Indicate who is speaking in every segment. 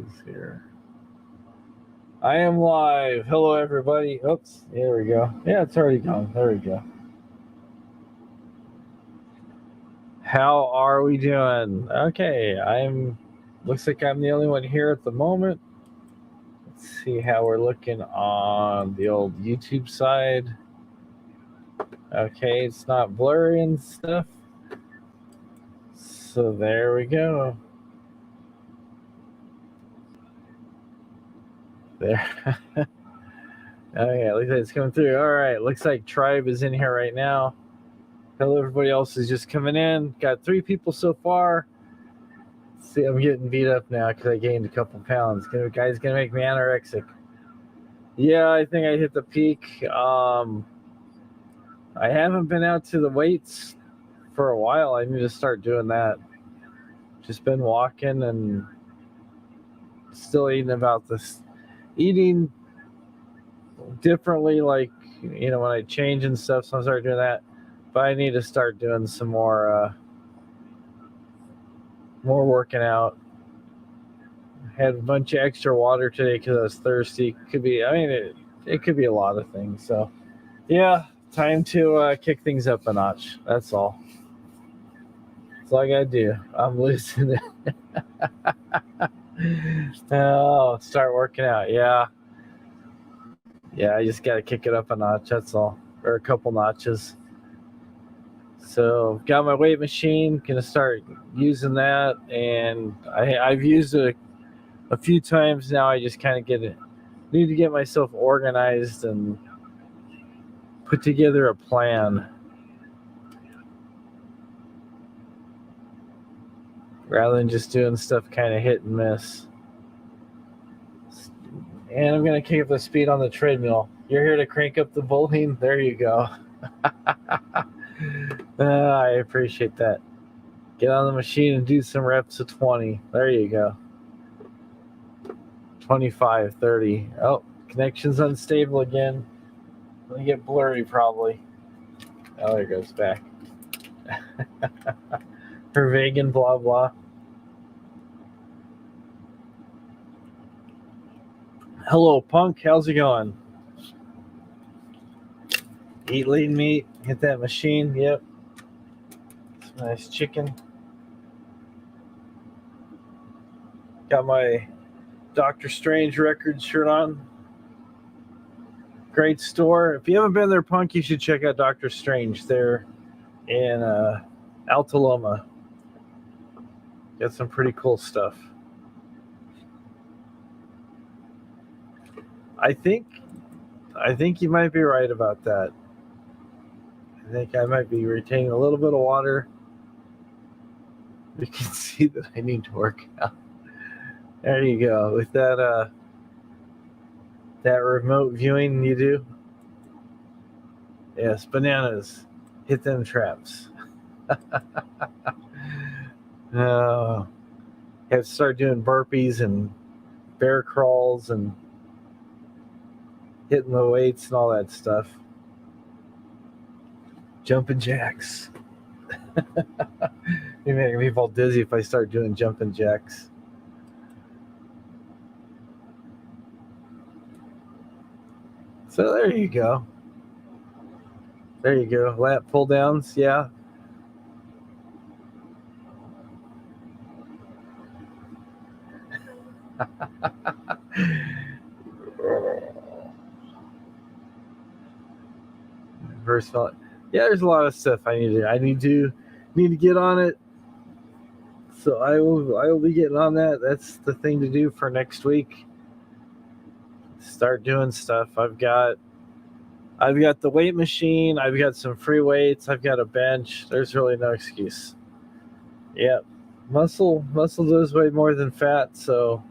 Speaker 1: is here. I am live. Hello, everybody. Oops. There we go. Yeah, it's already gone. There we go. How are we doing? Okay, looks like I'm the only one here at the moment. Let's see how we're looking on the old YouTube side. Okay, it's not blurry and stuff. So there we go. There. Okay, looks like it's coming through. All right, looks like Tribe is in here right now. Hello, everybody else is just coming in. Got 3 people so far. See, I'm getting beat up now because I gained a couple pounds. Guy's gonna make me anorexic. Yeah, I think I hit the peak. I haven't been out to the weights for a while. I need to start doing that. Just been walking and still eating differently, like, when I change and stuff, so I'm starting doing that. But I need to start doing some more working out. Had a bunch of extra water today because I was thirsty. It could be a lot of things. So, yeah, time to kick things up a notch. That's all. That's all I gotta do. I'm losing it. Oh, start working out. Yeah, I just gotta kick it up a notch. That's all, or a couple notches. So, got my weight machine. Gonna start using that, and I've used it a few times now. I just kind of need to get myself organized and put together a plan rather than just doing stuff kind of hit and miss. And I'm going to kick up the speed on the treadmill. You're here to crank up the volume? There you go. I appreciate that. Get on the machine and do some reps of 20. There you go. 25, 30. Oh, connection's unstable again. Let me get blurry probably. Oh, there it goes back. Her vegan blah blah. Hello, Punk. How's it going? Eat lean meat. Hit that machine. Yep. Some nice chicken. Got my Doctor Strange Records shirt on. Great store. If you haven't been there, Punk, you should check out Doctor Strange. They're in Alta Loma. Got some pretty cool stuff. I think you might be right about that. I think I might be retaining a little bit of water. You can see that I need to work out. There you go. With that remote viewing you do. Yes, bananas. Hit them traps. Have to start doing burpees and bear crawls and hitting the weights and all that stuff. Jumping jacks. You're making me fall dizzy if I start doing jumping jacks. So there you go. There you go. Lat pull downs, yeah. First felt, yeah, there's a lot of stuff I need to get on it. So I will be getting on that. That's the thing to do for next week. Start doing stuff. I've got the weight machine. I've got some free weights. I've got a bench. There's really no excuse. Yep. Muscle does weigh more than fat, so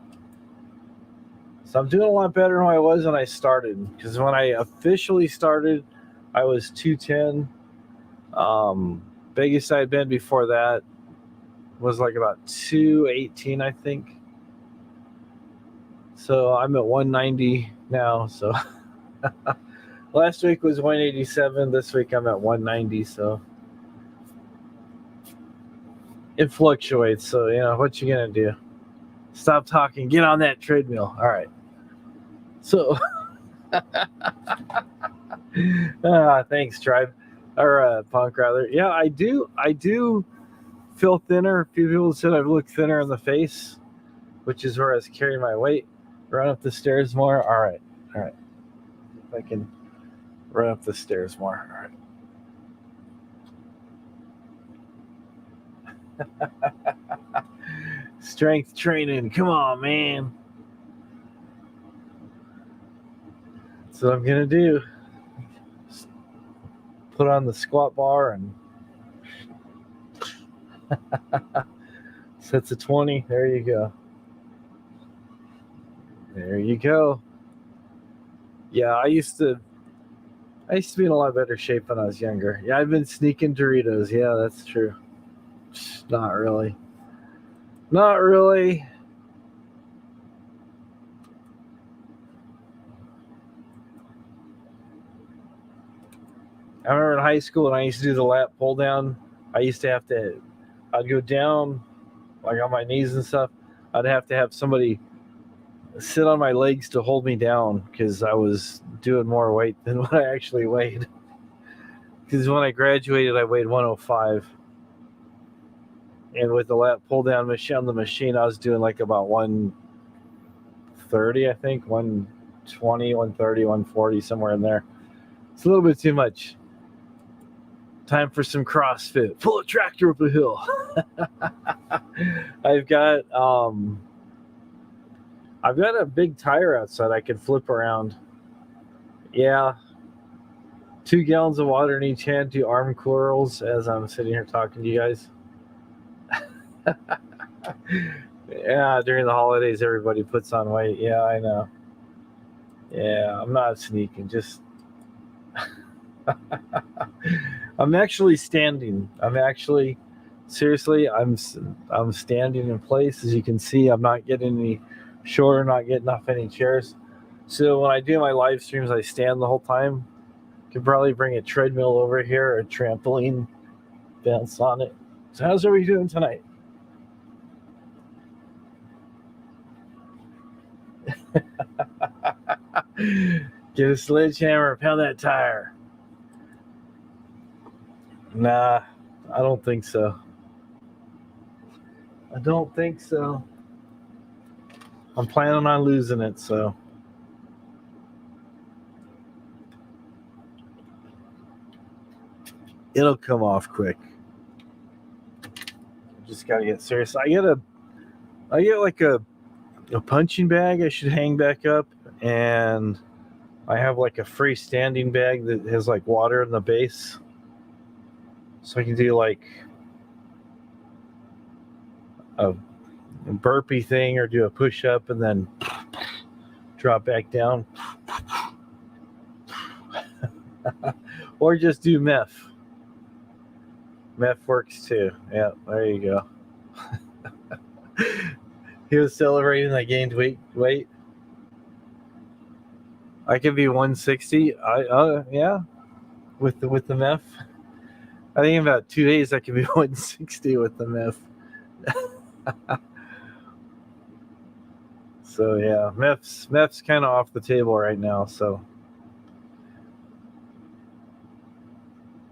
Speaker 1: I'm doing a lot better than I was when I started. Because when I officially started, I was 210. Biggest I'd been before that was like about 218, I think. So I'm at 190 now. So last week was 187. This week I'm at 190. So it fluctuates. So, what you gonna do? Stop talking. Get on that treadmill. All right. So, thanks, Tribe. Or Punk, rather. Yeah, I do feel thinner. A few people said I've looked thinner in the face, which is where I was carrying my weight. Run up the stairs more. All right. If I can run up the stairs more. All right. Strength training. Come on, man. That's what I'm going to do. Put on the squat bar and sets of 20. There you go. There you go. Yeah, I used to be in a lot better shape when I was younger. Yeah, I've been sneaking Doritos. Yeah, that's true. Not really. Not really. I remember in high school when I used to do the lat pull down, I'd go down like on my knees and stuff. I'd have to have somebody sit on my legs to hold me down because I was doing more weight than what I actually weighed. Because when I graduated, I weighed 105. And with the lat pull down machine on the machine, I was doing like about 130, I think, 120, 130, 140, somewhere in there. It's a little bit too much. Time for some CrossFit. Pull a tractor up a hill. I've got a big tire outside I can flip around. Yeah. 2 gallons of water in each hand, do arm curls as I'm sitting here talking to you guys. Yeah, during the holidays, everybody puts on weight. Yeah, I know. Yeah, I'm not sneaking. Just I'm actually standing. Seriously, I'm standing in place. As you can see, I'm not getting any shorter, not getting off any chairs. So when I do my live streams, I stand the whole time. Could probably bring a treadmill over here or a trampoline, bounce on it. So how's everybody doing tonight? Get a sledgehammer, pound that tire. Nah, I don't think so. I'm planning on losing it, so. It'll come off quick. Just gotta get serious. I get like a punching bag I should hang back up, and I have like a freestanding bag that has like water in the base. So I can do like a burpee thing or do a push up and then drop back down. Or just do meth. Meth works too. Yeah, there you go. He was celebrating I gained weight. I could be 160. Yeah, with the meth. I think in about 2 days I could be 160 with the meth. So yeah, meth's kind of off the table right now. So,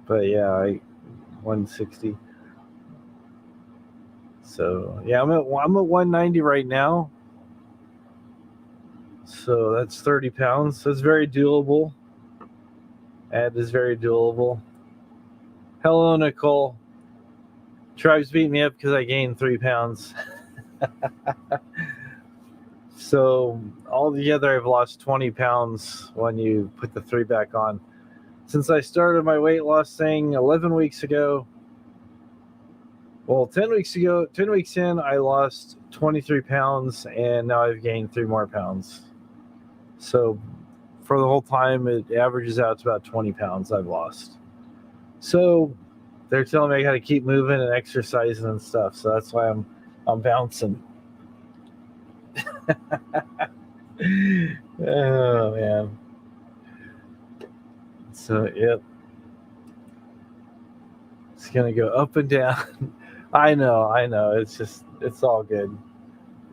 Speaker 1: but yeah, 160. So yeah, I'm at 190 right now. So that's 30 pounds. That's very doable. That is very doable. Hello, Nicole. Tribe's beat me up because I gained 3 pounds. So altogether, I've lost 20 pounds when you put the 3 back on. Since I started my weight loss thing 11 weeks ago, well, 10 weeks in, I lost 23 pounds, and now I've gained 3 more pounds. So for the whole time, it averages out to about 20 pounds I've lost. So they're telling me I got to keep moving and exercising and stuff. So that's why I'm bouncing. Oh man. So yep. It's gonna go up and down. I know. It's all good.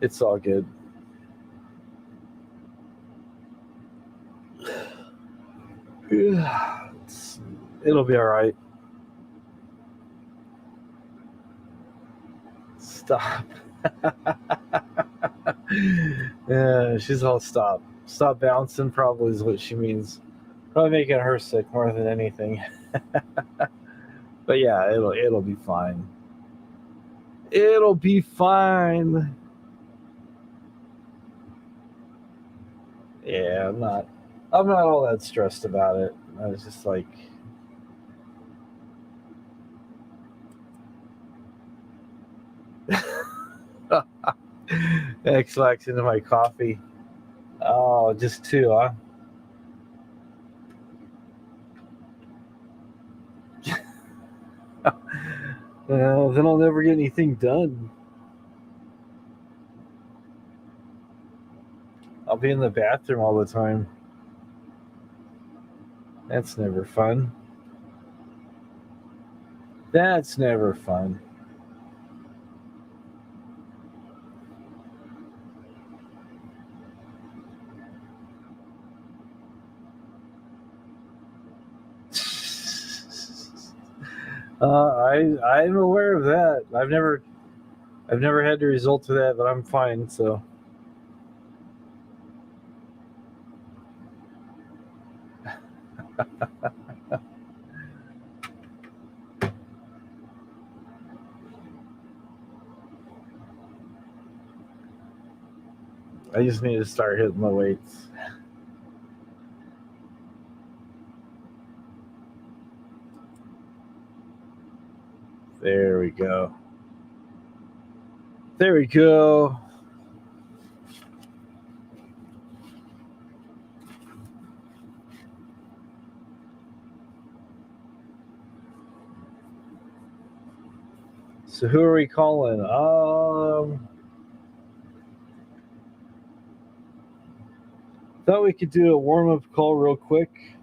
Speaker 1: It's all good. Yeah, it'll be all right. Stop. Yeah, she's all stop. Stop bouncing probably is what she means. Probably making her sick more than anything. But yeah, it'll be fine. It'll be fine. Yeah, I'm not all that stressed about it. I was just like X-Lax into my coffee. Oh, just 2, huh? Well, then I'll never get anything done. I'll be in the bathroom all the time. That's never fun. That's never fun. I'm aware of that. I've never had the result of that, but I'm fine. So I just need to start hitting the weights. There we go. There we go. So who are we calling? Thought we could do a warm-up call real quick.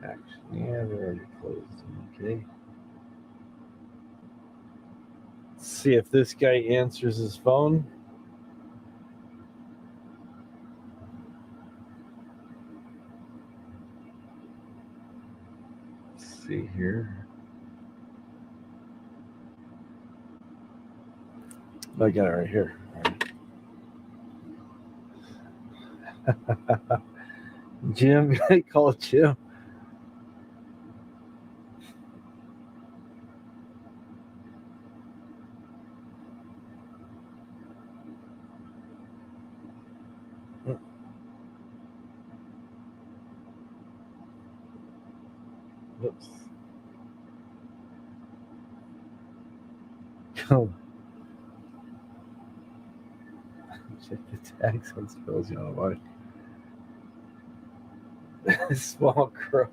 Speaker 1: Actually, yeah, they're already closed. Okay. Let's see if this guy answers his phone. Let's see here. I got it right here. Jim, call Jim. Oops. Oh. Check the tags on spills, you know why. Small crow.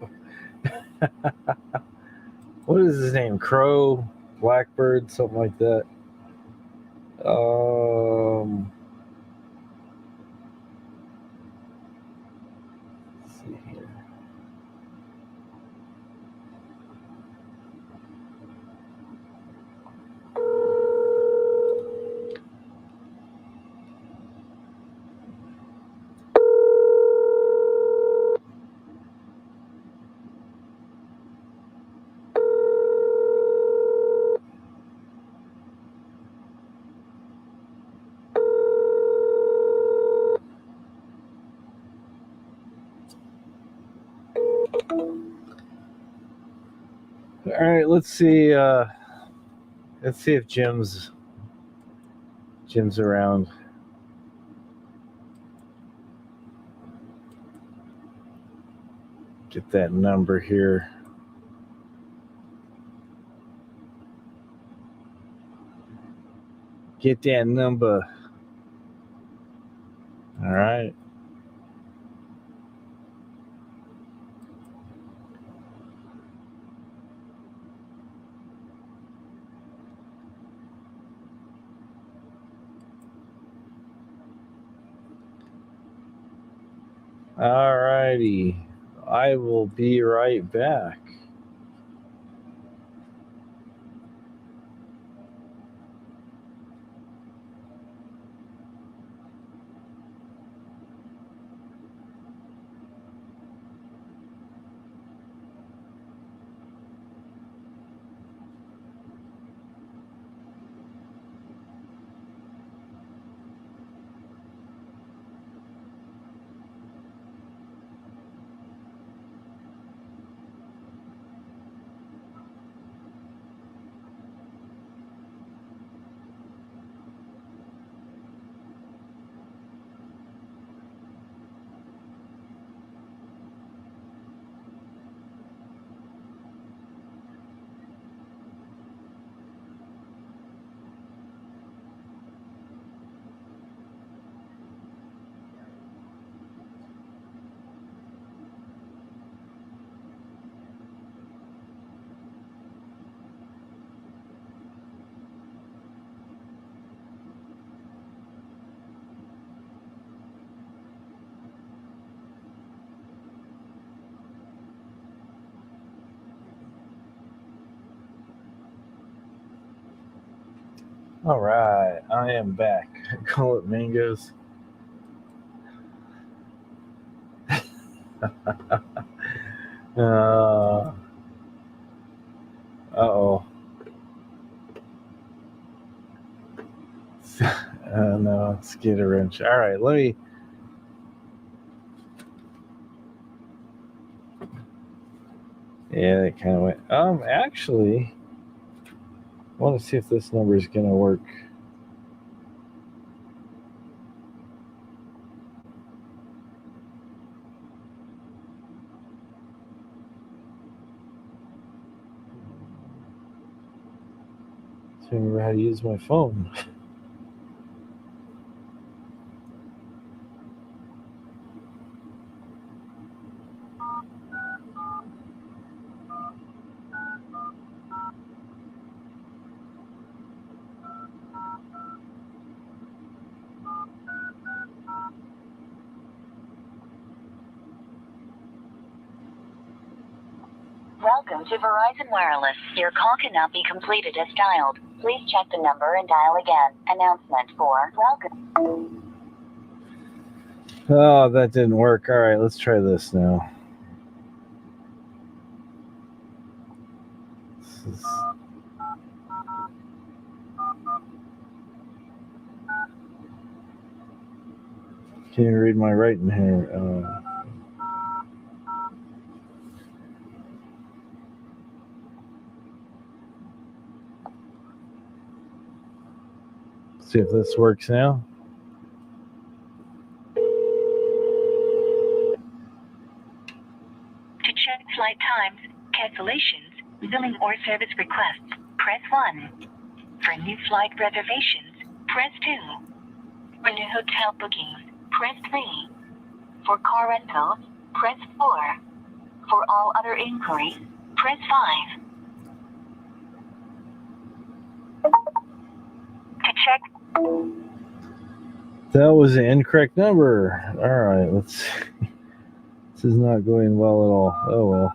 Speaker 1: What is his name? Crow, Blackbird, something like that. Let's see here. All right, let's see. Let's see if Jim's around. Get that number here. Get that number. All right. All righty. I will be right back. All right, I am back. Call it mangoes. Uh-oh. No, let's get a wrench. All right, let me. Yeah, that kind of went. Actually, I want to see if this number is going to work. I remember how to use my phone.
Speaker 2: Welcome to Verizon Wireless. Your call cannot be completed as dialed. Please check the number and dial again. Announcement for welcome.
Speaker 1: Oh, that didn't work. All right, let's try this now. Can't even read my writing here. See if this works now.
Speaker 2: To check flight times, cancellations, billing or service requests, press 1. For new flight reservations, press 2. For new hotel bookings, press 3. For car rentals, press 4. For all other inquiries, press 5. To check.
Speaker 1: That was an incorrect number. All right, let's see. This is not going well at all. Oh well.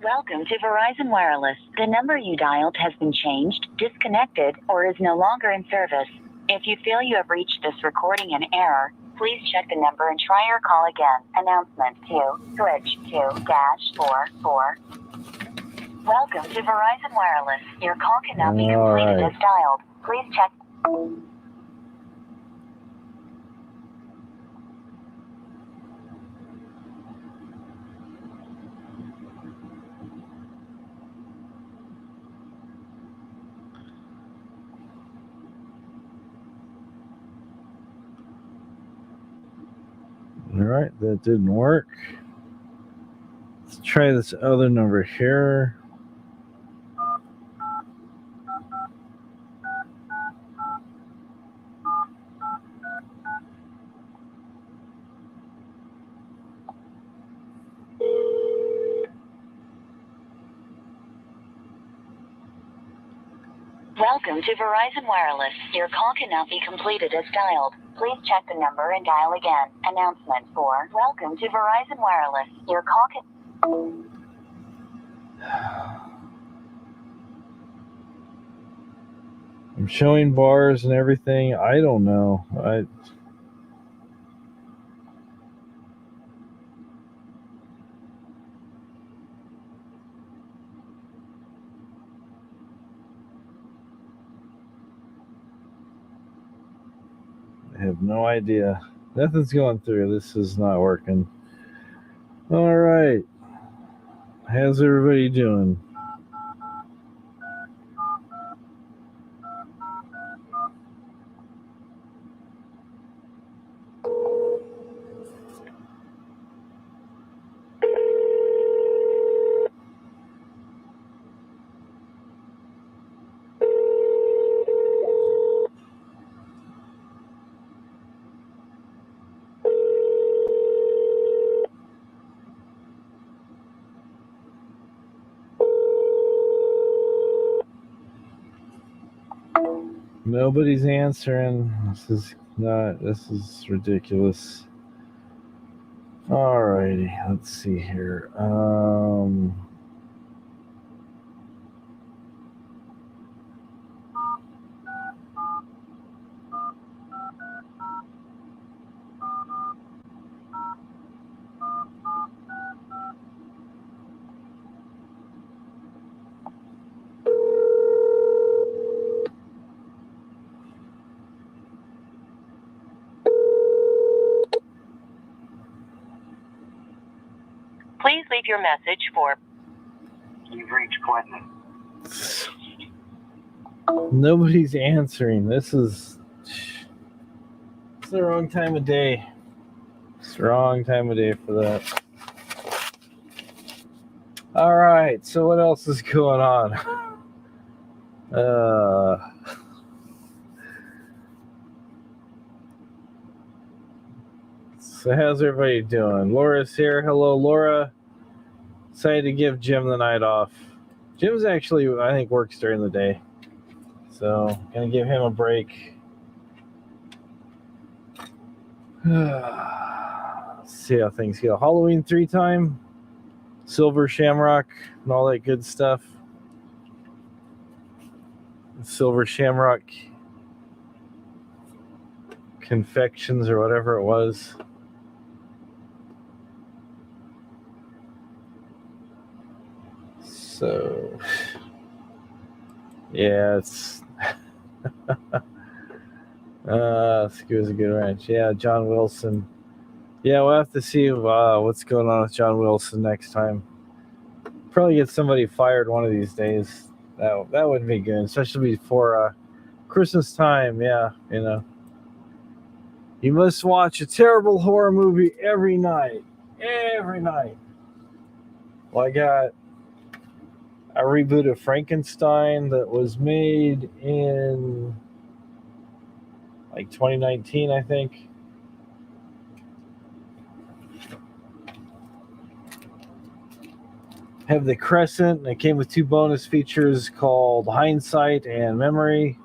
Speaker 2: Welcome to Verizon Wireless. The number you dialed has been changed, disconnected, or is no longer in service. If you feel you have reached this recording in error, please check the number and try your call again. Announcement 2. Switch to #44. Welcome to Verizon Wireless. Your call cannot be completed as dialed. Please check.
Speaker 1: All right, that didn't work. Let's try this other number here.
Speaker 2: Welcome to Verizon Wireless. Your call cannot be completed as dialed. Please check the number and dial again. Announcement 4. Welcome to Verizon Wireless. Your call can...
Speaker 1: I'm showing bars and everything. I don't know. I have no idea. Nothing's going through. This is not working. All right. How's everybody doing? Nobody's answering. This is ridiculous. Alrighty, let's see here.
Speaker 2: Please leave your message for...
Speaker 3: You've reached Clinton.
Speaker 1: Nobody's answering. This is the wrong time of day. It's the wrong time of day for that. All right, so what else is going on? So how's everybody doing? Laura's here. Hello, Laura. Decided to give Jim the night off. Jim's actually, I think, works during the day. So, gonna give him a break. Let's see how things go. Halloween 3 time, Silver Shamrock, and all that good stuff. Silver Shamrock confections or whatever it was. So, yeah, it's Scuba's a good ranch. Yeah, John Wilson. Yeah, we'll have to see what's going on with John Wilson next time. Probably get somebody fired one of these days. That would be good, especially before Christmas time. Yeah, you know. You must watch a terrible horror movie every night. Every night. Well, I got a reboot of Frankenstein that was made in like 2019, I think. Have The Crescent, and it came with 2 bonus features called Hindsight and Memory.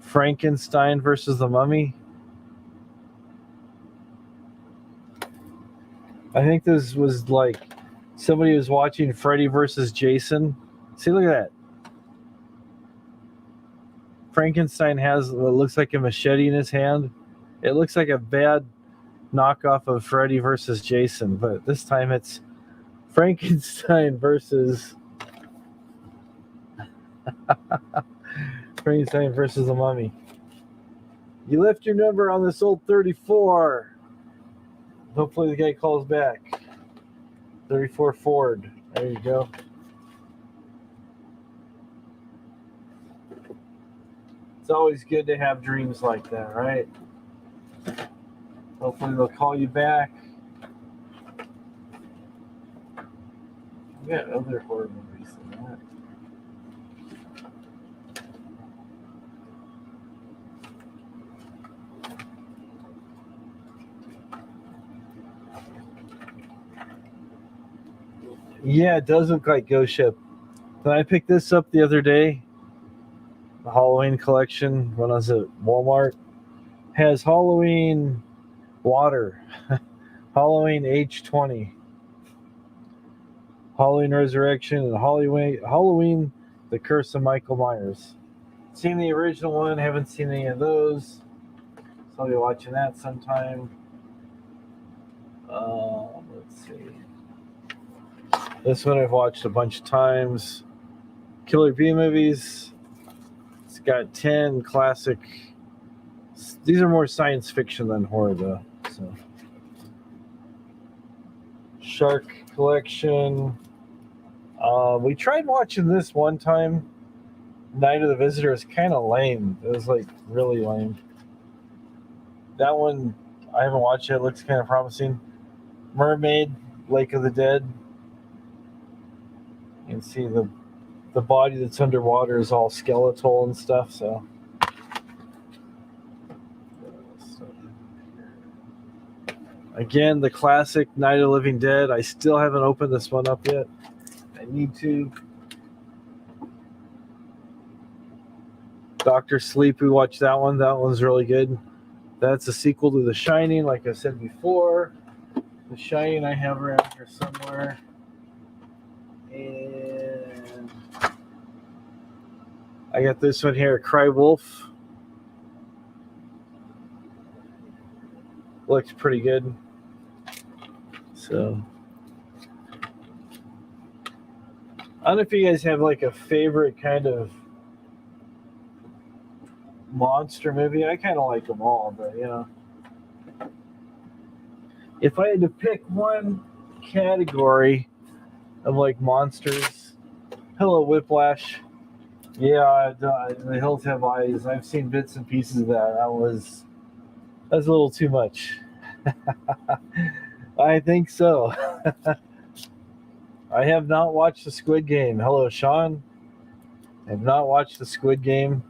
Speaker 1: Frankenstein versus the Mummy. I think this was like somebody was watching Freddy versus Jason. See, look at that. Frankenstein has what looks like a machete in his hand. It looks like a bad knockoff of Freddy versus Jason, but this time it's Frankenstein versus Frankenstein versus the Mummy. You left your number on this old 34. Hopefully the guy calls back. 34 Ford. There you go. It's always good to have dreams like that, right? Hopefully they'll call you back. We got other horror movies than that. Yeah, it does look like Ghost Ship. When I picked this up the other day, the Halloween collection, when I was at Walmart, has Halloween water, Halloween H20, Halloween Resurrection, and Halloween The Curse of Michael Myers. Seen the original one, haven't seen any of those, so I'll be watching that sometime. Let's see. This one I've watched a bunch of times. Killer Bee movies. It's got 10 classic. These are more science fiction than horror, though. So, Shark collection. We tried watching this one time. Night of the Visitor is kind of lame. It was like really lame. That one I haven't watched yet. It looks kind of promising. Mermaid, Lake of the Dead. You can see the body that's underwater is all skeletal and stuff. So again, the classic Night of the Living Dead. I still haven't opened this one up yet. I need to. Doctor Sleep, we watched that one. That one's really good. That's a sequel to The Shining, like I said before. The Shining I have around here somewhere. And I got this one here, Cry Wolf. Looks pretty good. So I don't know if you guys have like a favorite kind of monster movie. I kind of like them all, but you know, if I had to pick one category of like monsters, Hello Whiplash. Yeah, The Hills Have Eyes. I've seen bits and pieces of that. That's a little too much. I think so. I have not watched the Squid Game. Hello, Sean. I have not watched the Squid Game.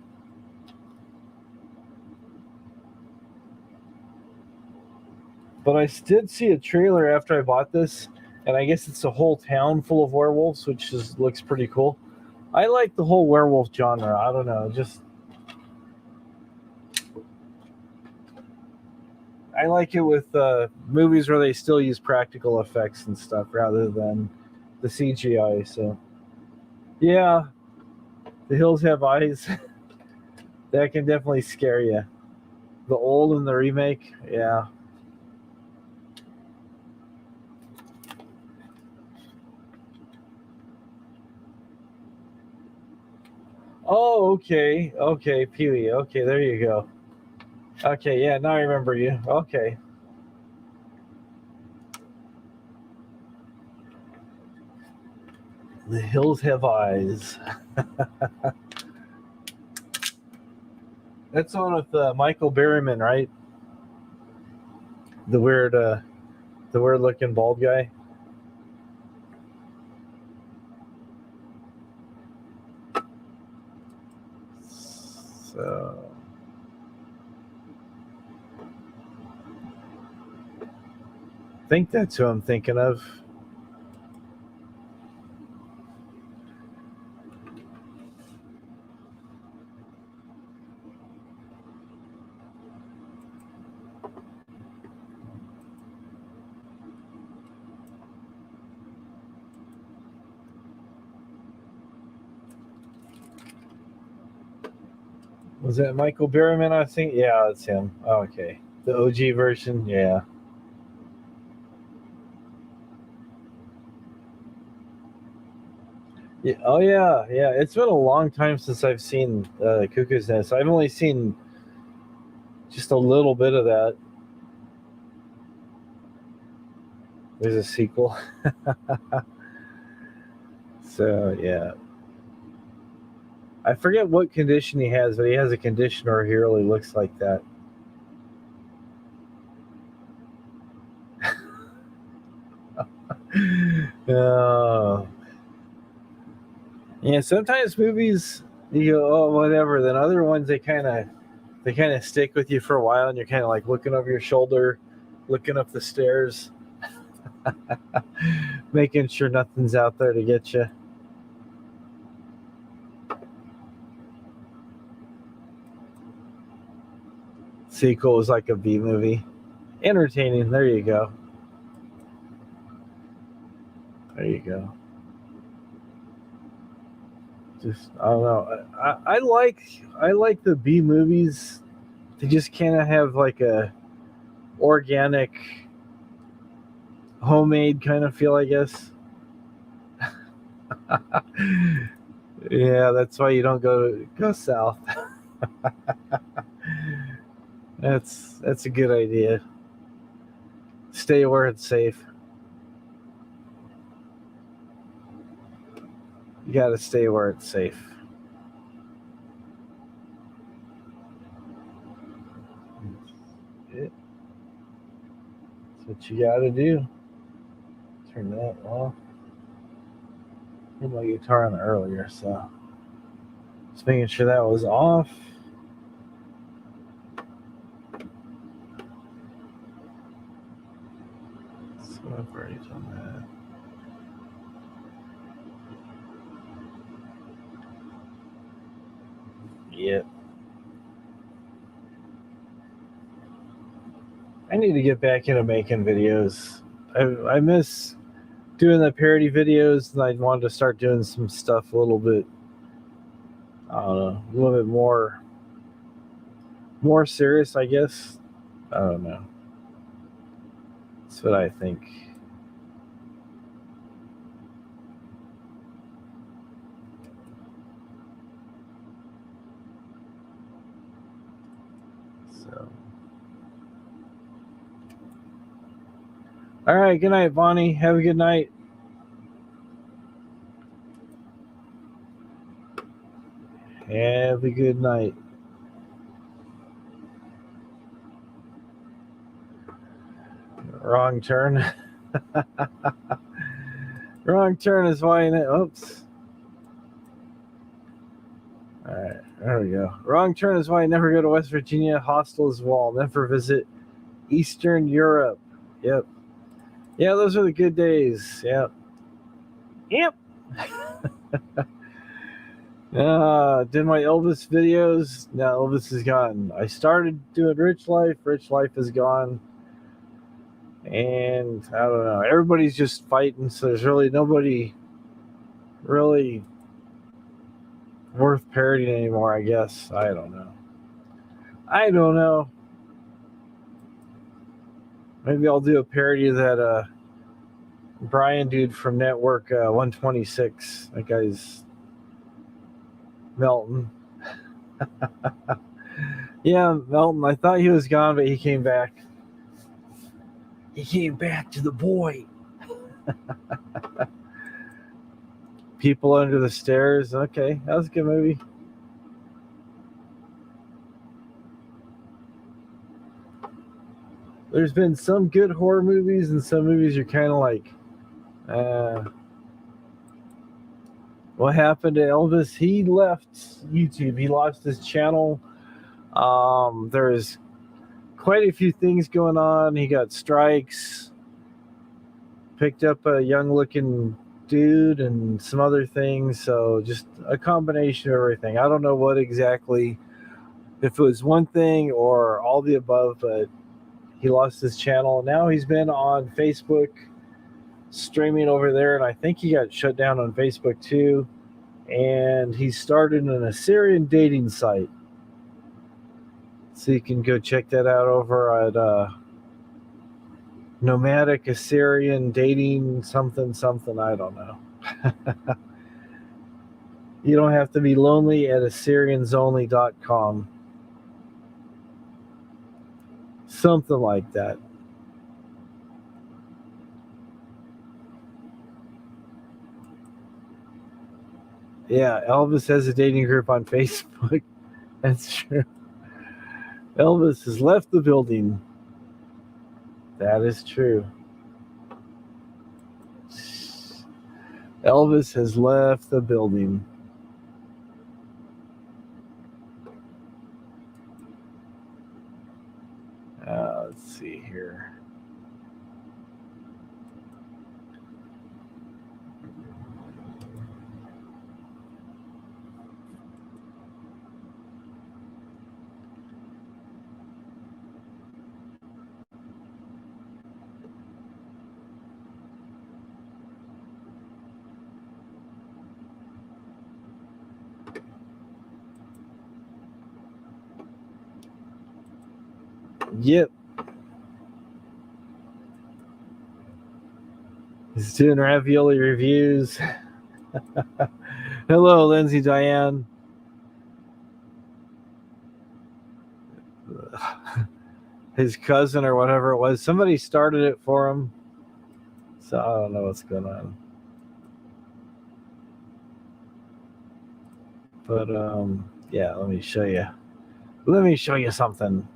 Speaker 1: But I did see a trailer after I bought this, and I guess it's a whole town full of werewolves, which looks pretty cool. I like the whole werewolf genre. I don't know, I like it with movies where they still use practical effects and stuff rather than the CGI. So, yeah, The Hills Have Eyes. That can definitely scare you. The old and the remake, yeah. Oh, okay. Okay, Pee-wee. Okay, there you go. Okay, yeah, now I remember you. Okay. The Hills Have Eyes. That's the one with Michael Berryman, right? The weird looking bald guy. So I think that's who I'm thinking of. Was that Michael Berryman? I think. Yeah, that's him. Oh, okay, the OG version. Yeah. Yeah. Oh yeah. Yeah. It's been a long time since I've seen Cuckoo's Nest. I've only seen just a little bit of that. There's a sequel. So yeah. I forget what condition he has, but he has a condition where he really looks like that. Oh. Yeah, sometimes movies you go, oh whatever. Then other ones they kind of stick with you for a while, and you're kind of like looking over your shoulder, looking up the stairs, making sure nothing's out there to get you. Sequel was like a B movie, entertaining. There you go. There you go. Just I don't know. I like the B movies. They just kind of have like a organic, homemade kind of feel, I guess. Yeah, that's why you don't go south. That's a good idea. Stay where it's safe. You got to stay where it's safe. That's what you got to do. Turn that off. I had my guitar on earlier, so just making sure that was off. So I've already done that. Yep. I need to get back into making videos. I miss doing the parody videos, and I wanted to start doing some stuff a little bit, I don't know, a little bit more serious, I guess. I don't know. That's what I think. So, all right. Good night, Bonnie. Have a good night. Have a good night. Wrong turn. Wrong turn is why. Oops. All right, there we go. Wrong turn is why I never go to West Virginia. Hostile as well. Never visit Eastern Europe. Yep. Yeah, those are the good days. Yep. Yep. Did my Elvis videos. Now Elvis is gone. I started doing Rich Life. Rich Life is gone. And I don't know. Everybody's just fighting, so there's really nobody really worth parodying anymore, I guess. I don't know. Maybe I'll do a parody of that Brian dude from Network 126. That guy's Melton. Yeah, Melton. I thought he was gone, but he came back. He came back to the boy. People Under the Stairs. Okay, that was a good movie. There's been some good horror movies and some movies you're kind of like, what happened to Elvis? He left YouTube. He lost his channel. There's quite a few things going on. He got strikes. Picked up a young-looking dude and some other things. So just a combination of everything. I don't know what exactly, if it was one thing or all the above, but he lost his channel. Now he's been on Facebook streaming over there, and I think he got shut down on Facebook too. And he started an Assyrian dating site. So you can go check that out over at Nomadic Assyrian Dating something. I don't know. You don't have to be lonely at AssyriansOnly.com. Something like that. Yeah, Elvis has a dating group on Facebook. That's true. Elvis has left the building. That is true. Elvis has left the building. Let's see here. Yep. He's doing ravioli reviews. Hello, Lindsay Diane. His cousin or whatever it was. Somebody started it for him. So I don't know what's going on. But yeah, let me show you. Let me show you something.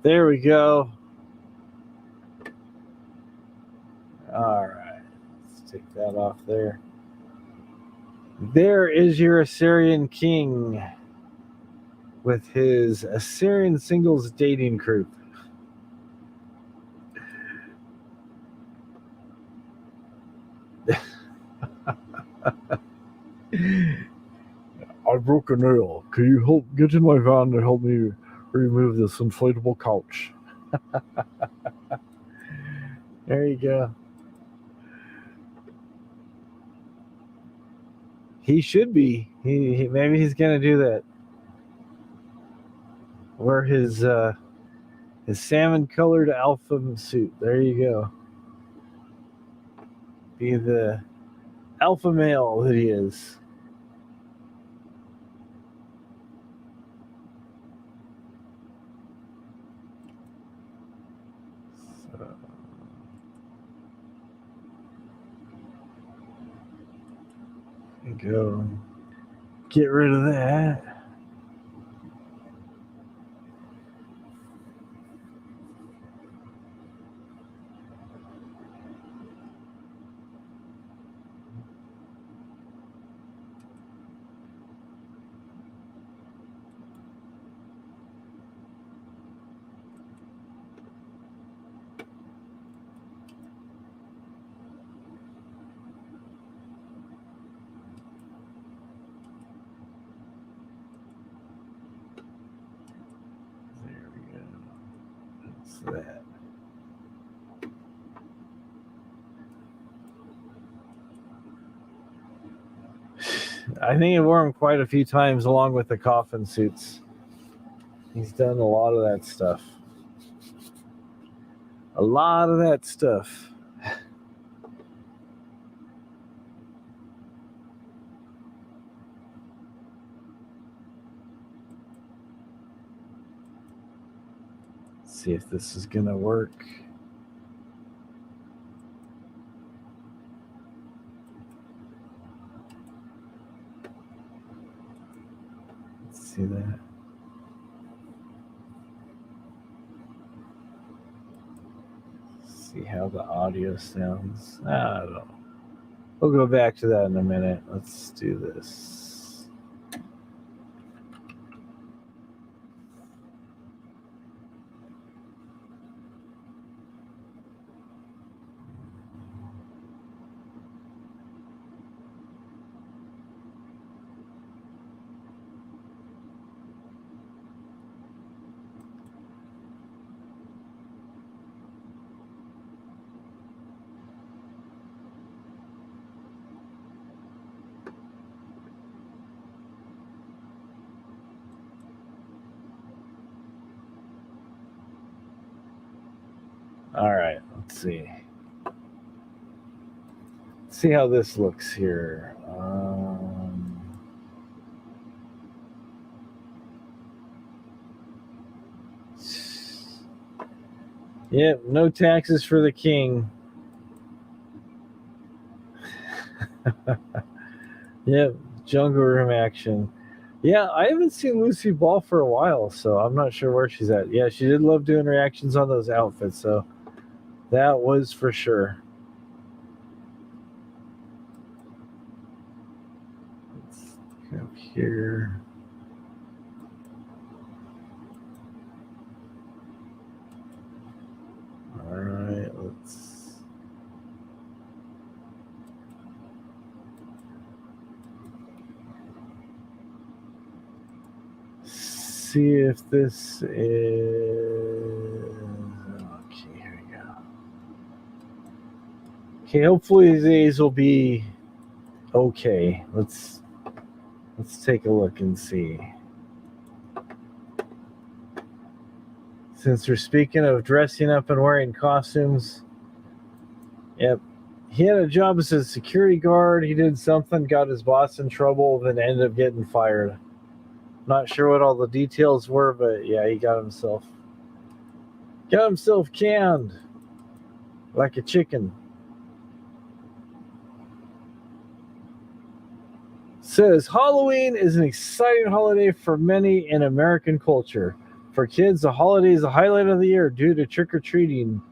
Speaker 1: There we go. All right. Let's take that off there. There is your Assyrian king with his Assyrian singles dating group. I broke a nail. Can you help get in my van to help me remove this inflatable couch? There you go. He should be. He maybe he's gonna do that. Wear his salmon-colored alpha suit. There you go. Be the alpha male that he is. So, go. Get rid of that. There we go. That's that. I think I wore him quite a few times along with the coffin suits. He's done a lot of that stuff. A lot of that stuff. Let's see if this is gonna work. Let's see that. See how the audio sounds. I don't know. We'll go back to that in a minute. Let's do this. All right, let's see. See how this looks here. Yep, no taxes for the king. Yep, jungle room action. Yeah, I haven't seen Lucy Ball for a while, so I'm not sure where she's at. Yeah, she did love doing reactions on those outfits, so that was for sure. Let's go up here. All right, let's see if this is okay. Here we go. Okay, hopefully these will be okay. Let's take a look and see. Since we're speaking of dressing up and wearing costumes, yep, he had a job as a security guard. He did something, got his boss in trouble, then ended up getting fired. Not sure what all the details were, but yeah, he got himself canned like a chicken. Says Halloween is an exciting holiday for many in American culture. For kids, the holiday is the highlight of the year due to trick-or-treating,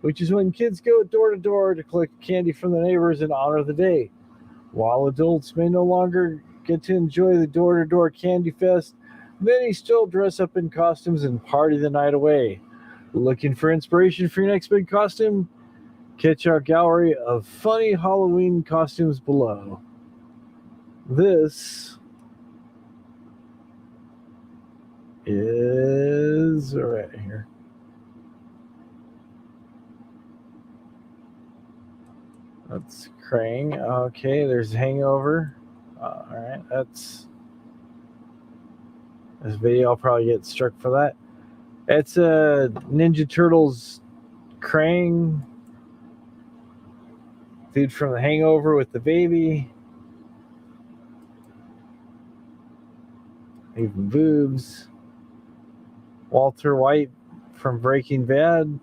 Speaker 1: which is when kids go door to door to collect candy from the neighbors in honor of the day. While adults may no longer get to enjoy the door-to-door candy fest, many still dress up in costumes and party the night away. Looking for inspiration for your next big costume? Catch our gallery of funny Halloween costumes below. This is right here. That's Krang. Okay, there's Hangover. All right, that's this video. I'll probably get struck for that. It's a Ninja Turtles Krang dude from The Hangover with the baby. Even boobs. Walter White from Breaking Bad.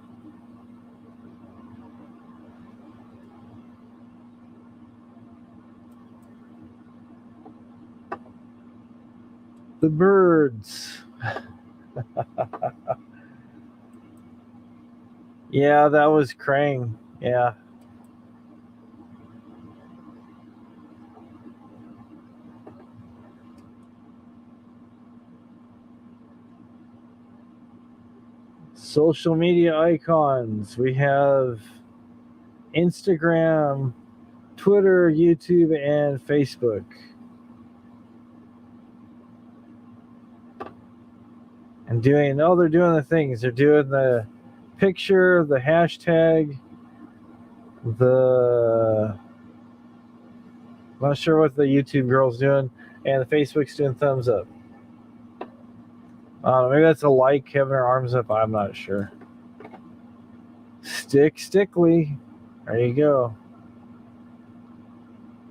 Speaker 1: The birds. Yeah, that was Krang. Yeah. Social media icons. We have Instagram, Twitter, YouTube, and Facebook. And they're doing the things. They're doing the picture, the hashtag, I'm not sure what the YouTube girl's doing, and the Facebook's doing thumbs up. Maybe that's a like, having her arms up. I'm not sure. Stickly. There you go.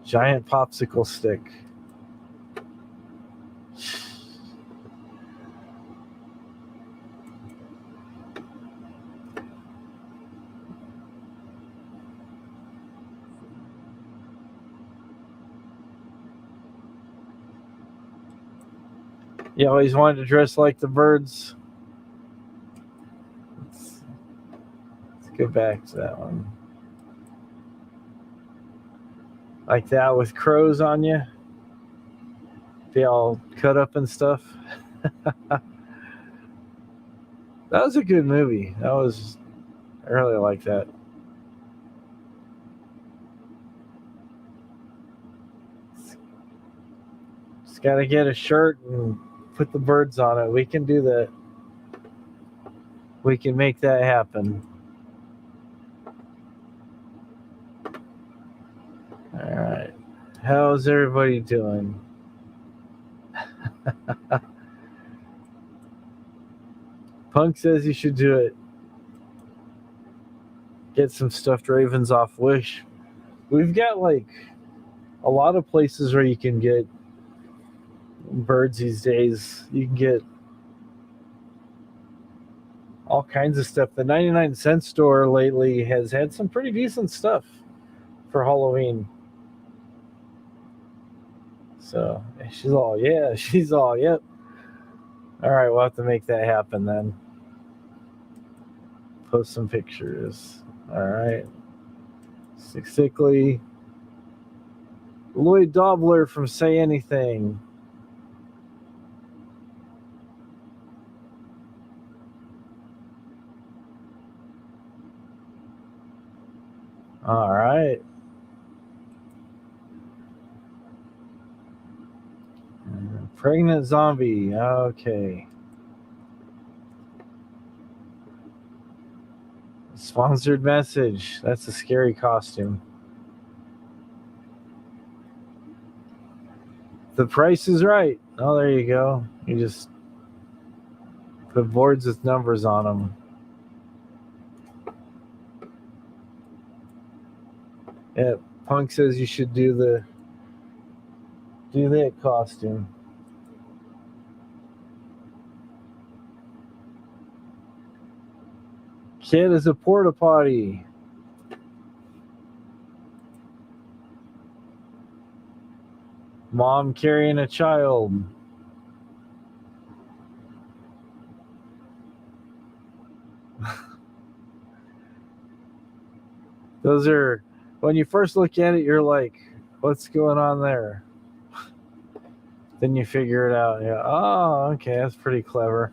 Speaker 1: Giant popsicle stick. You always wanted to dress like the birds. Let's go back to that one. Like that with crows on you. Be all cut up and stuff. That was a good movie. I really like that. Just got to get a shirt and put the birds on it. We can do that. We can make that happen. All right. How's everybody doing? Punk says you should do it. Get some stuffed ravens off Wish. We've got like a lot of places where you can get birds these days. You can get all kinds of stuff. The 99-cent store lately has had some pretty decent stuff for Halloween. So she's all, yeah. She's all, yep. All right, we'll have to make that happen then. Post some pictures. All right. Sickly. Lloyd Dobler from Say Anything. All right. Pregnant zombie. Okay. Sponsored message. That's a scary costume. The Price is Right. Oh, there you go. You just put boards with numbers on them. Yeah, Punk says you should do that costume. Kid is a porta potty. Mom carrying a child. Those are, when you first look at it, you're like, what's going on there? Then you figure it out. Yeah. Oh, okay, that's pretty clever.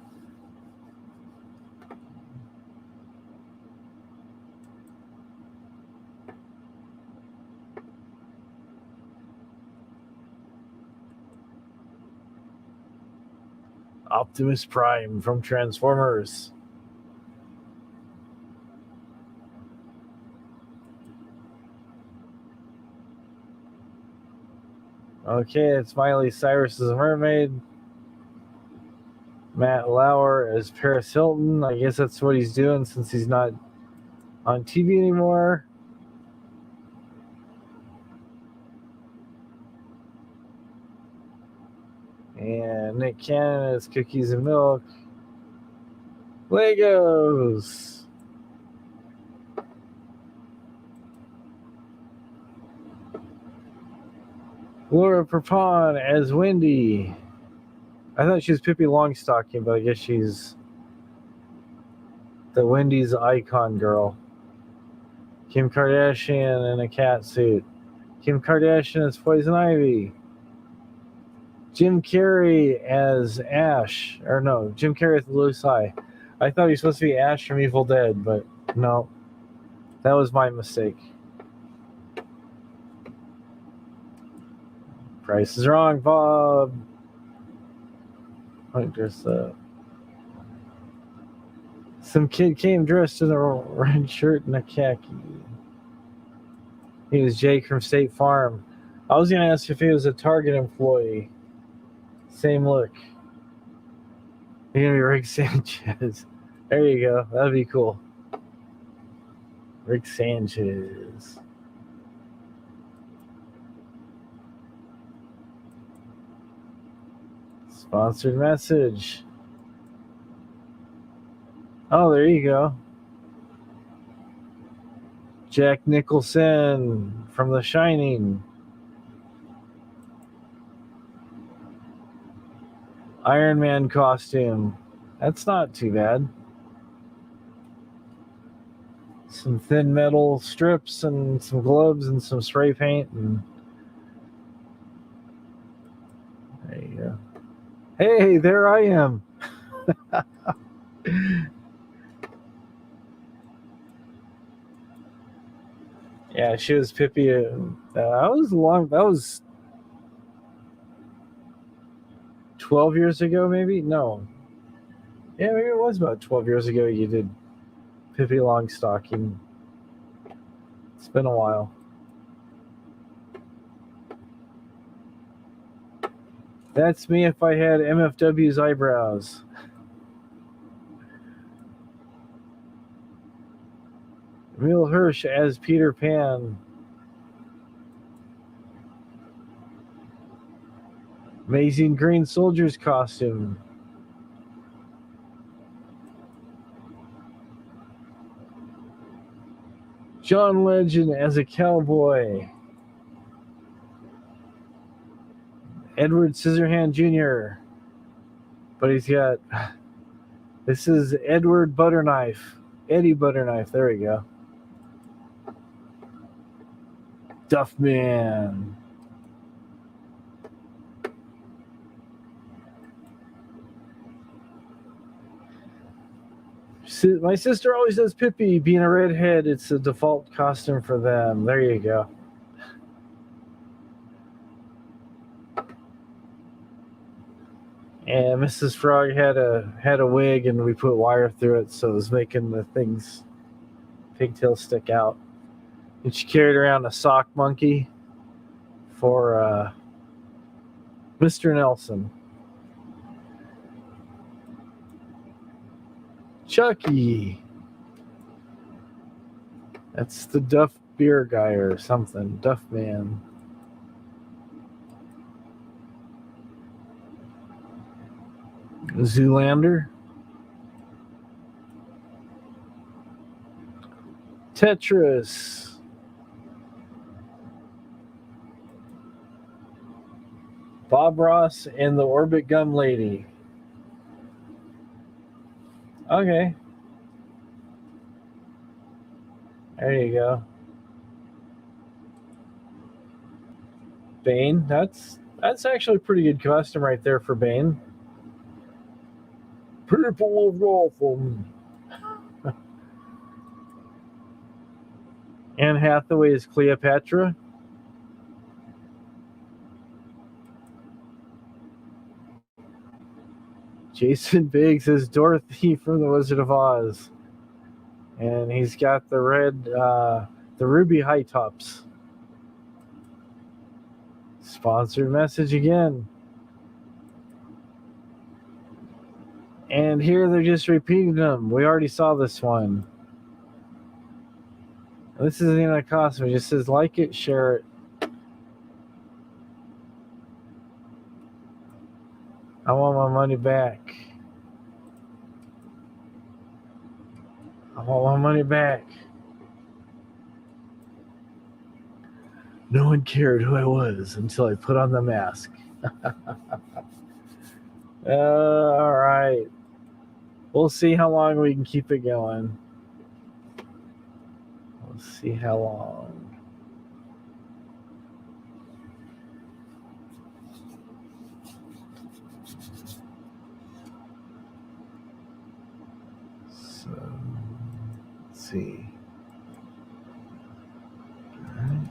Speaker 1: Optimus Prime from Transformers. Okay, it's Miley Cyrus as a mermaid. Matt Lauer as Paris Hilton. I guess that's what he's doing since he's not on TV anymore. And Nick Cannon as Cookies and Milk. Legos. Laura Prepon as Wendy. I thought she was Pippi Longstocking, but I guess she's the Wendy's icon girl. Kim Kardashian in a cat suit. Kim Kardashian as Poison Ivy. Jim Carrey as Ash. Or no, Jim Carrey as Loose Eye. I thought he was supposed to be Ash from Evil Dead, but no. That was my mistake. Price is wrong, Bob. Dress up. Some kid came dressed in a red shirt and a khaki. He was Jake from State Farm. I was going to ask if he was a Target employee. Same look. You're going to be Rick Sanchez. There you go. That'd be cool. Rick Sanchez. Sponsored message. Oh, there you go. Jack Nicholson from The Shining. Iron Man costume. That's not too bad. Some thin metal strips and some gloves and some spray paint. And there you go. Hey, there I am. Yeah, she was Pippi. That was 12 years ago, maybe? No. Yeah, maybe it was about 12 years ago you did Pippi Longstocking. It's been a while. That's me if I had MFW's eyebrows. Emil Hirsch as Peter Pan. Amazing Green Soldier's costume. John Legend as a cowboy. Edward Scissorhand Jr. But he's got... This is Edward Butterknife. Eddie Butterknife. There we go. Duffman. My sister always does Pippi. Being a redhead, it's a default costume for them. There you go. And Mrs. Frog had a wig, and we put wire through it, so it was making the pigtails stick out. And she carried around a sock monkey for Mr. Nelson. Chucky. That's the Duff beer guy or something. Duff man. Zoolander. Tetris. Bob Ross and the Orbit Gum Lady. Okay. There you go. Bane. That's actually a pretty good costume right there for Bane. People of Gotham. Anne Hathaway is Cleopatra. Jason Biggs is Dorothy from The Wizard of Oz. And he's got the the ruby high tops. Sponsored message again. And here they're just repeating them. We already saw this one. This isn't even a costume. It just says like it, share it. I want my money back. I want my money back. No one cared who I was until I put on the mask. All right. We'll see how long we can keep it going. We'll see how long. So, let's see. All right.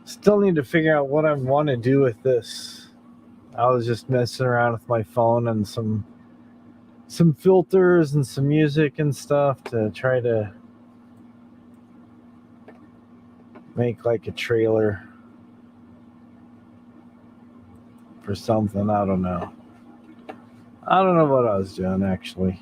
Speaker 1: Still need to figure out what I want to do with this. I was just messing around with my phone and some filters and some music and stuff to try to make like a trailer for something. I don't know. I don't know what I was doing actually.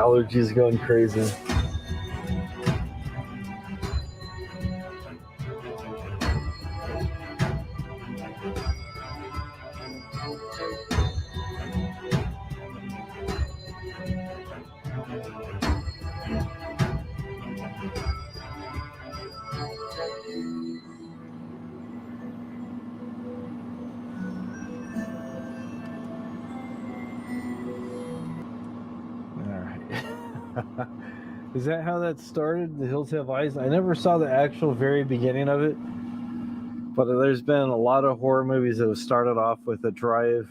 Speaker 1: Allergies going crazy. Is that how that started? The Hills Have Eyes? I never saw the actual very beginning of it, but there's been a lot of horror movies that have started off with a drive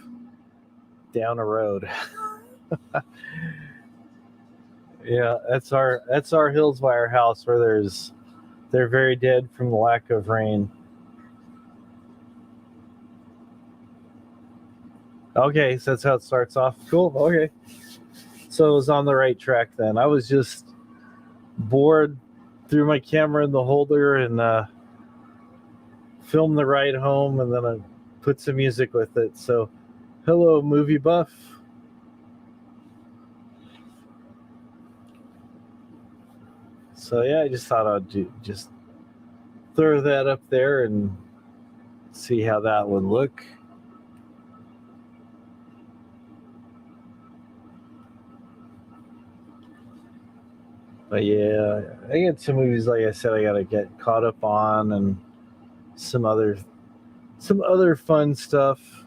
Speaker 1: down a road. Yeah, that's our hills by our house where they're very dead from the lack of rain. Okay, so that's how it starts off. Cool. Okay. So it was on the right track then. I was just bored, threw my camera in the holder and filmed the ride home, and then I put some music with it. So, hello, movie buff. So yeah, I just thought I'd just throw that up there and see how that would look. But yeah, I got some movies, like I said, I gotta get caught up on, and some other fun stuff.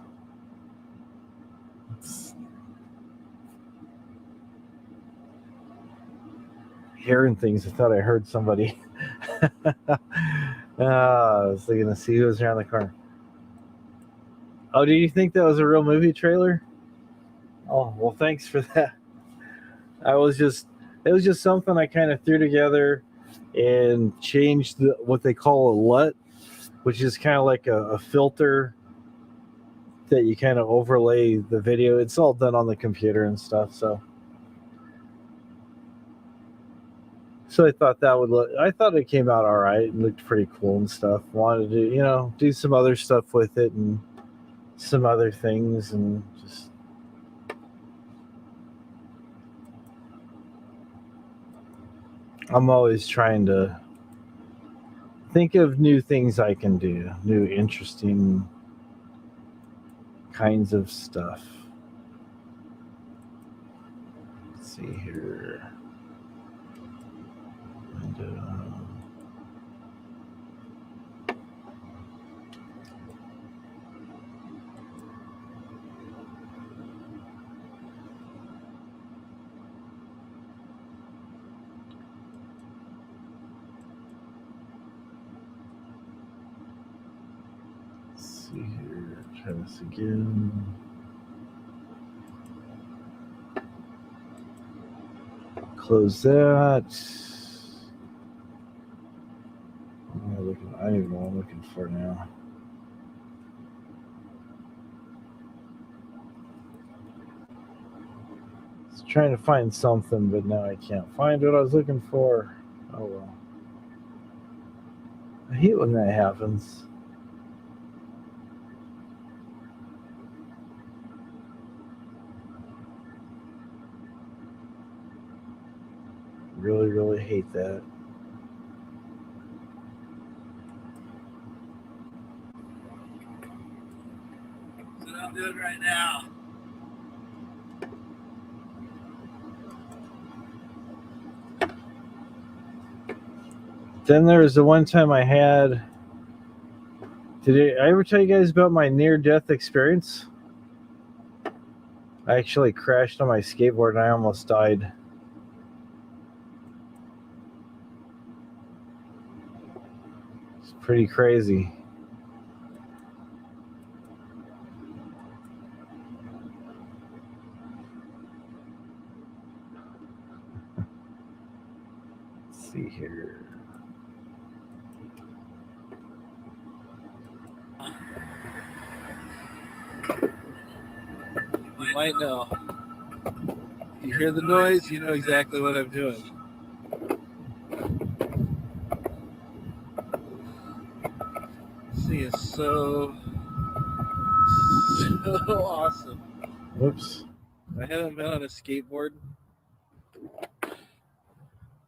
Speaker 1: Hearing things, I thought I heard somebody. I was looking to see who was around the corner. Oh, do you think that was a real movie trailer? Oh, well, thanks for that. It was just something I kind of threw together and changed what they call a LUT, which is kind of like a filter that you kind of overlay the video. It's all done on the computer and stuff. So So I thought that would look. I thought it came out all right. It looked pretty cool and stuff. Wanted to, do some other stuff with it and some other things and just. I'm always trying to think of new things I can do, new interesting kinds of stuff. Let's see here. And, see here. Try this again. Close that. I don't even know what I'm looking for now. I was trying to find something, but now I can't find what I was looking for. Oh well. I hate when that happens. Really, really hate that.
Speaker 4: That's what I'm doing right now.
Speaker 1: Then there was the one time I had. Did I ever tell you guys about my near-death experience? I actually crashed on my skateboard and I almost died. It's pretty crazy. Let's see here.
Speaker 4: You might know. If you hear the noise, you know exactly what I'm doing. This thing is so awesome.
Speaker 1: Whoops.
Speaker 4: I haven't been on a skateboard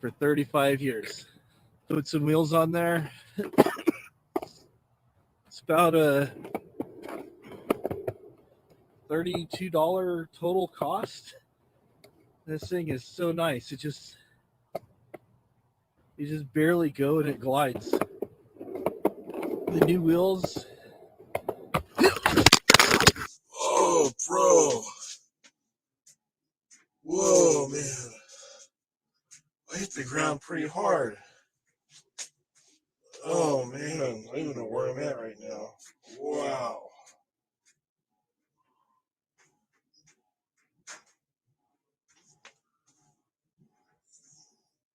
Speaker 4: for 35 years. Put some wheels on there. It's about a $32 total cost. This thing is so nice. You just barely go and it glides. The new wheels.
Speaker 5: Oh, bro. Whoa, man. I hit the ground pretty hard. Oh, man. I don't even know where I'm at right now. Wow.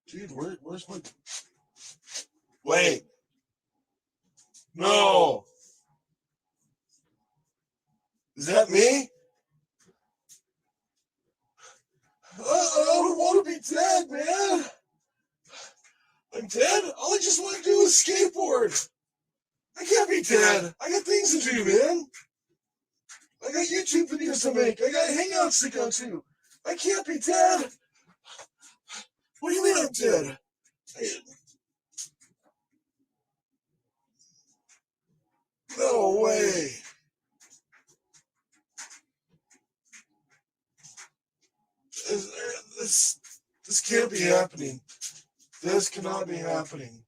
Speaker 5: Dude, where's my... Wait. No. Is that me? I don't want to be dead, man. I'm dead? All I just want to do is skateboard. I can't be dead. I got things to do, man. I got YouTube videos to make. I got hangouts to go to. I can't be dead. What do you mean I'm dead? No way. This can't be happening. This cannot be happening.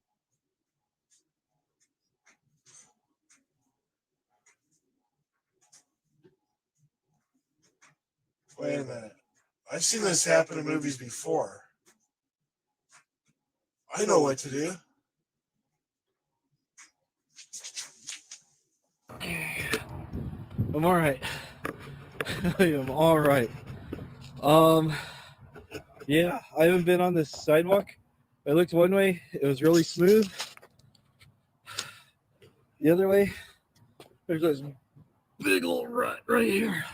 Speaker 5: Wait a minute. I've seen this happen in movies before. I know what to do.
Speaker 4: I'm all right. I am all right. Yeah, I haven't been on this sidewalk. I looked one way, it was really smooth. The other way, there's this big old rut right here.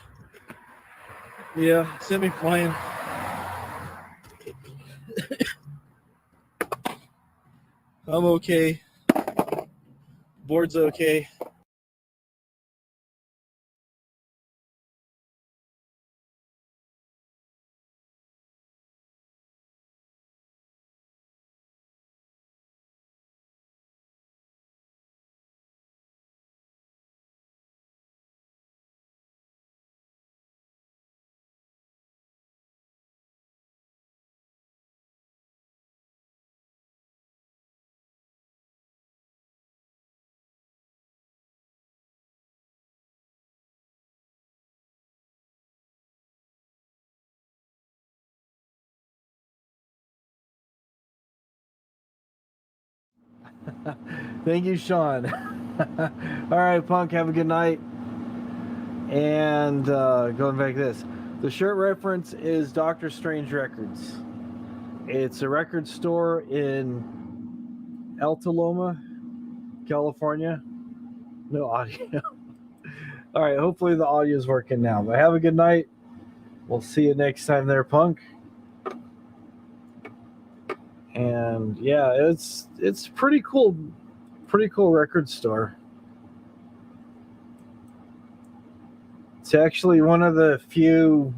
Speaker 4: Yeah, sent me flying. I'm okay. Board's okay.
Speaker 1: Thank you, Sean. All right, Punk, have a good night. And going back to this, the shirt reference is Doctor Strange Records. It's a record store in Altaloma, California. No audio. All right, hopefully the audio is working now. But have a good night. We'll see you next time there, Punk. And yeah, it's pretty cool record store. It's actually one of the few,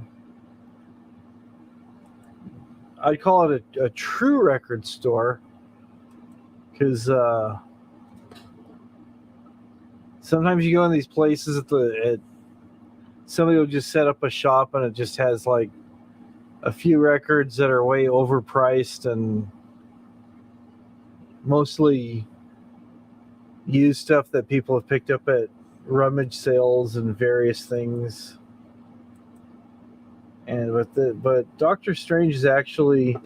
Speaker 1: I'd call it a true record store, because sometimes you go in these places somebody will just set up a shop and it just has like a few records that are way overpriced and mostly used stuff that people have picked up at rummage sales and various things. And but Doctor Strange is actually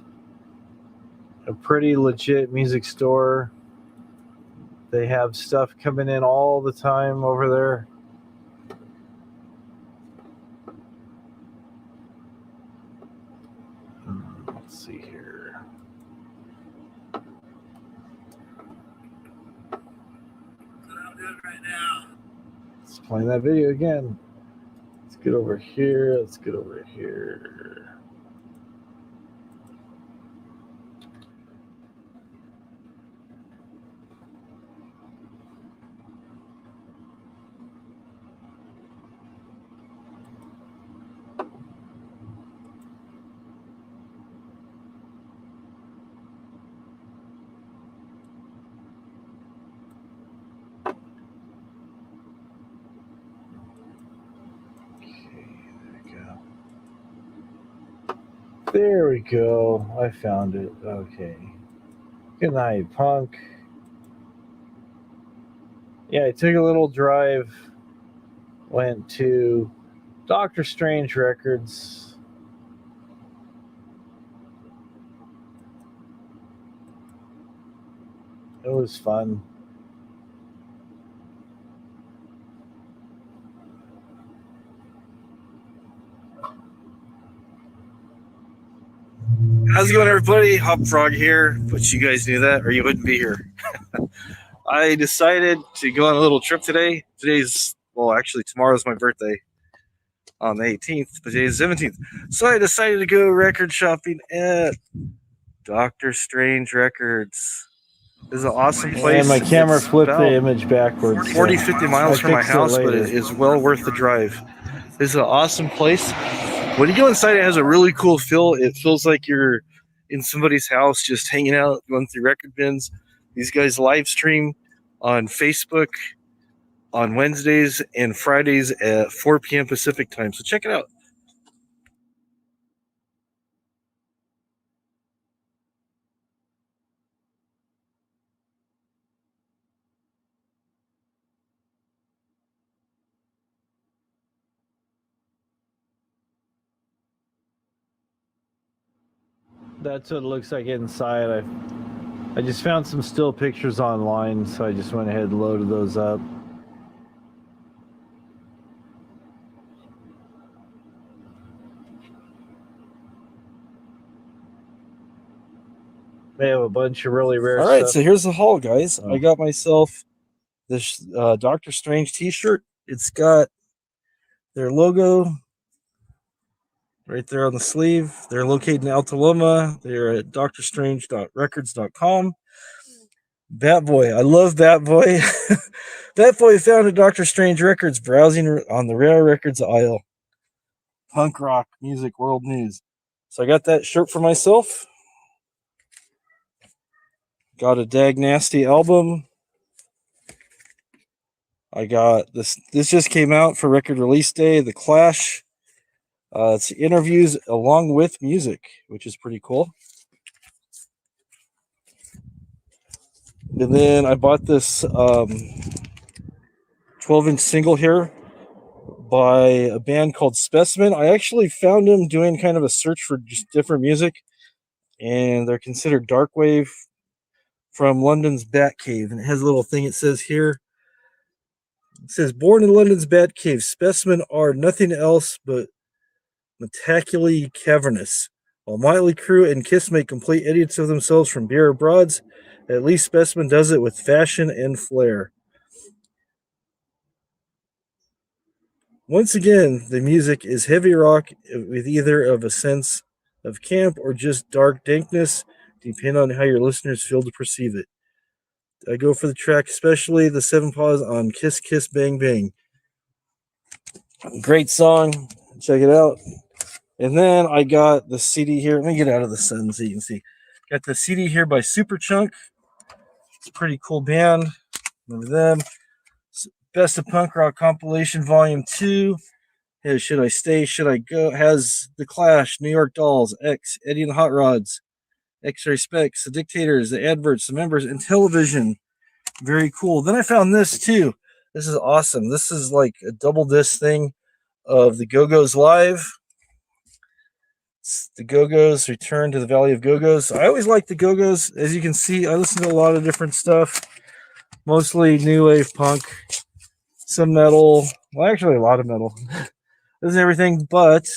Speaker 1: a pretty legit music store. They have stuff coming in all the time over there. Let's see here.
Speaker 4: I'm doing right now.
Speaker 1: Let's play that video again. Let's get over here. Let's get over here. There we go. I found it. Okay. Good night, Punk. Yeah, I took a little drive. Went to Doctor Strange Records. It was fun.
Speaker 6: How's it going, everybody? Hop Frog here, but you guys knew that or you wouldn't be here. I decided to go on a little trip today. Tomorrow's my birthday on the 18th, but today's the 17th. So I decided to go record shopping at Doctor Strange Records. This is an awesome place.
Speaker 1: And my camera
Speaker 6: It's
Speaker 1: flipped
Speaker 6: about
Speaker 1: the image backwards.
Speaker 6: 40, 50 miles from my house, but it is well worth the drive. This is an awesome place. When you go inside, it has a really cool feel. It feels like you're in somebody's house just hanging out, going through record bins. These guys live stream on Facebook on Wednesdays and Fridays at 4 p.m. Pacific time. So check it out.
Speaker 1: That's what it looks like inside. I just found some still pictures online, so I just went ahead and loaded those up. They have a bunch of really rare
Speaker 6: All right,
Speaker 1: stuff.
Speaker 6: so here's the haul, guys. I got myself this Doctor Strange t-shirt. It's got their logo right there on the sleeve. They're located in Altaloma. They're at drstrange.records.com. Bat Boy. I love Bat Boy. Bat Boy founded Dr. Strange Records, browsing on the rare records aisle. Punk rock music world news. So I got that shirt for myself. Got a Dag Nasty album. I got this. This just came out for record release day. The Clash. It's interviews along with music, which is pretty cool. And then I bought this 12-inch single here by a band called Specimen. I actually found them doing kind of a search for just different music, and they're considered dark wave from London's Batcave. And it has a little thing it says here. It says, born in London's Batcave, Specimen are nothing else but metacularly cavernous. While Motley Crue and Kiss make complete idiots of themselves from beer broads, at least Specimen does it with fashion and flair. Once again, the music is heavy rock with either of a sense of camp or just dark dankness, depending on how your listeners feel to perceive it. I go for the track, especially the 7 Paws on Kiss Kiss Bang Bang. Great song. Check it out. And then I got the CD here. Let me get out of the sun so you can see. Got the CD here by Superchunk. It's a pretty cool band. Remember them. Best of Punk Rock Compilation Volume 2. Hey, Should I Stay? Should I Go? Has The Clash, New York Dolls, X, Eddie and the Hot Rods, X-Ray Specs, The Dictators, The Adverts, The Members, and Television. Very cool. Then I found this too. This is awesome. This is like a double disc thing of the Go-Go's Live. It's the Go-Go's Return to the Valley of Go-Go's. I always like the Go-Go's. As you can see, I listen to a lot of different stuff. Mostly new wave punk. Some metal. Well, actually a lot of metal. This is everything but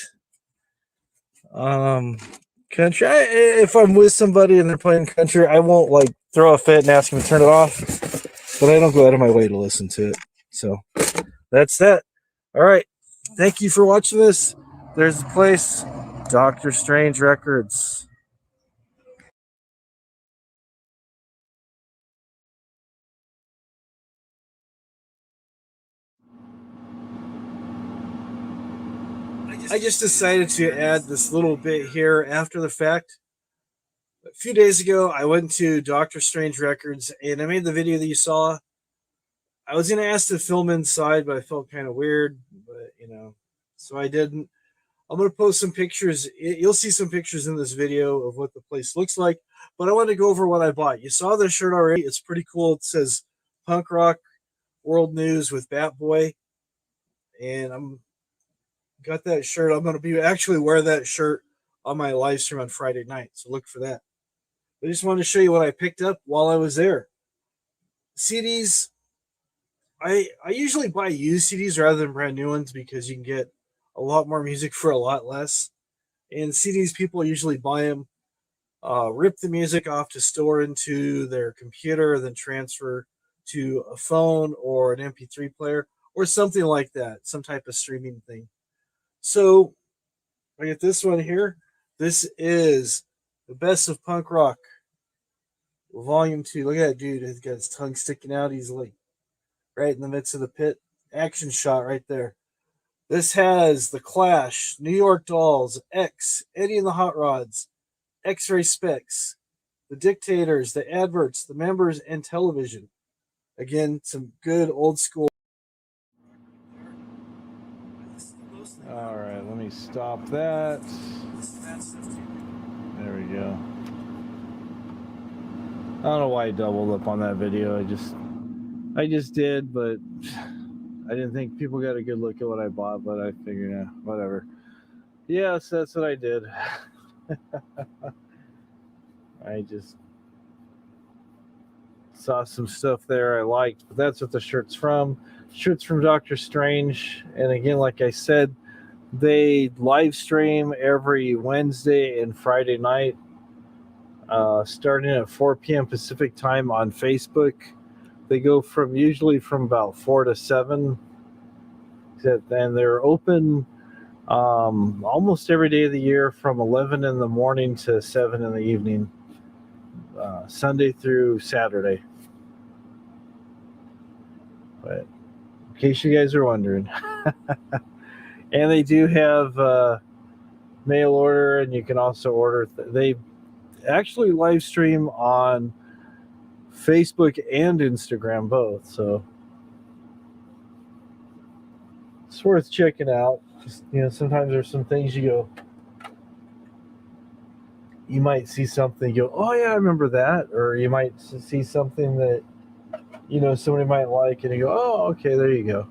Speaker 6: country. If I'm with somebody and they're playing country, I won't like throw a fit and ask them to turn it off. But I don't go out of my way to listen to it. So that's that. All right. Thank you for watching this. There's the place. Dr. Strange Records. I just decided to add this little bit here after the fact. A few days ago, I went to Dr. Strange Records and I made the video that you saw. I was going to ask to film inside, but I felt kind of weird, but so I didn't. I'm going to post some pictures. You'll see some pictures in this video of what the place looks like, but I want to go over what I bought. You saw this shirt already. It's pretty cool. It says Punk Rock World News with Bat Boy, and I'm got that shirt. I'm going to be actually wear that shirt on my live stream on Friday night, so look for that. I just wanted to show you what I picked up while I was there. CDs. I usually buy used CDs rather than brand new ones because you can get a lot more music for a lot less. And CDs, people usually buy them, rip the music off to store into their computer, then transfer to a phone or an MP3 player or something like that, some type of streaming thing. So I get this one here. This is the Best of Punk Rock, Volume 2. Look at that dude. He's got his tongue sticking out easily. Right in the midst of the pit. Action shot right there. This has The Clash, New York Dolls, X, Eddie and the Hot Rods, X-Ray Specs, The Dictators, The Adverts, The Members, and Television. Again, some good old school. All right, let me stop that. There we go. I don't know why I doubled up on that video. I just did, but I didn't think people got a good look at what I bought, but I figured, whatever. Yes, that's what I did. I just saw some stuff there I liked, but that's what the shirt's from. Shirt's from Dr. Strange, and again, like I said, they live stream every Wednesday and Friday night, starting at 4 p.m. Pacific time on Facebook. They go usually from about 4 to 7, and they're open almost every day of the year from 11 in the morning to 7 in the evening, Sunday through Saturday.
Speaker 1: But in case you guys are wondering. And they do have mail order, and you can also order. They actually live stream on Facebook and Instagram both, so it's worth checking out. Just, sometimes there's some things you might see something, you go, oh yeah, I remember that, or you might see something that somebody might like, and you go, oh, okay, there you go.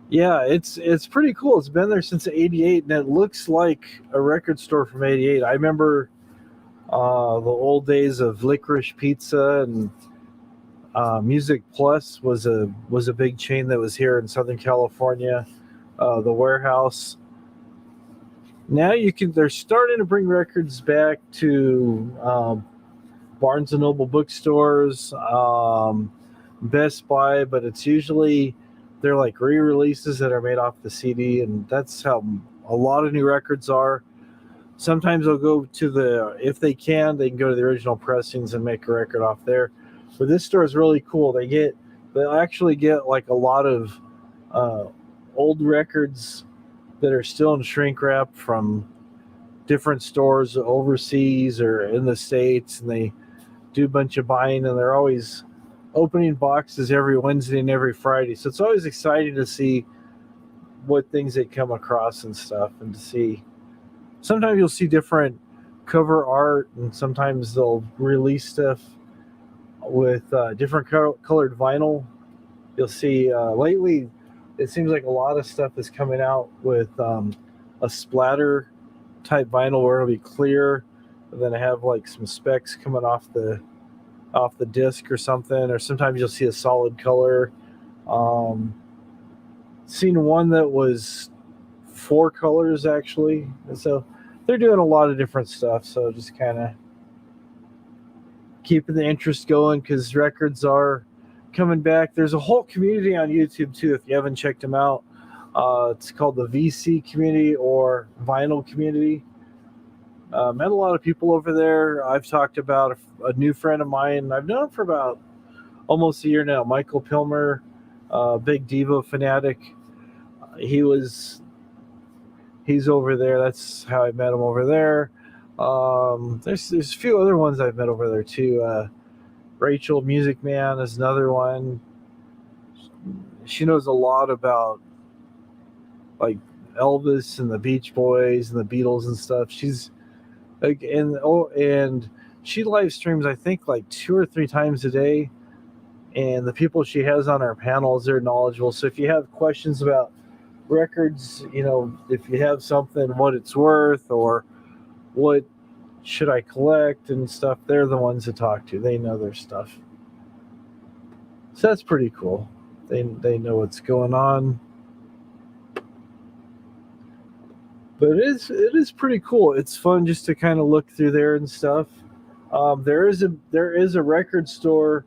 Speaker 1: Yeah, it's pretty cool. It's been there since '88, and it looks like a record store from '88. I remember the old days of Licorice Pizza, and Music Plus was a big chain that was here in Southern California. The Warehouse. Now they're starting to bring records back to Barnes and Noble bookstores, Best Buy, but it's usually they're like re-releases that are made off the CD, and that's how a lot of new records are. Sometimes they'll go to if they can go to the original pressings and make a record off there. But this store is really cool. They'll actually get like a lot of old records that are still in shrink wrap from different stores overseas or in the States, and they do a bunch of buying, and they're always opening boxes every Wednesday and every Friday. So it's always exciting to see what things they come across and stuff, and to see. Sometimes you'll see different cover art, and sometimes they'll release stuff with different colored vinyl. You'll see lately, it seems like a lot of stuff is coming out with a splatter type vinyl where it'll be clear, and then have like some specks coming off the disc or something. Or sometimes you'll see a solid color. Seen one that was 4 colors actually, and so they're doing a lot of different stuff. So just kind of keeping the interest going, because records are coming back. There's a whole community on YouTube too, if you haven't checked them out. It's called the VC community or vinyl community. Met a lot of people over there. I've talked about a new friend of mine I've known for about almost a year now, Michael Pilmer, big Devo fanatic. He's over there. That's how I met him over there. There's a few other ones I've met over there too. Rachel Music Man is another one. She knows a lot about like Elvis and the Beach Boys and the Beatles and stuff. She's like, and she live streams I think like 2 or 3 times a day. And the people she has on her panels, they're knowledgeable. So if you have questions about records, if you have something, what it's worth, or what should I collect and stuff, they're the ones to talk to. They know their stuff. So that's pretty cool. They know what's going on. But it is pretty cool. It's fun just to kind of look through there and stuff. There is a record store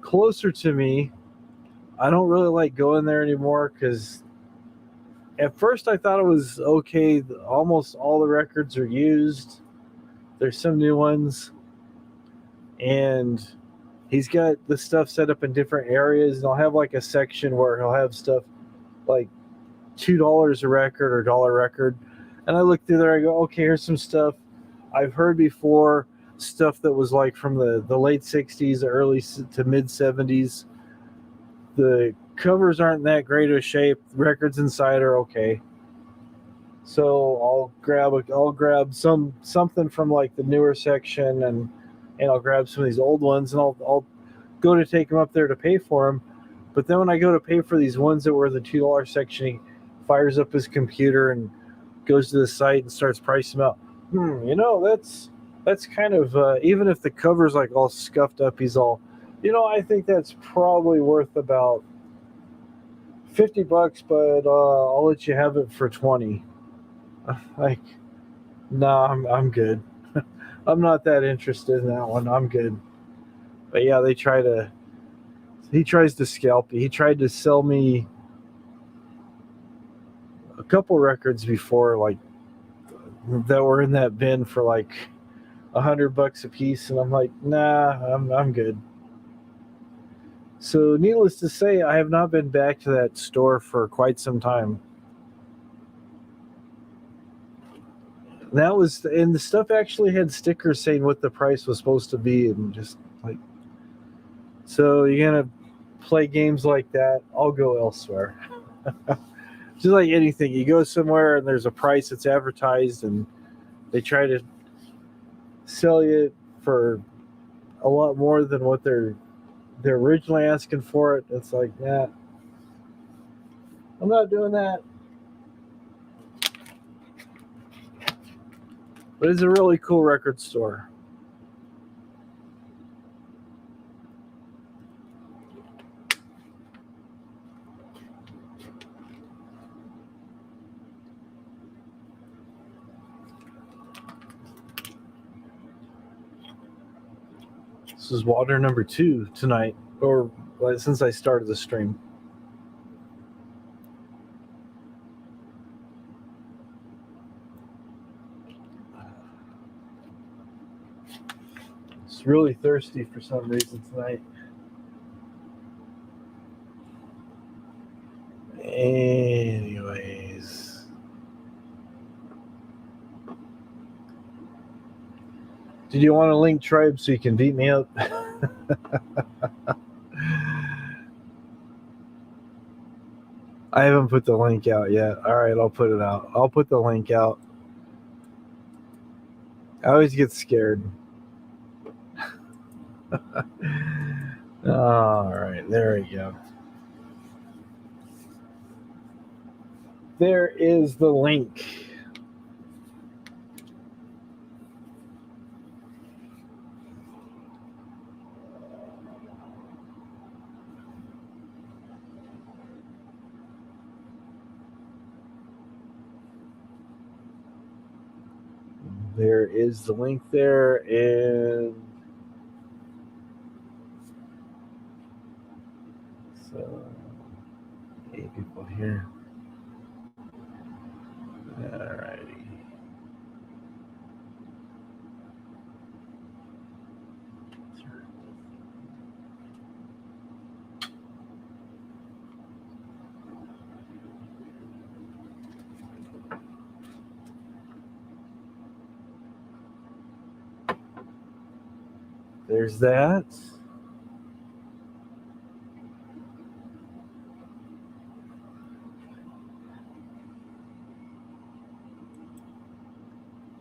Speaker 1: closer to me. I don't really like going there anymore, because at first I thought it was okay. Almost all the records are used. There's some new ones, and he's got the stuff set up in different areas, and I'll have like a section where he'll have stuff like $2 a record or $1 record. And I look through there, I go, okay, here's some stuff I've heard before, stuff that was like from the late 60s, early to mid 70s. The covers aren't that great of shape. Records inside are okay. So I'll grab something from like the newer section, and I'll grab some of these old ones, and I'll go to take them up there to pay for them. But then when I go to pay for these ones that were in the $2 section, he fires up his computer and goes to the site and starts pricing them out. That's kind of even if the cover's like all scuffed up, he's all, I think that's probably worth about $50, but I'll let you have it for 20. Like, nah, I'm good. I'm not that interested in that one. I'm good. But yeah, he tries to scalp me. He tried to sell me a couple records before, like, that were in that bin for like $100 a piece, and I'm like, nah, I'm good. So, needless to say, I have not been back to that store for quite some time. That was, and the stuff actually had stickers saying what the price was supposed to be, and just like, so you're gonna play games like that, I'll go elsewhere. Just like anything, you go somewhere and there's a price that's advertised, and they try to sell you for a lot more than what they're originally asking for it. It's like, nah, I'm not doing that. But it's a really cool record store. This is water number 2 tonight, or since I started the stream. It's really thirsty for some reason tonight. Anyways. Did you want to link Tribe so you can beat me up? I haven't put the link out yet. All right, I'll put it out. I'll put the link out. I always get scared. All right, there we go. There is the link. There is the link there, and so 8 people here. All righty. There's that.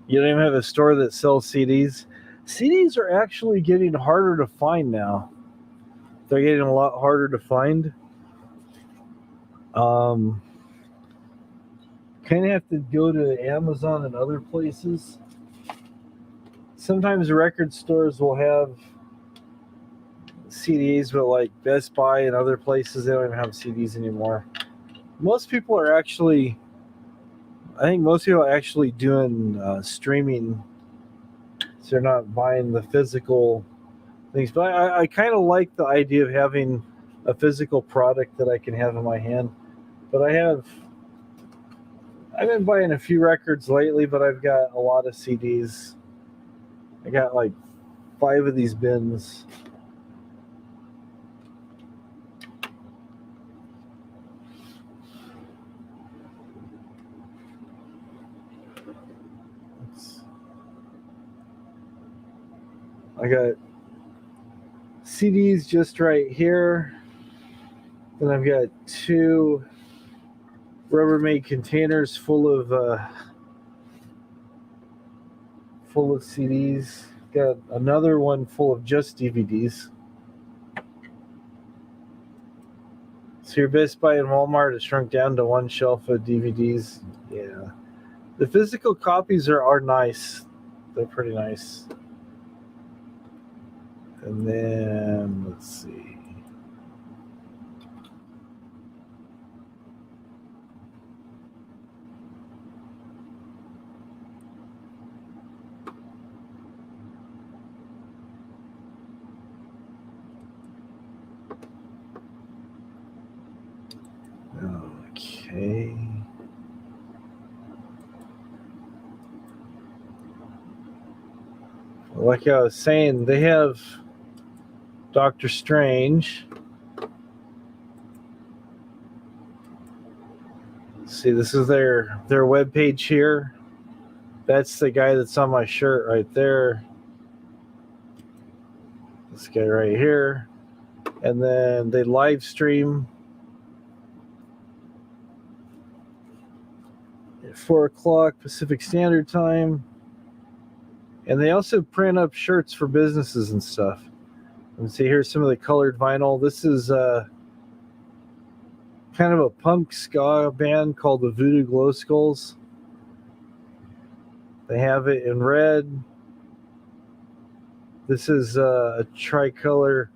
Speaker 1: You don't even have a store that sells CDs. CDs are actually getting harder to find now. They're getting a lot harder to find. Kind of have to go to Amazon and other places. Sometimes record stores will have CDs, but like Best Buy and other places, they don't even have CDs anymore. Most people are actually, I think most people are actually doing streaming, so they're not buying the physical things. But I kind of like the idea of having a physical product that I can have in my hand. But I've been buying a few records lately, but I've got a lot of CDs. I got like 5 of these bins. I got CDs just right here. Then I've got 2 Rubbermaid containers full of CDs. Got another one full of just DVDs. So your Best Buy and Walmart has shrunk down to 1 shelf of DVDs. Yeah, the physical copies are nice. They're pretty nice. And then let's see. Okay. Like I was saying, they have Doctor Strange. See, this is their web page here. That's the guy that's on my shirt right there. This guy right here. And then they live stream at 4 o'clock Pacific Standard Time. And they also print up shirts for businesses and stuff. And see, here's some of the colored vinyl. This is kind of a punk ska band called the Voodoo Glow Skulls. They have it in red. This is a tricolor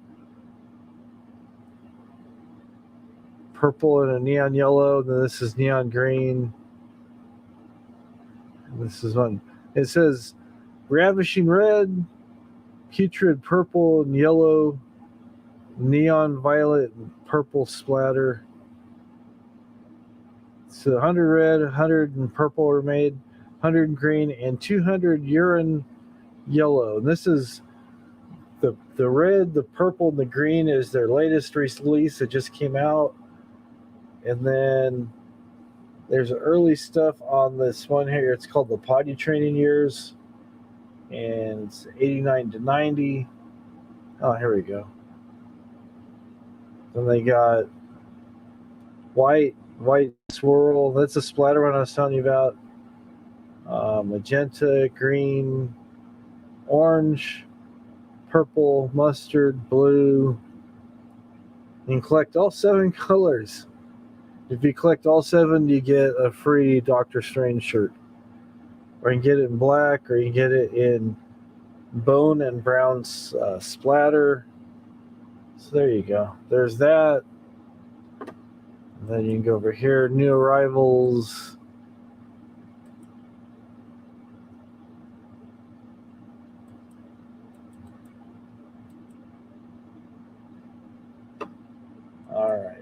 Speaker 1: purple and a neon yellow. Then this is neon green. And this is one. It says ravishing red, putrid purple and yellow, neon violet and purple splatter. So 100 red, 100 and purple are made, 100 in green, and 200 urine yellow. And this is the red, the purple, and the green is their latest release that just came out. And then there's early stuff on this one here. It's called the Potty Training Years. And it's 89 to 90. Oh, here we go. Then they got white swirl. That's a splatter one I was telling you about. Magenta, green, orange, purple, mustard, blue. You can collect all 7 colors. If you collect all 7, you get a free Doctor Strange shirt. Or you can get it in black, or you can get it in bone and brown splatter. So there you go. There's that. And then you can go over here, new arrivals. All right.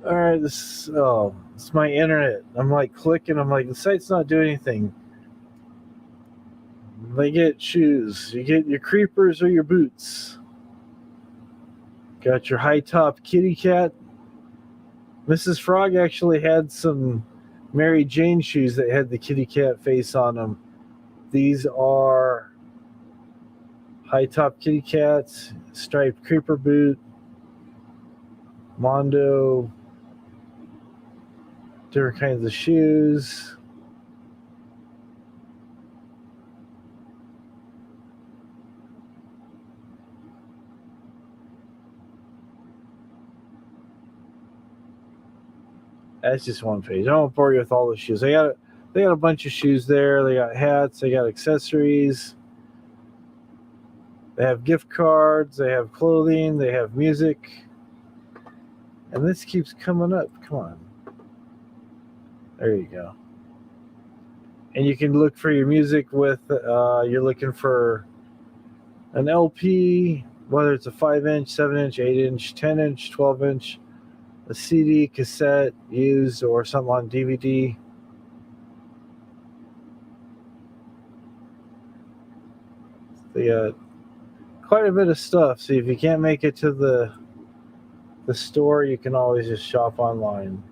Speaker 1: All right, it's my internet. I'm like clicking. I'm like, the site's not doing anything. They get shoes. You get your creepers or your boots. Got your high top kitty cat. Mrs. Frog actually had some Mary Jane shoes that had the kitty cat face on them. These are high top kitty cats, striped creeper boot, Mondo, different kinds of shoes. That's just one page. I won't bore you with all the shoes. They got a bunch of shoes there. They got hats. They got accessories. They have gift cards. They have clothing. They have music. And this keeps coming up. Come on. There you go. And you can look for your music with, you're looking for an LP, whether it's a 5-inch, 7-inch, 8-inch, 10-inch, 12-inch, a CD, cassette, used, or something on DVD. They got quite a bit of stuff. So if you can't make it to the store, you can always just shop online.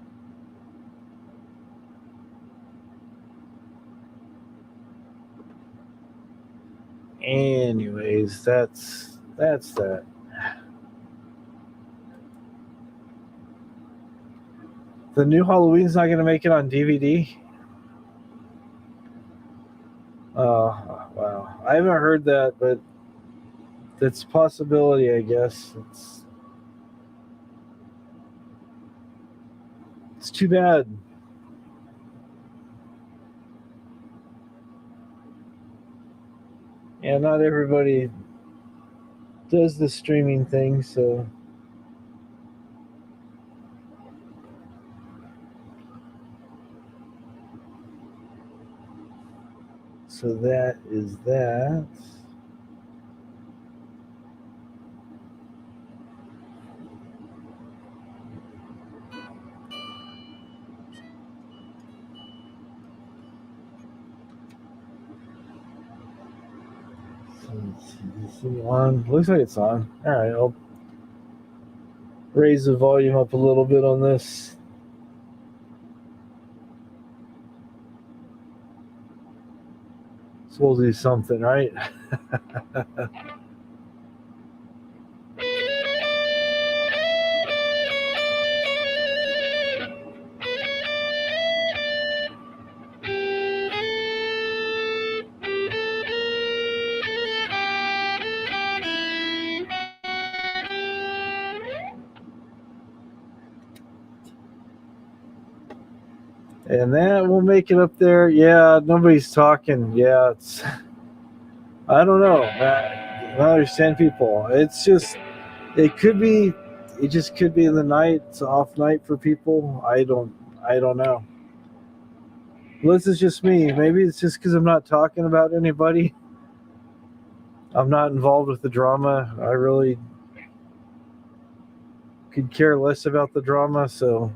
Speaker 1: Anyways, that's that. The new Halloween's not going to make it on DVD. Oh, wow. I haven't heard that, but it's a possibility, I guess. It's too bad. Yeah, not everybody does the streaming thing, so that is that. Is it on? Looks like it's on. All right, I'll raise the volume up a little bit on this. So we'll do something, right? And that will make it up there. Yeah, nobody's talking. Yeah, it's. I don't know. I don't understand people. It's just. It could be. It just could be in the night. It's an off night for people. I don't know. This is just me. Maybe it's just because I'm not talking about anybody. I'm not involved with the drama. I really could care less about the drama. So.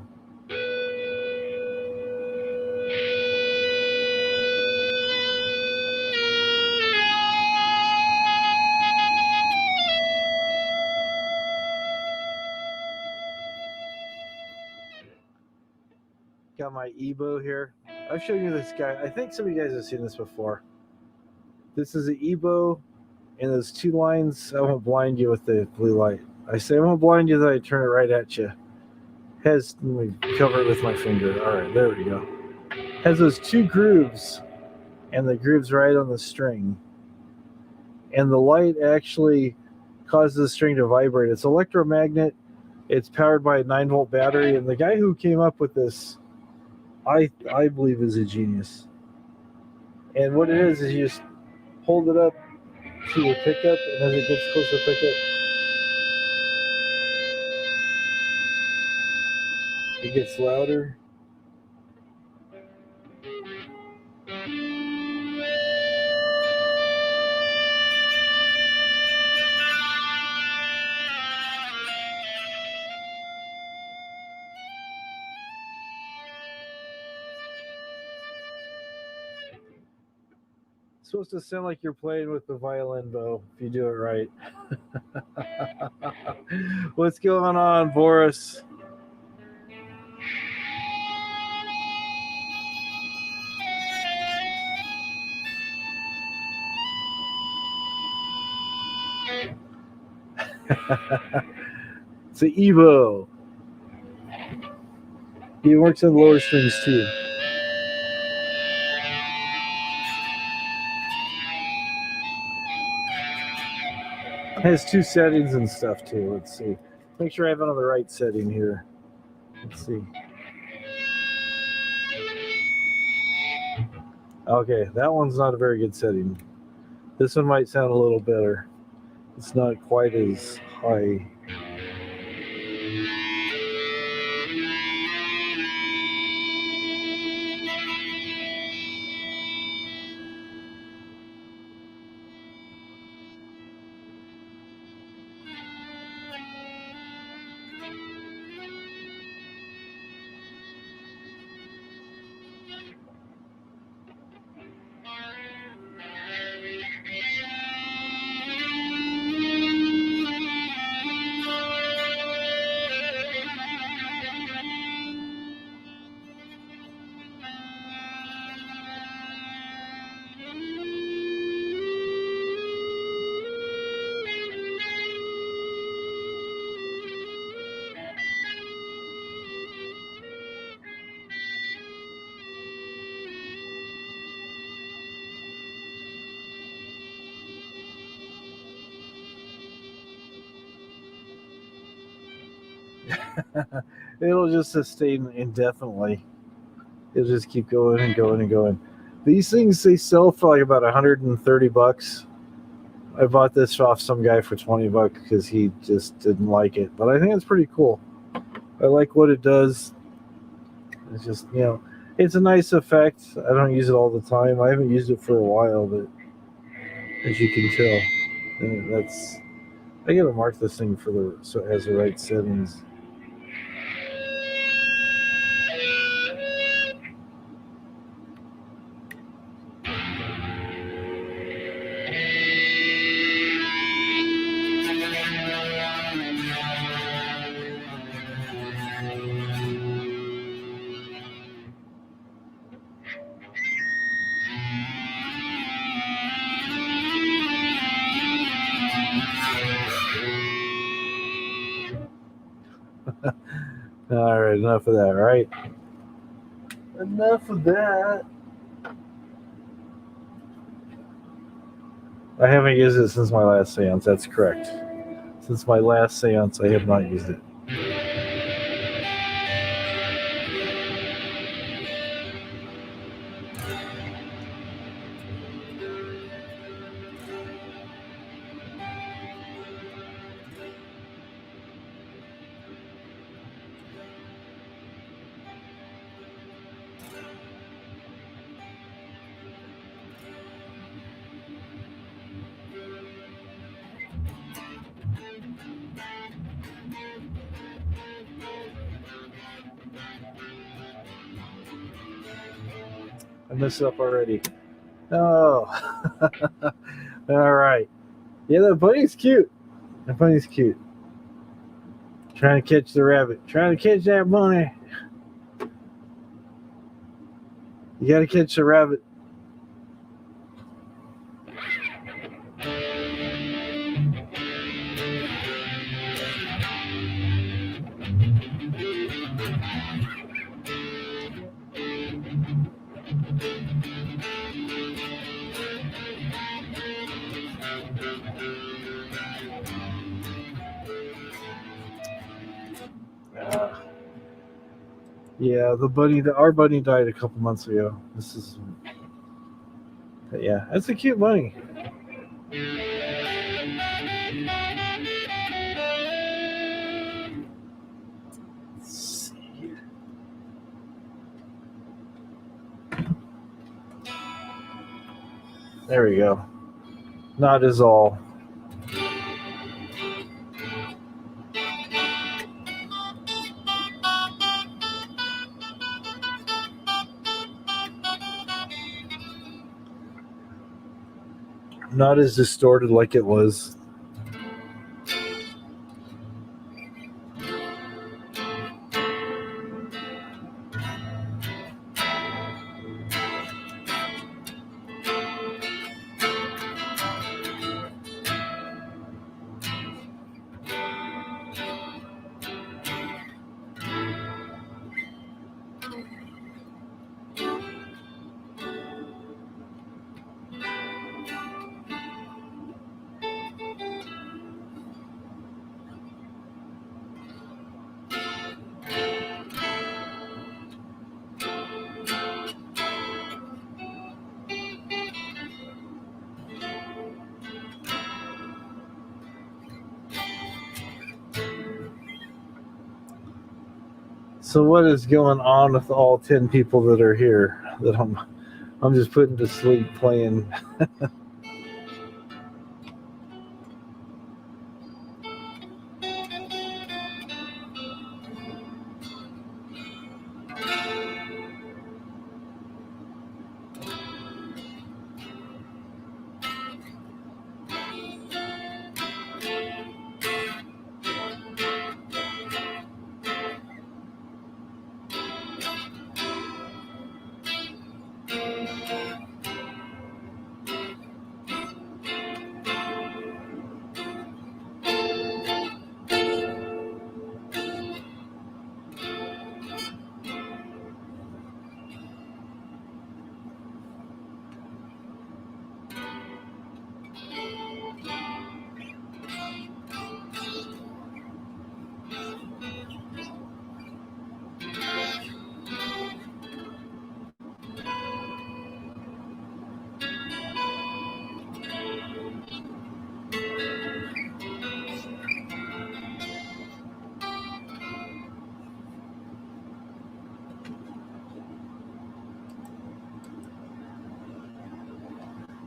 Speaker 1: Got my Ebo here. I've shown you this guy. I think some of you guys have seen this before. This is an Ebo, and those two lines. I won't blind you with the blue light. I say I won't blind you, then I turn it right at you. Let me cover it with my finger. All right, there we go. Has those two grooves, and the groove's right on the string. And the light actually causes the string to vibrate. It's electromagnet. It's powered by a 9-volt battery. And the guy who came up with this, I believe, is a genius. And what it is you just hold it up to the pickup, and as it gets close to the pickup, it gets louder. It's supposed to sound like you're playing with the violin bow if you do it right. What's going on, Boris? It's an Evo. He works on lower strings too. It has two settings and stuff too. Let's see. Make sure I have it on the right setting here. Let's see. Okay, that one's not a very good setting. This one might sound a little better. It's not quite as high. It'll just sustain indefinitely. It'll just keep going and going and going. These things, they sell for like about $130. I bought this off some guy for $20 because he just didn't like it. But I think it's pretty cool. I like what it does. It's just, it's a nice effect. I don't use it all the time. I haven't used it for a while, but as you can tell, I gotta mark this thing so it has the right settings. All right, enough of that, right? Enough of that. I haven't used it since my last seance. That's correct. Since my last seance, I have not used it. I messed up already. Oh. All right. Yeah, the bunny's cute. The bunny's cute. Trying to catch the rabbit. Trying to catch that bunny. You got to catch the rabbit. Yeah, our bunny died a couple months ago. Yeah, that's a cute bunny. Let's see. There we go. Not as all. Not as distorted like it was. So what is going on with all 10 people that are here that I'm just putting to sleep playing?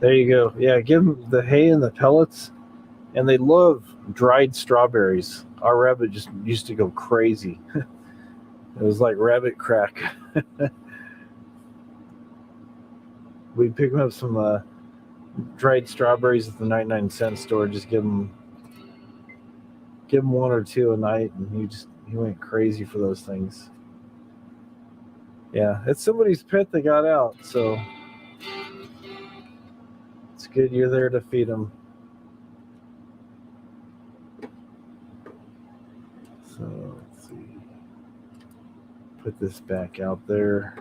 Speaker 1: There you go. Yeah, give them the hay and the pellets, and they love dried strawberries. Our rabbit just used to go crazy. It was like rabbit crack. We'd pick up some dried strawberries at the 99-cent store. Just give him one or two a night, and he went crazy for those things. Yeah, it's somebody's pet that got out, so it's good you're there to feed them. So Let's see. Put this back out there.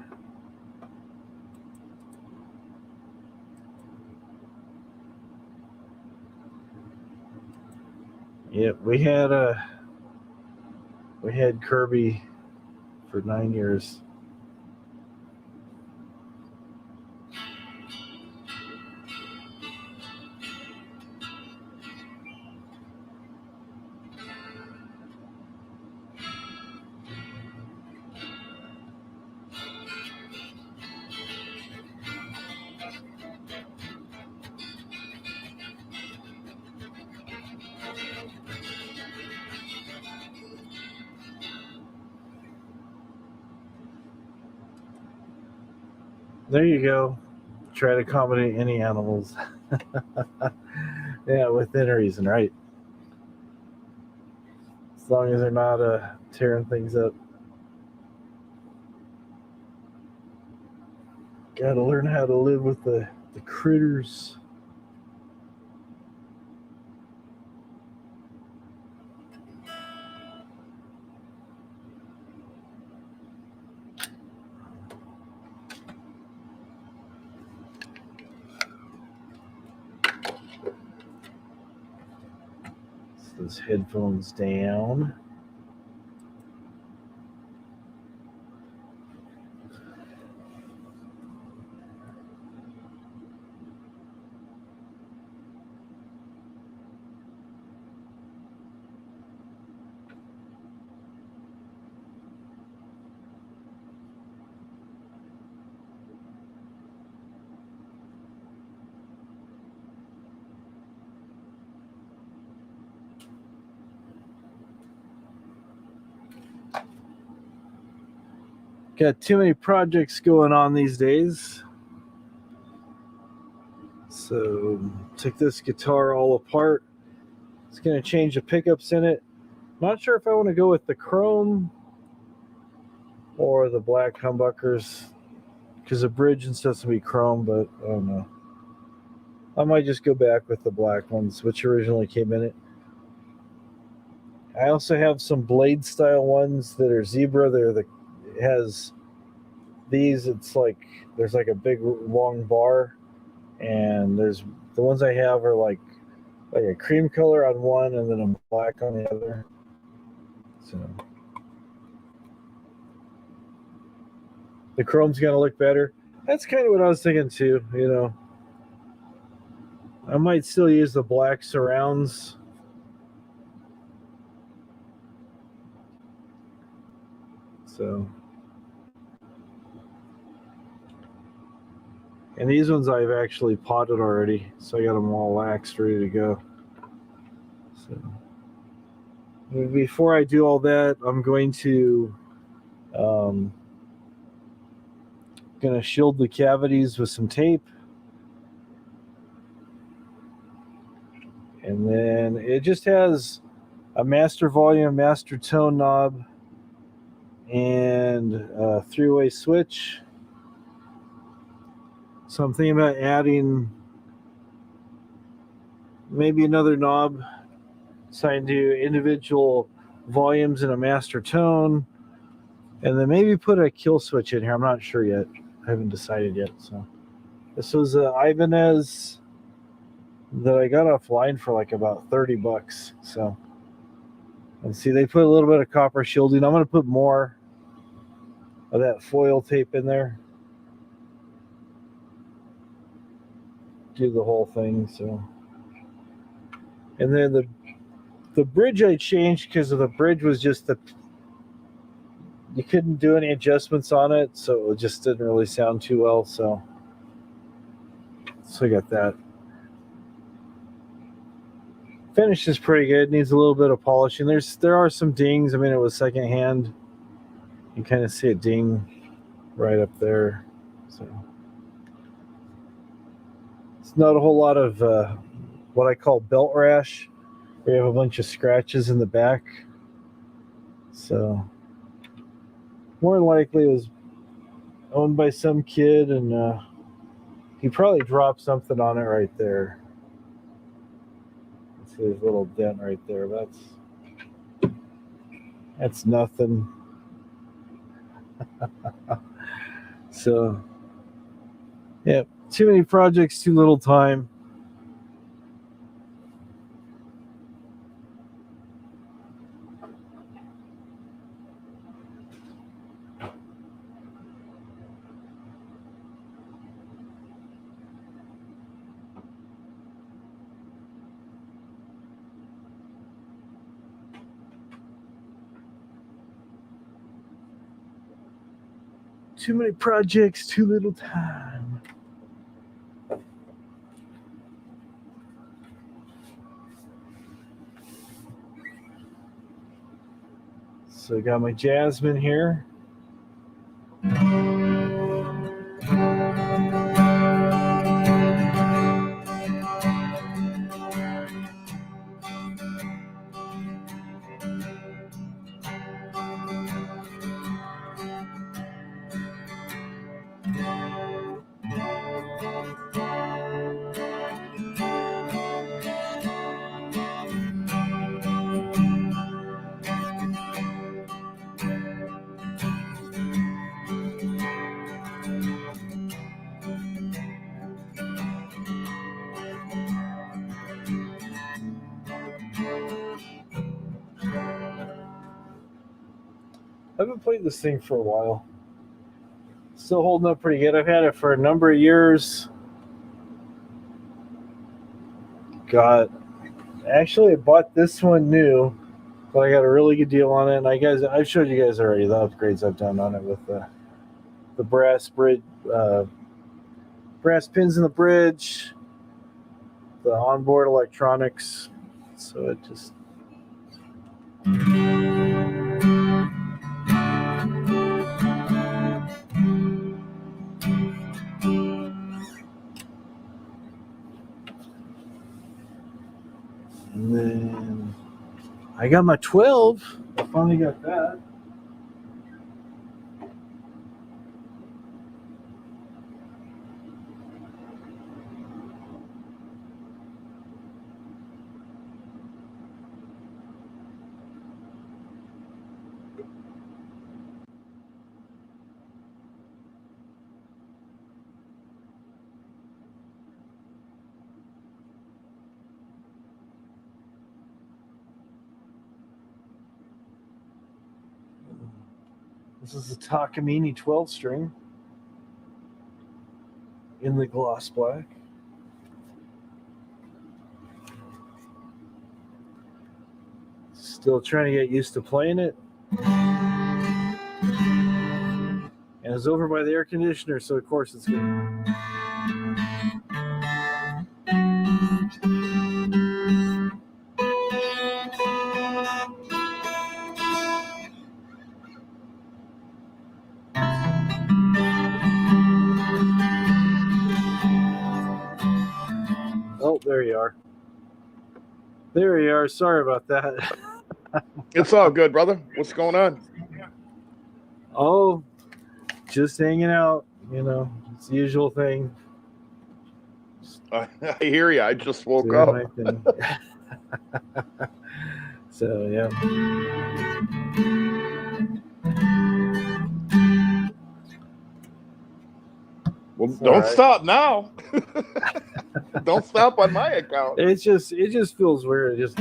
Speaker 1: Yep, we had Kirby for 9 years. There you go. Try to accommodate any animals. Yeah, within reason, right? As long as they're not tearing things up. Gotta learn how to live with the critters. Set those headphones down. Got too many projects going on these days. So took this guitar all apart. It's going to change the pickups in it. Not sure if I want to go with the chrome or the black humbuckers, because the bridge and stuff's going to be chrome, but I don't know. I might just go back with the black ones, which originally came in it. I also have some blade style ones that are zebra. It has these. It's like there's like a big long bar, and there's the ones I have are like a cream color on one and then a black on the other. So the chrome's gonna look better. That's kind of what I was thinking too. You know, I might still use the black surrounds. So, and these ones I've actually potted already, so I got them all waxed, ready to go. So, before I do all that, I'm going to gonna shield the cavities with some tape, and then it just has a master volume, master tone knob, and a three-way switch. So I'm thinking about adding maybe another knob so I can do individual volumes in a master tone, and then maybe put a kill switch in here. I'm not sure yet. I haven't decided yet. So this was Ibanez that I got offline for like about $30. So, and see, they put a little bit of copper shielding. I'm going to put more of that foil tape in there. Do the whole thing. So, and then the bridge I changed because the bridge was just you couldn't do any adjustments on it, so it just didn't really sound too well. So I got that. Finish is pretty good. Needs a little bit of polishing. There are some dings. I mean, it was secondhand. You kind of see a ding right up there. So it's not a whole lot of what I call belt rash. We have a bunch of scratches in the back. So more than likely it was owned by some kid, and he probably dropped something on it right there. See, there's a little dent right there. That's nothing. So, yeah, too many projects, too little time. Too many projects, too little time. So I got my Jasmine here. I've been playing this thing for a while. Still holding up pretty good. I've had it for a number of years. Actually, I bought this one new, but I got a really good deal on it. And I've showed you guys already the upgrades I've done on it with the brass bridge, brass pins in the bridge, the onboard electronics. So it just. And then I got my 12. I finally got that. This is a Takamine 12 string in the gloss black. Still trying to get used to playing it. And it's over by the air conditioner, so of course it's good. Oh, there you are. There you are. Sorry about that.
Speaker 7: It's all good, brother. What's going on?
Speaker 1: Oh, just hanging out. You know, it's the usual thing.
Speaker 7: I hear you. I just woke
Speaker 1: Doing
Speaker 7: up.
Speaker 1: my thing. So, yeah.
Speaker 7: Well,
Speaker 1: It's
Speaker 7: don't
Speaker 1: all right.
Speaker 7: stop now. Don't stop on my account.
Speaker 1: It just feels weird. Just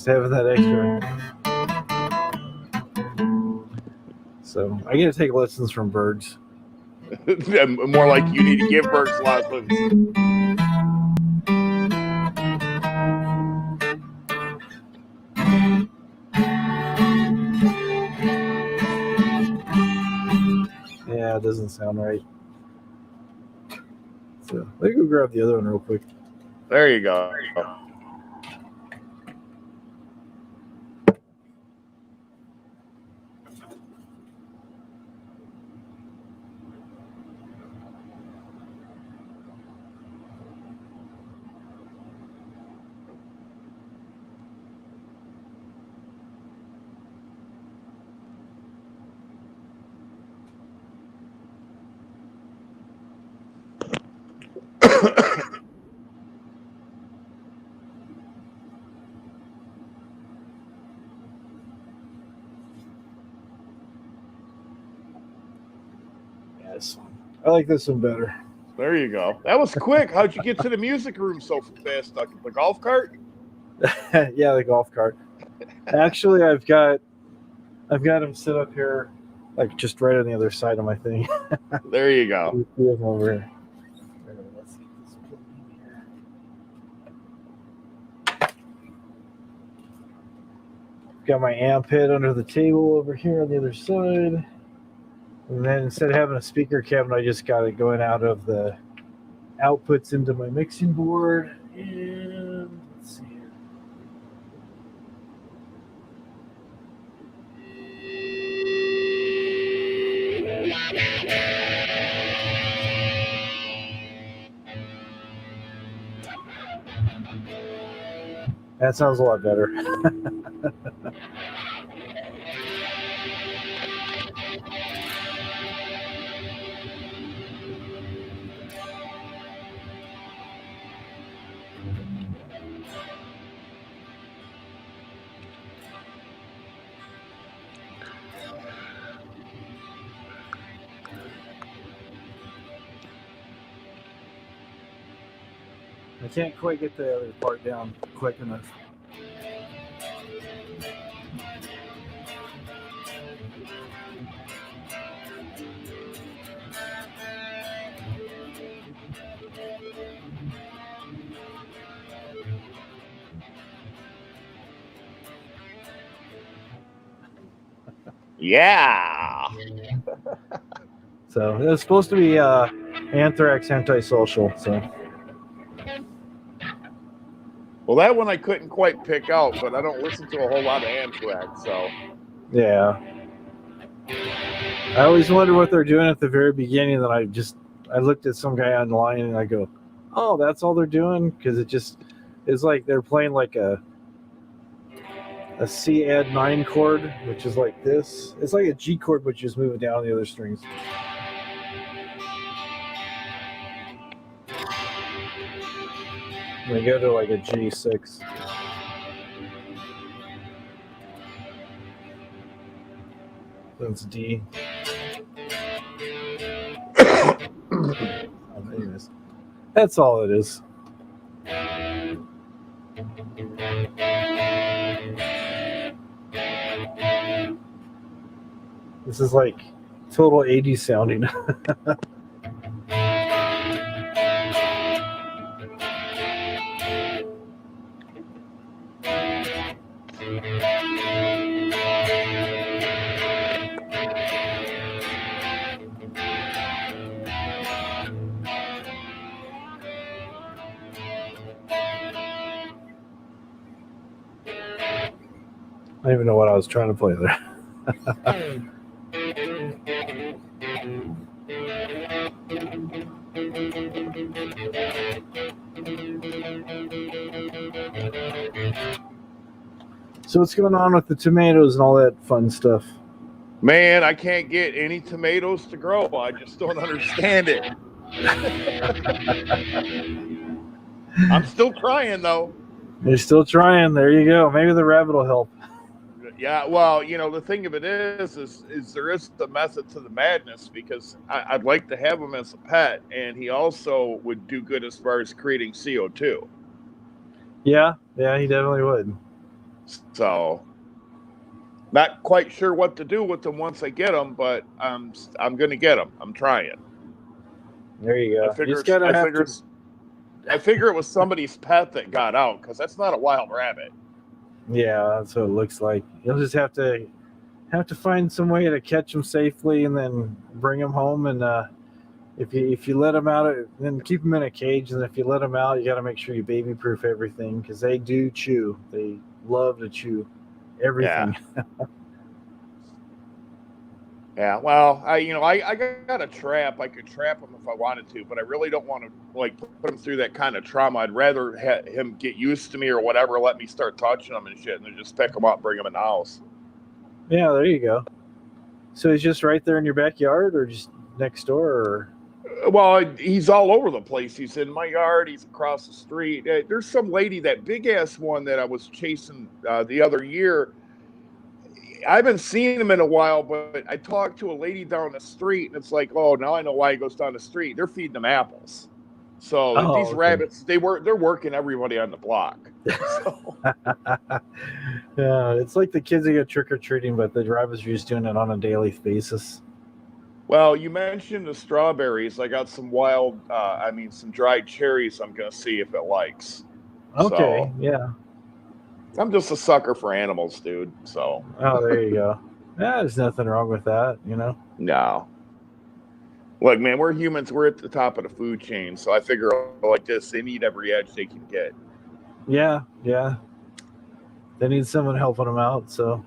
Speaker 1: having that extra. So I get to take lessons from birds.
Speaker 7: More like you need to give birds lessons.
Speaker 1: Yeah, it doesn't sound right. So let me go grab the other one real quick.
Speaker 7: There you go.
Speaker 1: this one. I like this one better.
Speaker 7: There you go. That was quick. How'd you get to the music room so fast? The golf cart?
Speaker 1: Yeah, the golf cart. Actually, I've got him set up here, like just right on the other side of my thing.
Speaker 7: There you go.
Speaker 1: We have him over here. Let's get this plugged in here. Got my amp head under the table over here on the other side. And then instead of having a speaker cabinet, I just got it going out of the outputs into my mixing board. And let's see here. That sounds a lot better. I can't quite get the other part down quick enough.
Speaker 7: Yeah.
Speaker 1: So it was supposed to be Anthrax Antisocial. So
Speaker 7: Well, that one I couldn't quite pick out, but I don't listen to a whole lot of Anthrax, so.
Speaker 1: yeah, I always wonder what they're doing at the very beginning. Then I looked at some guy online and I go, oh, that's all they're doing, because it's like they're playing like a C add 9 chord, which is like this. It's like a G chord, but you just move it down the other strings. We go to like a G6. That's D. Anyways, that's all it is. This is like total 80s sounding. I don't even know what I was trying to play there. So what's going on with the tomatoes and all that fun stuff?
Speaker 7: Man, I can't get any tomatoes to grow. I just don't understand it. I'm still trying, though.
Speaker 1: You're still trying. There you go. Maybe the rabbit will help.
Speaker 7: Yeah, well, the thing of it is there is the method to the madness, because I'd like to have him as a pet, and he also would do good as far as creating CO2.
Speaker 1: Yeah, he definitely would.
Speaker 7: So, not quite sure what to do with them once I get them, but I'm going to get them. I'm trying.
Speaker 1: There you go.
Speaker 7: I figure it was somebody's pet that got out, because that's not a wild rabbit.
Speaker 1: Yeah, that's what it looks like. You'll just have to find some way to catch them safely and then bring them home. And if you let them out, then keep them in a cage. And if you let them out, you got to make sure you baby proof everything, because they do chew. They love to chew everything.
Speaker 7: Yeah. Yeah, well, I got a trap. I could trap him if I wanted to, but I really don't want to put him through that kind of trauma. I'd rather have him get used to me or whatever, let me start touching him and shit, and then just pick him up, bring him in the house.
Speaker 1: Yeah, there you go. So he's just right there in your backyard, or just next door, or?
Speaker 7: Well, he's all over the place. He's in my yard. He's across the street. There's some lady, that big ass one that I was chasing the other year. I haven't seen him in a while, but I talked to a lady down the street, and it's like, oh, now I know why he goes down the street. They're feeding him apples. So these rabbits, they're working everybody on the block. So.
Speaker 1: Yeah, it's like the kids that go trick or treating, but the rabbits are just doing it on a daily basis.
Speaker 7: Well, you mentioned the strawberries. I got some some dried cherries. I'm gonna see if it likes.
Speaker 1: Okay,
Speaker 7: So,
Speaker 1: yeah.
Speaker 7: I'm just a sucker for animals, dude. So.
Speaker 1: Oh, there you go. Yeah, there's nothing wrong with that, you know.
Speaker 7: No. Look, man, we're humans. We're at the top of the food chain. So I figure like this, they need every edge they can get.
Speaker 1: Yeah. They need someone helping them out, so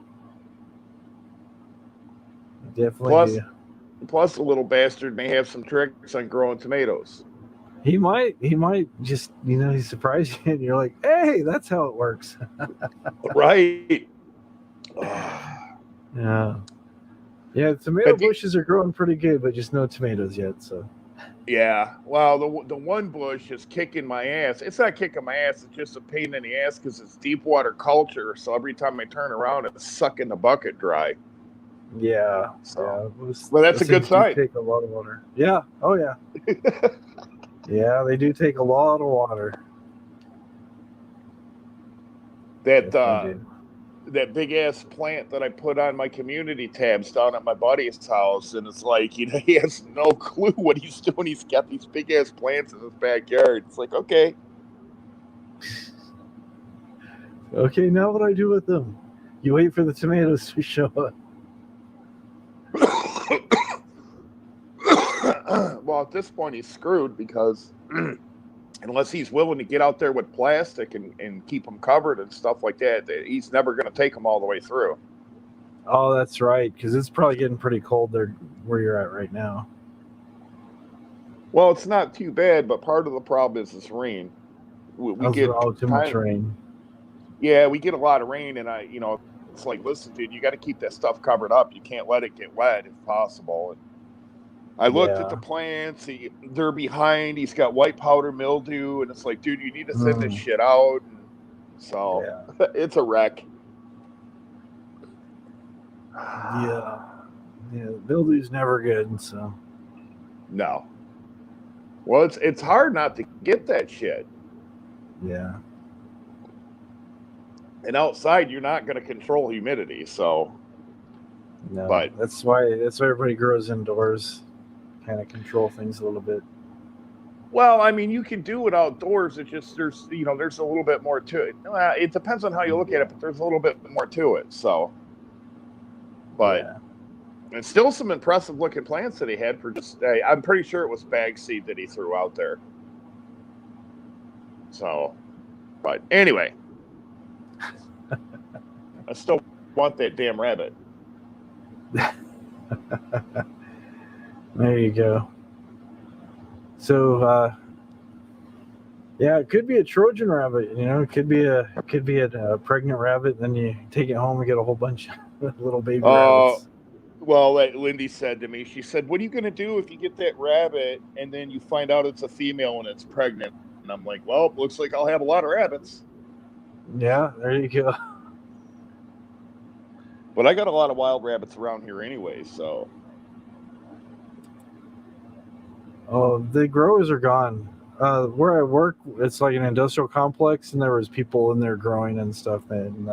Speaker 1: definitely.
Speaker 7: Plus, the little bastard may have some tricks on growing tomatoes.
Speaker 1: He might just, he surprised you, and you're like, hey, that's how it works.
Speaker 7: Right.
Speaker 1: Yeah. Yeah, tomato bushes are growing pretty good, but just no tomatoes yet. So.
Speaker 7: Yeah. Well, the one bush is kicking my ass. It's not kicking my ass. It's just a pain in the ass because it's deep water culture. So every time I turn around, it's sucking the bucket dry.
Speaker 1: Yeah.
Speaker 7: So.
Speaker 1: Yeah.
Speaker 7: Well, that's a good sign.
Speaker 1: Take a lot of water. Yeah. Oh, yeah. Yeah, they do take a lot of water.
Speaker 7: That big ass plant that I put on my community tabs down at my buddy's house, and it's like, he has no clue what he's doing. He's got these big ass plants in his backyard. It's like, okay.
Speaker 1: Okay, now what do I do with them? You wait for the tomatoes to show up.
Speaker 7: Well, at this point, he's screwed because unless he's willing to get out there with plastic and keep them covered and stuff like that, he's never going to take them all the way through.
Speaker 1: Oh, that's right, because it's probably getting pretty cold there where you're at right now.
Speaker 7: Well, it's not too bad, but part of the problem is this rain. We get
Speaker 1: too much rain.
Speaker 7: Yeah, we get a lot of rain, and it's like, listen, dude, you got to keep that stuff covered up. You can't let it get wet if possible. And I looked at the plants. They're behind. He's got white powder mildew, and it's like, dude, you need to thin this shit out. And so it's a wreck.
Speaker 1: Yeah, mildew's never good. So
Speaker 7: no. Well, it's hard not to get that shit.
Speaker 1: Yeah.
Speaker 7: And outside, you're not going to control humidity, so.
Speaker 1: No,
Speaker 7: but
Speaker 1: that's why everybody grows indoors. Kind of control things a little bit.
Speaker 7: Well, I mean, you can do it outdoors. It's just there's a little bit more to it. It depends on how you look at it, but there's a little bit more to it. So, but and still some impressive looking plants that he had for just. I'm pretty sure it was bag seed that he threw out there. So, but anyway, I still want that damn rabbit.
Speaker 1: There you go. So, it could be a Trojan rabbit. It could be a pregnant rabbit. And then you take it home and get a whole bunch of little baby rabbits.
Speaker 7: Well, like Lindy said to me, she said, "What are you going to do if you get that rabbit and then you find out it's a female and it's pregnant?" And I'm like, "Well, it looks like I'll have a lot of rabbits."
Speaker 1: Yeah, there you go.
Speaker 7: But I got a lot of wild rabbits around here anyway, so.
Speaker 1: Oh, the growers are gone. Where I work, it's like an industrial complex, and there was people in there growing and stuff. And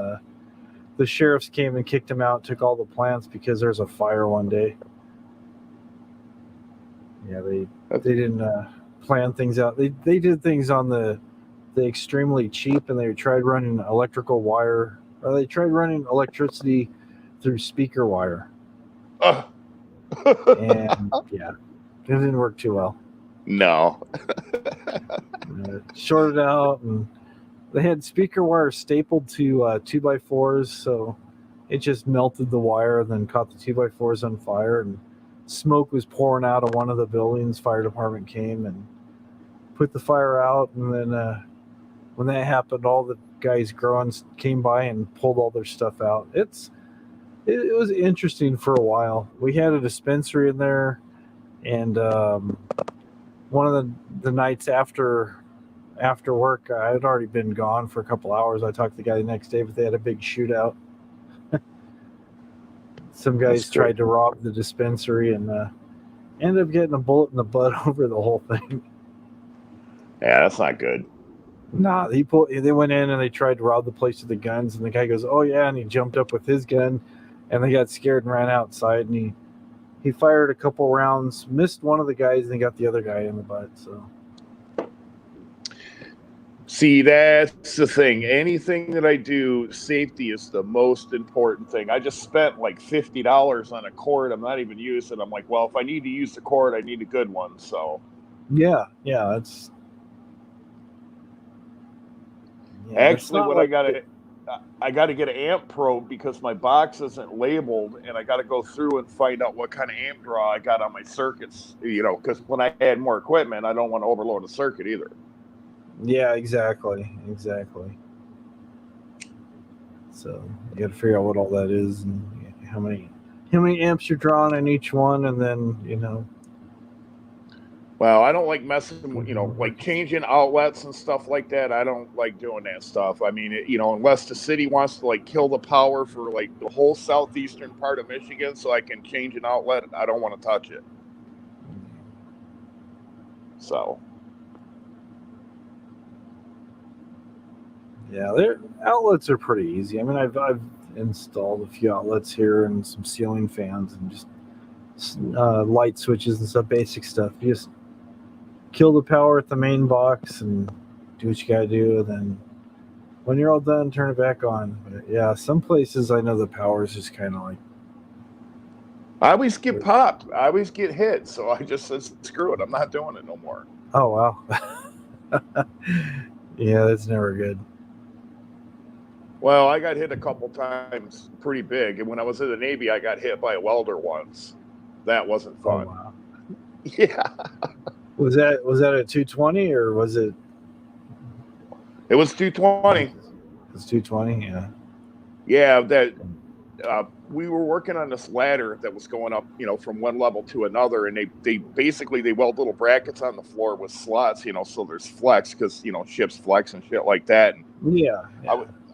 Speaker 1: the sheriffs came and kicked them out, took all the plants because there's a fire one day. Yeah, they didn't plan things out. They did things on the extremely cheap, and they tried running electrical wire, or they tried running electricity through speaker wire. And yeah. It didn't work too well.
Speaker 7: No.
Speaker 1: Shorted out, and they had speaker wire stapled to 2x4s, so it just melted the wire, then caught the 2x4s on fire, and smoke was pouring out of one of the buildings. Fire department came and put the fire out, and then when that happened, all the guys growing came by and pulled all their stuff out. It was interesting for a while. We had a dispensary in there. And one of the nights after work, I had already been gone for a couple hours. I talked to the guy the next day, but they had a big shootout. some guys
Speaker 7: That's
Speaker 1: tried
Speaker 7: good.
Speaker 1: to rob the dispensary and ended up getting a bullet in the butt over the whole thing.
Speaker 7: Yeah, that's not good.
Speaker 1: Nah, they went in and they tried to rob the place with the guns, and the guy goes, "Oh yeah," and he jumped up with his gun, and they got scared and ran outside, and he fired a couple rounds, missed one of the guys, and he got the other guy in the butt. So
Speaker 7: See, that's the thing. Anything that I do, safety is the most important thing. I just spent like $50 on a cord I'm not even using. I'm like, well, if I need to use the cord, I need a good one. So
Speaker 1: yeah, that's
Speaker 7: actually,
Speaker 1: not
Speaker 7: what
Speaker 1: like
Speaker 7: I got to get an amp probe because my box isn't labeled, and I got to go through and find out what kind of amp draw I got on my circuits. Because when I add more equipment, I don't want to overload a circuit either.
Speaker 1: Yeah, exactly. So you got to figure out what all that is and how many amps you're drawing in each one, and then
Speaker 7: Well, I don't like messing with, like changing outlets and stuff like that. I don't like doing that stuff. I mean, unless the city wants to like kill the power for like the whole southeastern part of Michigan so I can change an outlet, I don't want to touch it. So.
Speaker 1: Yeah, their outlets are pretty easy. I mean, I've installed a few outlets here and some ceiling fans and just light switches and stuff, basic stuff. You just kill the power at the main box and do what you gotta do. And then when you're all done, turn it back on. But yeah, some places I know the power is just kind of like.
Speaker 7: I always get popped. I always get hit. So I just said, screw it. I'm not doing it no more.
Speaker 1: Oh, wow. Yeah, that's never good.
Speaker 7: Well, I got hit a couple times pretty big. And when I was in the Navy, I got hit by a welder once. That wasn't fun.
Speaker 1: Oh, wow.
Speaker 7: Yeah.
Speaker 1: Was that a 220 or was it?
Speaker 7: It was 220.
Speaker 1: It was 220, yeah.
Speaker 7: Yeah, that we were working on this ladder that was going up, from one level to another, and they basically weld little brackets on the floor with slots, so there's flex because ships flex and shit like that. And
Speaker 1: yeah.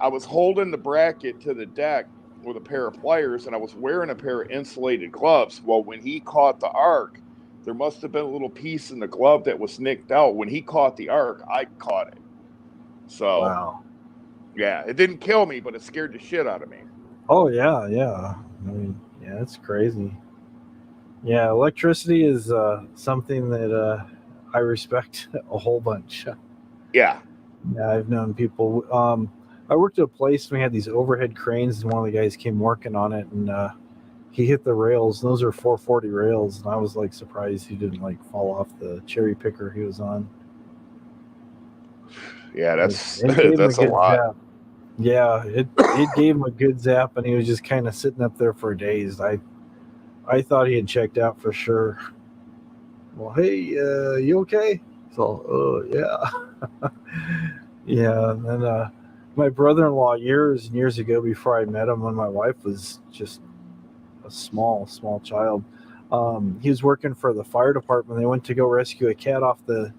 Speaker 7: I was holding the bracket to the deck with a pair of pliers, and I was wearing a pair of insulated gloves. Well, when he caught the arc, there must have been a little piece in the glove that was nicked out. When he caught the arc, I caught it. So,
Speaker 1: wow.
Speaker 7: Yeah, it didn't kill me, but it scared the shit out of me.
Speaker 1: Oh, yeah. I mean, yeah, it's crazy. Yeah, electricity is something that I respect a whole bunch.
Speaker 7: Yeah.
Speaker 1: Yeah, I've known people. I worked at a place and we had these overhead cranes, and one of the guys came working on it, and he hit the rails. And those are 440 rails, and I was like surprised he didn't like fall off the cherry picker he was on.
Speaker 7: Yeah, that's a lot.
Speaker 1: Zap. Yeah, it gave him a good zap, and he was just kind of sitting up there for days. I thought he had checked out for sure. Well, hey, you okay? So, yeah. Yeah, and then my brother-in-law years and years ago, before I met him, when my wife was just a small child, he was working for the fire department. They went to go rescue a cat off the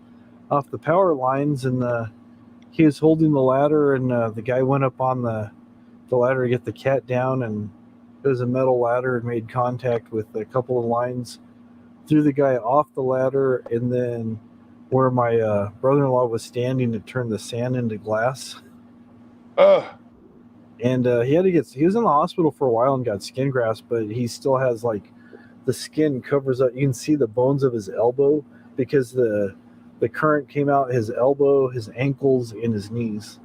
Speaker 1: power lines, and he was holding the ladder, and the guy went up on the ladder to get the cat down, and it was a metal ladder, and made contact with a couple of lines, threw the guy off the ladder, and then where my brother-in-law was standing, to turn the sand into glass. And he was in the hospital for a while and got skin grafts, but he still has like the skin covers up. You can see the bones of his elbow because the current came out his elbow, his ankles, and his knees.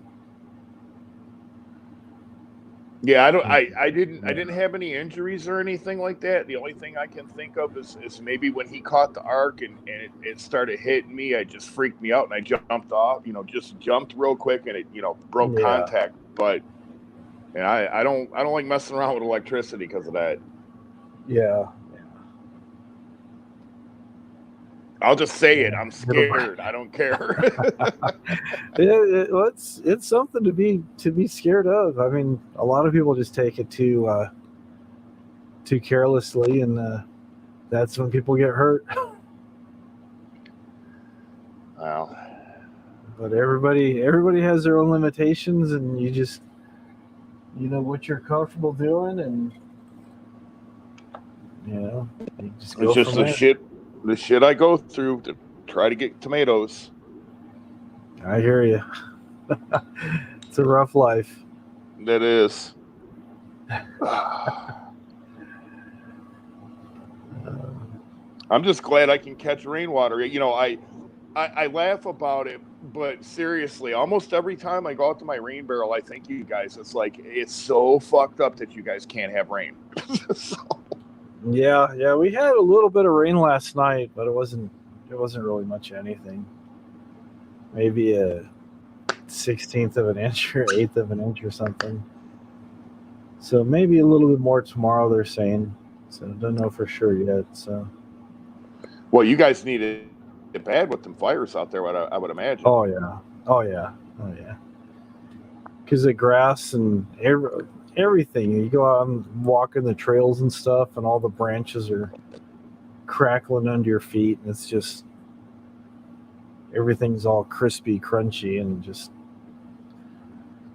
Speaker 7: Yeah, I didn't have any injuries or anything like that. The only thing I can think of is maybe when he caught the arc and it started hitting me, it just freaked me out and I jumped off, just jumped real quick and it, broke contact. But I don't like messing around with electricity because of that.
Speaker 1: Yeah.
Speaker 7: I'll just say it. I'm scared. I don't care.
Speaker 1: It's something to be scared of. I mean, a lot of people just take it too carelessly, and that's when people get hurt.
Speaker 7: Wow.
Speaker 1: But everybody has their own limitations, and you just what you're comfortable doing, and you just do what you got to do. And if you got to You just go
Speaker 7: It's just
Speaker 1: from there.
Speaker 7: the shit I go through to try to get tomatoes.
Speaker 1: I hear you. It's a rough life.
Speaker 7: That is. I'm just glad I can catch rainwater. I laugh about it, but seriously, almost every time I go out to my rain barrel, I think you guys, it's so fucked up that you guys can't have rain. So,
Speaker 1: Yeah, we had a little bit of rain last night, but it wasn't really much anything. Maybe a 16th of an inch or 1/8 of an inch or something. So maybe a little bit more tomorrow, they're saying. So don't know for sure yet. So
Speaker 7: well, you guys need it bad with them fires out there, I would imagine.
Speaker 1: oh yeah. Because the grass and everything, you go out and walk in the trails and stuff, and all the branches are crackling under your feet, and it's just everything's all crispy, crunchy, and just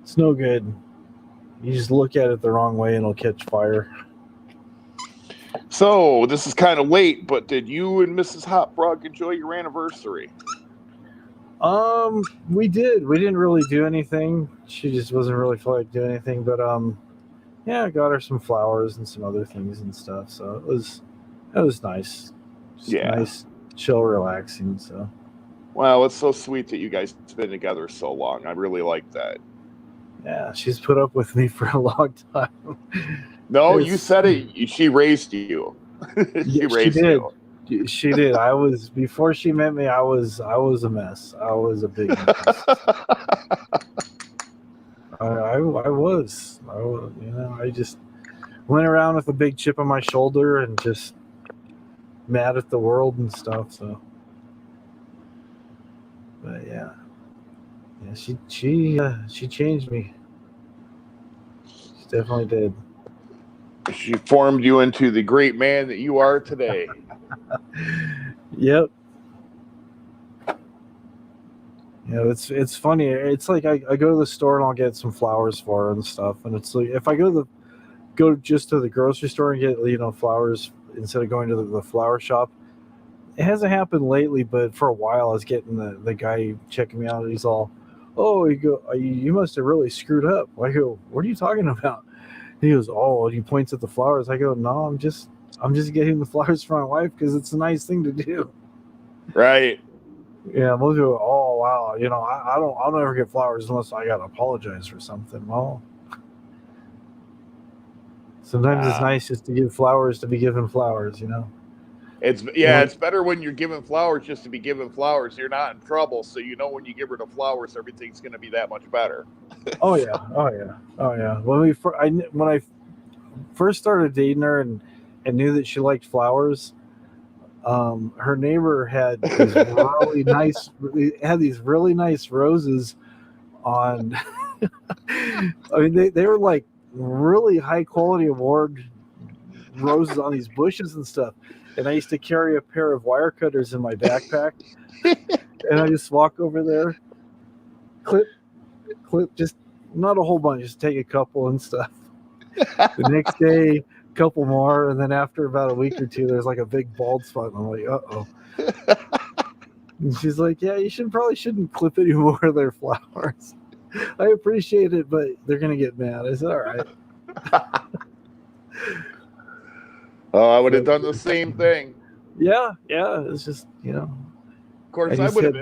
Speaker 1: it's no good. You just look at it the wrong way, and it'll catch fire.
Speaker 7: So this is kind of late, but did you and Mrs. Hot Frog enjoy your anniversary?
Speaker 1: We did. We didn't really do anything. She just wasn't really feeling like doing anything. But yeah, I got her some flowers and some other things and stuff. So it was nice. Just nice, chill, relaxing. So.
Speaker 7: Well, it's so sweet that you guys have been together so long. I really like that.
Speaker 1: Yeah, she's put up with me for a long time.
Speaker 7: No, you said it. She raised you. She raised you.
Speaker 1: She did. Before she met me, I was a mess. I was a big mess. I was. I just went around with a big chip on my shoulder and just mad at the world and stuff. So, but yeah, she changed me. She definitely did.
Speaker 7: She formed you into the great man that you are today.
Speaker 1: Yep. It's funny. It's like I go to the store and I'll get some flowers for her and stuff, and it's like if I go just to the grocery store and get flowers instead of going to the flower shop. It hasn't happened lately, but for a while I was getting the guy checking me out. And he's all, "Oh, you must have really screwed up." I go, "What are you talking about?" He goes, "Oh," and he points at the flowers. I go, "No, I'm just getting the flowers for my wife because it's a nice thing to do."
Speaker 7: Right.
Speaker 1: Yeah, most people go, "Oh, wow, I'll never get flowers unless I gotta apologize for something." Well, sometimes it's nice just to give flowers to be given flowers,
Speaker 7: It's better when you're giving flowers just to be giving flowers. You're not in trouble, so when you give her the flowers, everything's going to be that much better.
Speaker 1: Oh yeah. When I first started dating her and knew that she liked flowers, her neighbor had these really nice roses on. I mean, they were like really high quality award roses on these bushes and stuff. And I used to carry a pair of wire cutters in my backpack, and I just walk over there, clip, just not a whole bunch, just take a couple and stuff. The next day, a couple more, and then after about a week or two, there's like a big bald spot, and I'm like, uh-oh. And she's like, "Yeah, you probably shouldn't clip any more of their flowers. I appreciate it, but they're gonna get mad." I said, "All right."
Speaker 7: Oh, I would have done the same thing.
Speaker 1: Yeah, it's just
Speaker 7: Of course, I would have.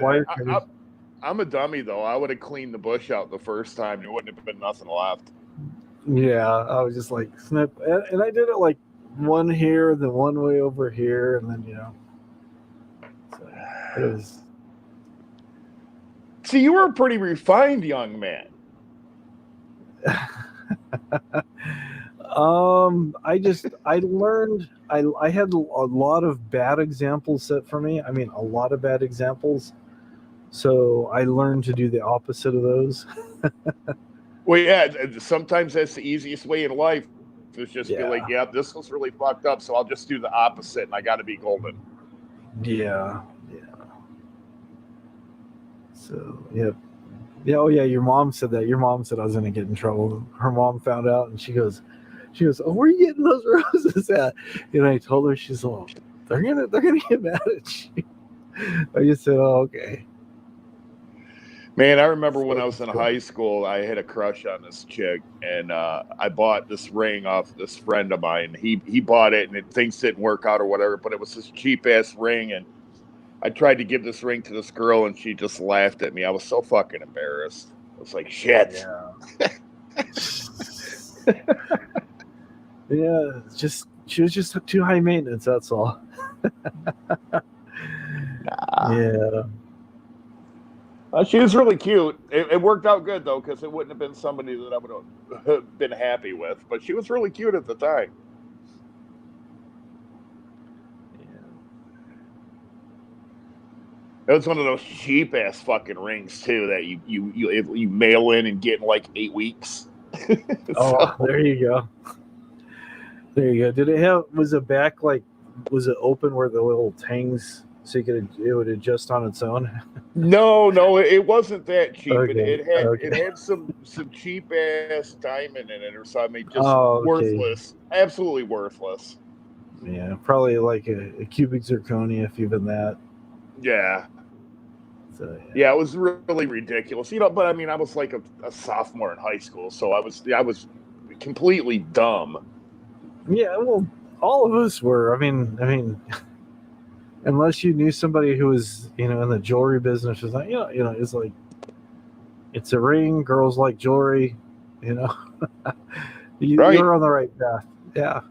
Speaker 7: I'm a dummy though. I would have cleaned the bush out the first time. There wouldn't have been nothing left.
Speaker 1: Yeah, I was just like snip, and I did it like one here, then one way over here, and then so it was.
Speaker 7: So you were a pretty refined young man.
Speaker 1: I learned. I had a lot of bad examples set for me. I mean, a lot of bad examples. So I learned to do the opposite of those.
Speaker 7: Well, yeah, sometimes that's the easiest way in life. Is just be like, yeah, this was really fucked up, so I'll just do the opposite, and I got to be golden.
Speaker 1: Yeah. So, yep. Yeah, oh yeah, your mom said that. Your mom said I was going to get in trouble. Her mom found out, and she goes, She goes, "Oh, where are you getting those roses at?" And I told her, she's like, they're gonna get mad at you. I just said, "Oh, okay."
Speaker 7: Man, I remember when I was in high school, I had a crush on this chick, and I bought this ring off this friend of mine. He bought it, and things didn't work out or whatever, but it was this cheap ass ring, and I tried to give this ring to this girl, and she just laughed at me. I was so fucking embarrassed. I was like, shit.
Speaker 1: Yeah. Yeah, she was just too high maintenance. That's all. Yeah.
Speaker 7: She was really cute. It worked out good, though, because it wouldn't have been somebody that I would have been happy with. But she was really cute at the time. It was one of those cheap ass fucking rings too that you mail in and get in like 8 weeks.
Speaker 1: Oh, there you go. There you go. Did it have? Was it back like? Was it open where the little tangs so it would adjust on its own?
Speaker 7: No, it wasn't that cheap.
Speaker 1: Okay,
Speaker 7: It had some cheap ass diamond in it or something. Just
Speaker 1: okay.
Speaker 7: worthless, absolutely worthless.
Speaker 1: Yeah, probably like a cubic zirconia, if even that.
Speaker 7: Yeah.
Speaker 1: So,
Speaker 7: yeah, it was really ridiculous. But I mean, I was like a sophomore in high school, so I was completely dumb.
Speaker 1: Yeah, well, all of us were. I mean, unless you knew somebody who was, in the jewelry business, was like, it's like, it's a ring. Girls like jewelry, You're on the right path. Yeah.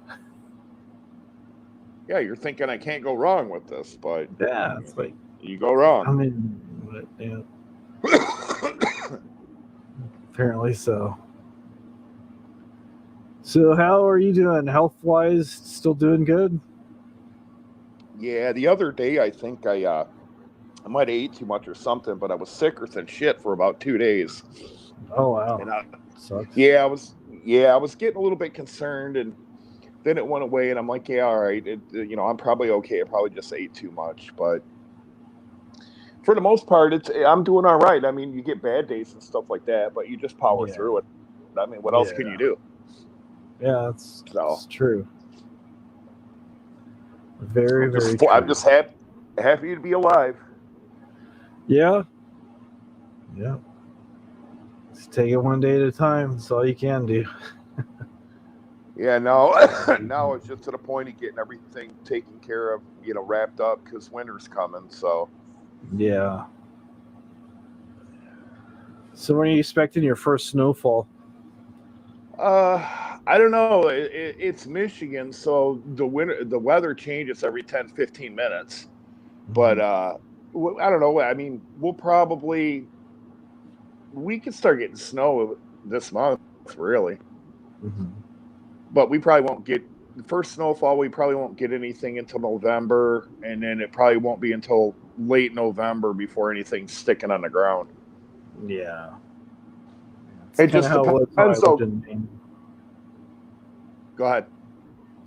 Speaker 7: Yeah, you're thinking I can't go wrong with this, but
Speaker 1: yeah, it's like
Speaker 7: you go wrong.
Speaker 1: I mean, but, apparently so. So how are you doing health-wise? Still doing good?
Speaker 7: Yeah, the other day I think I might have ate too much or something, but I was sicker than shit for about 2 days.
Speaker 1: Oh wow.
Speaker 7: And
Speaker 1: Sucks.
Speaker 7: I was getting a little bit concerned, and then it went away, and I'm like, yeah, all right, I'm probably okay. I probably just ate too much, but for the most part, I'm doing all right. I mean, you get bad days and stuff like that, but you just power through it. I mean, what else can you do?
Speaker 1: Yeah, it's true. Very, very true.
Speaker 7: I'm just happy to be alive.
Speaker 1: Yeah. Yeah. Just take it one day at a time. That's all you can do.
Speaker 7: Yeah, now it's just to the point of getting everything taken care of, wrapped up, because winter's coming. So
Speaker 1: yeah. So when are you expecting your first snowfall?
Speaker 7: I don't know. It's Michigan, so the weather changes every 10-15 minutes. But I don't know. I mean, we could start getting snow this month, really.
Speaker 1: Mm-hmm.
Speaker 7: But we probably won't get the first snowfall. We probably won't get anything until November, and then it probably won't be until late November before anything's sticking on the ground.
Speaker 1: Yeah.
Speaker 7: It just depends. Go ahead.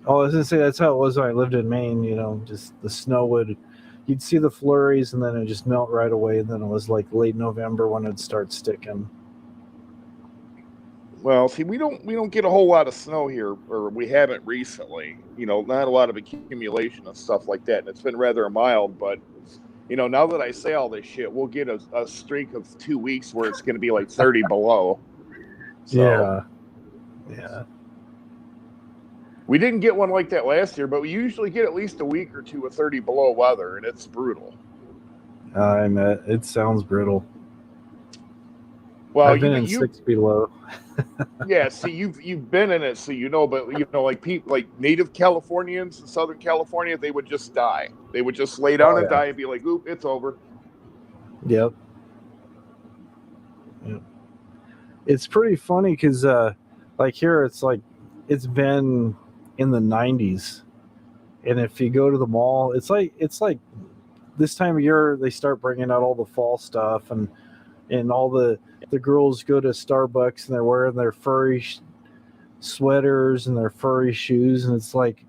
Speaker 1: Oh, I was gonna say that's how it was when I lived in Maine. Just the snow you'd see the flurries and then it just melt right away. And then it was like late November when it'd start sticking.
Speaker 7: Well, see, we don't get a whole lot of snow here, or we haven't recently. Not a lot of accumulation and stuff like that, and it's been rather mild. But now that I say all this shit, we'll get a streak of 2 weeks where it's going to be like 30 below. So,
Speaker 1: yeah.
Speaker 7: We didn't get one like that last year, but we usually get at least a week or two of 30 below weather, and it's brutal.
Speaker 1: It sounds brutal.
Speaker 7: Well,
Speaker 1: I've been in 6 below.
Speaker 7: Yeah, see, you've been in it, so but like people, like native Californians in Southern California, they would just die. They would just lay down and die and be like, "Oop, it's over."
Speaker 1: Yep. It's pretty funny because, like here, it's been in the 90s, and if you go to the mall, it's like this time of year they start bringing out all the fall stuff, and all the girls go to Starbucks and they're wearing their furry sweaters and their furry shoes, and it's like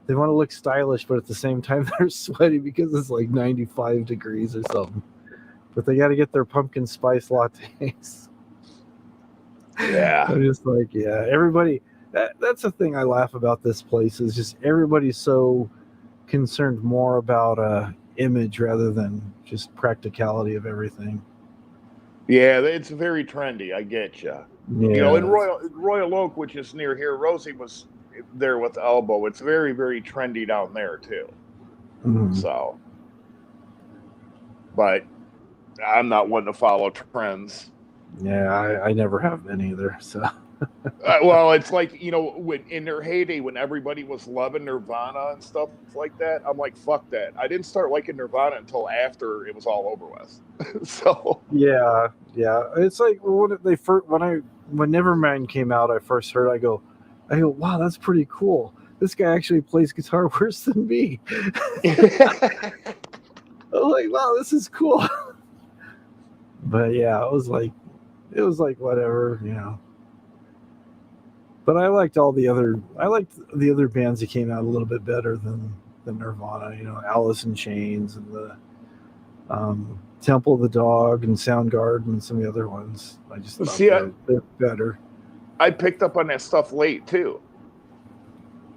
Speaker 1: they want to look stylish, but at the same time they're sweaty because it's like 95 degrees or something. But they got to get their pumpkin spice lattes.
Speaker 7: Yeah.
Speaker 1: I'm just like, everybody That's the thing I laugh about this place is just everybody's so concerned more about image rather than just practicality of everything.
Speaker 7: Yeah, it's very trendy. I get you.
Speaker 1: Yeah,
Speaker 7: You know, in Royal Oak, which is near here, Rosie was there with Elbow. It's very, very trendy down there too.
Speaker 1: mhm.
Speaker 7: So, but I'm not one to follow trends.
Speaker 1: Yeah, I never have been either. So
Speaker 7: Well, it's like, you know, when in their heyday, when everybody was loving Nirvana and stuff like that, I'm like, fuck that. I didn't start liking Nirvana until after it was all over with. So,
Speaker 1: yeah, it's like when they first when Nevermind came out, I first heard. I go, wow, that's pretty cool. This guy actually plays guitar worse than me. I was like, wow, this is cool. But yeah, it was like whatever, you know. But I liked the other bands that came out a little bit better than Nirvana. You know, Alice in Chains and the Temple of the Dog and Soundgarden and some of the other ones. I just thought they're better.
Speaker 7: I picked up on that stuff late too.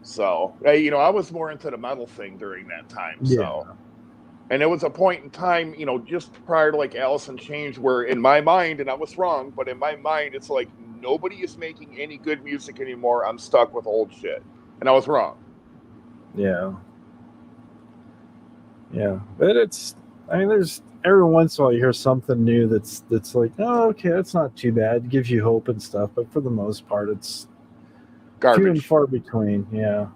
Speaker 7: So, you know, I was more into the metal thing during that time. So, and there was a point in time, you know, just prior to like Alice in Chains, where in my mind, and I was wrong, but in my mind, it's like nobody is making any good music anymore. I'm stuck with old shit, and I was wrong.
Speaker 1: Yeah, but there's every once in a while you hear something new that's like, oh, okay, that's not too bad. It gives you hope and stuff, but for the most part, it's
Speaker 7: garbage.
Speaker 1: Few and far between. Yeah.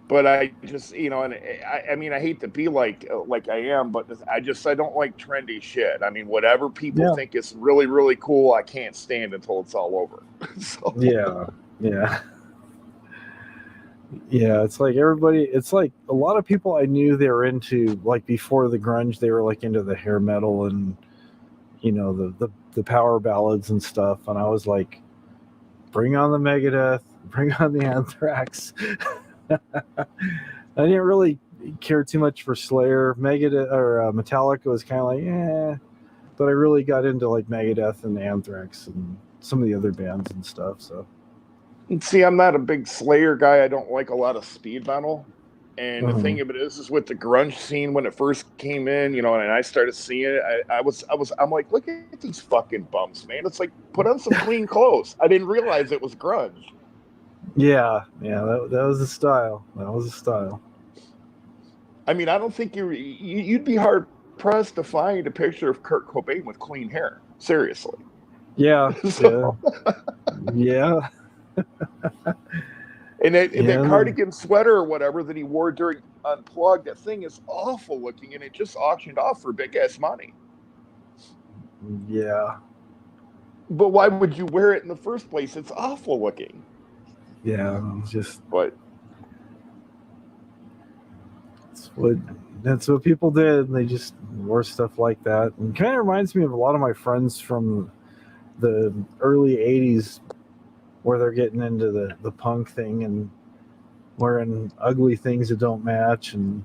Speaker 7: But I just, you know, and I mean, I hate to be like I am, but I don't like trendy shit. I mean, whatever people think is really, really cool, I can't stand until it's all over. So.
Speaker 1: Yeah. It's like it's like a lot of people I knew they were into, like before the grunge, they were like into the hair metal and, you know, the power ballads and stuff. And I was like, bring on the Megadeth, bring on the Anthrax. I didn't really care too much for Slayer. Megadeth or Metallica was kind of like, yeah, but I really got into like Megadeth and Anthrax and some of the other bands and stuff. So,
Speaker 7: see, I'm not a big Slayer guy. I don't like a lot of speed metal. And the thing of it is with the grunge scene when it first came in, you know, and I started seeing it, I'm like, look at these fucking bumps, man. It's like, put on some clean clothes. I didn't realize it was grunge.
Speaker 1: Yeah, that was the style. That was the style.
Speaker 7: I mean, I don't think you'd be hard pressed to find a picture of Kurt Cobain with clean hair. Seriously.
Speaker 1: Yeah. Yeah.
Speaker 7: And that cardigan sweater or whatever that he wore during Unplugged, that thing is awful looking, and it just auctioned off for big ass money.
Speaker 1: Yeah.
Speaker 7: But why would you wear it in the first place? It's awful looking.
Speaker 1: Yeah, just.
Speaker 7: But
Speaker 1: that's what people did. They just wore stuff like that, and kind of reminds me of a lot of my friends from the early '80s, where they're getting into the punk thing and wearing ugly things that don't match and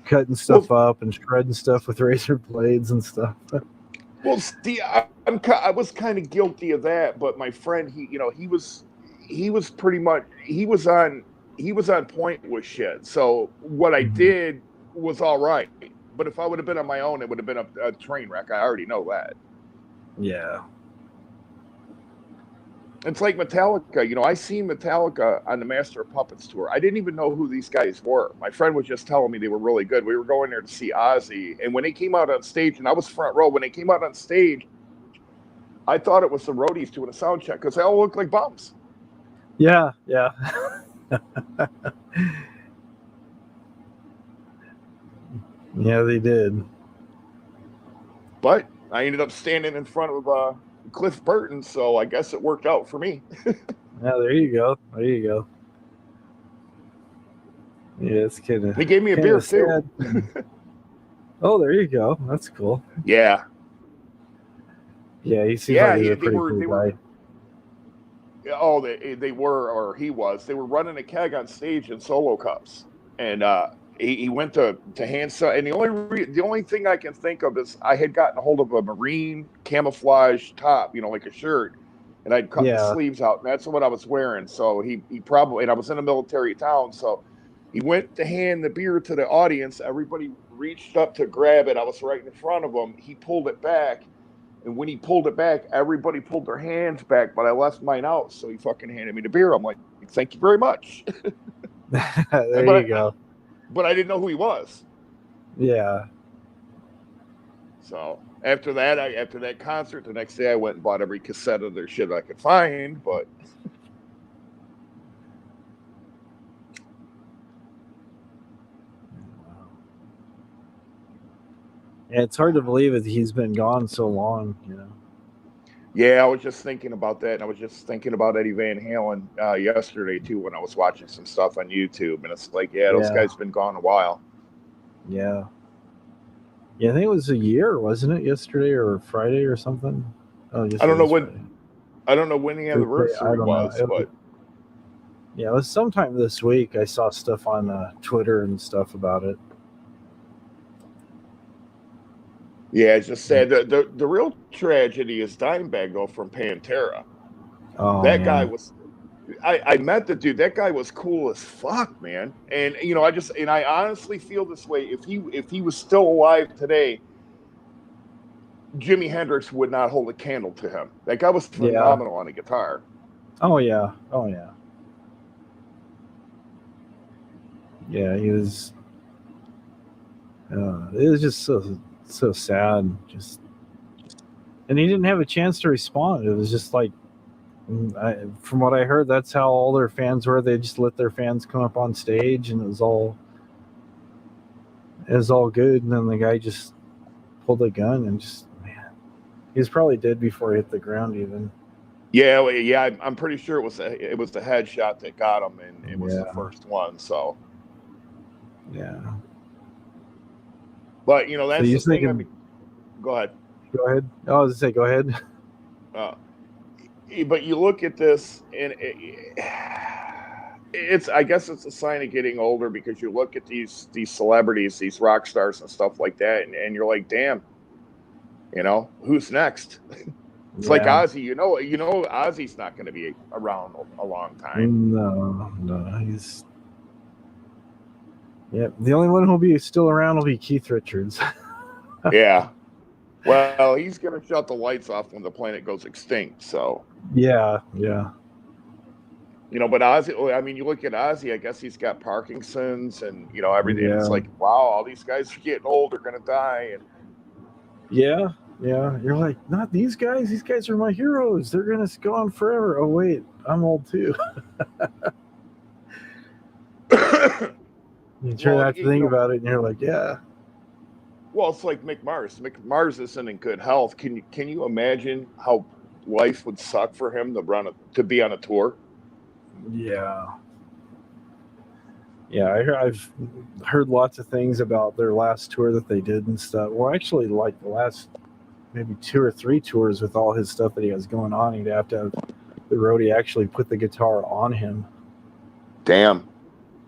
Speaker 1: cutting stuff up and shredding stuff with razor blades and stuff.
Speaker 7: Well, see, I was kind of guilty of that, but my friend, he was pretty much he was on point with shit. So what I did was all right, but if I would have been on my own, it would have been a train wreck. I already know that.
Speaker 1: Yeah.
Speaker 7: It's like Metallica. You know, I seen Metallica on the Master of Puppets tour. I didn't even know who these guys were. My friend was just telling me they were really good. We were going there to see Ozzy, and when they came out on stage, and I was front row, when they came out on stage, I thought it was the roadies doing a sound check because they all looked like bums.
Speaker 1: Yeah. Yeah, they did.
Speaker 7: But I ended up standing in front of Cliff Burton, so I guess it worked out for me.
Speaker 1: Yeah, there you go. Yeah, it's kind of.
Speaker 7: He gave me a beer too.
Speaker 1: Oh, there you go. That's cool.
Speaker 7: Yeah.
Speaker 1: Yeah, he seems like he's a pretty cool guy.
Speaker 7: Oh, they were, or he was. They were running a keg on stage in solo cups, and he went to hand some. And the only thing I can think of is I had gotten a hold of a marine camouflage top, you know, like a shirt, and I'd cut the
Speaker 1: Yeah.
Speaker 7: sleeves out, and that's what I was wearing. So he probably, and I was in a military town, so he went to hand the beer to the audience. Everybody reached up to grab it. I was right in front of him. He pulled it back, and when he pulled it back, everybody pulled their hands back, but I left mine out, so he fucking handed me the beer. I'm like, thank you very much.
Speaker 1: There
Speaker 7: but
Speaker 1: you go.
Speaker 7: But I didn't know who he was.
Speaker 1: Yeah.
Speaker 7: So after that concert, the next day I went and bought every cassette of their shit I could find. But
Speaker 1: Yeah, it's hard to believe that he's been gone so long, you know.
Speaker 7: yeah, I was just thinking about that, and I was just thinking about Eddie Van Halen yesterday too when I was watching some stuff on YouTube, and it's like, yeah, those guys been gone a while.
Speaker 1: Yeah. Yeah, I think it was a year, wasn't it? Yesterday or Friday or something. Oh,
Speaker 7: I don't know
Speaker 1: Friday.
Speaker 7: when. I don't know when the anniversary was, but
Speaker 1: yeah, it was sometime this week. I saw stuff on Twitter and stuff about it.
Speaker 7: yeah, it's just sad. The real tragedy is Dimebag though from Pantera.
Speaker 1: Oh,
Speaker 7: That
Speaker 1: man.
Speaker 7: guy was. I met the dude. That guy was cool as fuck, man. And you know, I honestly feel this way. If he was still alive today, Jimi Hendrix would not hold a candle to him. That guy was phenomenal on a guitar.
Speaker 1: Oh yeah. Yeah, he was. It was just so sad. Just, and he didn't have a chance to respond. It was just like, from what I heard, that's how all their fans were. They just let their fans come up on stage, and it was all good. And then the guy just pulled a gun and just, man, he was probably dead before he hit the ground even.
Speaker 7: Yeah, I'm pretty sure it was the headshot that got him, and it was the first one. So
Speaker 1: yeah.
Speaker 7: But you know, that's the thing. I mean, go ahead.
Speaker 1: Go ahead. I was gonna say, go ahead.
Speaker 7: But you look at this, and I guess it's a sign of getting older, because you look at these celebrities, these rock stars and stuff like that, and you're like, damn, you know, who's next? It's like Ozzy. You know, Ozzy's not going to be around a long time.
Speaker 1: No, he's. Yeah, the only one who'll be still around will be Keith Richards.
Speaker 7: Yeah. Well, he's going to shut the lights off when the planet goes extinct. So.
Speaker 1: Yeah.
Speaker 7: You know, but Ozzy, I mean, you look at Ozzy, I guess he's got Parkinson's and, you know, everything. Yeah. It's like, wow, all these guys are getting old, they're going to die. And
Speaker 1: yeah. You're like, not these guys. These guys are my heroes. They're going to go on forever. Oh, wait, I'm old too. You turn out to think about it, and you're like, yeah.
Speaker 7: Well, it's like Mick Mars. Mick Mars isn't in good health. Can you imagine how life would suck for him to be on a tour?
Speaker 1: Yeah. I've heard lots of things about their last tour that they did and stuff. Well, actually, like the last maybe 2 or 3 tours with all his stuff that he has going on, he'd have to have the roadie actually put the guitar on him.
Speaker 7: Damn.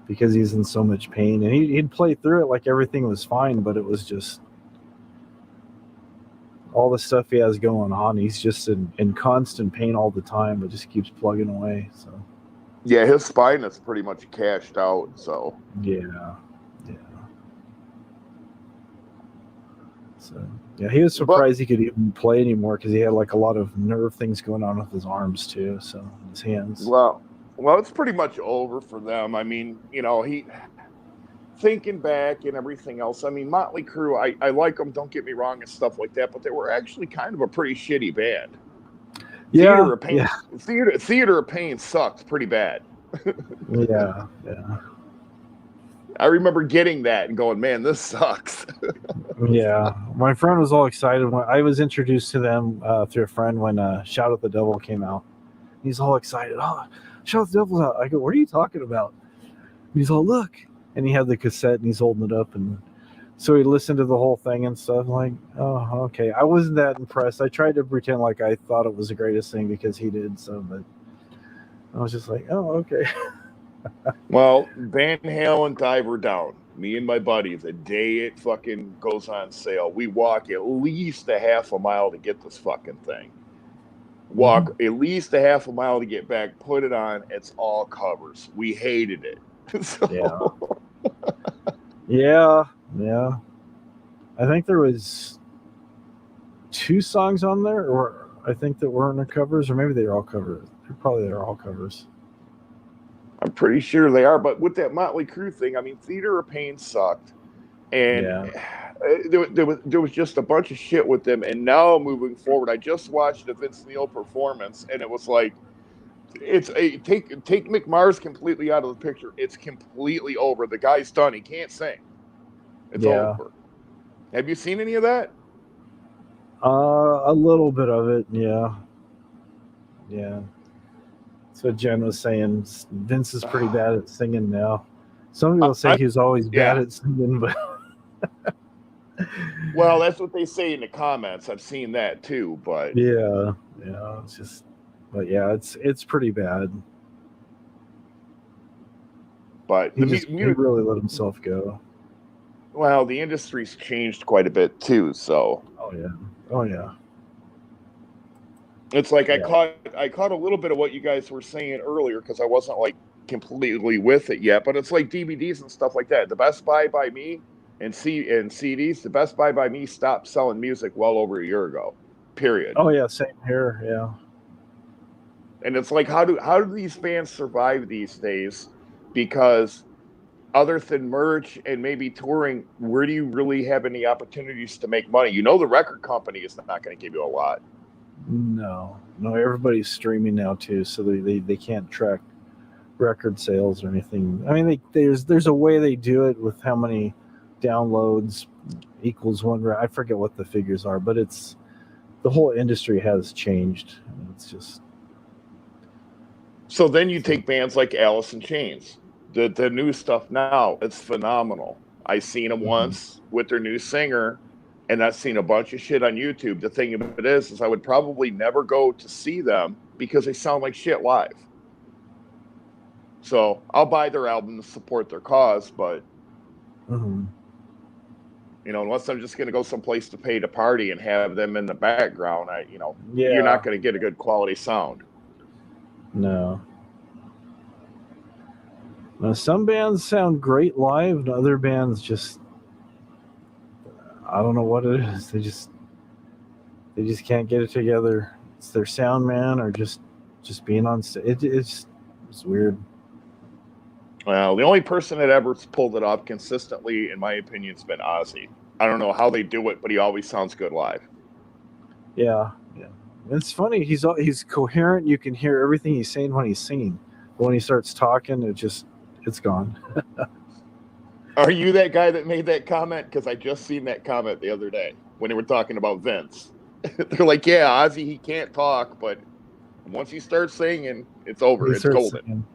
Speaker 1: Because he's in so much pain, and he'd play through it like everything was fine, but it was just all the stuff he has going on. He's just in constant pain all the time, but just keeps plugging away. So
Speaker 7: yeah, his spine is pretty much cashed out. So
Speaker 1: yeah. So yeah, he was surprised he could even play anymore, because he had like a lot of nerve things going on with his arms too, so his hands.
Speaker 7: Well, it's pretty much over for them. I mean, you know, thinking back and everything else, I mean, Motley Crue, I like them, don't get me wrong, and stuff like that, but they were actually kind of a pretty shitty band. Theater of Pain sucked pretty bad.
Speaker 1: Yeah.
Speaker 7: I remember getting that and going, man, this sucks.
Speaker 1: Yeah. My friend was all excited when I was introduced to them through a friend when Shout at the Devil came out. He's all excited. Oh, Shout at the Devil's out. I go, what are you talking about? He's all, look. And he had the cassette and he's holding it up. And so he listened to the whole thing and stuff. I'm like, oh, okay. I wasn't that impressed. I tried to pretend like I thought it was the greatest thing because he did. So, but I was just like, oh, okay.
Speaker 7: Well, Van Halen Diver Down. Me and my buddy, the day it fucking goes on sale, we walk at least a half a mile to get this fucking thing. walk at least a half a mile to get back, put it on. It's all covers. We hated it.
Speaker 1: Yeah. Yeah. Yeah. I think there was 2 songs on there, or I think that weren't covers, or maybe they were all covers. They're all covers.
Speaker 7: I'm pretty sure they are. But with that Motley Crue thing, I mean, Theater of Pain sucked. And
Speaker 1: Yeah.
Speaker 7: there was just a bunch of shit with them. And now moving forward, I just watched a Vince Neil performance, and it was like, take McMars completely out of the picture. It's completely over. The guy's done. He can't sing. It's
Speaker 1: Yeah.
Speaker 7: over. Have you seen any of that?
Speaker 1: A little bit of it. Yeah. Yeah. That's what Jen was saying. Vince is pretty bad at singing now. Some people say he was always bad at singing, but
Speaker 7: well, that's what they say in the comments. I've seen that too, but
Speaker 1: yeah, it's just, but yeah, it's pretty bad.
Speaker 7: But
Speaker 1: he really let himself go.
Speaker 7: Well, the industry's changed quite a bit too. So.
Speaker 1: Oh yeah.
Speaker 7: It's like I caught a little bit of what you guys were saying earlier because I wasn't like completely with it yet. But it's like DVDs and stuff like that. The Best Buy by me and CDs. The Best Buy by me stopped selling music well over a year ago. Period.
Speaker 1: Oh yeah, same here. Yeah.
Speaker 7: And it's like, how do these fans survive these days? Because other than merch and maybe touring, where do you really have any opportunities to make money? You know, the record company is not going to give you a lot.
Speaker 1: No, everybody's streaming now too, so they can't track record sales or anything. I mean, there's a way they do it with how many downloads equals one. I forget what the figures are, but it's the whole industry has changed. It's just
Speaker 7: so then you take bands like Alice in Chains, the new stuff now. It's phenomenal. I seen them once with their new singer. And I've seen a bunch of shit on YouTube. The thing of it is I would probably never go to see them because they sound like shit live. So I'll buy their album to support their cause, but you know, unless I'm just going to go someplace to pay to party and have them in the background, you're not going to get a good quality sound.
Speaker 1: No. Now, some bands sound great live, and other bands just, I don't know what it is. They just can't get it together. It's their sound man or just being on stage. It's weird.
Speaker 7: Well, the only person that ever pulled it off consistently, in my opinion, has been Ozzy. I don't know how they do it, but he always sounds good live.
Speaker 1: Yeah. It's funny. He's coherent. You can hear everything he's saying when he's singing. But when he starts talking, it's gone.
Speaker 7: Are you that guy that made that comment? Because I just seen that comment the other day when they were talking about Vince. They're like, yeah, Ozzy, he can't talk, but once he starts singing, it's over. It's golden.
Speaker 1: Singing.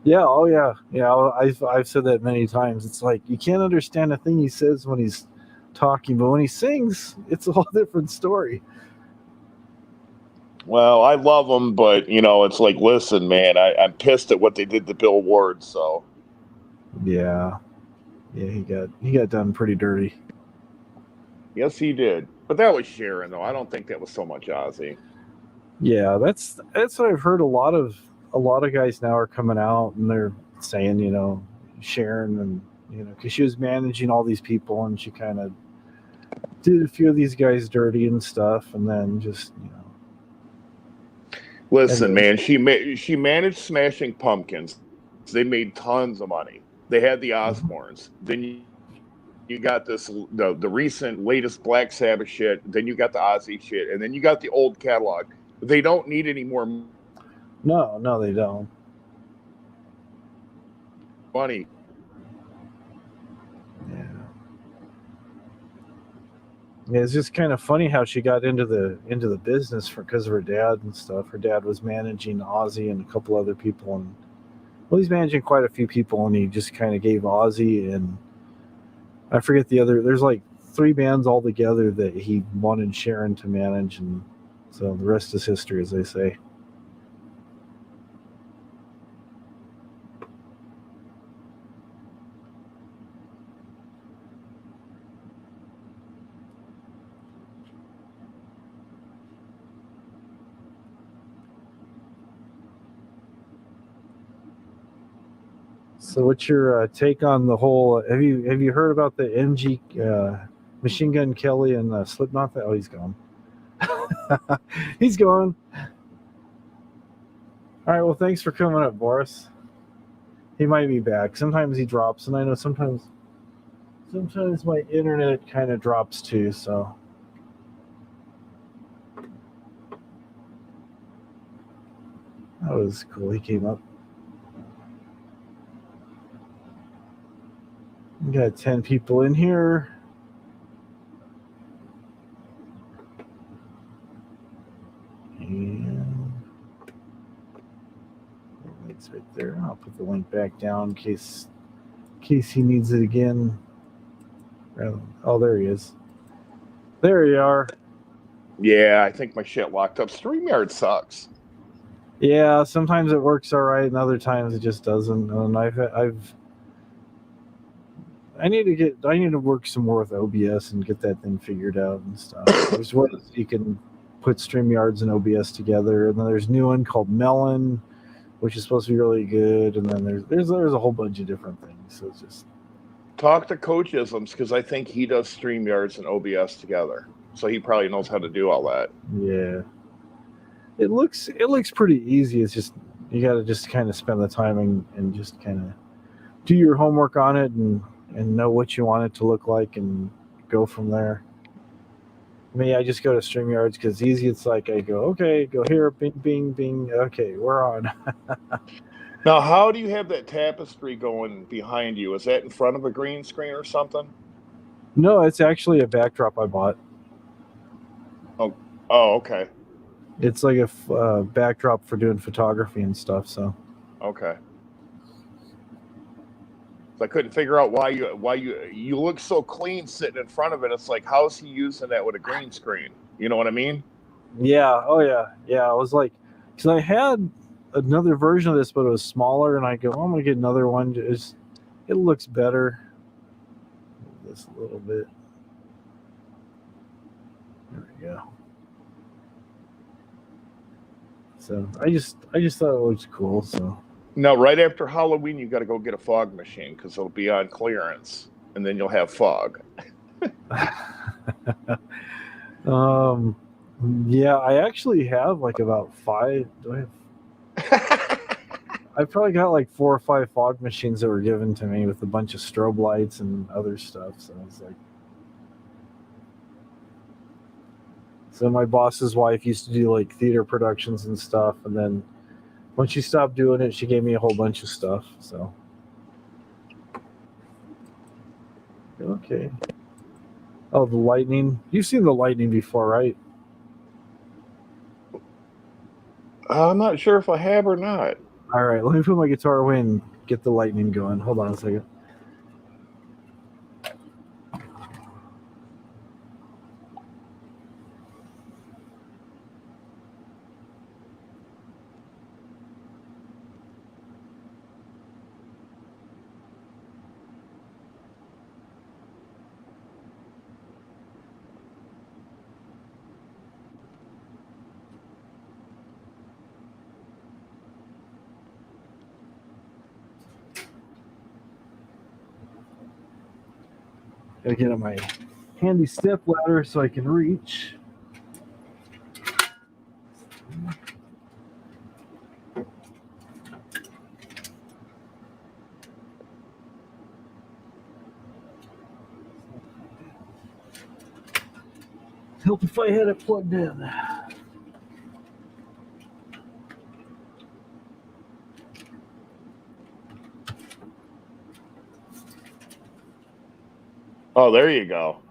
Speaker 1: Yeah. Oh yeah. Yeah. I've said that many times. It's like you can't understand a thing he says when he's talking, but when he sings, it's a whole different story.
Speaker 7: Well, I love him, but it's like, listen, man, I'm pissed at what they did to Bill Ward. So.
Speaker 1: Yeah. Yeah, he got done pretty dirty.
Speaker 7: Yes, he did. But that was Sharon, though. I don't think that was so much Ozzy.
Speaker 1: Yeah, that's what I've heard. A lot of guys now are coming out and they're saying, Sharon, and because she was managing all these people and she kind of did a few of these guys dirty and stuff, and then just
Speaker 7: Listen, man, she managed Smashing Pumpkins. They made tons of money. They had the Osbournes. Then you got the recent latest Black Sabbath shit. Then you got the Ozzy shit, and then you got the old catalog. They don't need any more.
Speaker 1: No, they don't.
Speaker 7: Money.
Speaker 1: Yeah, it's just kind of funny how she got into the business because of her dad and stuff. Her dad was managing Ozzy and a couple other people, and he's managing quite a few people, and he just kind of gave Ozzy and I forget the other. There's like 3 bands all together that he wanted Sharon to manage, and so the rest is history, as they say. So, what's your take on the whole? Have you heard about the MG Machine Gun Kelly and Slipknot? Oh, he's gone. He's gone. All right. Well, thanks for coming up, Boris. He might be back. Sometimes he drops, and I know sometimes my internet kind of drops too. So. That was cool. He came up. We got 10 people in here. And the link's right there. I'll put the link back down in case he needs it again. Oh, there he is. There you are.
Speaker 7: Yeah, I think my shit locked up. StreamYard sucks.
Speaker 1: Yeah, sometimes it works all right, and other times it just doesn't. And I need to work some more with OBS and get that thing figured out and stuff. There's ways you can put StreamYards and OBS together, and then there's a new one called Melon, which is supposed to be really good, and then there's a whole bunch of different things. So it's just
Speaker 7: talk to Coach Isms because I think he does StreamYards and OBS together, so he probably knows how to do all that.
Speaker 1: Yeah, it looks pretty easy. It's just you got to just kind of spend the time and just kind of do your homework on it and know what you want it to look like and go from there. Me, I just go to StreamYards because it's easy. It's like I go, okay, go here, bing, bing, bing. Okay, we're on.
Speaker 7: Now, how do you have that tapestry going behind you? Is that in front of a green screen or something?
Speaker 1: No, it's actually a backdrop I bought.
Speaker 7: Oh, okay.
Speaker 1: It's like a backdrop for doing photography and stuff. So.
Speaker 7: Okay. So I couldn't figure out why you look so clean sitting in front of it. It's like, how's he using that with a green screen? You know what I mean?
Speaker 1: Yeah. Oh yeah. Yeah. I was like, because I had another version of this, but it was smaller, and I go, I'm gonna get another one. It looks better. This a little bit. There we go. So I just thought it looked cool. So.
Speaker 7: No, right after Halloween, you got to go get a fog machine because it'll be on clearance, and then you'll have fog.
Speaker 1: Yeah, I actually have like about 5. Do I have? I probably got like 4 or 5 fog machines that were given to me with a bunch of strobe lights and other stuff. So it's like, so my boss's wife used to do like theater productions and stuff, and then when she stopped doing it, she gave me a whole bunch of stuff. So, okay. Oh, the lightning. You've seen the lightning before, right?
Speaker 7: I'm not sure if I have or not.
Speaker 1: All right, let me put my guitar away and get the lightning going. Hold on a second. Gotta get on my handy step ladder so I can reach. Help if I had it plugged in.
Speaker 7: Oh, there you go.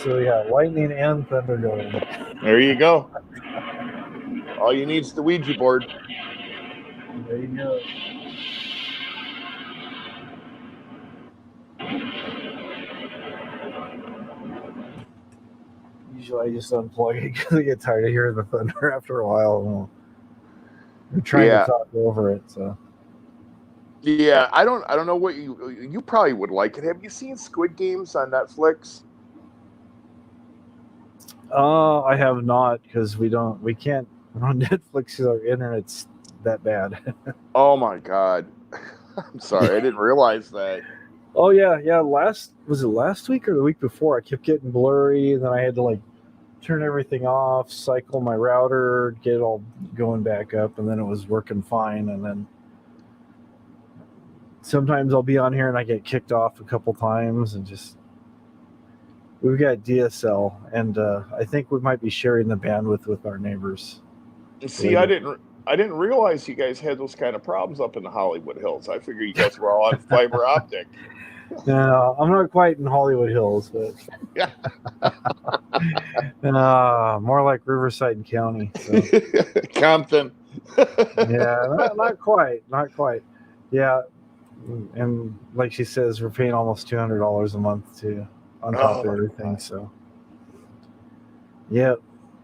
Speaker 1: So yeah, lightning and thunder going.
Speaker 7: There you go. All you need is the Ouija board.
Speaker 1: There you go. usually I just unplug it because I get tired of hearing the thunder after a while. I'm trying to talk over it, so.
Speaker 7: Yeah, I don't know what you probably would like it. Have you seen Squid Games on Netflix?
Speaker 1: I have not, because we can't run Netflix because our internet's that bad.
Speaker 7: Oh my god. I'm sorry, I didn't realize that.
Speaker 1: Oh yeah. Was it last week or the week before? I kept getting blurry, and then I had to like turn everything off, cycle my router, get it all going back up, and then it was working fine. And then sometimes I'll be on here and I get kicked off a couple times, and just we've got DSL, and I think we might be sharing the bandwidth with our neighbors.
Speaker 7: See, I didn't realize you guys had those kind of problems up in the Hollywood Hills. I figured you guys were all on fiber optic.
Speaker 1: No, I'm not quite in Hollywood Hills, but
Speaker 7: Yeah.
Speaker 1: more like Riverside County. So.
Speaker 7: Compton.
Speaker 1: Yeah, not quite. Yeah, and like she says, we're paying almost $200 a month too, on top of everything. So, yeah,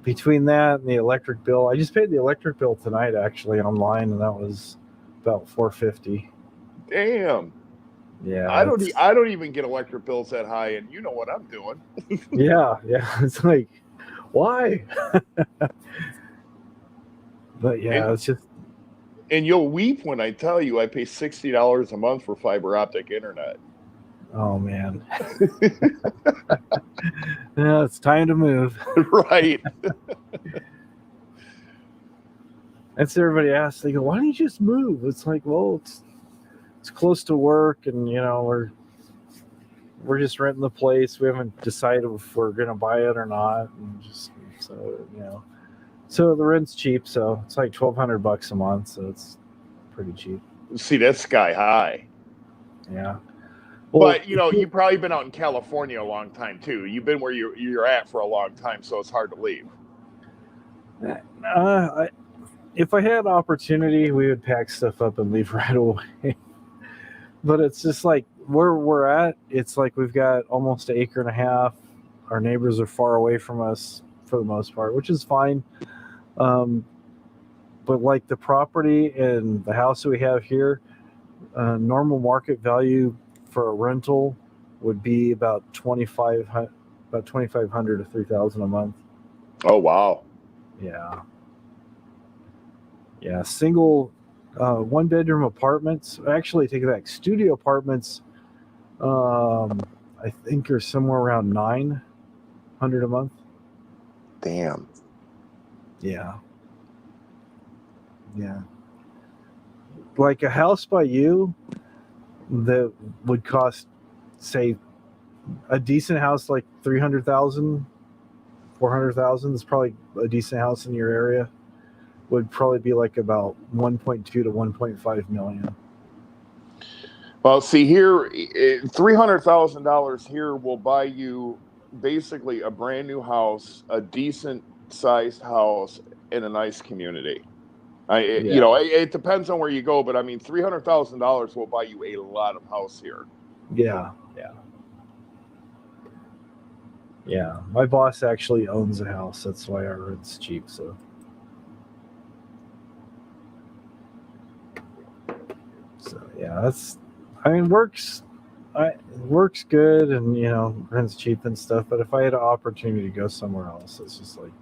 Speaker 1: between that and the electric bill, I just paid the electric bill tonight actually online, and that was about $450.
Speaker 7: Damn.
Speaker 1: Yeah,
Speaker 7: I don't even get electric bills that high, and you know what I'm doing.
Speaker 1: yeah, it's like, why? But yeah, it's just.
Speaker 7: And you'll weep when I tell you I pay $60 a month for fiber optic internet.
Speaker 1: Oh man. Yeah, it's time to move.
Speaker 7: Right.
Speaker 1: That's what everybody asks. They go, "Why don't you just move?" It's like, well, it's close to work, and we're just renting the place. We haven't decided if we're gonna buy it or not, and just so the rent's cheap. So it's like $1,200 a month. So it's pretty cheap.
Speaker 7: See, that's sky high.
Speaker 1: Yeah. Well,
Speaker 7: but you've probably been out in California a long time too. You've been where you're at for a long time, so it's hard to leave.
Speaker 1: If I had opportunity, we would pack stuff up and leave right away. But it's just like where we're at, it's like we've got almost 1.5 acres. Our neighbors are far away from us for the most part, which is fine. But like the property and the house that we have here, normal market value for a rental would be about $2,500 to $3,000 a month.
Speaker 7: Oh wow!
Speaker 1: Yeah, single 1-bedroom apartments. Actually, take it back. Studio apartments, I think are somewhere around $900 a month.
Speaker 7: Damn.
Speaker 1: Yeah. Like a house by you that would cost, say, a decent house like $300,000, $400,000 is probably a decent house in your area. Would probably be like about 1.2 to 1.5 million.
Speaker 7: Well, see here, $300,000 here will buy you basically a brand new house, a decent sized house in a nice community. It depends on where you go, but I mean, $300,000 will buy you a lot of house here.
Speaker 1: Yeah. My boss actually owns a house. That's why our rent's cheap. So yeah, works good, and rent's cheap and stuff. But if I had an opportunity to go somewhere else, it's just like.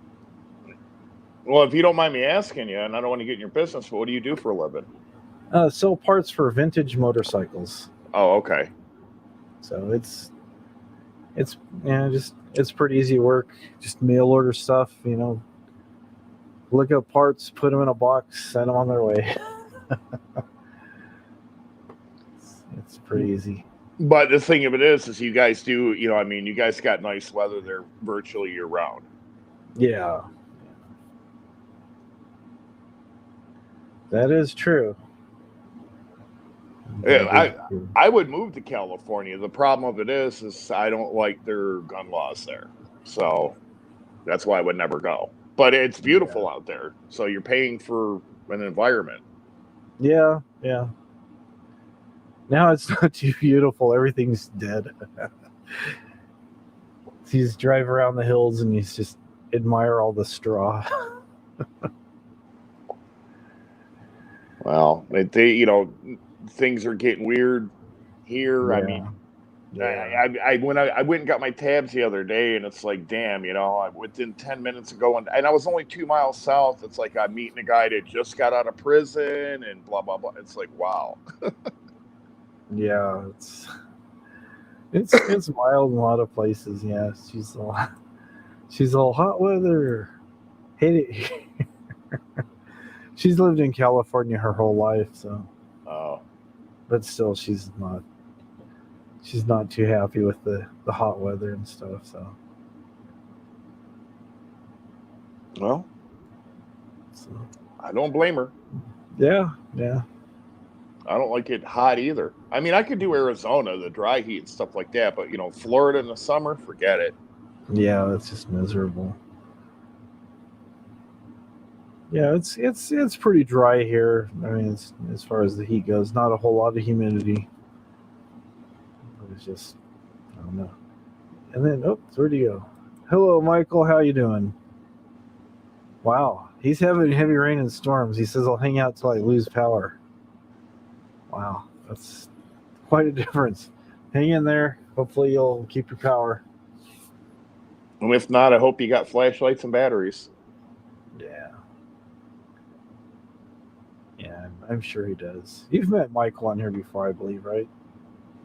Speaker 7: Well, if you don't mind me asking you, and I don't want to get in your business, but what do you do for a living?
Speaker 1: Sell parts for vintage motorcycles.
Speaker 7: Oh, okay.
Speaker 1: So it's pretty easy work. Just mail order stuff, look up parts, put them in a box, send them on their way. It's pretty easy.
Speaker 7: But the thing of it is you guys do, you guys got nice weather there virtually year round.
Speaker 1: Yeah. That is true.
Speaker 7: I would move to California. The problem of it is I don't like their gun laws there. So that's why I would never go. But it's beautiful out there. So you're paying for an environment.
Speaker 1: Yeah. Now it's not too beautiful. Everything's dead. You just drive around the hills and you just admire all the straw.
Speaker 7: Well, things are getting weird here. I mean, I went and got my tabs the other day, and it's like, damn, within 10 minutes of going, and I was only 2 miles south. It's like I'm meeting a guy that just got out of prison, and blah blah blah. It's like, wow.
Speaker 1: Yeah, it's mild in a lot of places. Yeah, she's all hot weather. Hate it. She's lived in California her whole life, so.
Speaker 7: Oh.
Speaker 1: But still, she's not too happy with the hot weather and stuff. So.
Speaker 7: Well, I don't blame her.
Speaker 1: Yeah.
Speaker 7: I don't like it hot either. I mean, I could do Arizona, the dry heat and stuff like that, but Florida in the summer, forget it.
Speaker 1: Yeah, that's just miserable. Yeah, it's pretty dry here. I mean, as far as the heat goes, not a whole lot of humidity. It's just, I don't know. And then, where'd he go? Hello, Michael. How you doing? Wow, he's having heavy rain and storms. He says, I'll hang out till I lose power. Wow, that's quite a difference. Hang in there. Hopefully you'll keep your power.
Speaker 7: And if not, I hope you got flashlights and batteries.
Speaker 1: Yeah, I'm sure he does. You've met Michael on here before, I believe, right?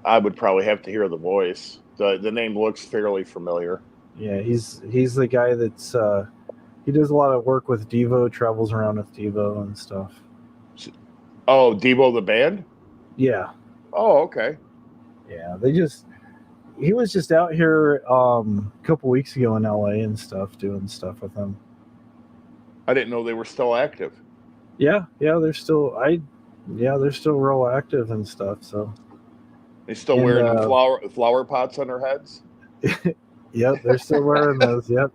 Speaker 7: I would probably have to hear the voice. The name looks fairly familiar.
Speaker 1: Yeah, he's the guy that's he does a lot of work with Devo, travels around with Devo and stuff.
Speaker 7: Oh, Devo the band?
Speaker 1: Yeah.
Speaker 7: Oh, okay.
Speaker 1: Yeah, he was just out here a couple weeks ago in LA and stuff, doing stuff with them.
Speaker 7: I didn't know they were still active.
Speaker 1: Yeah, they're still real active and stuff. So
Speaker 7: they still wearing them flower pots on their heads.
Speaker 1: Yep, they're still wearing those. Yep.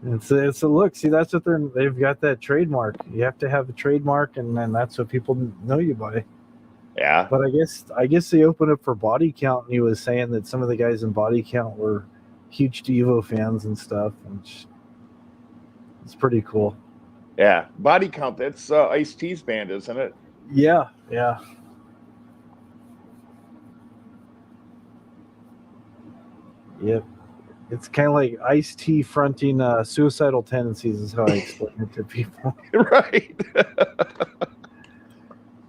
Speaker 1: It's a look. See, that's what they've got, that trademark. You have to have a trademark, and then that's what people know you by.
Speaker 7: Yeah.
Speaker 1: But I guess they opened up for Body Count, and he was saying that some of the guys in Body Count were huge Devo fans and stuff, and it's pretty cool.
Speaker 7: Yeah, Body Count. That's Ice-T's band, isn't it?
Speaker 1: Yeah. Yep. It's kind of like Ice-T fronting Suicidal Tendencies is how I explain it to people.
Speaker 7: Right.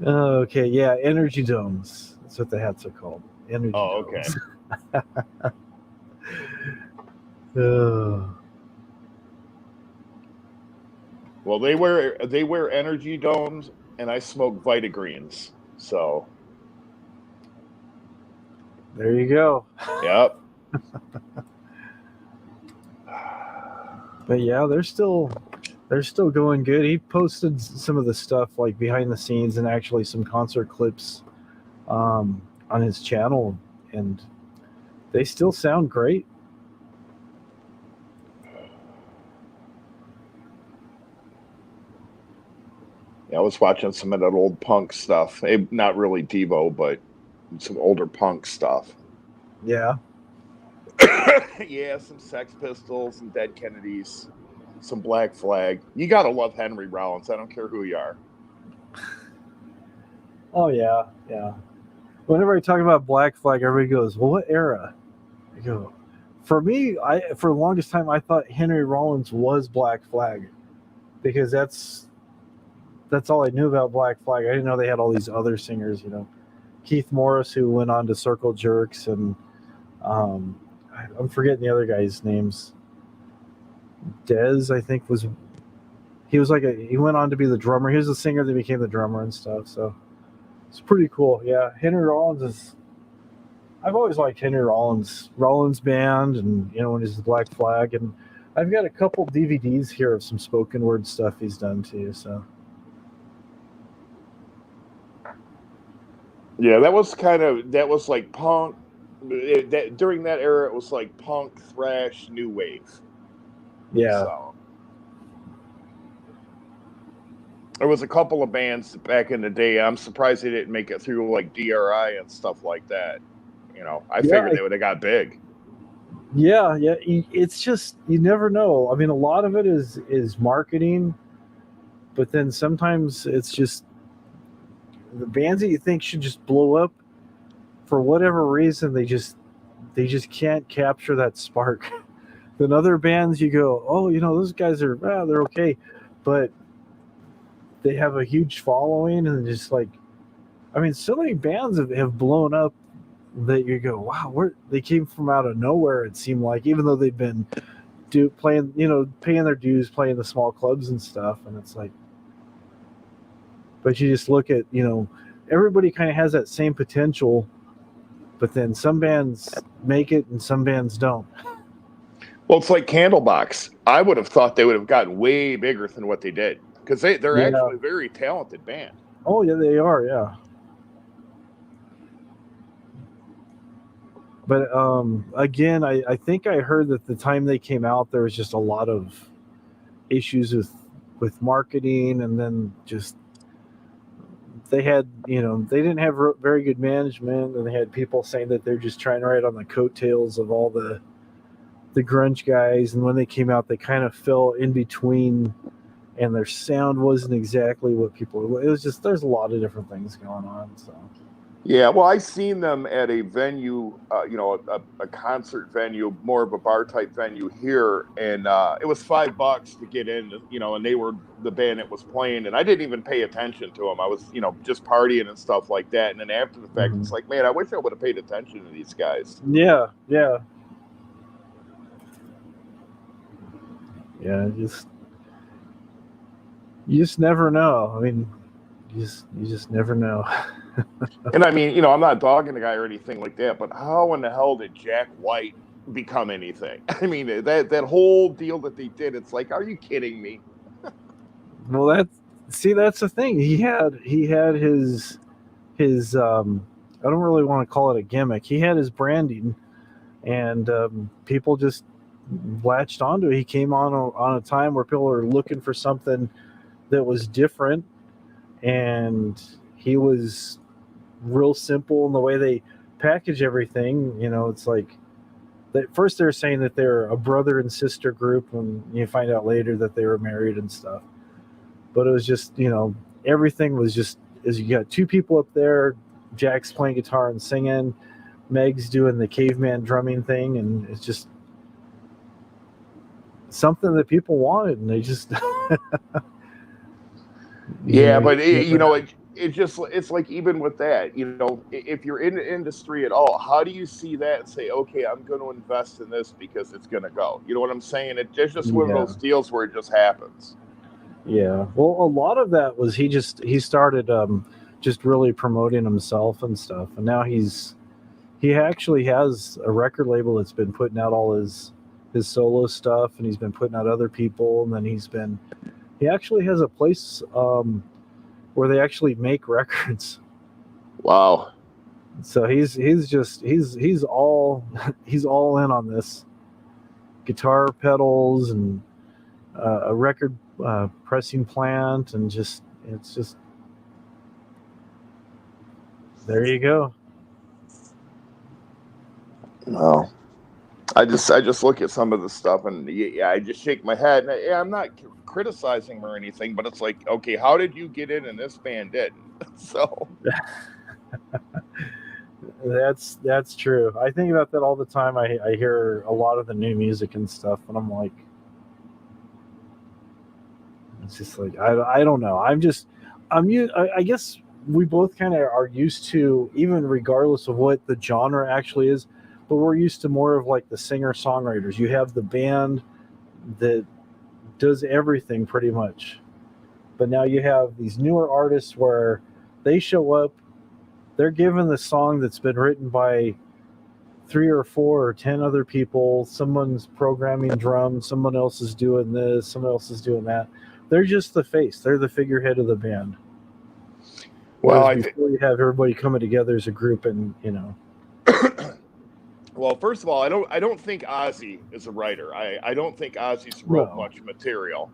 Speaker 1: Okay, yeah, Energy Domes. That's what the hats are called. Energy
Speaker 7: Domes.
Speaker 1: Okay.
Speaker 7: Well, they wear Energy Domes, and I smoke Vitagreens. So
Speaker 1: there you go.
Speaker 7: Yep.
Speaker 1: But yeah, they're still going good. He posted some of the stuff like behind the scenes and actually some concert clips on his channel, and they still sound great.
Speaker 7: Yeah, I was watching some of that old punk stuff. Not really Devo, but some older punk stuff.
Speaker 1: Yeah.
Speaker 7: Yeah, some Sex Pistols, some Dead Kennedys, some Black Flag. You gotta love Henry Rollins. I don't care who you are.
Speaker 1: Oh yeah. Whenever I talk about Black Flag, everybody goes, "Well, what era?" I go, for me, for the longest time I thought Henry Rollins was Black Flag, because that's all I knew about Black Flag. I didn't know they had all these other singers, Keith Morris, who went on to Circle Jerks, and I'm forgetting the other guys' names. Dez, I think, he went on to be the drummer. He was the singer that became the drummer and stuff. So it's pretty cool. Yeah, Henry Rollins I've always liked Henry Rollins band, and when he's the Black Flag, and I've got a couple DVDs here of some spoken word stuff he's done too. So
Speaker 7: yeah, that was like punk. During that era, it was like punk, thrash, new wave.
Speaker 1: Yeah.
Speaker 7: So there was a couple of bands back in the day. I'm surprised they didn't make it through, like DRI and stuff like that. I figured they would have got big.
Speaker 1: Yeah. It's just, you never know. I mean, a lot of it is marketing, but then sometimes it's just the bands that you think should just blow up, for whatever reason, they just can't capture that spark. Then other bands, you go, oh, those guys are, they're okay, but they have a huge following, and just like, I mean, so many bands have blown up that you go, wow, they came from out of nowhere. It seemed like, even though they've been playing, paying their dues, playing the small clubs and stuff, and it's like, but you just look at, everybody kind of has that same potential, but then some bands make it and some bands don't.
Speaker 7: Well, it's like Candlebox. I would have thought they would have gotten way bigger than what they did, because they're actually a very talented band.
Speaker 1: Oh yeah, they are. Yeah. But again, I think I heard that the time they came out, there was just a lot of issues with marketing, and then just they had, they didn't have very good management, and they had people saying that they're just trying to ride on the coattails of all the grunge guys, and when they came out, they kind of fell in between, and their sound wasn't exactly what people. It was just, there's a lot of different things going on. So.
Speaker 7: Yeah, well, I seen them at a venue, a concert venue, more of a bar type venue here, and it was $5 to get in, and they were the band that was playing, and I didn't even pay attention to them. I was, just partying and stuff like that, and then after the fact, It's like, man, I wish I would have paid attention to these guys.
Speaker 1: Yeah. You just never know. I mean, you just never know.
Speaker 7: And I mean, I'm not dogging the guy or anything like that, but how in the hell did Jack White become anything? I mean, that whole deal that they did, it's like, are you kidding me?
Speaker 1: Well, that's the thing. He had his I don't really want to call it a gimmick. He had his branding, and people just latched onto it. He came on a time where people were looking for something that was different, and he was real simple in the way they package everything. It's like, at first they were saying that they're a brother and sister group, and you find out later that they were married and stuff. But it was just, everything was just, as you got two people up there, Jack's playing guitar and singing, Meg's doing the caveman drumming thing, and it's just something that people wanted, and they just
Speaker 7: yeah, but it's like, even with that, if you're in the industry at all, how do you see that and say, okay, I'm going to invest in this because it's going to go? You know what I'm saying? It's just one of those deals where it just happens.
Speaker 1: Yeah. Well, a lot of that was he started just really promoting himself and stuff, and now he actually has a record label that's been putting out all his solo stuff, and he's been putting out other people, and then he actually has a place where they actually make records.
Speaker 7: Wow.
Speaker 1: So he's all in on this. Guitar pedals and a record pressing plant, and it's just there you go.
Speaker 7: No. I just look at some of the stuff, and I just shake my head. And I'm not criticizing him or anything, but it's like, okay, how did you get in and this band didn't? So
Speaker 1: that's true. I think about that all the time. I hear a lot of the new music and stuff, and I'm like, it's just like, I don't know. I guess we both kind of are used to, even regardless of what the genre actually is, but we're used to more of like the singer-songwriters. You have the band that does everything pretty much. But now you have these newer artists where they show up, they're given the song that's been written by 3 or 4 or 10 other people. Someone's programming drums, someone else is doing this, someone else is doing that. They're just the face. They're the figurehead of the band. Well, before you have everybody coming together as a group, and
Speaker 7: Well, first of all, I don't think Ozzy is a writer. I don't think Ozzy's wrote much material.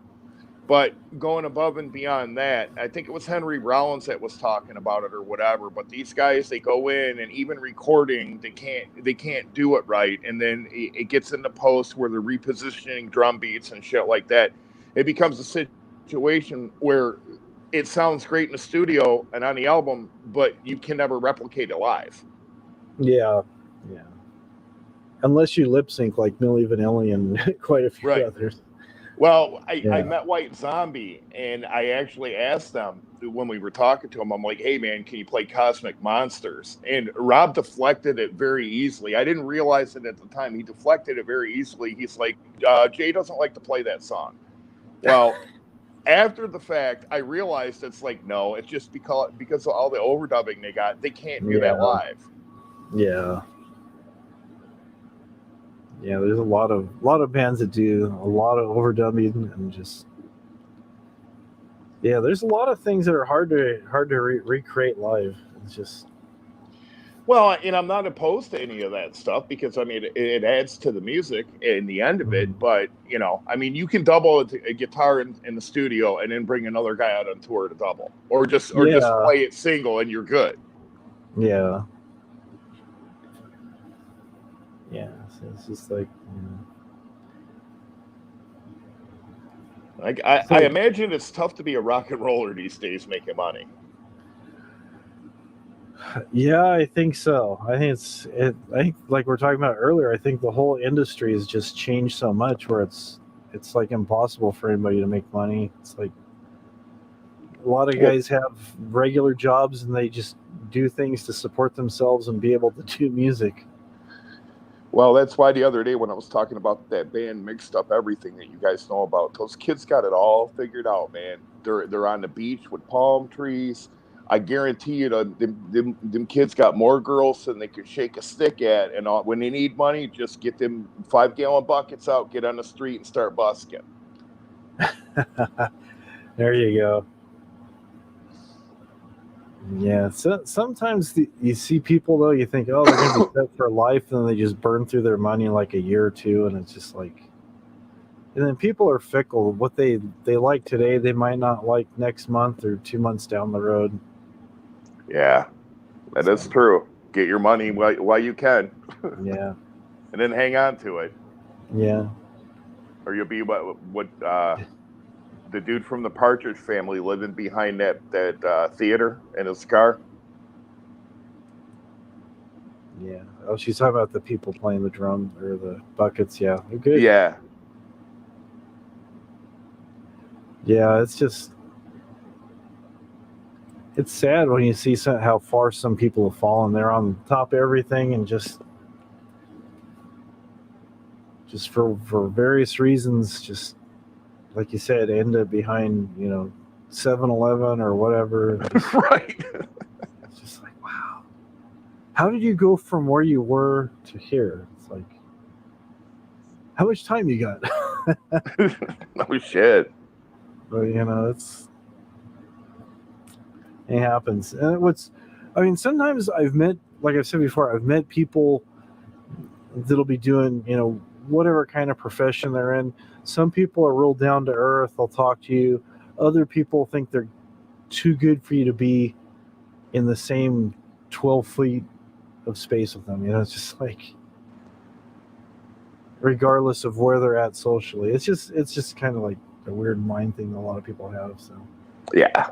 Speaker 7: But going above and beyond that, I think it was Henry Rollins that was talking about it or whatever. But these guys, they go in and even recording, they can't do it right, and then it gets into post where they're repositioning drum beats and shit like that. It becomes a situation where it sounds great in the studio and on the album, but you can never replicate it live.
Speaker 1: Yeah. Unless you lip sync like Milli Vanilli and quite a few others.
Speaker 7: Well, I met White Zombie, and I actually asked them when we were talking to him, I'm like, hey, man, can you play Cosmic Monsters? And Rob deflected it very easily. I didn't realize it at the time. He deflected it very easily. He's like, Jay doesn't like to play that song. Well, after the fact, I realized it's like, no, it's just because of all the overdubbing they got. They can't do that live.
Speaker 1: Yeah. Yeah, there's a lot of bands that do a lot of overdubbing and just there's a lot of things that are hard to recreate live. It's just
Speaker 7: well, and I'm not opposed to any of that stuff because I mean it adds to the music in the end of it. But I mean you can double a guitar in the studio and then bring another guy out on tour to double, or just play it single and you're good.
Speaker 1: Yeah. Yeah, so it's just like,
Speaker 7: I imagine it's tough to be a rock and roller these days making money.
Speaker 1: Yeah, I think so. I think like we were talking about earlier, I think the whole industry has just changed so much where it's like impossible for anybody to make money. It's like a lot of guys have regular jobs and they just do things to support themselves and be able to do music.
Speaker 7: Well, that's why the other day when I was talking about that band Mixed Up Everything that you guys know about, those kids got it all figured out, man. They're on the beach with palm trees. I guarantee you, them kids got more girls than they could shake a stick at. And when they need money, just get them 5-gallon buckets out, get on the street, and start busking.
Speaker 1: There you go. Yeah, so sometimes you see people though, you think, oh, they're going to be set for life, and then they just burn through their money in like a year or two, and it's just like, and then people are fickle. What they like today, they might not like next month or 2 months down the road.
Speaker 7: Yeah, that is true. Get your money while you can.
Speaker 1: Yeah.
Speaker 7: And then hang on to it.
Speaker 1: Yeah.
Speaker 7: Or you'll be what the dude from the Partridge Family living behind that theater in his car.
Speaker 1: Yeah. Oh, she's talking about the people playing the drum or the buckets. Yeah, they're good.
Speaker 7: Yeah.
Speaker 1: Yeah, it's just, it's sad when you see how far some people have fallen. They're on top of everything and just for various reasons, just like you said, end up behind 7-Eleven or whatever.
Speaker 7: Right.
Speaker 1: It's just like, wow, how did you go from where you were to here? It's like, how much time you got?
Speaker 7: No shit.
Speaker 1: But it happens. And sometimes I've met, like I've said before, I've met people that'll be doing, whatever kind of profession they're in. Some people are real down to earth. They'll talk to you. Other people think they're too good for you to be in the same 12 feet of space with them. It's just like, regardless of where they're at socially, it's just kind of like a weird mind thing that a lot of people have. So
Speaker 7: yeah.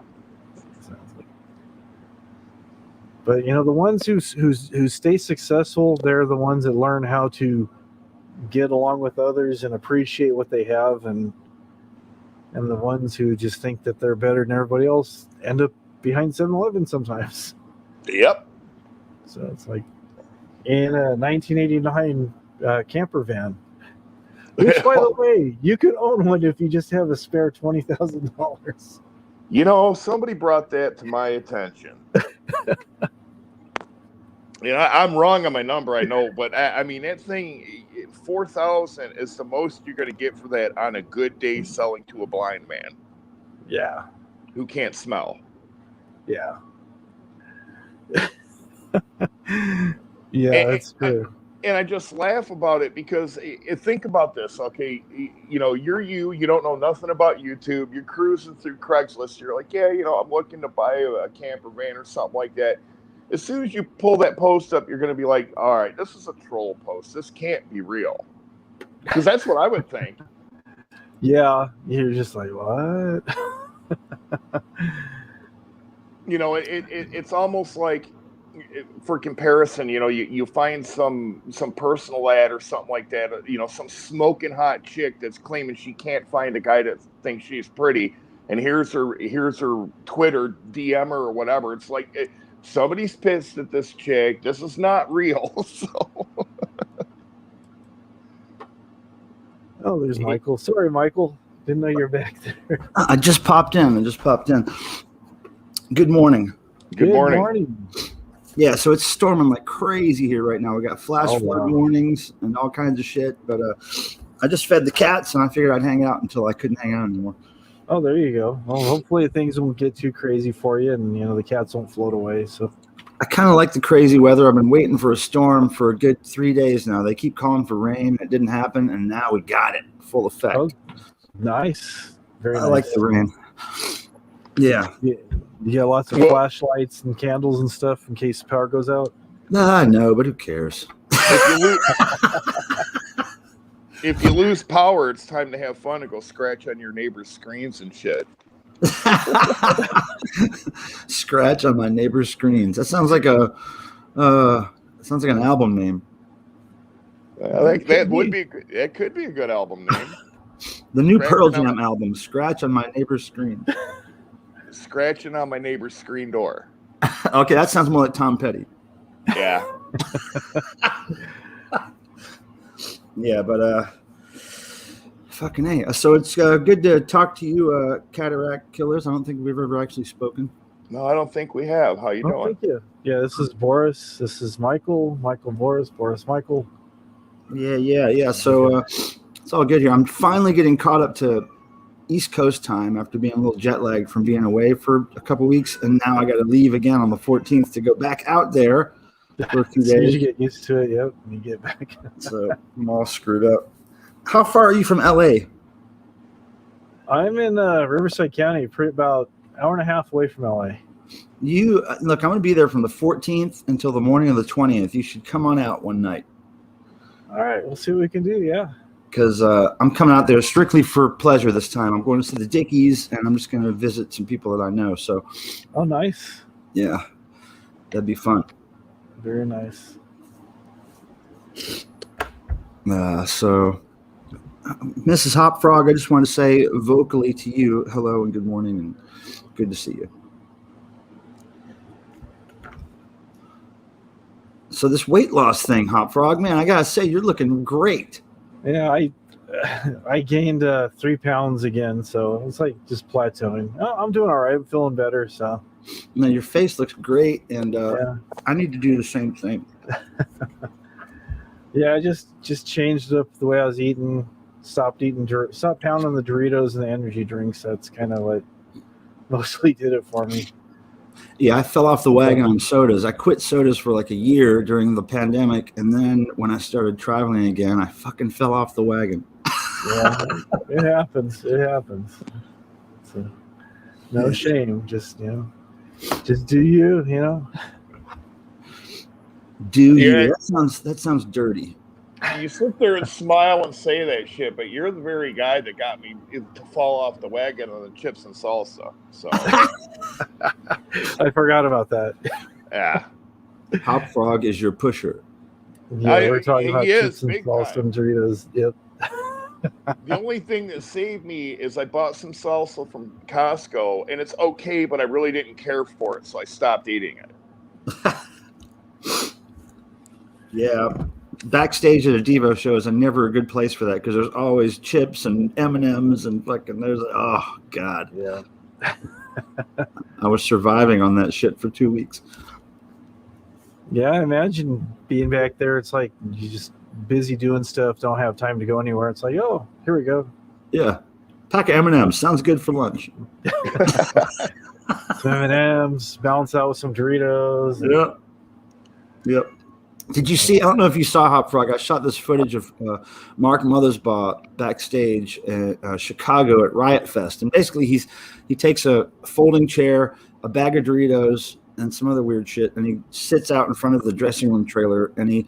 Speaker 1: But the ones who stay successful, they're the ones that learn how to get along with others and appreciate what they have, and the ones who just think that they're better than everybody else end up behind 7-Eleven sometimes.
Speaker 7: Yep.
Speaker 1: So it's like in a 1989 camper van, which, by the way, you could own one if you just have a spare $20,000.
Speaker 7: Somebody brought that to my attention. I'm wrong on my number, I know, but I mean that thing, 4,000 is the most you're going to get for that on a good day selling to a blind man.
Speaker 1: Yeah.
Speaker 7: Who can't smell.
Speaker 1: Yeah. Yeah, that's true.
Speaker 7: And I just laugh about it because think about this, okay? You know, you don't know nothing about YouTube. You're cruising through Craigslist. You're like, yeah, you know, I'm looking to buy a camper van or something like that. As soon as you pull that post up, you're going to be like, all right, this is a troll post. This can't be real. Because that's what I would think.
Speaker 1: Yeah, you're just like, what?
Speaker 7: You know, it's almost like, for comparison, you know, you find some personal ad or something like that, you know, some smoking hot chick that's claiming she can't find a guy that thinks she's pretty, and here's her Twitter DM her or whatever. It's like somebody's pissed at this chick. This is not real. So.
Speaker 1: Oh, there's Michael. Sorry, Michael. Didn't know you're back there.
Speaker 8: I just popped in. Good morning.
Speaker 7: Good morning.
Speaker 8: Yeah, so it's storming like crazy here right now. We got flash flood warnings and all kinds of shit. But I just fed the cats, and I figured I'd hang out until I couldn't hang out anymore.
Speaker 1: Oh, there you go. Well, hopefully things won't get too crazy for you, and the cats won't float away. So
Speaker 8: I kind of like the crazy weather. I've been waiting for a storm for a good 3 days now. They keep calling for rain. It didn't happen, and now we got it. Full effect.
Speaker 1: Oh, nice. Very nice.
Speaker 8: I like the rain. Yeah.
Speaker 1: You got lots of flashlights and candles and stuff in case the power goes out?
Speaker 8: I know, but who cares?
Speaker 7: If you lose power, it's time to have fun and go scratch on your neighbor's screens and shit.
Speaker 8: Scratch on my neighbor's screens. That sounds like an album name.
Speaker 7: That could be a good album name.
Speaker 8: The new Pearl Jam album, Scratch on My Neighbor's Screen.
Speaker 7: Scratching on my neighbor's screen door.
Speaker 8: Okay, that sounds more like Tom Petty.
Speaker 7: Yeah.
Speaker 8: Yeah, but fucking A. So it's good to talk to you, Cataract Killers. I don't think we've ever actually spoken.
Speaker 7: No, I don't think we have. How you doing?
Speaker 1: Thank you. Yeah, this is Boris. This is Michael. Michael Boris. Boris Michael.
Speaker 8: Yeah. So it's all good here. I'm finally getting caught up to East Coast time after being a little jet lagged from being away for a couple weeks, and now I got to leave again on the 14th to go back out there for a few days.
Speaker 1: You get used to it, yep. You get back.
Speaker 8: So I'm all screwed up. How far are you from LA?
Speaker 1: I'm in Riverside County, about an hour and a half away from LA.
Speaker 8: You look, I'm going to be there from the 14th until the morning of the 20th. You should come on out one night.
Speaker 1: All right, we'll see what we can do. Yeah.
Speaker 8: Because I'm coming out there strictly for pleasure this time. I'm going to see the Dickies, and I'm just going to visit some people that I know. So,
Speaker 1: oh, nice.
Speaker 8: Yeah, that'd be fun.
Speaker 1: Very nice.
Speaker 8: So, Mrs. Hopfrog, I just want to say vocally to you, hello and good morning, and good to see you. So this weight loss thing, Hopfrog, man, I gotta say, you're looking great.
Speaker 1: Yeah, I gained 3 pounds again, so it's like just plateauing. Oh, I'm doing all right. I'm feeling better. So,
Speaker 8: man, your face looks great, and I need to do the same thing.
Speaker 1: Yeah, I just changed up the way I was eating. Stopped pounding the Doritos and the energy drinks. That's kind of what mostly did it for me.
Speaker 8: Yeah, I fell off the wagon on sodas. I quit sodas for like a year during the pandemic, and then when I started traveling again, I fucking fell off the wagon.
Speaker 1: Yeah, it happens. So, no shame. Just just do you.
Speaker 8: Do you? That sounds dirty.
Speaker 7: You sit there and smile and say that shit, but you're the very guy that got me to fall off the wagon on the chips and salsa. So
Speaker 1: I forgot about that.
Speaker 7: Yeah.
Speaker 8: Hopfrog is your pusher.
Speaker 1: Yeah, we're talking about chips and salsa and Doritos. Yep.
Speaker 7: The only thing that saved me is I bought some salsa from Costco, and it's okay, but I really didn't care for it, so I stopped eating it.
Speaker 8: Yeah. Backstage at a Devo show is never a good place for that because there's always chips and M&Ms and fucking oh god.
Speaker 1: Yeah.
Speaker 8: I was surviving on that shit for 2 weeks.
Speaker 1: Yeah, I imagine being back there. It's like you just busy doing stuff, don't have time to go anywhere. It's like, oh, here we go.
Speaker 8: Yeah, pack of M&Ms sounds good for lunch.
Speaker 1: Some M&Ms, balance out with some Doritos.
Speaker 8: Yep. Did you see? I don't know if you saw Hop Frog. I shot this footage of Mark Mothersbaugh backstage at Chicago at Riot Fest, and basically he takes a folding chair, a bag of Doritos, and some other weird shit, and he sits out in front of the dressing room trailer, and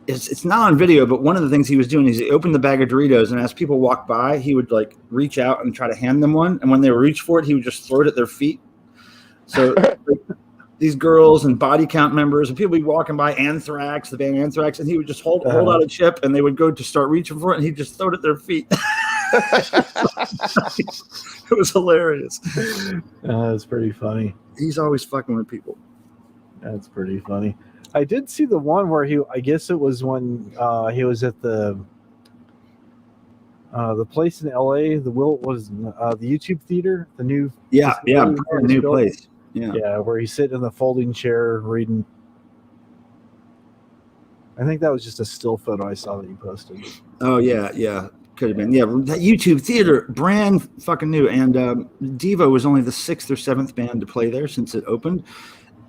Speaker 8: it's not on video, but one of the things he was doing is he opened the bag of Doritos, and as people walked by, he would like reach out and try to hand them one, and when they would reach for it, he would just throw it at their feet. So. These girls and body count members and people would be walking by, Anthrax, the band Anthrax, and he would just hold out a chip, and they would go to start reaching for it, and he'd just throw it at their feet. It was hilarious.
Speaker 1: That's pretty funny.
Speaker 8: He's always fucking with people.
Speaker 1: That's pretty funny. I did see the one where I guess it was when he was at the place in LA, the YouTube theater, the new
Speaker 8: new place.
Speaker 1: Yeah, where he's sitting in the folding chair reading. I think that was just a still photo I saw that you posted.
Speaker 8: Oh yeah, could have been. Yeah, that YouTube theater, brand fucking new, and Devo was only the 6th or 7th band to play there since it opened,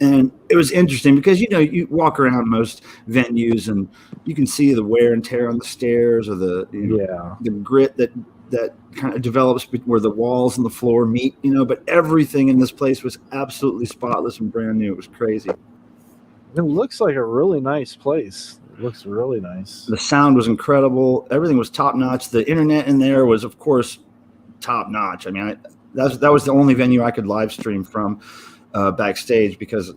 Speaker 8: and it was interesting because you walk around most venues and you can see the wear and tear on the stairs or the grit that kind of develops where the walls and the floor meet, but everything in this place was absolutely spotless and brand new. It was crazy.
Speaker 1: It looks like a really nice place. It looks really nice.
Speaker 8: The sound was incredible. Everything was top notch. The internet in there was, of course, top notch. I mean, that was the only venue I could live stream from backstage because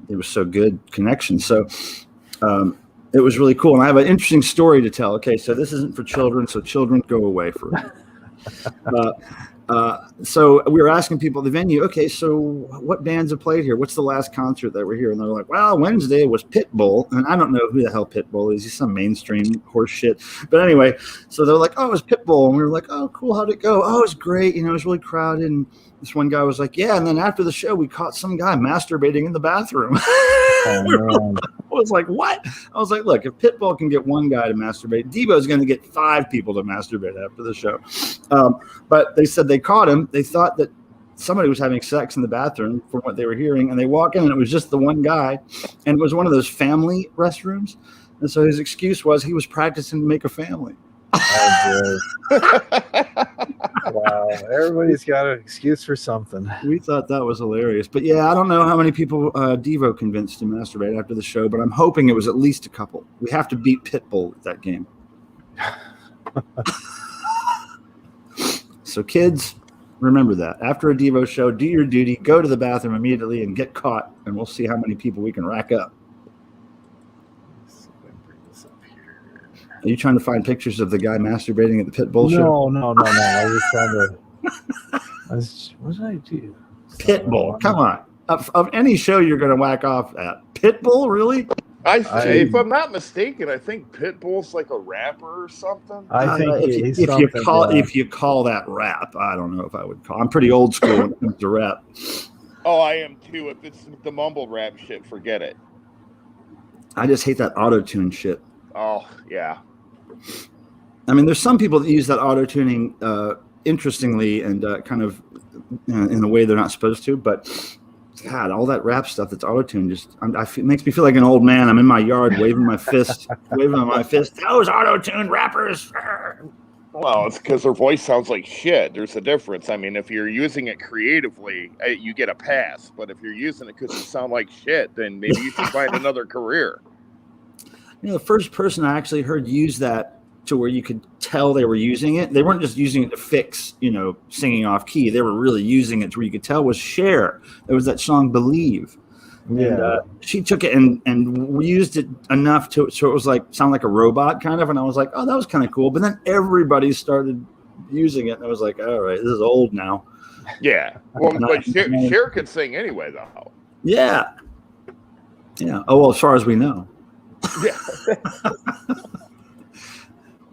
Speaker 8: it was so good connection. So it was really cool. And I have an interesting story to tell. Okay, so this isn't for children, so children go away for a minute. So we were asking people at the venue, okay, so what bands have played here? What's the last concert that were here? And they're like, well, Wednesday was Pitbull. And I don't know who the hell Pitbull is. He's some mainstream horse shit. But anyway, so they're like, oh, it was Pitbull. And we were like, oh, cool. How'd it go? Oh, it was great. It was really crowded. And this one guy was like, yeah. And then after the show, we caught some guy masturbating in the bathroom. I was like, what? I was like, look, if Pitbull can get one guy to masturbate, Devo's going to get 5 people to masturbate after the show. But they said they caught him. They thought that somebody was having sex in the bathroom from what they were hearing. And they walk in and it was just the one guy. And it was one of those family restrooms. And so his excuse was he was practicing to make a family.
Speaker 1: Oh, wow. Everybody's got an excuse for something.
Speaker 8: We thought that was hilarious. But yeah, I don't know how many people Devo convinced to masturbate after the show, but I'm hoping it was at least a couple. We have to beat Pitbull at that game. So kids, remember that. After a Devo show, do your duty, go to the bathroom immediately and get caught, and we'll see how many people we can rack up. Are you trying to find pictures of the guy masturbating at the Pitbull show?
Speaker 1: No. I was trying to. What did I do?
Speaker 8: Pitbull. Come on. Of any show you're going to whack off at. Pitbull, really?
Speaker 7: If I'm not mistaken, I think Pitbull's like a rapper or something.
Speaker 1: I think
Speaker 8: if you call that rap, I don't know if I would call. I'm pretty old school when it comes to rap.
Speaker 7: Oh, I am too. If it's the mumble rap shit, forget it.
Speaker 8: I just hate that auto-tune shit.
Speaker 7: Oh, yeah.
Speaker 8: I mean, there's some people that use that auto-tuning interestingly and kind of in a way they're not supposed to, but God, all that rap stuff that's auto-tuned it makes me feel like an old man. I'm in my yard waving my fist, Those auto-tuned rappers.
Speaker 7: Well, it's because their voice sounds like shit. There's a difference. I mean, if you're using it creatively, you get a pass. But if you're using it because you sound like shit, then maybe you should find another career.
Speaker 8: The first person I actually heard use that to where you could tell they were using it, they weren't just using it to fix, singing off key. They were really using it to where you could tell was Cher. There was that song Believe. Yeah. And she took it and used it enough so it was like sound like a robot kind of. And I was like, oh, that was kind of cool. But then everybody started using it. And I was like, all right, this is old now.
Speaker 7: Yeah. Well, but Cher could sing anyway, though.
Speaker 8: Yeah. Yeah. Oh, well, as far as we know. Yeah.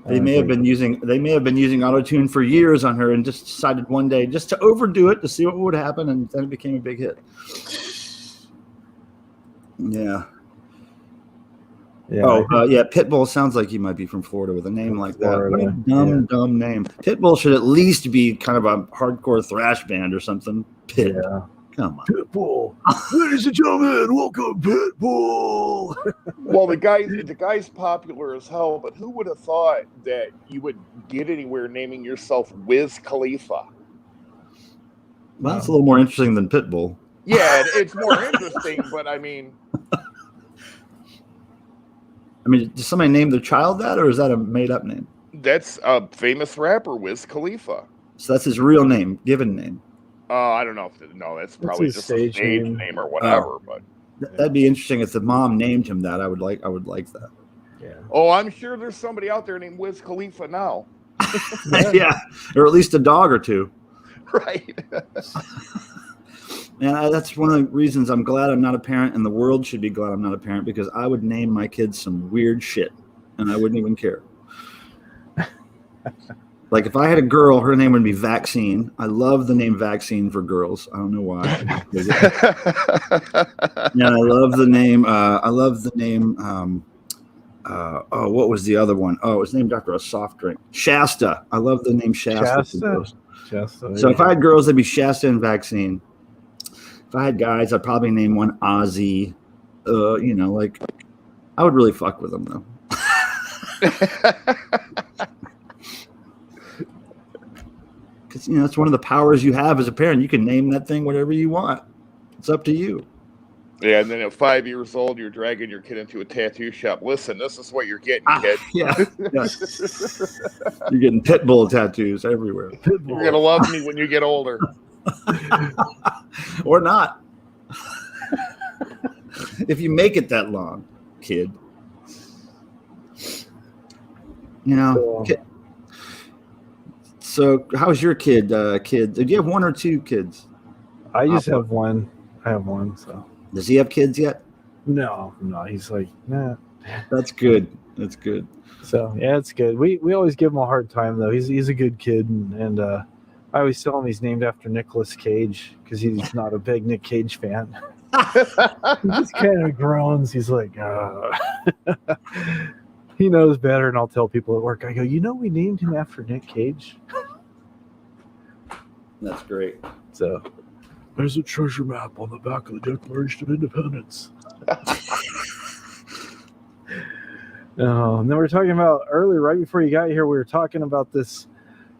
Speaker 8: They may have been using auto-tune for years on her and just decided one day just to overdo it to see what would happen, and then it became a big hit. Yeah. Yeah. Pitbull sounds like he might be from Florida with a name like that. What a dumb name. Pitbull should at least be kind of a hardcore thrash band or something.
Speaker 1: Yeah.
Speaker 8: Come on.
Speaker 1: Pitbull. Ladies and gentlemen, welcome Pitbull.
Speaker 7: Well, the guy's popular as hell, but who would have thought that you would get anywhere naming yourself Wiz Khalifa?
Speaker 8: Well, that's a little more interesting than Pitbull.
Speaker 7: Yeah, it's more interesting, but I mean,
Speaker 8: does somebody name their child that, or is that a made-up name?
Speaker 7: that's a famous rapper, Wiz Khalifa.
Speaker 8: So that's his real name, given name.
Speaker 7: I don't know that's probably
Speaker 1: his
Speaker 7: just a stage name or whatever. But
Speaker 8: That'd be interesting if the mom named him that. I would like that.
Speaker 1: Yeah.
Speaker 7: oh, I'm sure there's somebody out there named Wiz Khalifa now.
Speaker 8: Yeah, or at least a dog or two.
Speaker 7: Right.
Speaker 8: Man, that's one of the reasons I'm glad I'm not a parent, and the world should be glad I'm not a parent, because I would name my kids some weird shit, and I wouldn't even care. Like if I had a girl, her name would be Vaccine. I love the name Vaccine for girls. I don't know why. Yeah, I love the name. What was the other one? Oh, it was named after a soft drink. Shasta. I love the name Shasta.
Speaker 1: Shasta.
Speaker 8: So if I had girls, they'd be Shasta and Vaccine. If I had guys, I'd probably name one Ozzy. Like I would really fuck with them though. Because it's one of the powers you have as a parent. You can name that thing whatever you want. It's up to you.
Speaker 7: Yeah, and then at 5 years old, you're dragging your kid into a tattoo shop. Listen, this is what you're getting, kid.
Speaker 8: Yeah. You're getting Pitbull tattoos everywhere.
Speaker 7: You're gonna love me when you get older.
Speaker 8: Or not. If you make it that long, kid. So how's your kid? Do you have one or two kids?
Speaker 1: I just have one. I have one. So
Speaker 8: does he have kids yet?
Speaker 1: No. He's like, nah.
Speaker 8: That's good. That's good.
Speaker 1: So yeah, it's good. We always give him a hard time though. He's a good kid, and I always tell him he's named after Nicolas Cage because he's not a big Nick Cage fan. He just kind of groans. He's like, he knows better, and I'll tell people at work. I go, we named him after Nick Cage.
Speaker 8: That's great.
Speaker 1: So there's a treasure map on the back of the Declaration of Independence. And then we were talking about earlier, right before you got here, we were talking about this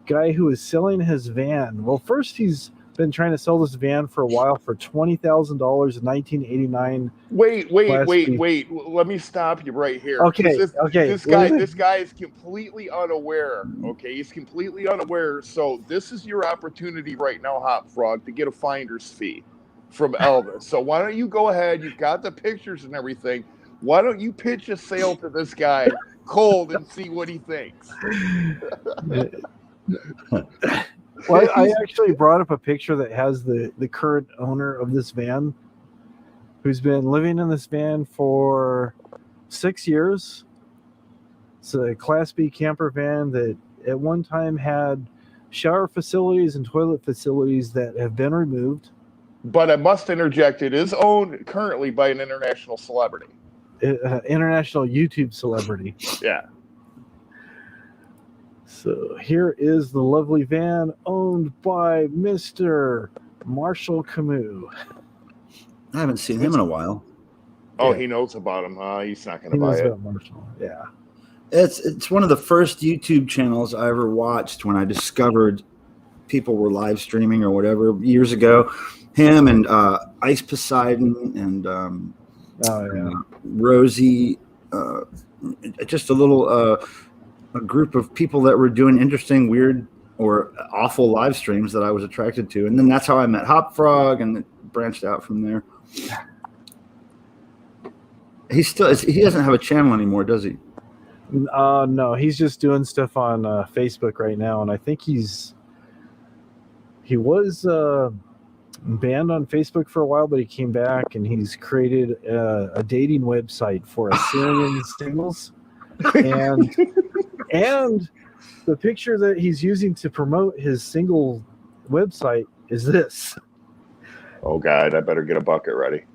Speaker 1: guy who is selling his van. Well, first he's been trying to sell this van for a while for $20,000 in 1989.
Speaker 7: Wait. Let me stop you right here.
Speaker 1: Okay.
Speaker 7: This guy is completely unaware. Okay, he's completely unaware. So this is your opportunity right now, Hop Frog, to get a finder's fee from Elvis. So why don't you go ahead? You've got the pictures and everything. Why don't you pitch a sale to this guy cold and see what he thinks?
Speaker 1: Well, I actually brought up a picture that has the current owner of this van, who's been living in this van for 6 years. It's a Class B camper van that at one time had shower facilities and toilet facilities that have been removed.
Speaker 7: But I must interject, it is owned currently by an international celebrity.
Speaker 1: International YouTube celebrity.
Speaker 7: Yeah.
Speaker 1: So here is the lovely van owned by Mr. Marshall Camus.
Speaker 8: I haven't seen him in a while.
Speaker 7: Oh,
Speaker 1: Yeah.
Speaker 7: He knows about him, huh? He's not going
Speaker 1: He
Speaker 7: to buy
Speaker 1: knows
Speaker 7: it.
Speaker 1: about Marshall. Yeah.
Speaker 8: It's one of the first YouTube channels I ever watched when I discovered people were live streaming or whatever years ago. Him and Ice Poseidon and Rosie, just a little a group of people that were doing interesting, weird, or awful live streams that I was attracted to. And then that's how I met Hop Frog, and it branched out from there. He doesn't have a channel anymore, does he?
Speaker 1: No, he's just doing stuff on Facebook right now, and I think he was banned on Facebook for a while, but he came back and he's created a dating website for Assyrian singles, and the picture that he's using to promote his single website is this.
Speaker 7: Oh God, I better get a bucket ready.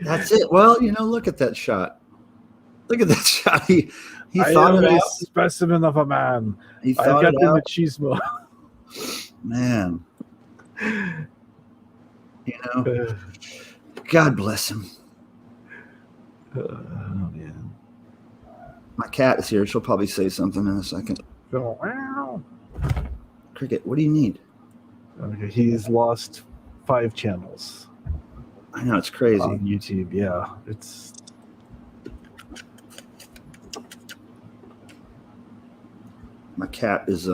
Speaker 8: That's it. Well, look at that shot. Look at that shot. He thought it
Speaker 1: a
Speaker 8: out.
Speaker 1: specimen of a man.
Speaker 8: He
Speaker 1: I've
Speaker 8: thought
Speaker 1: got
Speaker 8: it
Speaker 1: the
Speaker 8: out.
Speaker 1: machismo.
Speaker 8: Man. You know, God bless him.
Speaker 1: Oh man.
Speaker 8: My cat is here. She'll probably say something in a second.
Speaker 1: Oh, wow.
Speaker 8: Cricket, what do you need?
Speaker 1: Okay, he's lost 5 channels
Speaker 8: I know, it's crazy.
Speaker 1: on YouTube. Yeah, it's
Speaker 8: My cat is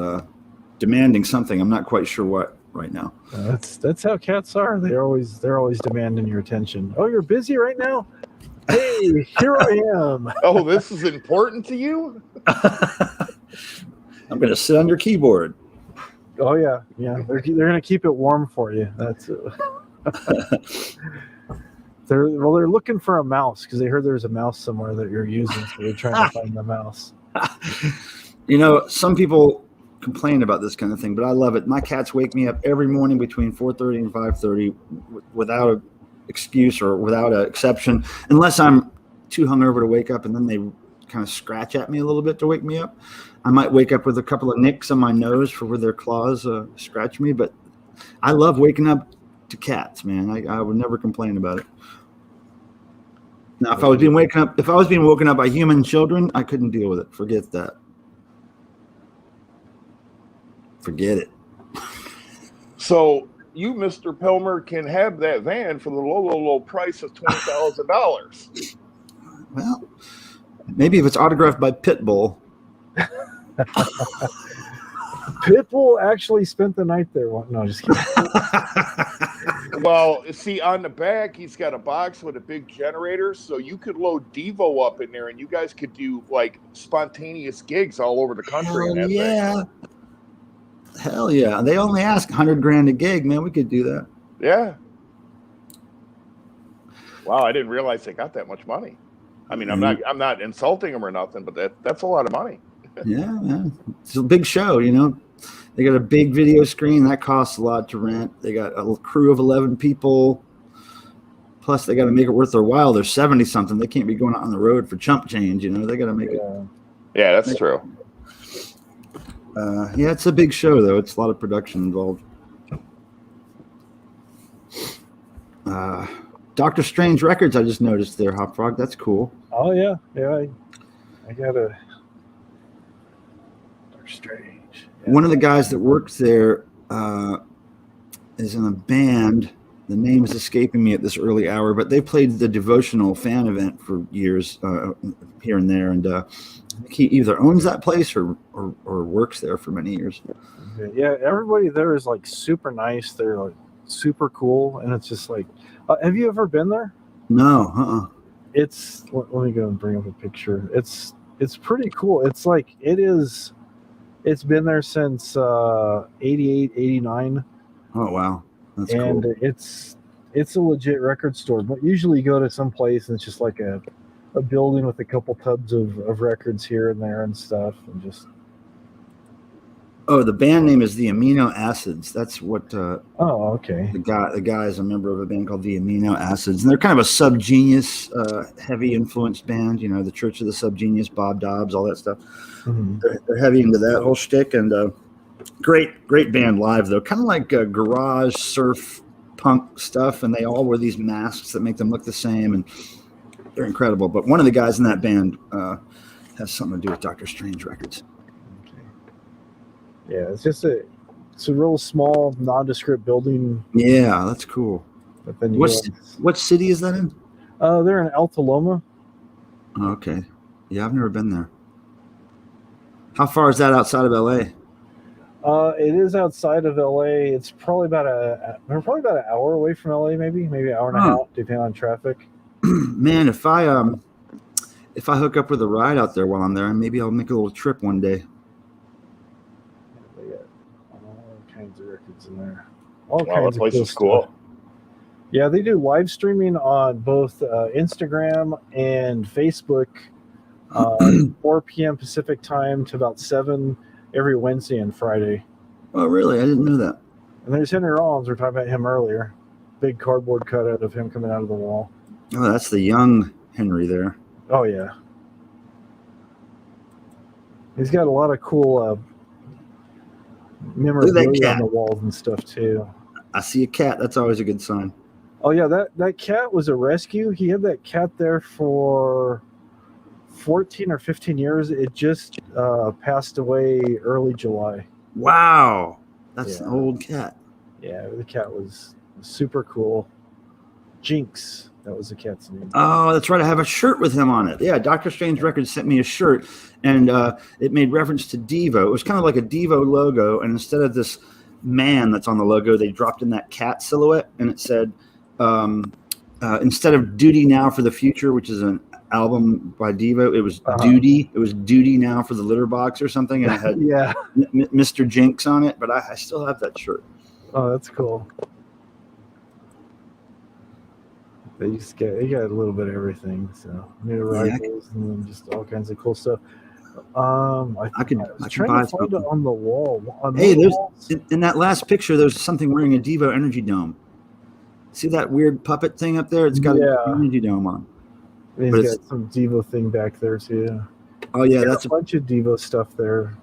Speaker 8: demanding something. I'm not quite sure what right now.
Speaker 1: that's how cats are. They're always demanding your attention. Oh, you're busy right now? Hey, here I am.
Speaker 7: Oh, this is important to you?
Speaker 8: I'm going to sit on your keyboard.
Speaker 1: Oh yeah. They're gonna keep it warm for you. That's it. They're looking for a mouse because they heard there's a mouse somewhere that you're using, so they're trying to find the mouse.
Speaker 8: You know, some people complain about this kind of thing, but I love it. My cats wake me up every morning between 4:30 and 5:30 without an excuse or without an exception, unless I'm too hungover to wake up, and then they kind of scratch at me a little bit to wake me up. I might wake up with a couple of nicks on my nose for where their claws scratch me, but I love waking up to cats, man. I would never complain about it. Now, if I was being woken up by human children, I couldn't deal with it. Forget that. Forget it.
Speaker 7: So you, Mr. Pilmer, can have that van for the low price of $20,000.
Speaker 8: Well, maybe if it's autographed by Pitbull.
Speaker 1: Pitbull actually spent the night there. No, just kidding.
Speaker 7: Well, see, on the back, he's got a box with a big generator, so you could load Devo up in there, and you guys could do like spontaneous gigs all over the country.
Speaker 8: Hell
Speaker 7: in that
Speaker 8: yeah.
Speaker 7: thing.
Speaker 8: Hell yeah. They only ask $100,000 a gig, man. We could do that.
Speaker 7: Yeah. Wow, I didn't realize they got that much money. I mean, I'm not insulting them or nothing, but that's a lot of money.
Speaker 8: Yeah, man. It's a big show, you know. They got a big video screen that costs a lot to rent. They got a crew of 11 people. Plus, they got to make it worth their while. They're 70 something. They can't be going out on the road for chump change. You know, they got to make it.
Speaker 7: Yeah, that's true.
Speaker 8: Yeah, it's a big show though. It's a lot of production involved. Doctor Strange Records. I just noticed there, Hop Frog. That's cool.
Speaker 1: Oh yeah. I got a Doctor Strange. Yeah.
Speaker 8: One of the guys that works there is in a band. The name is escaping me at this early hour, but they played the devotional fan event for years here and there, and he either owns that place or works there for many years.
Speaker 1: Yeah, everybody there is like super nice. They're like super cool, and it's just like, have you ever been there?
Speaker 8: No,
Speaker 1: It's let me go and bring up a picture. It's pretty cool. It's like it's been there since 88, 89.
Speaker 8: Oh wow, that's
Speaker 1: and
Speaker 8: cool.
Speaker 1: it's a legit record store. But usually you go to some place and it's just like a building with a couple tubs of records here and there and stuff, and just.
Speaker 8: Oh, the band name is the Amino Acids. That's what.
Speaker 1: Oh, okay.
Speaker 8: The guy is a member of a band called the Amino Acids, and they're kind of a Subgenius, heavy influenced band. You know, the Church of the Subgenius, Bob Dobbs, all that stuff.
Speaker 1: Mm-hmm.
Speaker 8: They're heavy into that whole shtick, and great band live though. Kind of like garage surf punk stuff, and they all wear these masks that make them look the same, and they're incredible. But one of the guys in that band has something to do with Doctor Strange Records.
Speaker 1: Yeah, it's a real small, nondescript building.
Speaker 8: Yeah, that's cool.
Speaker 1: But then
Speaker 8: what city is that in?
Speaker 1: They're in Alta Loma.
Speaker 8: Okay, yeah, I've never been there. How far is that outside of LA?
Speaker 1: It is outside of LA. It's probably about an hour away from LA, maybe an hour and a half, depending on traffic.
Speaker 8: Man, if I hook up with a ride out there while I'm there, maybe I'll make a little trip one day.
Speaker 1: They got all kinds of records in there.
Speaker 7: Wow, that place is cool.
Speaker 1: Stuff. Yeah, they do live streaming on both Instagram and Facebook. 4 p.m. Pacific time to about 7 every Wednesday and Friday.
Speaker 8: Oh, really? I didn't know that.
Speaker 1: And there's Henry Rollins. We were talking about him earlier. Big cardboard cutout of him coming out of the wall.
Speaker 8: Oh, that's the young Henry there.
Speaker 1: Oh, yeah. He's got a lot of cool memorabilia on the walls and stuff, too.
Speaker 8: I see a cat. That's always a good sign.
Speaker 1: Oh yeah, that cat was a rescue. He had that cat there for 14 or 15 years. It just passed away early July.
Speaker 8: Wow, that's an
Speaker 1: Yeah.
Speaker 8: old cat.
Speaker 1: Yeah, the cat was super cool. Jinx, that was the cat's name.
Speaker 8: Oh, that's right. I have a shirt with him on it. Yeah, Doctor Strange Records sent me a shirt, and it made reference to Devo. It was kind of like a Devo logo, and instead of this man that's on the logo, they dropped in that cat silhouette, and it said, instead of Duty Now for the Future, which is an album by Devo, it was Duty. It was Duty Now for the Litter Box or something, and it had
Speaker 1: Yeah.
Speaker 8: Mr. Jinx on it, but I still have that shirt.
Speaker 1: Oh, that's cool. They got a little bit of everything. So new arrivals and then just all kinds of cool stuff. I was trying to find it on the wall.
Speaker 8: Hey, there's in that last picture. There's something wearing a Devo energy dome. See that weird puppet thing up there? It's got an energy dome on.
Speaker 1: He's got some Devo thing back there too.
Speaker 8: Oh yeah, that's
Speaker 1: a bunch of Devo stuff there.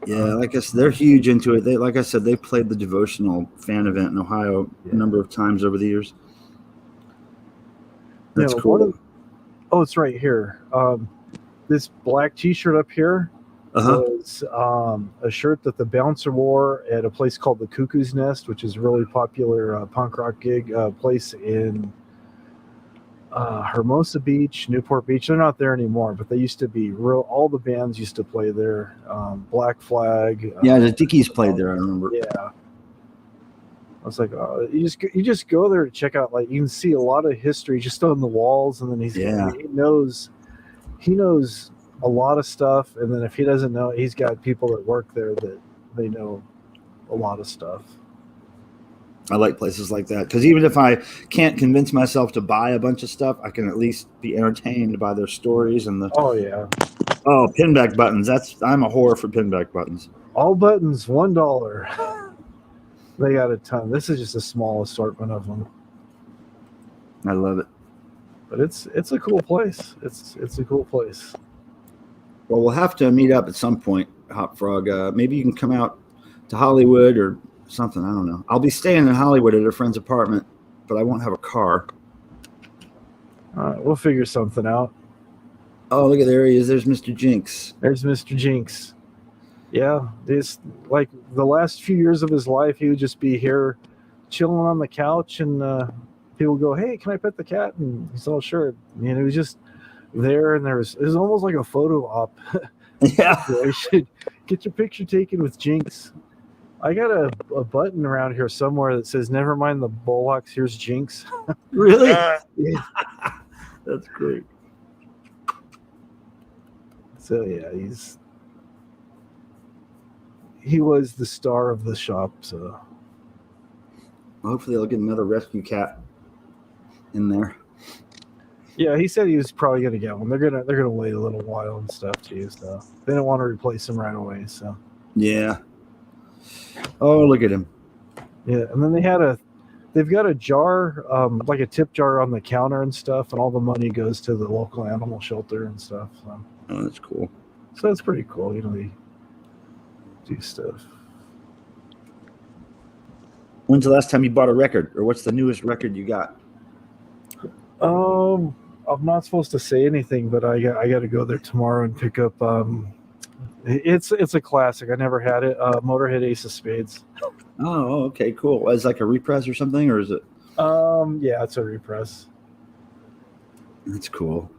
Speaker 8: Yeah, like I said, they're huge into it. They, like I said, they played the devotional fan event in Ohio a number of times over the years. That's cool.
Speaker 1: It's right here. This black T-shirt up here was a shirt that the Bouncer wore at a place called the Cuckoo's Nest, which is a really popular punk rock gig place in Hermosa Beach, Newport Beach. They're not there anymore, but they used to be real. All the bands used to play there. Black Flag.
Speaker 8: The Dickies played there. I remember.
Speaker 1: Yeah. I was like, you just go there to check out. Like you can see a lot of history just on the walls, and then he knows a lot of stuff. And then if he doesn't know, he's got people that work there that they know a lot of stuff.
Speaker 8: I like places like that because even if I can't convince myself to buy a bunch of stuff, I can at least be entertained by their stories and the.
Speaker 1: Oh yeah.
Speaker 8: Oh, pinback buttons. I'm a whore for pinback buttons.
Speaker 1: All buttons, $1. They got a ton. This is just a small assortment of them.
Speaker 8: I love it.
Speaker 1: But it's a cool place. It's a cool place.
Speaker 8: Well, we'll have to meet up at some point, Hop Frog. Maybe you can come out to Hollywood or something. I don't know. I'll be staying in Hollywood at a friend's apartment, but I won't have a car.
Speaker 1: All right, we'll figure something out.
Speaker 8: Oh, look at there he is. There's Mr. Jinx.
Speaker 1: There's Mr. Jinx. Yeah, this like the last few years of his life, he would just be here chilling on the couch, and people would go, "Hey, can I pet the cat?" And he's all sure. He was just there, and it was almost like a photo op.
Speaker 8: Yeah,
Speaker 1: I should get your picture taken with Jinx. I got a button around here somewhere that says, "Never mind the Bullocks, here's Jinx."
Speaker 8: Really?
Speaker 1: Yeah.
Speaker 8: That's great.
Speaker 1: So yeah, he was the star of the shop. So
Speaker 8: hopefully they'll get another rescue cat in there.
Speaker 1: Yeah, he said he was probably gonna get one. They're gonna wait a little while and stuff too. So they don't want to replace him right away. So
Speaker 8: yeah. Oh, look at him.
Speaker 1: Yeah, and then they've got a jar, like a tip jar on the counter and stuff, and all the money goes to the local animal shelter and stuff. So.
Speaker 8: Oh, that's cool.
Speaker 1: So that's pretty cool. They do stuff.
Speaker 8: When's the last time you bought a record, or what's the newest record you got?
Speaker 1: I'm not supposed to say anything, but I got to go there tomorrow and pick up. It's a classic. I never had it. Motorhead Ace of Spades.
Speaker 8: Oh, okay, cool. Is it like a repress or something, or is it?
Speaker 1: Yeah, it's a repress.
Speaker 8: That's cool.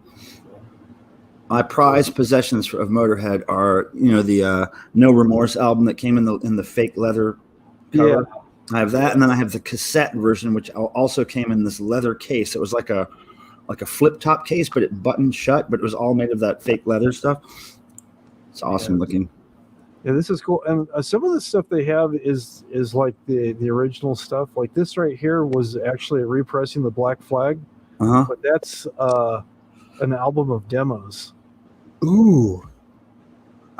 Speaker 8: My prized possessions of Motorhead are, the No Remorse album that came in the fake leather cover. Yeah. I have that, and then I have the cassette version, which also came in this leather case. It was like a flip top case, but it buttoned shut. But it was all made of that fake leather stuff. It's awesome looking.
Speaker 1: Yeah, this is cool. And some of the stuff they have is like the original stuff. Like this right here was actually repressing the Black Flag, but that's an album of demos.
Speaker 8: Ooh,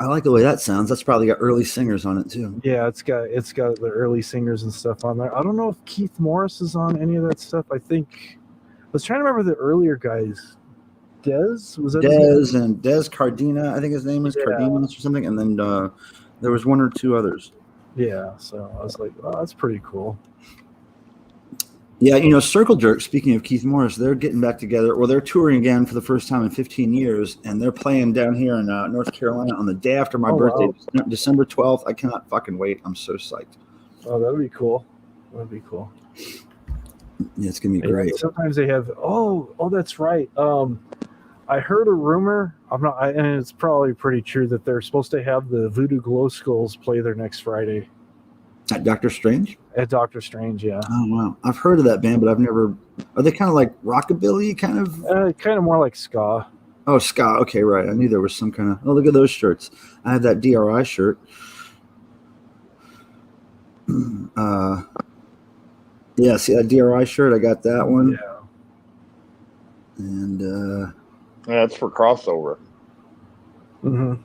Speaker 8: I like the way that sounds. That's probably got early singers on it too.
Speaker 1: Yeah, it's got the early singers and stuff on there. I don't know if Keith Morris is on any of that stuff. I was trying to remember the earlier guys. Dez was that?
Speaker 8: Dez and Dez Cardina, I think his name is Cardenas or something. And then there was one or two others.
Speaker 1: Yeah, so I was like, oh, that's pretty cool.
Speaker 8: Yeah, Circle Jerk, speaking of Keith Morris, they're getting back together. Well, they're touring again for the first time in 15 years, and they're playing down here in North Carolina on the day after my birthday,
Speaker 1: wow.
Speaker 8: December 12th. I cannot fucking wait. I'm so psyched.
Speaker 1: Oh, that'd be cool. That'd be cool.
Speaker 8: Yeah, it's going to be great.
Speaker 1: Sometimes they have, that's right. I heard a rumor, and it's probably pretty true, that they're supposed to have the Voodoo Glow Skulls play their next Friday.
Speaker 8: At Doctor Strange?
Speaker 1: At Doctor Strange, yeah.
Speaker 8: Oh, wow. I've heard of that band, but I've never... Are they kind of like rockabilly, kind of?
Speaker 1: Kind of more like ska.
Speaker 8: Oh, ska. Okay, right. I knew there was some kind of... Oh, look at those shirts. I have that DRI shirt. Yeah, see that DRI shirt? I got that one.
Speaker 1: Yeah.
Speaker 8: And...
Speaker 7: Yeah, it's for crossover.
Speaker 1: Mm-hmm.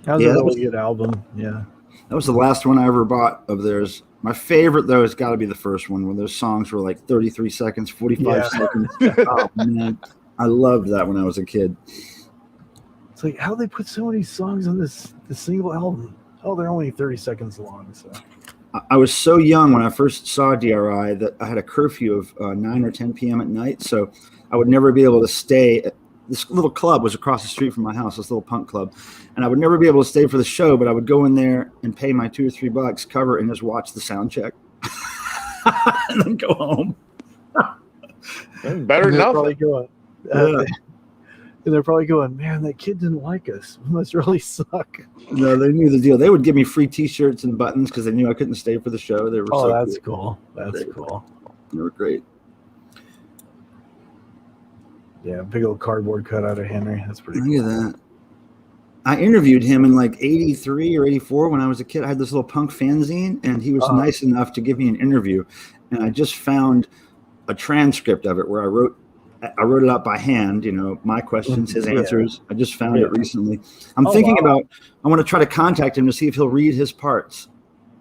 Speaker 1: That was a really good album. Yeah.
Speaker 8: That was the last one I ever bought of theirs. My favorite, though, has got to be the first one, where those songs were like 33 seconds, 45 seconds. Oh, man. I loved that when I was a kid.
Speaker 1: It's like, how they put so many songs on this single album? Oh, they're only 30 seconds long. So
Speaker 8: I was so young when I first saw DRI that I had a curfew of 9 or 10 p.m. at night, so I would never be able to stay. This little club was across the street from my house, this little punk club, and I would never be able to stay for the show, but I would go in there and pay my $2 or $3, cover, and just watch the sound check, and then go home.
Speaker 7: Better than nothing.
Speaker 1: They're probably going, man, that kid didn't like us. We must really suck.
Speaker 8: No, they knew the deal. They would give me free T-shirts and buttons because they knew I couldn't stay for the show. They were
Speaker 1: that's cool. That's cool.
Speaker 8: They were great.
Speaker 1: Yeah, big old cardboard cutout of Henry. That's pretty cool.
Speaker 8: Look at that. I interviewed him in like 83 or 84 when I was a kid. I had this little punk fanzine, and he was nice enough to give me an interview. And I just found a transcript of it where I wrote it out by hand, my questions, his answers. I just found it recently. I'm thinking about, I want to try to contact him to see if he'll read his parts.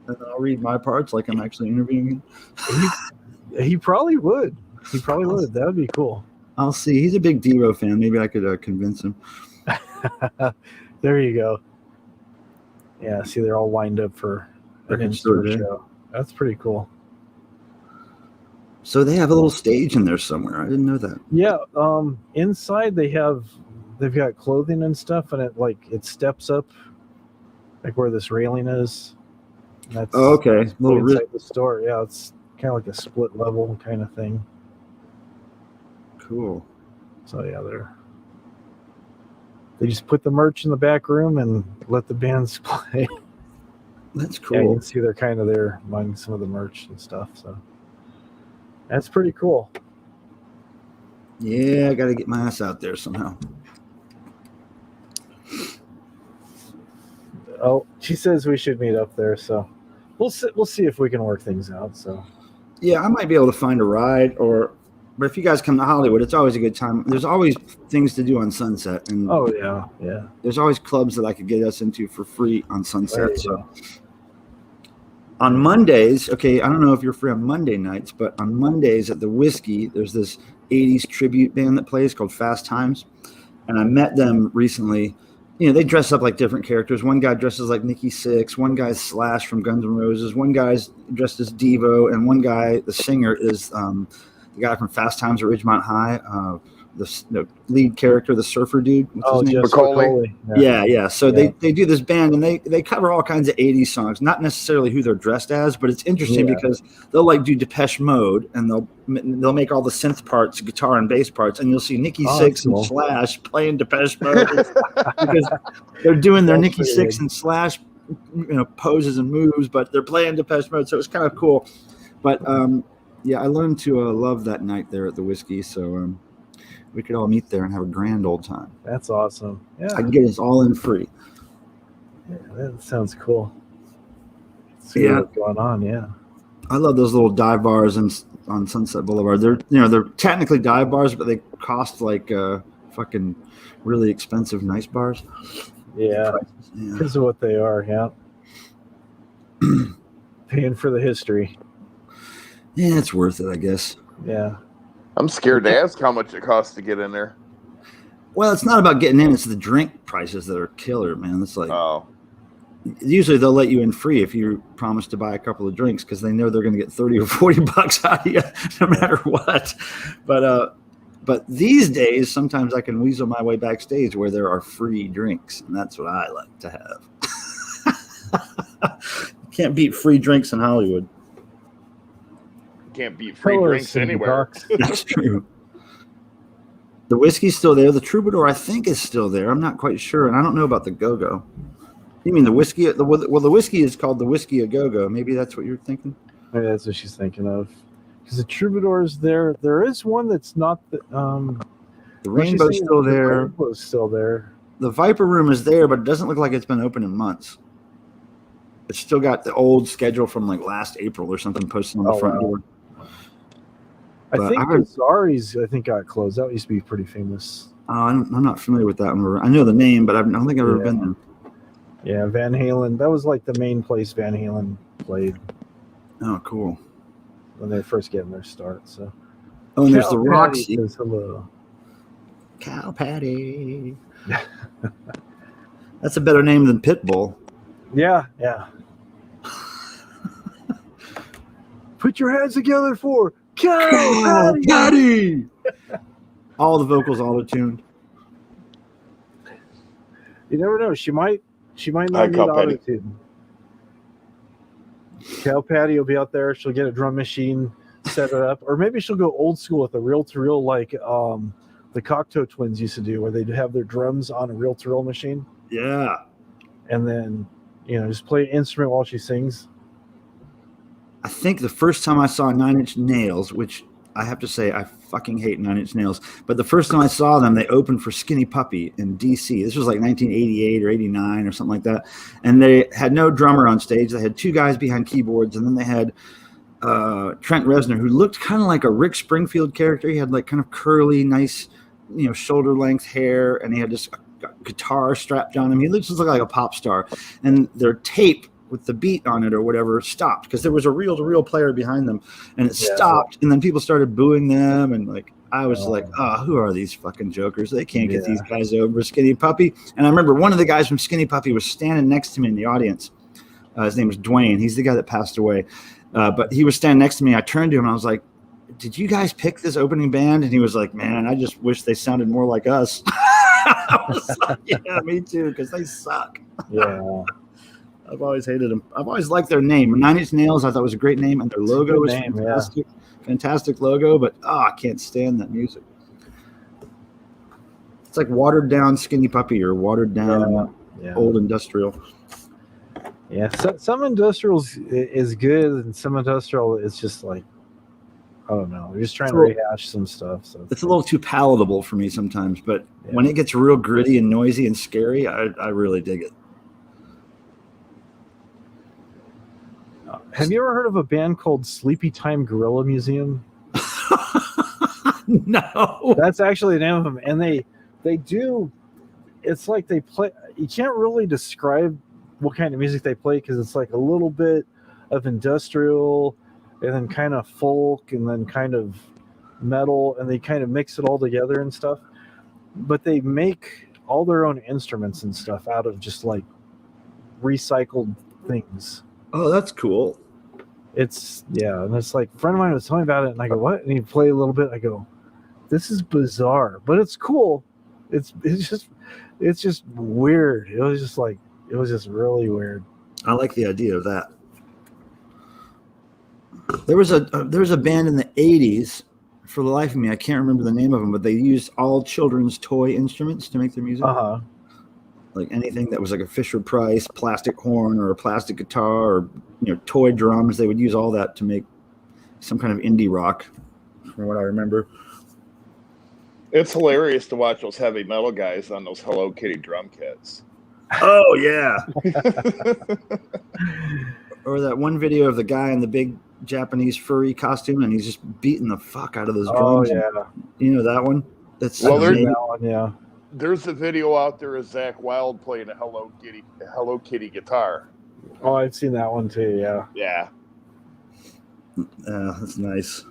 Speaker 8: And then I'll read my parts like I'm actually interviewing him.
Speaker 1: He probably would. He probably would. That would be cool.
Speaker 8: I'll see. He's a big Devo fan. Maybe I could convince him.
Speaker 1: There you go. Yeah, see, they're all lined up for an in-store show. That's pretty cool.
Speaker 8: So they have a little stage in there somewhere. I didn't know that. Yeah.
Speaker 1: Inside they've got clothing and stuff, and it steps up, like where this railing is. That's
Speaker 8: okay.
Speaker 1: Inside the store. Yeah, it's kind of like a split level kind of thing.
Speaker 8: Cool.
Speaker 1: So yeah, they just put the merch in the back room and let the bands play.
Speaker 8: That's cool.
Speaker 1: Yeah, you can see they're kind of there among some of the merch and stuff. So that's pretty cool.
Speaker 8: Yeah, I got to get my ass out there somehow.
Speaker 1: Oh, she says we should meet up there, so we'll see if we can work things out. So
Speaker 8: yeah, I might be able to find a ride, but if you guys come to Hollywood, it's always a good time. There's always things to do on Sunset, and
Speaker 1: yeah.
Speaker 8: There's always clubs that I could get us into for free on Sunset. So on Mondays, okay, I don't know if you're free on Monday nights, but on Mondays at the Whiskey, there's this 80s tribute band that plays called Fast Times, and I met them recently. They dress up like different characters. One guy dresses like Nikki Sixx, one guy's Slash from Guns N' Roses, one guy's dressed as Devo, and one guy, the singer, is the guy from Fast Times at Ridgemont High, the lead character, the surfer dude.
Speaker 1: What's his name?
Speaker 8: Macaulay. Yeah. So they do this band, and they cover all kinds of 80s songs, not necessarily who they're dressed as, but it's interesting because they'll do Depeche Mode, and they'll make all the synth parts, guitar and bass parts, and you'll see Nikki Sixx and Slash playing Depeche Mode because they're doing their Nikki Sixx and Slash poses and moves, but they're playing Depeche Mode, so it's kind of cool. But yeah, I learned to love that night there at the Whiskey, so we could all meet there and have a grand old time.
Speaker 1: That's awesome. Yeah,
Speaker 8: I can get us all in free.
Speaker 1: Yeah, that sounds cool. See what's going on. Yeah,
Speaker 8: I love those little dive bars on Sunset Boulevard. They're technically dive bars, but they cost like fucking really expensive nice bars.
Speaker 1: Yeah, because of what they are. Yeah, paying for the history.
Speaker 8: Yeah, it's worth it, I guess.
Speaker 1: Yeah.
Speaker 7: I'm scared to ask how much it costs to get in there.
Speaker 8: Well, it's not about getting in; it's the drink prices that are killer, man. It's like, Usually they'll let you in free if you promise to buy a couple of drinks because they know they're going to get 30 or 40 bucks out of you no matter what. But these days, sometimes I can weasel my way backstage where there are free drinks, and that's what I like to have. Can't beat free drinks in Hollywood.
Speaker 7: Can't beat free
Speaker 1: Colors
Speaker 7: drinks
Speaker 1: and
Speaker 7: anywhere.
Speaker 1: bucks.
Speaker 8: That's true. The whiskey's still there. The Troubadour, I think, is still there. I'm not quite sure, and I don't know about the Go-Go. You mean the whiskey? The whiskey is called the Whiskey a Go-Go. Maybe that's what you're thinking?
Speaker 1: Maybe that's what she's thinking of. Because the Troubadour's there. There is one that's not the.
Speaker 8: The Rainbow's still there.
Speaker 1: The Rainbow's still there.
Speaker 8: The Viper Room is there, but it doesn't look like it's been open in months. It's still got the old schedule from like last April or something posted on the front door.
Speaker 1: I
Speaker 8: But
Speaker 1: think
Speaker 8: I heard-
Speaker 1: the Zari's, got closed. That used to be pretty famous.
Speaker 8: I'm not familiar with that one. I know the name, but I don't think I've ever been there.
Speaker 1: Yeah, Van Halen. That was like the main place Van Halen played
Speaker 8: Oh, cool.
Speaker 1: when they were first getting their start. So.
Speaker 8: Oh, and there's
Speaker 1: Cal
Speaker 8: the
Speaker 1: Patty
Speaker 8: Roxy.
Speaker 1: says hello.
Speaker 8: Cow Patty. That's a better name than Pitbull.
Speaker 1: Yeah. Put your hands together for Cow Patty.
Speaker 8: Patty. All the vocals auto-tuned.
Speaker 1: You never know. She might
Speaker 7: Hi,
Speaker 1: not need
Speaker 7: Cow Patty.
Speaker 1: auto-tune. Cow Patty will be out there. She'll get a drum machine, set it up, or maybe she'll go old school with a reel-to-reel like the Cocteau Twins used to do, where they'd have their drums on a reel-to-reel machine,
Speaker 8: Yeah.
Speaker 1: and then just play an instrument while she sings.
Speaker 8: I think the first time I saw Nine Inch Nails, which I have to say I fucking hate Nine Inch Nails, but the first time I saw them, they opened for Skinny Puppy in DC. This was like 1988 or 89 or something like that. And they had no drummer on stage. They had two guys behind keyboards, and then they had Trent Reznor, who looked kind of like a Rick Springfield character. He had like kind of curly, nice, shoulder length hair, and he had this guitar strapped on him. He looks just like a pop star. And their tape with the beat on it or whatever stopped because there was a reel-to-reel player behind them, and it stopped, and then people started booing them, and like I was like, who are these fucking jokers? They can't get these guys over Skinny Puppy. And I remember one of the guys from Skinny Puppy was standing next to me in the audience. His name was Dwayne. He's the guy that passed away, but he was standing next to me. I turned to him and I was like, did you guys pick this opening band? And he was like, man, I just wish they sounded more like us. I was like, yeah, me too, because they suck.
Speaker 1: Yeah.
Speaker 8: I've always hated them. I've always liked their name. Nine Inch Nails, I thought was a great name, and their logo was fantastic. Fantastic logo, but I can't stand that music. It's like watered down Skinny Puppy or watered down old industrial.
Speaker 1: Yeah, some industrials is good, and some industrial is just like, I don't know. You're just trying to rehash some stuff. So
Speaker 8: it's a little too palatable for me sometimes, but when it gets real gritty and noisy and scary, I really dig it.
Speaker 1: Have you ever heard of a band called Sleepy Time Gorilla Museum?
Speaker 8: No.
Speaker 1: That's actually the name of them. And they do, it's like they play, you can't really describe what kind of music they play because it's like a little bit of industrial and then kind of folk and then kind of metal, and they kind of mix it all together and stuff. But they make all their own instruments and stuff out of just like recycled things.
Speaker 8: Oh, that's cool.
Speaker 1: It's and it's like a friend of mine was telling me about it, and I go, what? And he played a little bit. I go, this is bizarre, but it's cool. It's just weird. It was just really weird.
Speaker 8: I like the idea of that. There was a band in the 80s. For the life of me, I can't remember the name of them, but they used all children's toy instruments to make their music. Like anything that was like a Fisher-Price plastic horn or a plastic guitar or toy drums, they would use all that to make some kind of indie rock, from what I remember.
Speaker 7: It's hilarious to watch those heavy metal guys on those Hello Kitty drum kits.
Speaker 8: Oh yeah. Or that one video of the guy in the big Japanese furry costume, and he's just beating the fuck out of those drums.
Speaker 1: Oh yeah.
Speaker 8: You know that one? That's
Speaker 7: There's a video out there of Zach Wilde playing a Hello Kitty guitar.
Speaker 1: Oh, I've seen that one too. Yeah.
Speaker 7: Yeah.
Speaker 8: That's nice.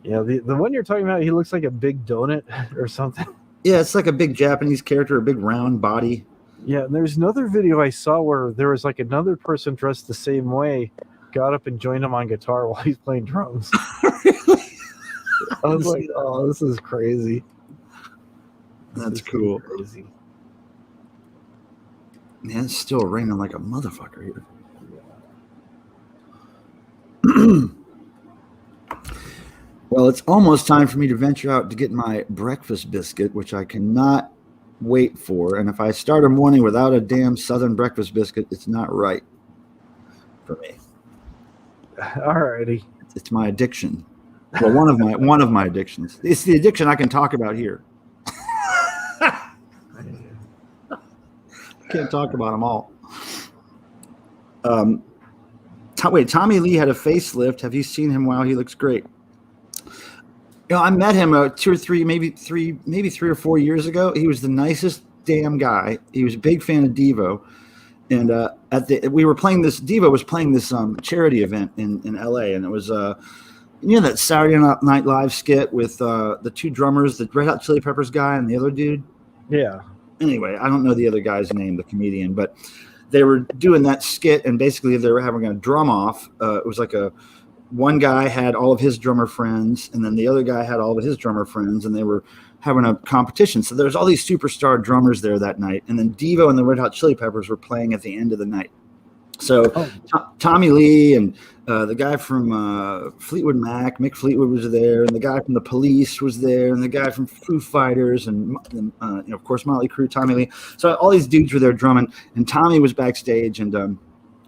Speaker 1: Yeah, the one you're talking about, he looks like a big donut or something.
Speaker 8: Yeah, it's like a big Japanese character, a big round body.
Speaker 1: Yeah, and there's another video I saw where there was like another person dressed the same way, got up and joined him on guitar while he's playing drums. I was like, oh, this is crazy.
Speaker 8: That's cool.
Speaker 1: Crazy.
Speaker 8: Man, it's still raining like a motherfucker here. Well, it's almost time for me to venture out to get my breakfast biscuit, which I cannot wait for. And if I start a morning without a damn Southern breakfast biscuit, it's not right for me.
Speaker 1: Alrighty.
Speaker 8: It's my addiction. Well, one of my addictions. It's the addiction I can talk about here. Can't talk about them all. Tommy Lee had a facelift. Have you seen him? Wow, he looks great. You know, I met him 2 or 3, maybe 3 or 4 years ago. He was the nicest damn guy. He was a big fan of Devo, and Devo was playing this charity event in LA, and it was that Saturday Night Live skit with the 2 drummers, the Red Hot Chili Peppers guy and the other dude.
Speaker 1: Yeah.
Speaker 8: Anyway, I don't know the other guy's name, the comedian, but they were doing that skit, and basically they were having a drum off. It was like one guy had all of his drummer friends, and then the other guy had all of his drummer friends, and they were having a competition. So there's all these superstar drummers there that night, and then Devo and the Red Hot Chili Peppers were playing at the end of the night. So Tommy Lee and the guy from Fleetwood Mac, Mick Fleetwood was there, and the guy from the Police was there, and the guy from Foo Fighters, and of course Motley Crue, Tommy Lee. So all these dudes were there drumming, and Tommy was backstage. And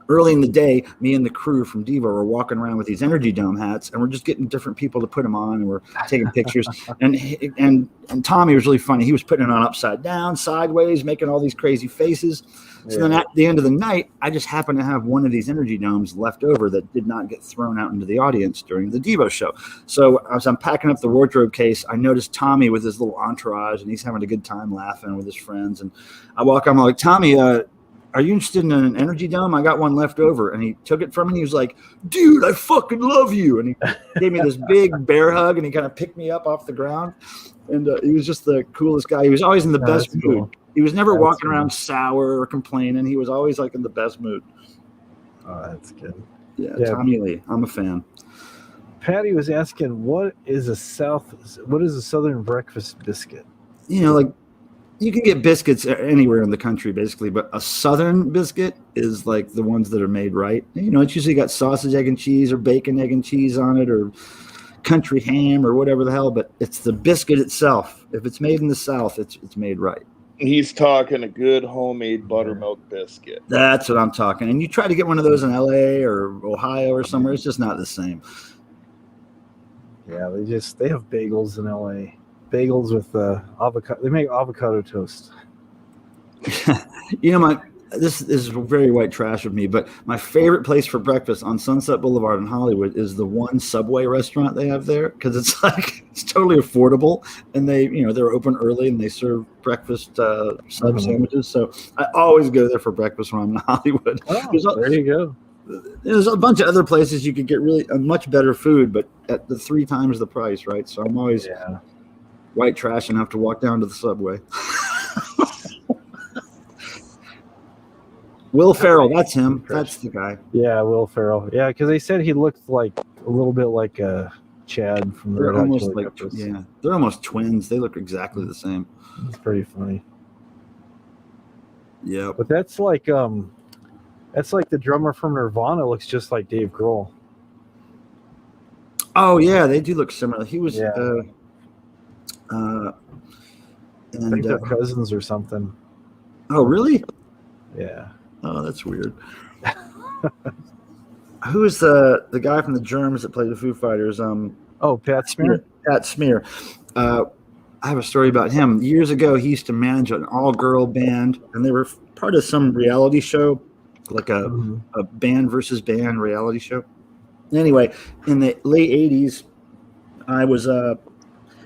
Speaker 8: early in the day, me and the crew from Devo were walking around with these Energy Dome hats, and we're just getting different people to put them on, and we're taking pictures. and Tommy was really funny. He was putting it on upside down, sideways, making all these crazy faces. So then at the end of the night, I just happened to have one of these Energy Domes left over that did not get thrown out into the audience during the Devo show. So as I'm packing up the wardrobe case, I noticed Tommy with his little entourage, and he's having a good time laughing with his friends. And I walk up, I'm like, Tommy, are you interested in an Energy Dome? I got one left over. And he took it from me. He was like, dude, I fucking love you. And he gave me this big bear hug, and he kind of picked me up off the ground. And he was just the coolest guy. He was always in the best mood. Cool. He was never walking around sour or complaining. He was always like in the best mood.
Speaker 1: Oh, that's good.
Speaker 8: Yeah, Tommy Lee. I'm a fan.
Speaker 1: Patty was asking, what is a Southern breakfast biscuit?
Speaker 8: You know, like you can get biscuits anywhere in the country, basically, but a Southern biscuit is like the ones that are made right. You know, it's usually got sausage, egg, and cheese, or bacon, egg, and cheese on it, or country ham, or whatever the hell. But it's the biscuit itself. If it's made in the South, it's made right.
Speaker 7: He's talking a good homemade buttermilk biscuit.
Speaker 8: That's what I'm talking. And you try to get one of those in LA or Ohio or somewhere, it's just not the same.
Speaker 1: Yeah, they have bagels in LA. Bagels with avocado. They make avocado toast.
Speaker 8: You know, this is very white trash of me, but my favorite place for breakfast on Sunset Boulevard in Hollywood is the one Subway restaurant they have there, because it's totally affordable, and they're open early and they serve breakfast sub sandwiches. So I always go there for breakfast when I'm in Hollywood.
Speaker 1: Oh, there you go.
Speaker 8: There's a bunch of other places you could get really much better food, but at the 3 times the price, right? So I'm always white trash and have to walk down to the Subway. Will Ferrell, that's him. That's the guy.
Speaker 1: Yeah, Will Ferrell. Yeah, because they said he looked like a little bit like Chad from the Red Hot Chili Peppers.
Speaker 8: Yeah, they're almost twins. They look exactly the same.
Speaker 1: It's pretty funny.
Speaker 8: Yeah,
Speaker 1: but that's like the drummer from Nirvana looks just like Dave Grohl.
Speaker 8: Oh yeah, they do look similar. He was,
Speaker 1: I think they're cousins or something.
Speaker 8: Oh really?
Speaker 1: Yeah.
Speaker 8: Oh, that's weird. Who is the guy from the Germs that played the Foo Fighters?
Speaker 1: Pat Smear.
Speaker 8: Pat Smear. I have a story about him. Years ago, he used to manage an all-girl band, and they were part of some reality show, like a band versus band reality show. Anyway, in the late 80s, I was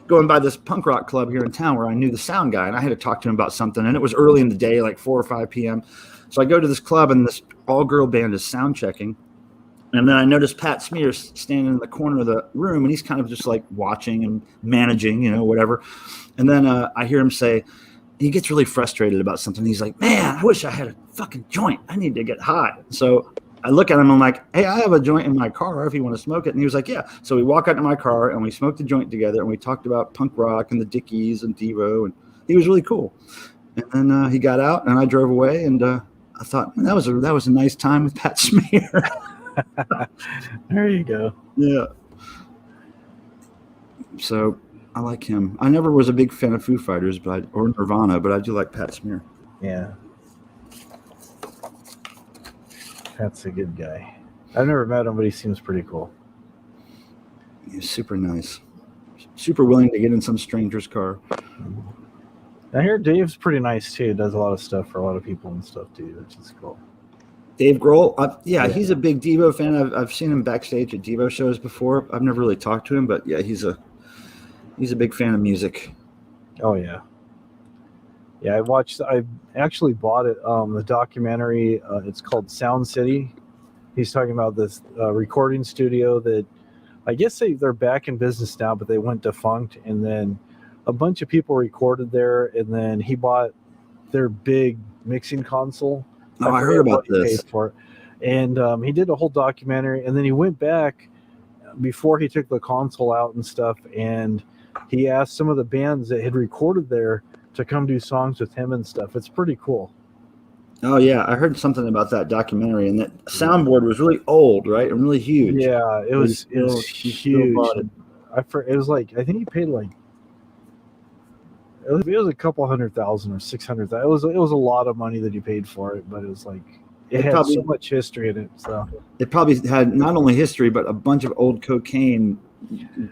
Speaker 8: going by this punk rock club here in town where I knew the sound guy, and I had to talk to him about something, and it was early in the day, like 4 or 5 p.m. So I go to this club, and this all-girl band is sound checking, and then I noticed Pat Smear standing in the corner of the room, and he's kind of just like watching and managing, whatever. And then I hear him say, he gets really frustrated about something. He's like, man, I wish I had a fucking joint. I need to get high. So I look at him. I'm like, hey, I have a joint in my car if you want to smoke it. And he was like, yeah. So we walk out to my car and we smoked a joint together and we talked about punk rock and the Dickies and Devo. And he was really cool. And then he got out and I drove away. And I thought, man, that was a nice time with Pat Smear.
Speaker 1: There you go.
Speaker 8: Yeah. So I like him. I never was a big fan of Foo Fighters, or Nirvana, but I do like Pat Smear.
Speaker 1: Yeah. Pat's a good guy. I've never met him, but he seems pretty cool.
Speaker 8: He's super nice. Super willing to get in some stranger's car.
Speaker 1: I hear Dave's pretty nice too. Does a lot of stuff for a lot of people and stuff too, which is cool.
Speaker 8: Dave Grohl, yeah, he's a big Devo fan. I've seen him backstage at Devo shows before. I've never really talked to him, but yeah, he's a big fan of music.
Speaker 1: Oh yeah. Yeah, I actually bought it, the documentary, it's called Sound City. He's talking about this recording studio that I guess they're back in business now, but they went defunct, and then a bunch of people recorded there, and then he bought their big mixing console.
Speaker 8: Oh, I heard about this.
Speaker 1: Paid for it. And he did a whole documentary, and then he went back before he took the console out and stuff, and he asked some of the bands that had recorded there to come do songs with him and stuff. It's pretty cool.
Speaker 8: Oh yeah, I heard something about that documentary, and that soundboard was really old, right, and really huge.
Speaker 1: Yeah, it was huge. It was like, I think he paid like, it was a couple $100,000 or $600,000. It was a lot of money that he paid for it, but it was like it had so much history in it. So
Speaker 8: it probably had not only history but a bunch of old cocaine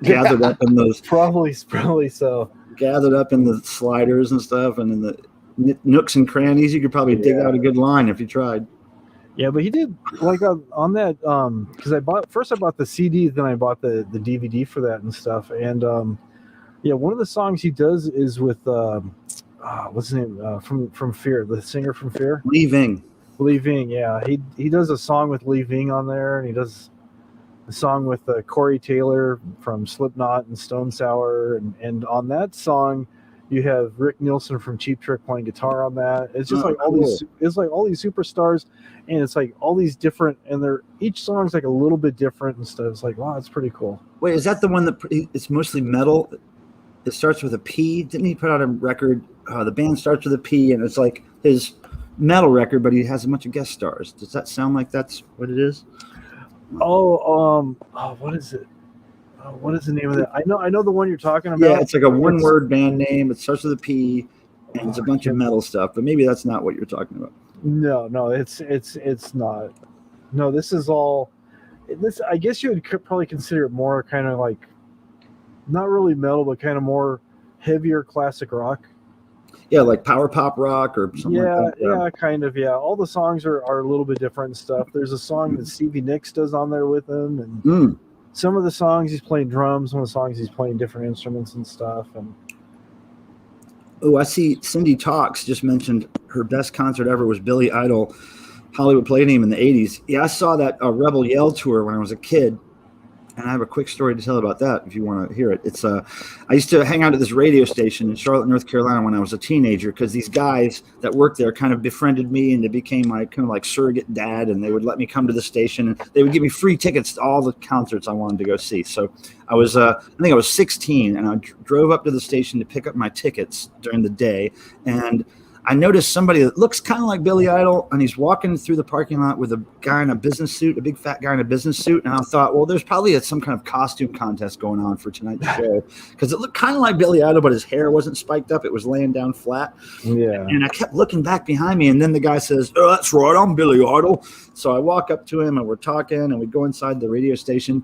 Speaker 8: gathered up in those.
Speaker 1: Probably so.
Speaker 8: Gathered up in the sliders and stuff, and in the nooks and crannies. You could probably dig out a good line if you tried.
Speaker 1: Yeah, but he did like on that because I bought the CD, then I bought the DVD for that and stuff, and one of the songs he does is with what's his name from Fear, the singer from Fear,
Speaker 8: Lee Ving.
Speaker 1: Yeah, he does a song with Lee Ving on there, and he does a song with Corey Taylor from Slipknot and Stone Sour, and on that song you have Rick Nielsen from Cheap Trick playing guitar on that. It's just all these superstars, and it's like all these different, and each song's like a little bit different and stuff. It's like, wow, it's pretty cool.
Speaker 8: Wait, is that the one that it's mostly metal? It starts with a P. Didn't he put out a record? The band starts with a P, and it's like his metal record, but he has a bunch of guest stars. Does that sound like that's what it is?
Speaker 1: What is it? What is the name of that? I know the one you're talking about.
Speaker 8: Yeah, it's like a one-word band name. It starts with a P, and it's a bunch of metal stuff. But maybe that's not what you're talking about.
Speaker 1: No, it's not. No, this is all. This, I guess you would probably consider it more kind of like, not really metal, but kind of more heavier classic rock.
Speaker 8: Yeah, like power pop rock or something like that.
Speaker 1: Yeah, kind of, yeah. All the songs are a little bit different and stuff. There's a song that Stevie Nicks does on there with him, and some of the songs he's playing drums, some of the songs he's playing different instruments and stuff. And
Speaker 8: I see Cindy Talks just mentioned her best concert ever was Billy Idol, Hollywood Palladium in the 80s. Yeah, I saw that Rebel Yell tour when I was a kid. And I have a quick story to tell about that if you want to hear it. It's I used to hang out at this radio station in Charlotte, North Carolina when I was a teenager, because these guys that worked there kind of befriended me, and they became my kind of like surrogate dad, and they would let me come to the station, and they would give me free tickets to all the concerts I wanted to go see. So I was I think I was 16, and I drove up to the station to pick up my tickets during the day, and I noticed somebody that looks kind of like Billy Idol, and he's walking through the parking lot with a guy in a business suit, a big fat guy in a business suit. And I thought, well, there's probably some kind of costume contest going on for tonight's show, because it looked kind of like Billy Idol, but his hair wasn't spiked up. It was laying down flat.
Speaker 1: Yeah.
Speaker 8: And I kept looking back behind me, and then the guy says, "Oh, that's right, I'm Billy Idol." So I walk up to him, and we're talking, and we go inside the radio station.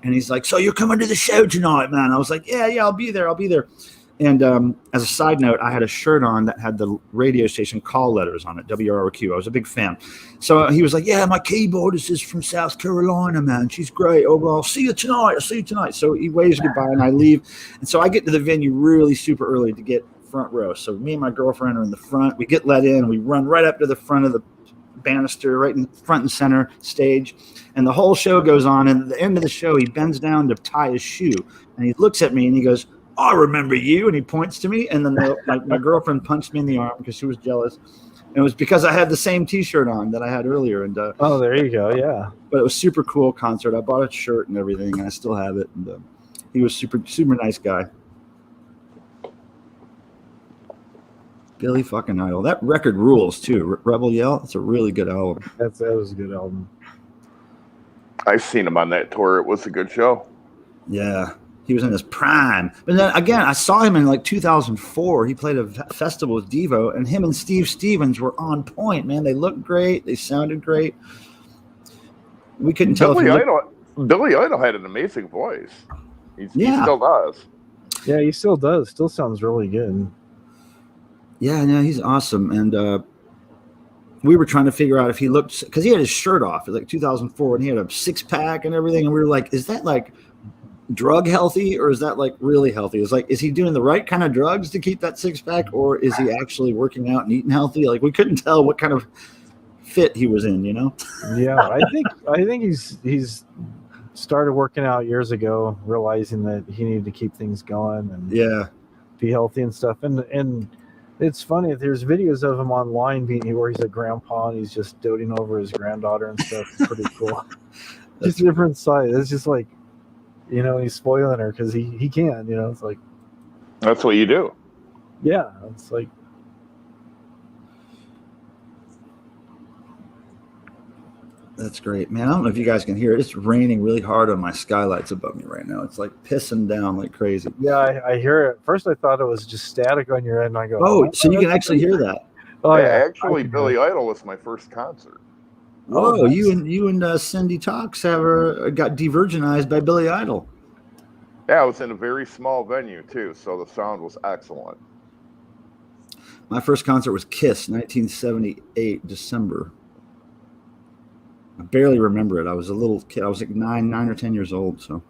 Speaker 8: And he's like, "So you're coming to the show tonight, man?" I was like, yeah, I'll be there. And as a side note, I had a shirt on that had the radio station call letters on it, WROQ. I was a big fan. So he was like, "Yeah, my keyboardist is from South Carolina, man. She's great. Oh, well, I'll see you tonight. So he waves goodbye, and I leave. And so I get to the venue really super early to get front row. So me and my girlfriend are in the front. We get let in. We run right up to the front of the banister, right in front and center stage. And the whole show goes on. And at the end of the show, he bends down to tie his shoe. And he looks at me, and he goes, I remember you. And he points to me. And then my girlfriend punched me in the arm because she was jealous. And it was because I had the same T-shirt on that I had earlier. And
Speaker 1: Oh, there you go. Yeah.
Speaker 8: But it was super cool concert. I bought a shirt and everything, and I still have it. And he was super nice guy. Billy fucking Idol. That record rules too. Rebel Yell. It's a really good album.
Speaker 1: That was a good album.
Speaker 7: I've seen him on that tour. It was a good show.
Speaker 8: Yeah, he was in his prime. But then again, I saw him in like 2004. He played a festival with Devo, and him and Steve Stevens were on point. Man, they looked great. They sounded great. We couldn't tell.
Speaker 7: Billy Idol had an amazing voice. He still does.
Speaker 1: Yeah, he still does. Still sounds really good.
Speaker 8: Yeah, no, he's awesome. And we were trying to figure out if he looked, because he had his shirt off like 2004, and he had a 6-pack and everything. And we were like, is that like drug healthy, or is that like really healthy? It's like, is he doing the right kind of drugs to keep that 6-pack, or is he actually working out and eating healthy? Like, we couldn't tell what kind of fit he was in, you know?
Speaker 1: Yeah, I think he's started working out years ago, realizing that he needed to keep things going and be healthy and stuff. And it's funny, there's videos of him online where he's a grandpa and he's just doting over his granddaughter and stuff. It's pretty cool. Just a different side. It's just like, you know, he's spoiling her because he can, you know. It's like,
Speaker 7: that's what you do.
Speaker 1: Yeah, it's like,
Speaker 8: that's great, man. I don't know if you guys can hear it. It's raining really hard on my skylights above me right now. It's like pissing down like crazy.
Speaker 1: Yeah, I hear it. First, I thought it was just static on your end. And I go,
Speaker 8: oh, so you can actually hear that.
Speaker 1: Oh yeah,
Speaker 7: actually, Billy Idol was my first concert.
Speaker 8: Oh, nice. you and Cindy Talks got de-virginized by Billy Idol.
Speaker 7: Yeah, I was in a very small venue too, so the sound was excellent.
Speaker 8: My first concert was Kiss, 1978, December. I barely remember it. I was a little kid. I was like 9 or 10 years old. So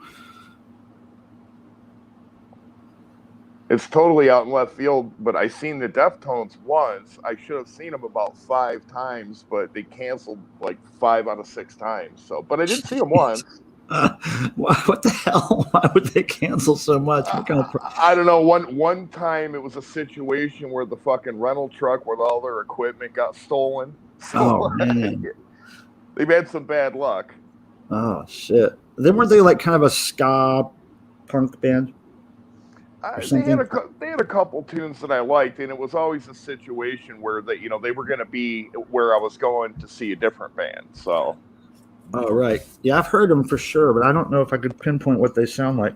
Speaker 7: it's totally out in left field, but I seen the Deftones once. I should have seen them about 5 times, but they canceled like 5 out of 6 times. So, but I did see them once.
Speaker 8: What the hell? Why would they cancel so much? What kind of
Speaker 7: I don't know. One time it was a situation where the fucking rental truck with all their equipment got stolen. So,
Speaker 8: oh man.
Speaker 7: They've had some bad luck.
Speaker 8: Oh shit! Then weren't they like kind of a ska punk band?
Speaker 7: They had a couple tunes that I liked, and it was always a situation where they were going to be where I was going to see a different band. So.
Speaker 8: Oh right, yeah, I've heard them for sure, but I don't know if I could pinpoint what they sound like.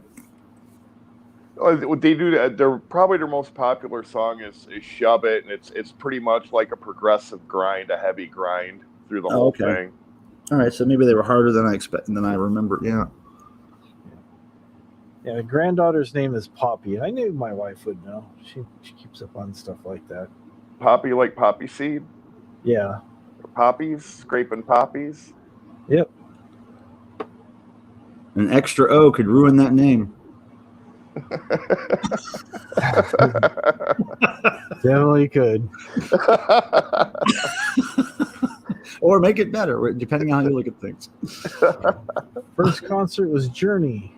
Speaker 7: What they do, probably their most popular song is "Shove It," and it's pretty much like a progressive grind, a heavy grind through the whole thing.
Speaker 8: All right, so maybe they were harder than I remember. Yeah.
Speaker 1: Yeah, my granddaughter's name is Poppy, and I knew my wife would know. She keeps up on stuff like that.
Speaker 7: Poppy, like poppy seed?
Speaker 1: Yeah.
Speaker 7: Poppies, scraping poppies.
Speaker 1: Yep.
Speaker 8: An extra O could ruin that name.
Speaker 1: Definitely could.
Speaker 8: Or make it better, depending on how you look at things.
Speaker 1: First concert was Journey,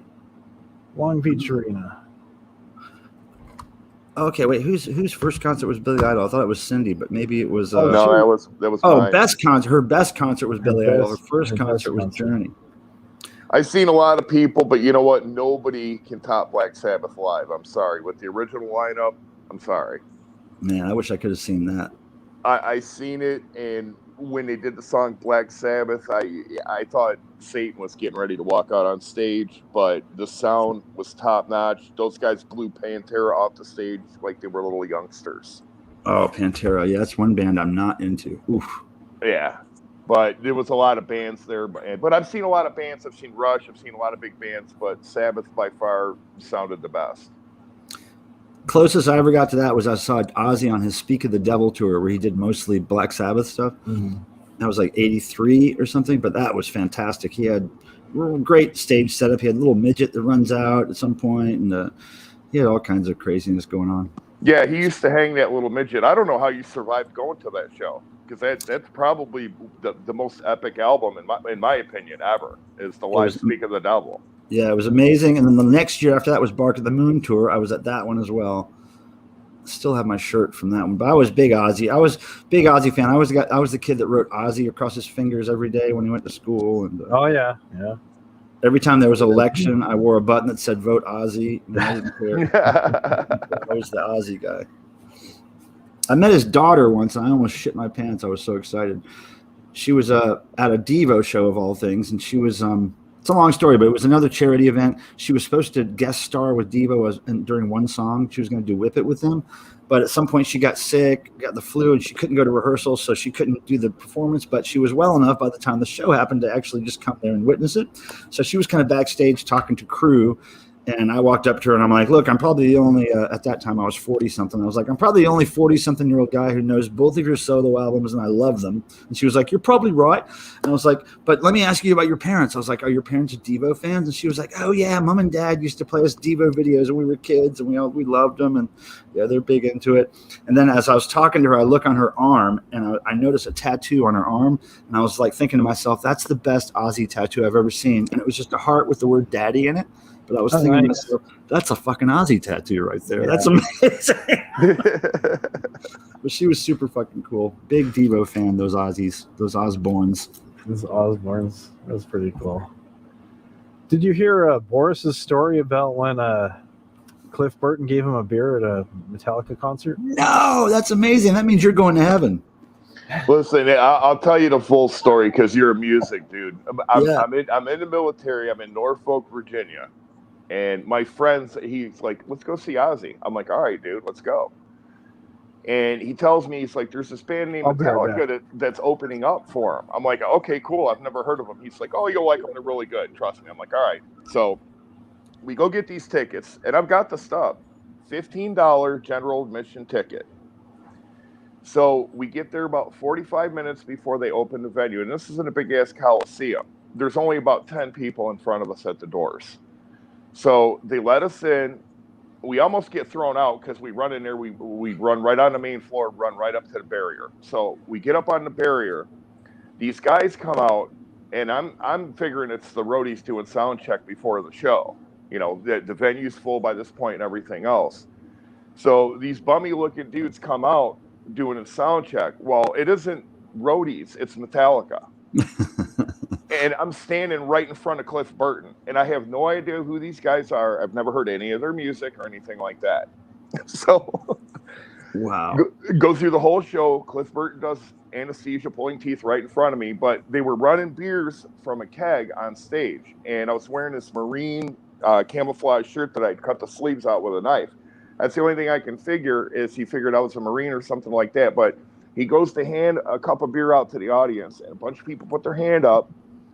Speaker 1: Long Beach Arena.
Speaker 8: Okay, wait. Whose first concert was Billy Idol? I thought it was Cindy, but maybe it was.
Speaker 7: No, that was.
Speaker 8: Oh,
Speaker 7: mine.
Speaker 8: best concert. Her best concert was Billy Idol. Her first concert was Journey.
Speaker 7: I've seen a lot of people, but you know what? Nobody can top Black Sabbath live. I'm sorry. With the original lineup, I'm sorry.
Speaker 8: Man, I wish I could have seen that.
Speaker 7: I seen it, and when they did the song Black Sabbath, I thought Satan was getting ready to walk out on stage, but the sound was top notch. Those guys blew Pantera off the stage like they were little youngsters.
Speaker 8: Oh, Pantera. Yeah, that's one band I'm not into. Oof.
Speaker 7: Yeah. But there was a lot of bands there. But I've seen a lot of bands. I've seen Rush. I've seen a lot of big bands. But Sabbath by far sounded the best.
Speaker 8: Closest I ever got to that was I saw Ozzy on his Speak of the Devil tour where he did mostly Black Sabbath stuff.
Speaker 1: Mm-hmm.
Speaker 8: That was like 83 or something. But that was fantastic. He had a great stage setup. He had a little midget that runs out at some point. And he had all kinds of craziness going on.
Speaker 7: Yeah, he used to hang that little midget. I don't know how you survived going to that show. Because that's probably the most epic album in my opinion ever is the live Speak of the Devil.
Speaker 8: Yeah, it was amazing. And then the next year after that was Bark at the Moon tour. I was at that one as well. Still have my shirt from that one, but I was big Ozzy. I was big Ozzy fan. I was the kid that wrote Ozzy across his fingers every day when he went to school. And
Speaker 1: Oh yeah.
Speaker 8: every time there was an election, I wore a button that said "Vote Ozzy." And I didn't care. I was the Ozzy guy. I met his daughter once, and I almost shit my pants. I was so excited. She was at a Devo show of all things, and she was it's a long story, but it was another charity event. She was supposed to guest star with Devo during one song. She was going to do "Whip It" with them, but at some point she got sick, got the flu, and she couldn't go to rehearsal, so she couldn't do the performance. But she was well enough by the time the show happened to actually just come there and witness it. So she was kind of backstage talking to crew. And I walked up to her and I'm like, look, I'm probably the only, at that time I was 40 something. I was like, I'm probably the only 40 something year old guy who knows both of your solo albums and I love them. And she was like, you're probably right. And I was like, but let me ask you about your parents. I was like, are your parents Devo fans? And she was like, oh yeah, mom and dad used to play us Devo videos when we were kids and we loved them. And yeah, they're big into it. And then as I was talking to her, I look on her arm and I noticed a tattoo on her arm. And I was like thinking to myself, that's the best Ozzy tattoo I've ever seen. And it was just a heart with the word daddy in it. But I was thinking to myself, that's a fucking Ozzy tattoo right there. Yeah. That's amazing. But she was super fucking cool. Big Devo fan, those Ozzies, those Osbournes.
Speaker 1: Those Osbournes. That was pretty cool. Did you hear Boris's story about when Cliff Burton gave him a beer at a Metallica concert?
Speaker 8: No, that's amazing. That means you're going to heaven.
Speaker 7: Listen, I'll tell you the full story because you're a music dude. I'm in the military. I'm in Norfolk, Virginia. And my friends, he's like, let's go see Ozzy. I'm like, all right, dude, let's go. And he tells me, he's like, there's this band named Metallica that's opening up for him. I'm like, okay, cool. I've never heard of them. He's like, oh, you'll like them. They're really good. Trust me. I'm like, all right. So we go get these tickets. And I've got the stuff. $15 general admission ticket. So we get there about 45 minutes before they open the venue. And this is in a big-ass Coliseum. There's only about 10 people in front of us at the doors. So they let us in. We almost get thrown out because we run in there. We run right on the main floor, run right up to the barrier. So we get up on the barrier. These guys come out, and I'm figuring it's the roadies doing sound check before the show. You know, the venue's full by this point and everything else. So these bummy-looking dudes come out doing a sound check. Well, it isn't roadies. It's Metallica. And I'm standing right in front of Cliff Burton, and I have no idea who these guys are. I've never heard any of their music or anything like that. So,
Speaker 8: wow.
Speaker 7: Go through the whole show. Cliff Burton does anesthesia, pulling teeth right in front of me, but they were running beers from a keg on stage, and I was wearing this marine camouflage shirt that I'd cut the sleeves out with a knife. That's the only thing I can figure is he figured I was a Marine or something like that, but he goes to hand a cup of beer out to the audience, and a bunch of people put their hand up.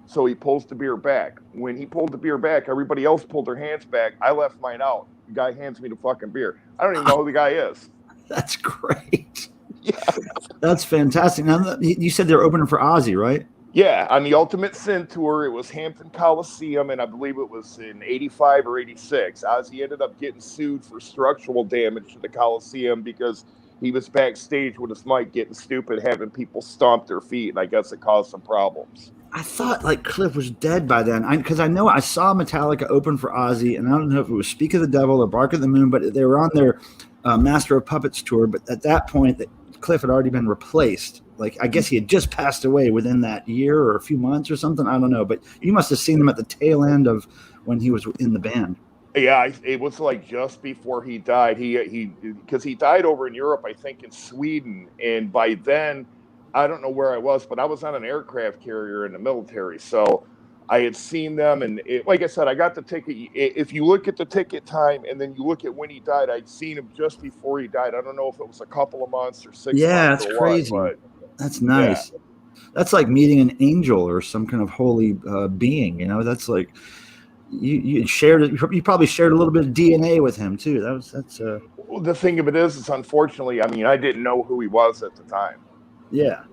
Speaker 7: So he pulls the beer back. When he pulled the beer back, everybody else pulled their hands back. I left mine out. The guy hands me the fucking beer. I don't even know who the guy is.
Speaker 8: That's great. Yeah. That's fantastic. Now, you said they're opening for Ozzy, right?
Speaker 7: Yeah, on the Ultimate Sin tour, it was Hampton Coliseum, and I believe it was in 85 or 86. Ozzy ended up getting sued for structural damage to the Coliseum because he was backstage with his mic getting stupid, having people stomp their feet, and I guess it caused some problems.
Speaker 8: I thought like Cliff was dead by then, because I know I saw Metallica open for Ozzy, and I don't know if it was Speak of the Devil or Bark at the Moon, but they were on their Master of Puppets tour. But at that point, Cliff had already been replaced. Like I guess he had just passed away within that year or a few months or something. I don't know, but you must have seen him at the tail end of when he was in the band.
Speaker 7: Yeah, it was like just before he died. He because he died over in Europe, I think in Sweden, and by then. I don't know where I was, but I was on an aircraft carrier in the military. So I had seen them. And like I said, I got the ticket. If you look at the ticket time and then you look at when he died, I'd seen him just before he died. I don't know if it was a couple of months or 6 months.
Speaker 8: Yeah, that's crazy.
Speaker 7: But
Speaker 8: that's nice. Yeah. That's like meeting an angel or some kind of holy being. You know, that's like you shared it. You probably shared a little bit of DNA with him too. That's.
Speaker 7: Well, the thing of it is unfortunately, I mean, I didn't know who he was at the time.
Speaker 8: Yeah.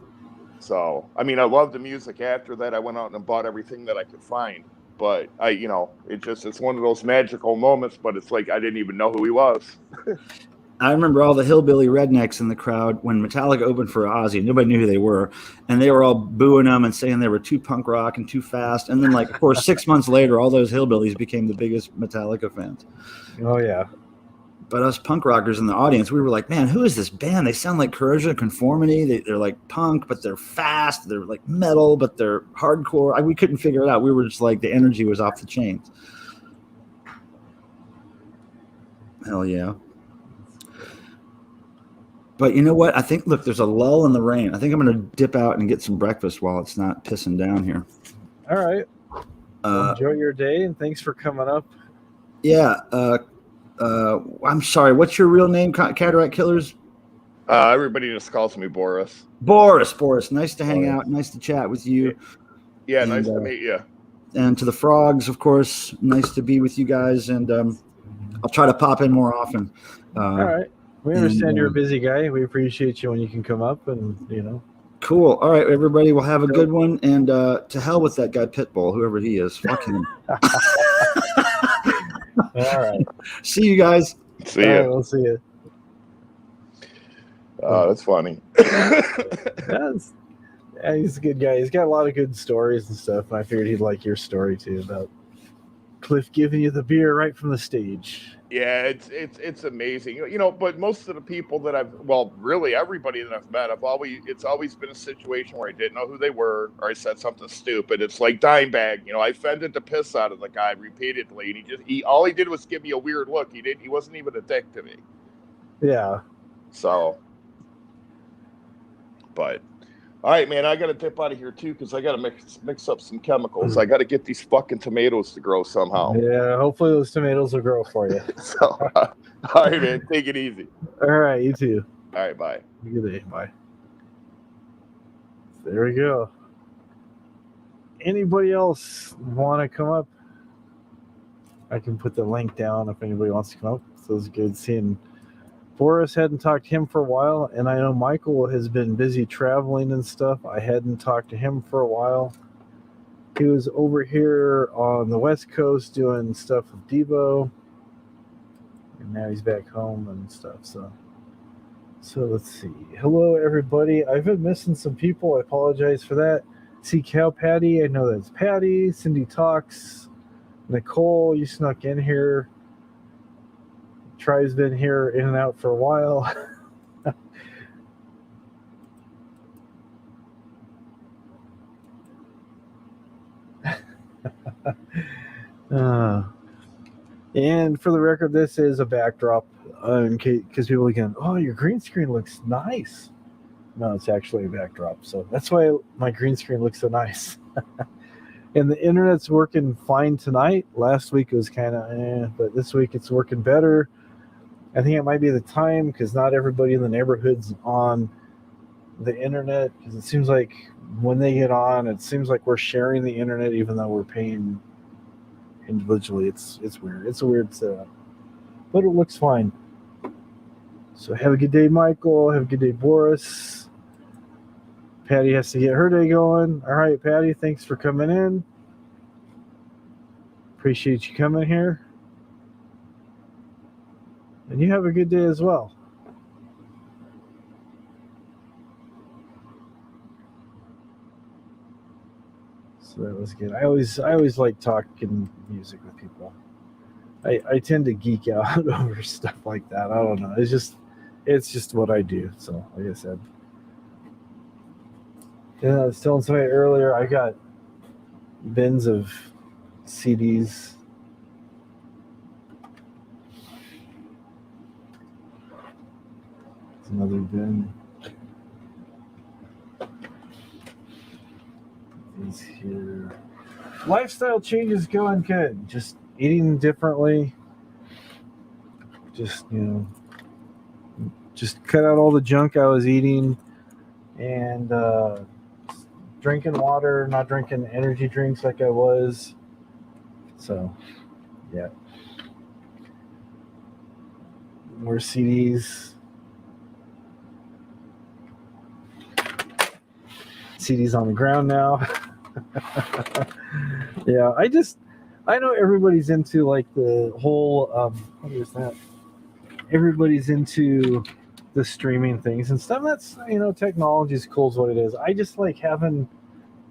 Speaker 7: So, I mean, I loved the music after that. I went out and bought everything that I could find. But it's one of those magical moments, but it's like I didn't even know who he was.
Speaker 8: I remember all the hillbilly rednecks in the crowd when Metallica opened for Ozzy. Nobody knew who they were, and they were all booing them and saying they were too punk rock and too fast. And then, like, of course, 6 months later, all those hillbillies became the biggest Metallica fans.
Speaker 1: Oh yeah.
Speaker 8: But us punk rockers in the audience, we were like, man, who is this band? They sound like Corrosion of Conformity. They're like punk, but they're fast. They're like metal, but they're hardcore. We couldn't figure it out. We were just like, the energy was off the chains. Hell yeah. But you know what? I think, look, there's a lull in the rain. I think I'm going to dip out and get some breakfast while it's not pissing down here.
Speaker 1: All right. Well, enjoy your day, and thanks for coming up.
Speaker 8: Yeah. I'm sorry. What's your real name, Cataract Killers?
Speaker 7: Everybody just calls me Boris.
Speaker 8: Boris. Nice to hang out. Nice to chat with you.
Speaker 7: Yeah,
Speaker 8: and,
Speaker 7: nice to meet you.
Speaker 8: And to the frogs, of course, nice to be with you guys. And I'll try to pop in more often.
Speaker 1: All right. We understand you're a busy guy. We appreciate you when you can come up and,
Speaker 8: Cool. All right, everybody. We'll have a good one. And to hell with that guy Pitbull, whoever he is. Fuck him.
Speaker 1: All right.
Speaker 8: See you guys.
Speaker 7: See you.
Speaker 1: Right, we'll see you.
Speaker 7: That's funny.
Speaker 1: Yeah, he's a good guy. He's got a lot of good stories and stuff. And I figured he'd like your story too about Cliff giving you the beer right from the stage.
Speaker 7: Yeah, it's amazing. But most of the people that really everybody that I've met, it's always been a situation where I didn't know who they were, or I said something stupid. It's like Dimebag. I fended the piss out of the guy repeatedly, and all he did was give me a weird look. He wasn't even a dick to me.
Speaker 1: Yeah.
Speaker 7: So, but all right, man, I got to dip out of here too because I got to mix up some chemicals. I got to get these fucking tomatoes to grow somehow.
Speaker 1: Yeah, hopefully those tomatoes will grow for you.
Speaker 7: So, all right, man, take it easy.
Speaker 1: All right, you too.
Speaker 7: All right, bye.
Speaker 1: Good day, bye. There we go. Anybody else want to come up? I can put the link down if anybody wants to come up. So it's good seeing Boris. Hadn't talked to him for a while, and I know Michael has been busy traveling and stuff. I hadn't talked to him for a while. He was over here on the West Coast doing stuff with Devo, and now he's back home and stuff. So let's see. Hello, everybody. I've been missing some people. I apologize for that. See Cow Patty. I know that's Patty. Cindy Talks. Nicole, you snuck in here. Try's been here in and out for a while. And for the record, this is a backdrop because people again, oh, your green screen looks nice. No, it's actually a backdrop. So that's why my green screen looks so nice. And the internet's working fine tonight. Last week it was kind of but this week it's working better. I think it might be the time because not everybody in the neighborhood's on the internet. Because it seems like when they get on, it seems like we're sharing the internet even though we're paying individually. It's weird. It's a weird setup. But it looks fine. So have a good day, Michael. Have a good day, Boris. Patty has to get her day going. All right, Patty, thanks for coming in. Appreciate you coming here. And you have a good day as well. So that was good. I always like talking music with people. I tend to geek out over stuff like that. I don't know. It's just what I do. So like I said. Yeah, I was telling somebody earlier, I got bins of CDs. Another bin. These here. Lifestyle changes going good. Just eating differently. Just cut out all the junk I was eating, and drinking water, not drinking energy drinks like I was. So, yeah. More CDs. CDs on the ground now. Yeah, I know everybody's into like the whole what is that? everybody's into the streaming things and stuff. That's, technology is cool is what it is. I just like having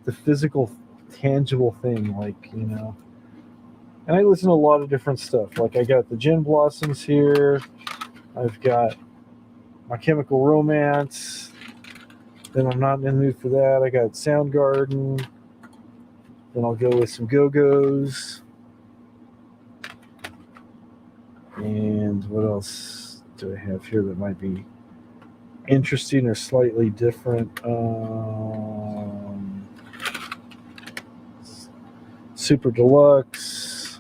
Speaker 1: the physical, tangible thing, and I listen to a lot of different stuff. Like I got the Gin Blossoms here. I've got My Chemical Romance. Then I'm not in the mood for that. I got Soundgarden. Then I'll go with some Go-Go's. And what else do I have here that might be interesting or slightly different? Super Deluxe,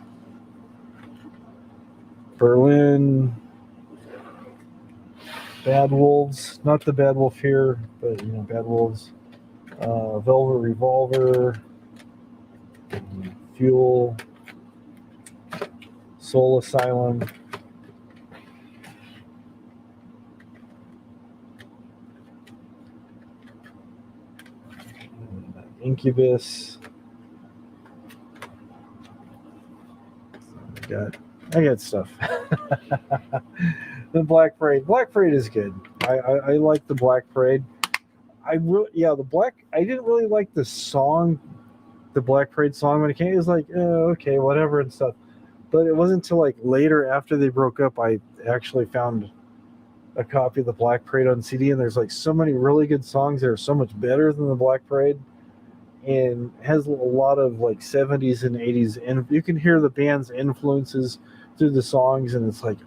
Speaker 1: Berlin, Bad Wolves, not the Bad Wolf here, but Bad Wolves, Velvet Revolver, Fuel, Soul Asylum, Incubus. I got stuff. The Black Parade. Black Parade is good. I like the Black Parade. I didn't really like the song, the Black Parade song when it came. It was like, okay, whatever and stuff. But it wasn't until like later after they broke up, I actually found a copy of the Black Parade on CD, and there's like so many really good songs that are so much better than the Black Parade, and has a lot of like 70s and 80s, and you can hear the band's influences through the songs, and it's like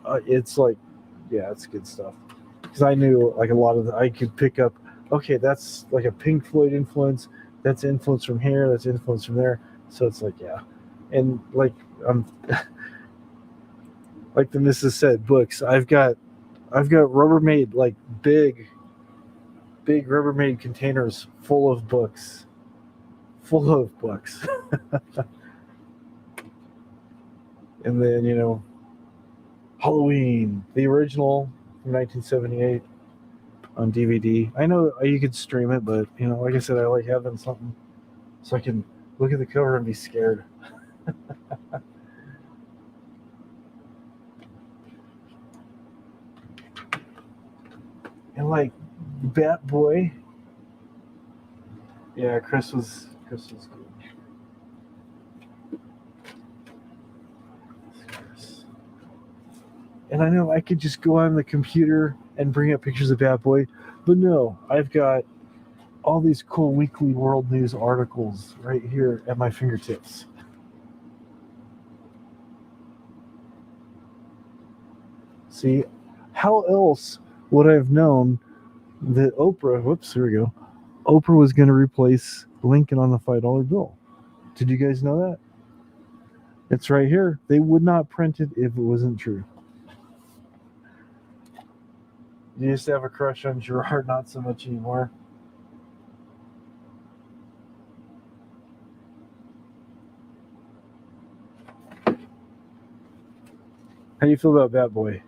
Speaker 1: yeah, it's good stuff. Because I knew like a lot of I could pick up, okay, that's like a Pink Floyd influence, that's influence from here, that's influence from there. So it's like, yeah. And like like the missus said, books. I've got Rubbermaid, like big Rubbermaid containers full of books. And then, Halloween, the original from 1978 on DVD. I know you could stream it, but, like I said, I like having something so I can look at the cover and be scared. And like Bat Boy. Yeah, Chris was good. And I know I could just go on the computer and bring up pictures of Bat Boy, but no, I've got all these cool weekly world news articles right here at my fingertips. See, how else would I have known that Oprah was going to replace Lincoln on the $5 bill? Did you guys know that? It's right here. They would not print it if it wasn't true. You used to have a crush on Gerard, not so much anymore. How do you feel about Bat Boy?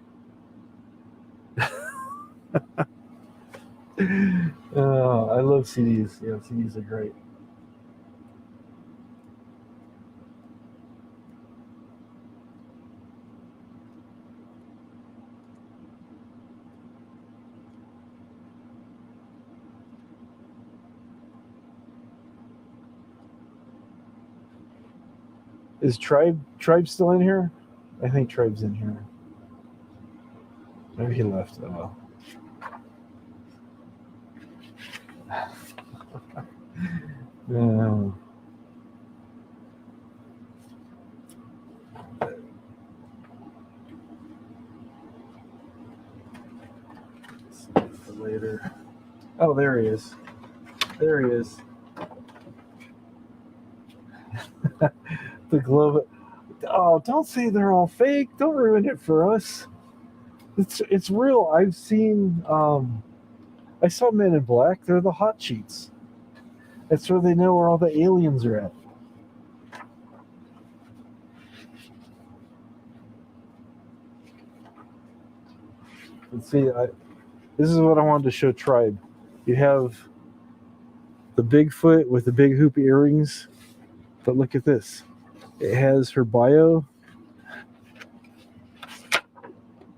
Speaker 1: Oh, I love CDs. Yeah, CDs are great. Is Tribe still in here? I think Tribe's in here. Maybe he left. Oh well. No. For later. Oh, there he is. There he is. The glove. Oh, don't say they're all fake. Don't ruin it for us. It's real. I've seen. I saw Men in Black. They're the hot sheets. That's where they know where all the aliens are at. Let's see. This is what I wanted to show Tribe. You have the Bigfoot with the big hoop earrings, but look at this. It has her bio.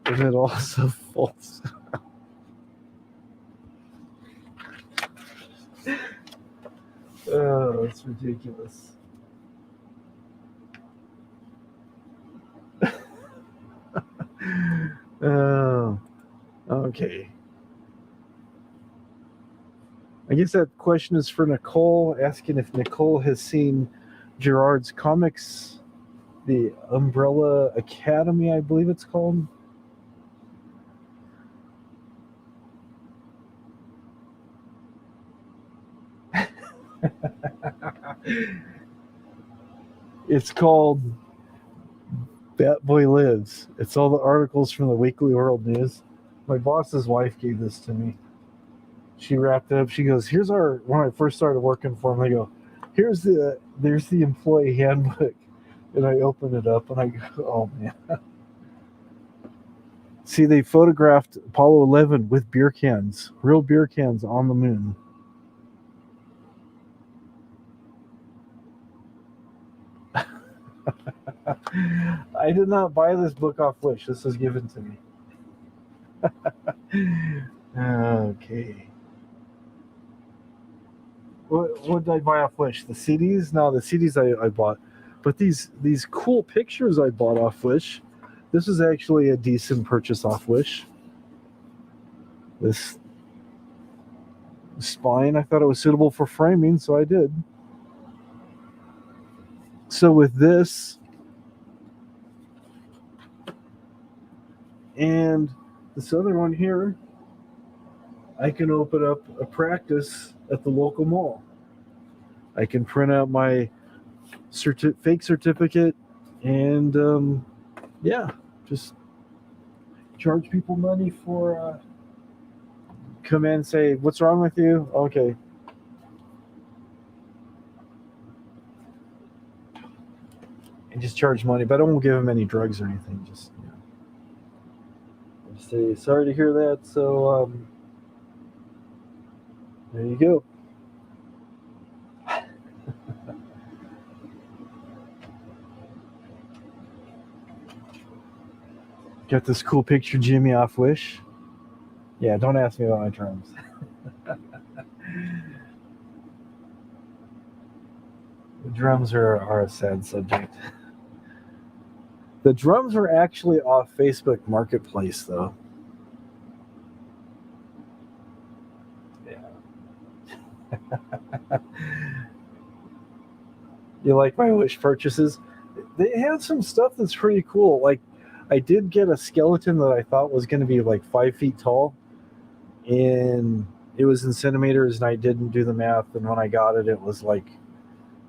Speaker 1: And it also falls. Oh, it's ridiculous. Oh, okay. I guess that question is for Nicole, asking if Nicole has seen Gerard's comics, the Umbrella Academy, I believe it's called. It's called Bat Boy Lives. It's all the articles from the Weekly World News. My boss's wife gave this to me. She wrapped it up. She goes, "Here's our." When I first started working for them, they go, "There's the employee handbook," and I open it up and I go, "Oh man." See, they photographed Apollo 11 with beer cans, real beer cans on the moon. I did not buy this book off Wish. This was given to me. Okay. What did I buy off Wish? The CDs? No, the CDs I bought. But these cool pictures I bought off Wish. This is actually a decent purchase off Wish. This spine, I thought it was suitable for framing, so I did. So with this and this other one here, I can open up a practice at the local mall. I can print out my fake certificate and yeah, just charge people money for come in and say, "What's wrong with you?" Okay. And just charge money, but I won't give them any drugs or anything. Just, you know, just say, "Sorry to hear that." So there you go. Got this cool picture Jimmy off Wish. Yeah, don't ask me about my drums. The drums are a sad subject. The drums are actually off Facebook Marketplace, though. Yeah. You like my Wish purchases? They have some stuff that's pretty cool. Like, I did get a skeleton that I thought was going to be like 5 feet tall, and it was in centimeters, and I didn't do the math. And when I got it, it was like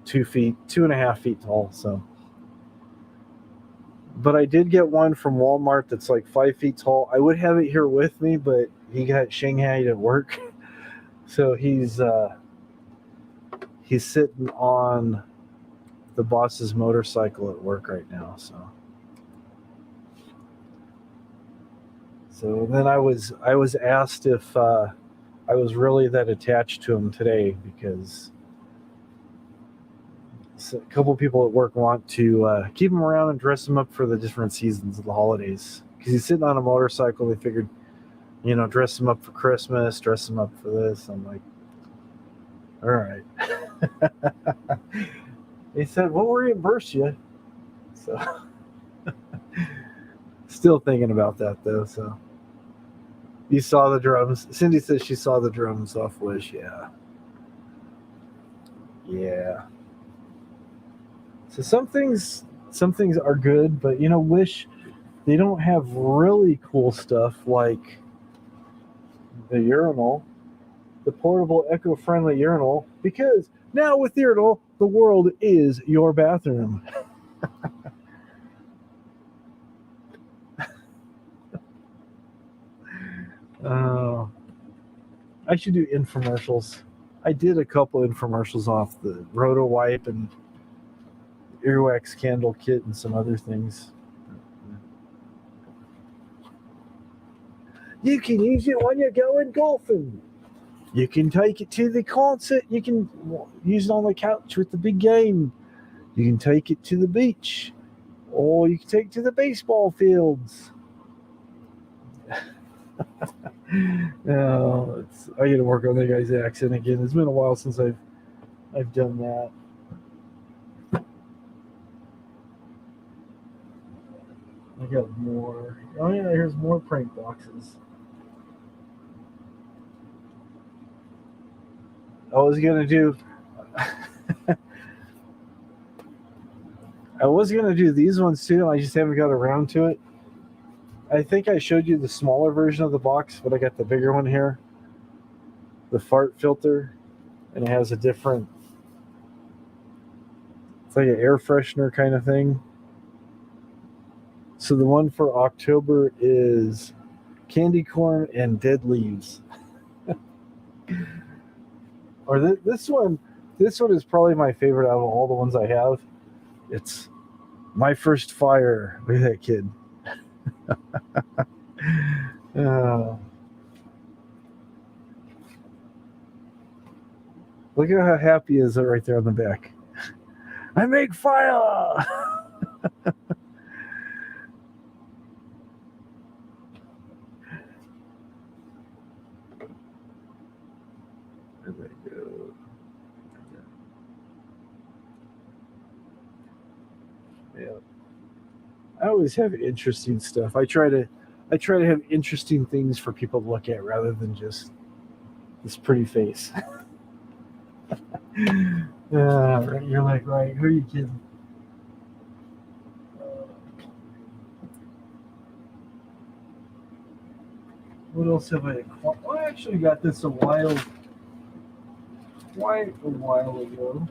Speaker 1: 2.5 feet tall. So, but I did get one from Walmart that's like 5 feet tall. I would have it here with me, but he got shanghaied at work, so he's sitting on the boss's motorcycle at work right now. So then I was asked if I was really that attached to him today, because a couple of people at work want to keep him around and dress him up for the different seasons of the holidays. Because he's sitting on a motorcycle, they figured, you know, dress him up for Christmas, dress him up for this. I'm like, all right. They said, "We'll reimburse you." So still thinking about that though. So you saw the drums. Cindy says she saw the drums off Wish. Yeah. So some things are good, but you know, Wish, they don't have really cool stuff like the urinal, the portable eco-friendly urinal, because now with the urinal, the world is your bathroom. I should do infomercials. I did a couple infomercials off the Roto Wipe and Earwax Candle Kit and some other things. You can use it when you're going golfing. You can take it to the concert. You can use it on the couch with the big game. You can take it to the beach. Or you can take it to the baseball fields. No, I got to work on that guy's accent again. It's been a while since I've done that. I got more. Oh yeah, here's more prank boxes. I was gonna do these ones too, and I just haven't got around to it. I think I showed you the smaller version of the box, but I got the bigger one here. The fart filter, and it has a different, it's like an air freshener kind of thing. So the one for October is candy corn and dead leaves. Or this one is probably my favorite out of all the ones I have. It's my first fire. Look at that kid. Look at how happy he is right there on the back. I make fire. There we go. Yeah. I always have interesting stuff. I try to have interesting things for people to look at rather than just this pretty face. You're like, right? Who are you kidding? What else have I? I actually got this quite a while ago.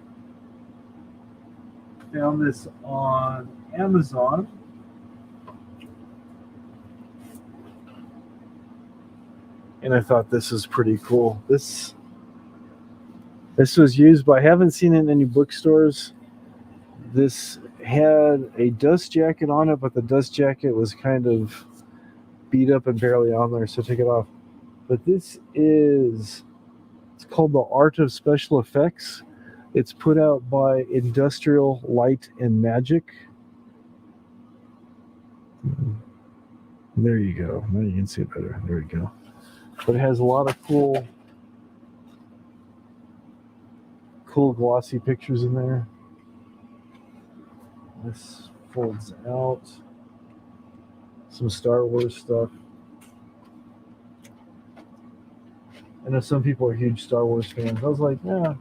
Speaker 1: Found this on Amazon. And I thought this was pretty cool. This was used, but I haven't seen it in any bookstores. This had a dust jacket on it, but the dust jacket was kind of beat up and barely on there, so take it off. But it's called The Art of Special Effects. It's put out by Industrial Light and Magic. There you go. Now you can see it better. There we go. But it has a lot of cool glossy pictures in there. This folds out. Some Star Wars stuff. I know some people are huge Star Wars fans. I was like, yeah,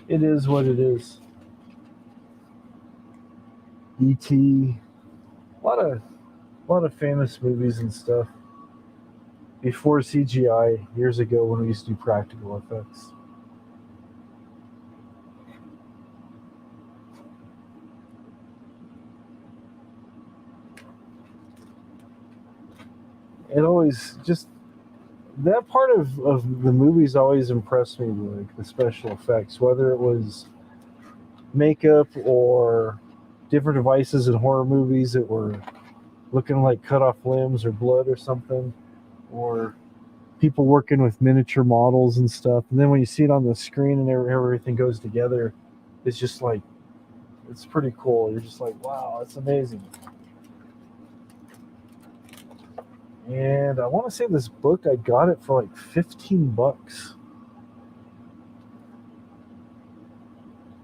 Speaker 1: it is what it is. E.T. A lot of famous movies and stuff. Before CGI, years ago when we used to do practical effects. It always just, that part of the movies always impressed me, like the special effects, whether it was makeup or different devices in horror movies that were looking like cut off limbs or blood or something, or people working with miniature models and stuff. And then when you see it on the screen and everything goes together, it's just like, it's pretty cool. You're just like, wow, that's amazing. And I want to say this book, I got it for like $15.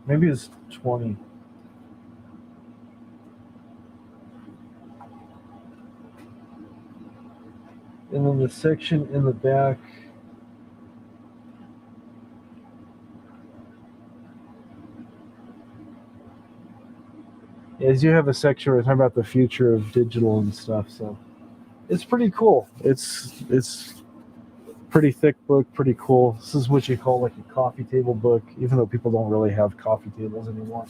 Speaker 1: Maybe it's 20. And then the section in the back, is you have a section where it's talking about the future of digital and stuff. So it's pretty cool. It's pretty thick book, pretty cool. This is what you call like a coffee table book, even though people don't really have coffee tables anymore.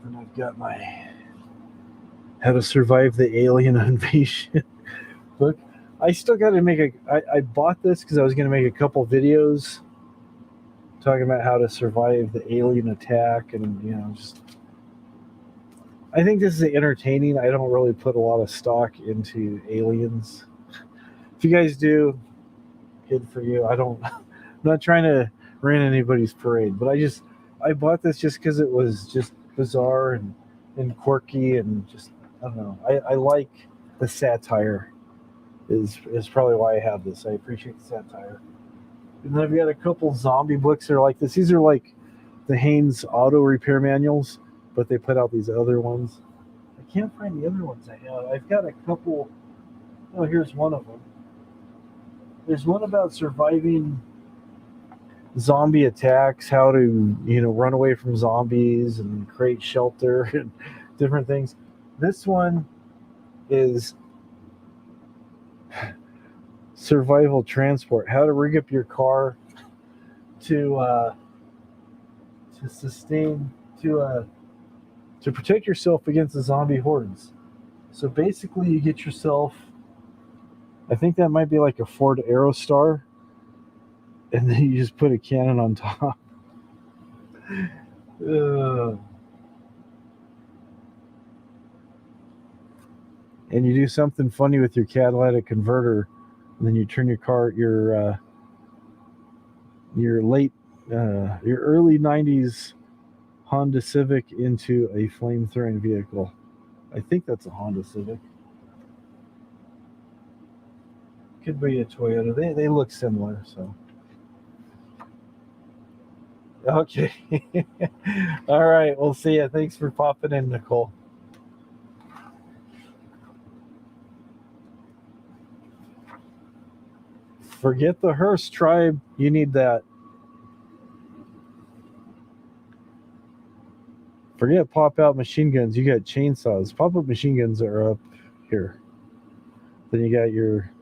Speaker 1: And I've got my How to Survive the Alien Invasion book. I still got to I bought this because I was going to make a couple videos talking about how to survive the alien attack, and just I think this is entertaining. I don't really put a lot of stock into aliens. If you guys do, good for you. I'm not trying to rain anybody's parade, but I bought this just because it was just bizarre and quirky and just I don't know. I like the satire is probably why I have this. I appreciate the satire. And then I've got a couple zombie books that are like this. These are like the Haynes auto repair manuals, but they put out these other ones. I can't find the other ones I have. I've got a couple. Oh, here's one of them. There's one about surviving zombie attacks, how to run away from zombies and create shelter and different things. This one is survival transport, how to rig up your car to sustain to protect yourself against the zombie hordes. So basically, you get yourself. I think that might be like a Ford Aerostar, and then you just put a cannon on top. And you do something funny with your catalytic converter, and then you turn your car, your early '90s Honda Civic into a flame-throwing vehicle. I think that's a Honda Civic. Could be a Toyota. They look similar, so. Okay. All right. We'll see you. Thanks for popping in, Nicole. Forget the Hearst tribe. You need that. Forget pop-out machine guns. You got chainsaws. Pop-up machine guns are up here. Then you got your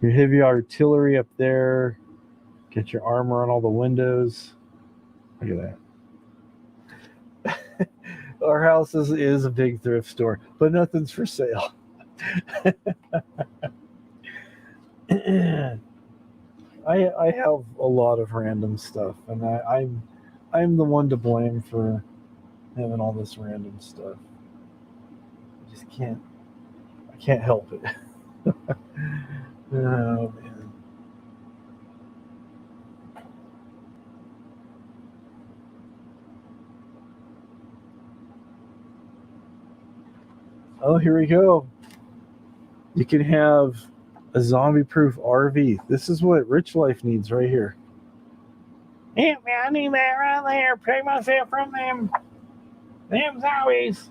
Speaker 1: heavy artillery up there. Get your armor on all the windows. Look at that. Our house is a big thrift store, but nothing's for sale. I have a lot of random stuff, and I'm the one to blame for having all this random stuff. I just can't help it. Oh man. Oh, here we go. You can have a zombie-proof RV. This is what Rich Life needs right here. Yeah, man, I need that right there. Protect myself from them zombies.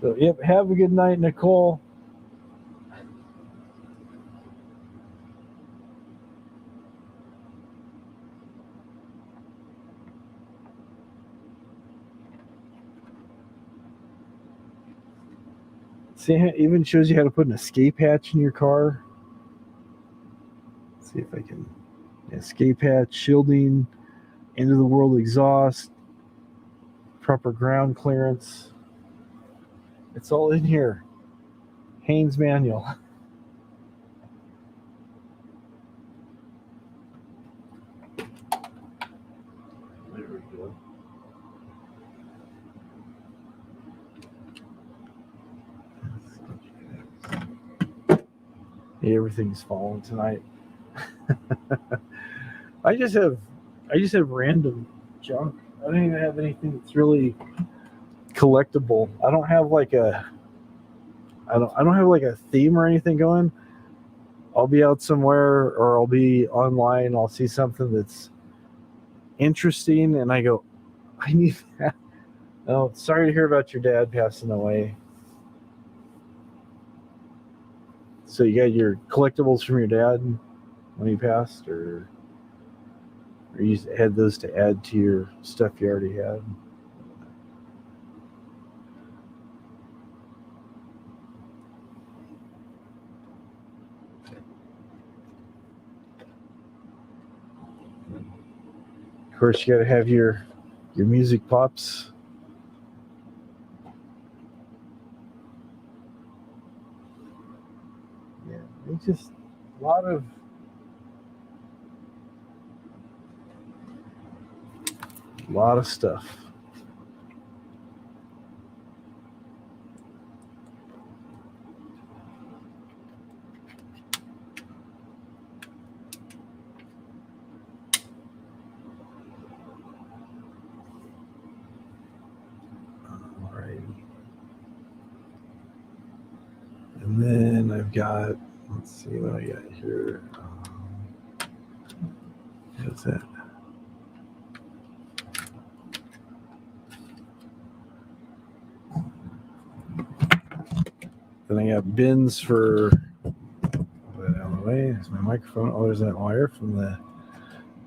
Speaker 1: So, yep, have a good night, Nicole. See, it even shows you how to put an escape hatch in your car. Let's see if I can. Escape hatch, shielding, end of the world exhaust, proper ground clearance. It's all in here. Haynes manual. There we go. Everything's falling tonight. I just have random junk. I don't even have anything that's really collectible. I don't have like a theme or anything going. I'll be out somewhere or I'll be online, I'll see something that's interesting and I go, I need that. Oh, sorry to hear about your dad passing away. So you got your collectibles from your dad when he passed, or you had those to add to your stuff you already had? Of course, you got to have your music pops. Yeah, it's just a lot of A lot of stuff. And then I've got, let's see what I got here. What's that? Then I got bins for, put that out of the way. There's my microphone. Oh, there's that wire from the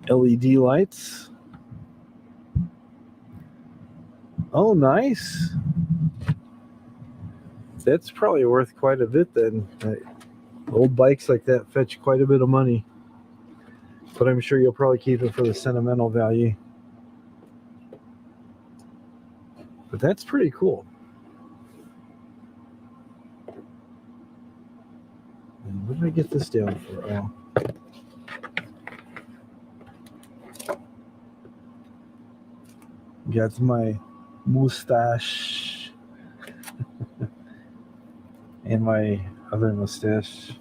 Speaker 1: LED lights. Oh, nice. That's probably worth quite a bit then. Old bikes like that fetch quite a bit of money. But I'm sure you'll probably keep it for the sentimental value. But that's pretty cool. And what did I get this down for? Oh. Got my mustache and my other mustache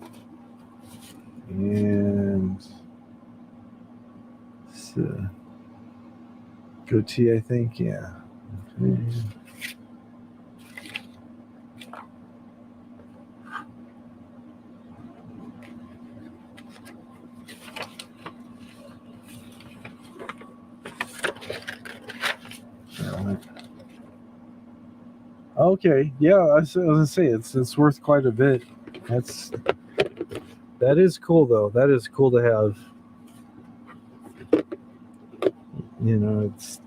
Speaker 1: and goatee, I think. Yeah. Okay. Okay, yeah, I was gonna say it's worth quite a bit. That is cool though. That is cool to have. You know, it's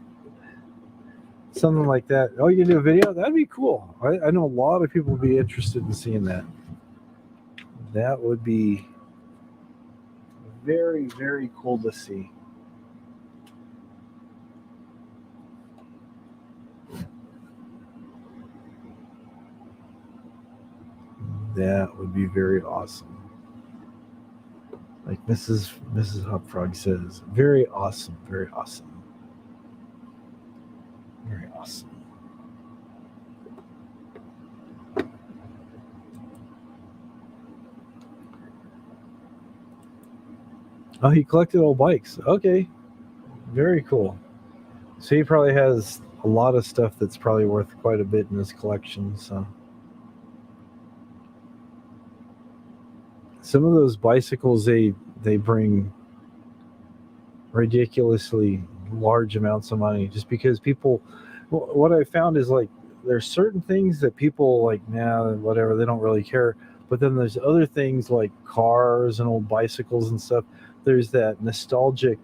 Speaker 1: something like that. Oh, you can do a video? That'd be cool. I know a lot of people would be interested in seeing that. That would be very, very cool to see. That would be very awesome. Like Mrs. Hopfrog says, very awesome, very awesome. Very awesome. Oh, he collected old bikes. Okay. Very cool. So he probably has a lot of stuff that's probably worth quite a bit in his collection. So some of those bicycles, they bring ridiculously large amounts of money just because people, what I found is like there's certain things that people like, nah, whatever, they don't really care. But then there's other things like cars and old bicycles and stuff. There's that nostalgic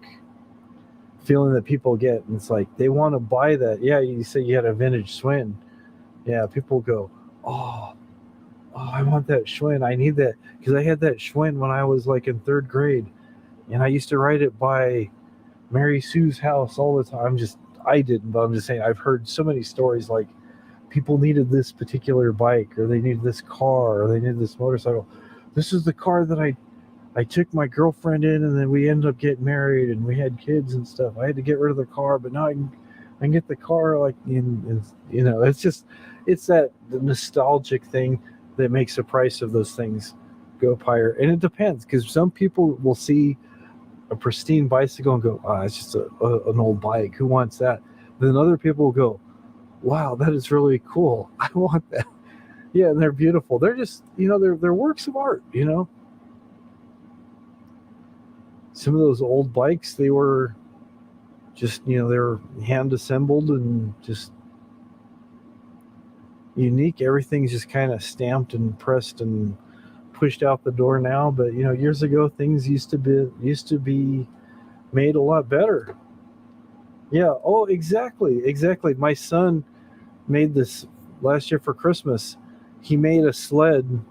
Speaker 1: feeling that people get, and it's like they want to buy that. Yeah, you say you had a vintage Schwinn. Yeah, people go, oh, I want that Schwinn. I need that because I had that Schwinn when I was like in 3rd grade, and I used to ride it by Mary Sue's house all the time. I didn't, but I'm just saying I've heard so many stories like people needed this particular bike, or they needed this car, or they needed this motorcycle. This is the car that I took my girlfriend in, and then we ended up getting married, and we had kids and stuff. I had to get rid of the car, but now I can get the car. Like, in you know, it's the nostalgic thing that makes the price of those things go up higher. And it depends, because some people will see a pristine bicycle and go, it's just an old bike. Who wants that? Then other people will go, wow, that is really cool. I want that. Yeah, and they're beautiful. They're just, they're works of art, Some of those old bikes, they were just, they were hand assembled and just unique. Everything's just kind of stamped and pressed and pushed out the door now. But, years ago, things used to be made a lot better. Yeah. Oh, exactly. My son made this last year for Christmas. He made a sled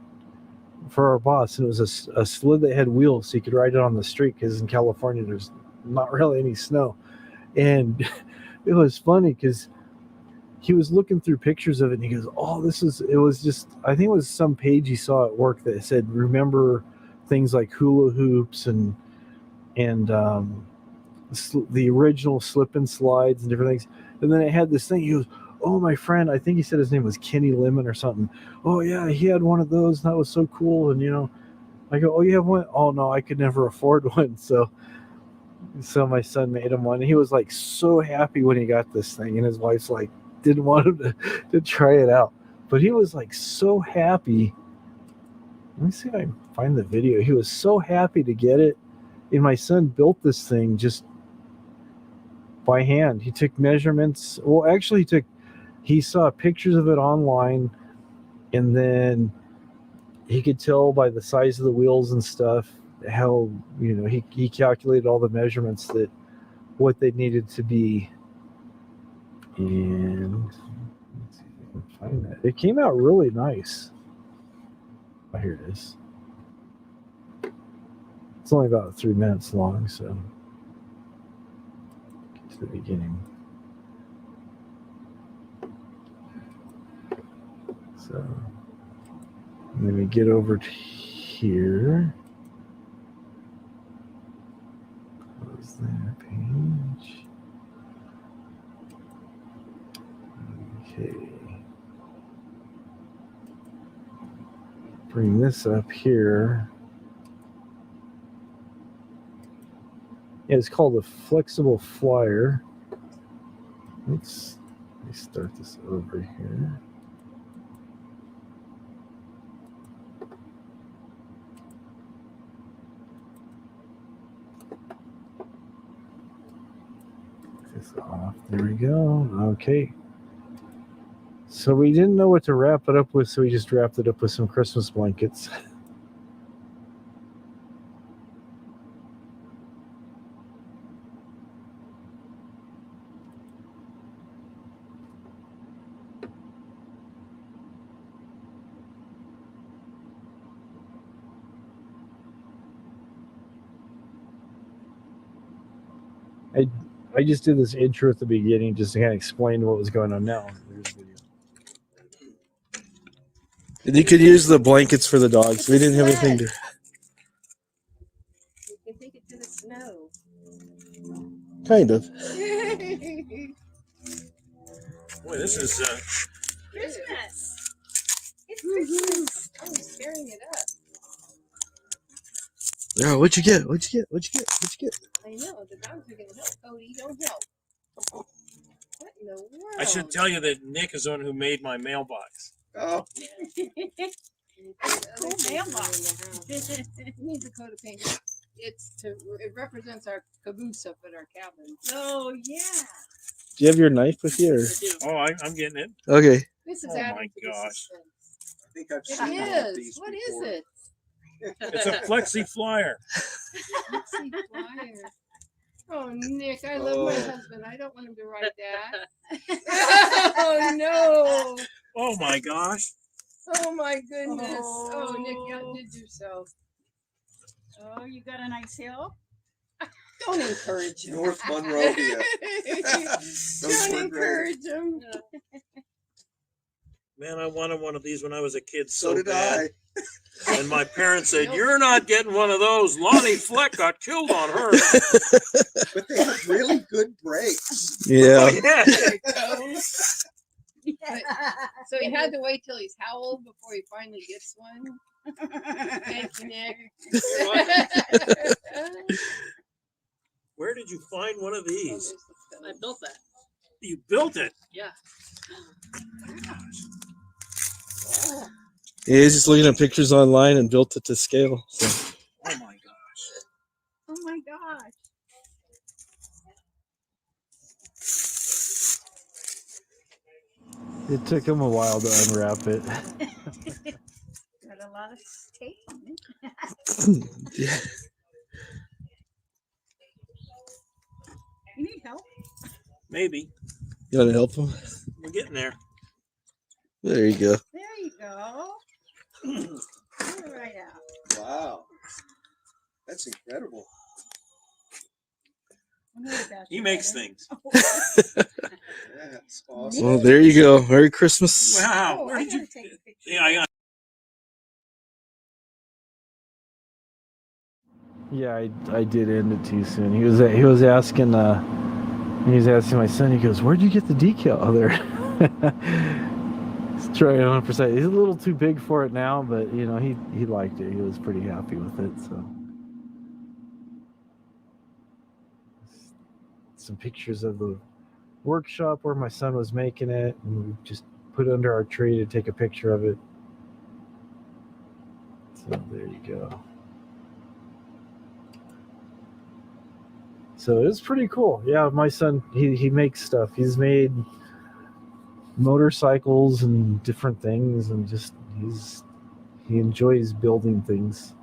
Speaker 1: for our boss, and it was a sled that had wheels, so you could ride it on the street, because in California there's not really any snow. And it was funny because he was looking through pictures of it, and he goes, I think it was some page he saw at work that said, remember things like hula hoops and the original slip and slides and different things. And then it had this thing. He goes, "Oh, my friend, I think he said his name was Kenny Lemon or something. Oh yeah, he had one of those, and that was so cool." And I go, "Oh, you have one?" "Oh no, I could never afford one." So my son made him one. He was like so happy when he got this thing, and his wife's like didn't want him to try it out, but he was like so happy. Let me see if I can find the video. He was so happy to get it, and my son built this thing just by hand. He took measurements. Well, actually, he saw pictures of it online, and then he could tell by the size of the wheels and stuff how he calculated all the measurements that what they needed to be. And let's see if I can find that. It came out really nice. Oh, here it is. It's only about 3 minutes long, so get to the beginning. So let me get over to here. Close that page. Okay. Bring this up here. Yeah, it's called a flexible flyer. Oops. Let me start this over here. This off. There we go. Okay. So we didn't know what to wrap it up with, so we just wrapped it up with some Christmas blankets. I just did this intro at the beginning just to kind of explain what was going on now. You could use the blankets for the dogs. We didn't have anything to.
Speaker 9: You can take it to the snow.
Speaker 1: Kind of.
Speaker 6: Boy, this is
Speaker 9: Christmas. It's Christmas. I'm stirring it up.
Speaker 1: Yeah, what'd you get? What'd you get? What'd you get? What'd you get?
Speaker 9: I know, the dogs are going to help. Cody, don't help. What in the world?
Speaker 10: I should tell you that Nick is the one who made my mailbox.
Speaker 9: Oh. Cool mailbox. It needs a coat of paint. It represents our caboose up at our cabin. Oh, yeah.
Speaker 1: Do you have your knife with you? Or?
Speaker 10: Oh, I'm getting it.
Speaker 1: Okay.
Speaker 9: This is
Speaker 10: Oh
Speaker 9: adding
Speaker 10: my
Speaker 9: to the
Speaker 10: gosh.
Speaker 9: suspense.
Speaker 3: I think I've
Speaker 9: It
Speaker 3: seen one of these
Speaker 9: is. What
Speaker 3: before.
Speaker 9: is it?
Speaker 10: It's a flexi flyer.
Speaker 9: Flexi flyer. Oh, Nick, I love my husband. I don't want him to write that. Oh, no.
Speaker 10: Oh my gosh.
Speaker 9: Oh, my goodness. Oh, Nick, you outdid yourself.
Speaker 11: Oh, you got a nice hill?
Speaker 9: Don't encourage him.
Speaker 3: North Monrovia.
Speaker 9: Don't encourage him.
Speaker 10: Man, I wanted one of these when I was a kid.
Speaker 3: So did
Speaker 10: bad.
Speaker 3: I.
Speaker 10: And my parents said, "You're not getting one of those. Lonnie Fleck got killed on her."
Speaker 3: But they have really good brakes.
Speaker 1: Yeah.
Speaker 9: So he had to wait till he's how old before he finally gets one? Thank you, Nick.
Speaker 10: Where did you find one of these?
Speaker 11: I built that.
Speaker 10: You built it.
Speaker 11: Yeah.
Speaker 1: Yeah, he's just looking at pictures online and built it to scale. So.
Speaker 10: Oh my gosh.
Speaker 11: Oh my gosh.
Speaker 1: It took him a while to unwrap it.
Speaker 11: Got a lot of tape on it.
Speaker 1: Yeah.
Speaker 11: You need help?
Speaker 10: Maybe.
Speaker 1: You want to help him?
Speaker 10: We're getting there.
Speaker 1: There you go.
Speaker 11: There you go. Pull it right out.
Speaker 3: Wow. That's incredible.
Speaker 10: He makes things.
Speaker 3: Yeah, that's awesome.
Speaker 1: Well, there you go. Merry Christmas.
Speaker 10: Wow.
Speaker 11: Oh,
Speaker 10: Where
Speaker 11: I
Speaker 10: did you?
Speaker 11: gotta take a picture.
Speaker 10: Yeah, I got.
Speaker 1: Yeah, I did end it too soon. He was asking my son. He goes, "Where'd you get the decal?" Oh, there. He's trying 100%. He's a little too big for it now, but he liked it. He was pretty happy with it. So some pictures of the workshop where my son was making it, and we just put it under our tree to take a picture of it. So there you go. So it's pretty cool. Yeah, my son, he makes stuff. He's made motorcycles and different things, and just he enjoys building things.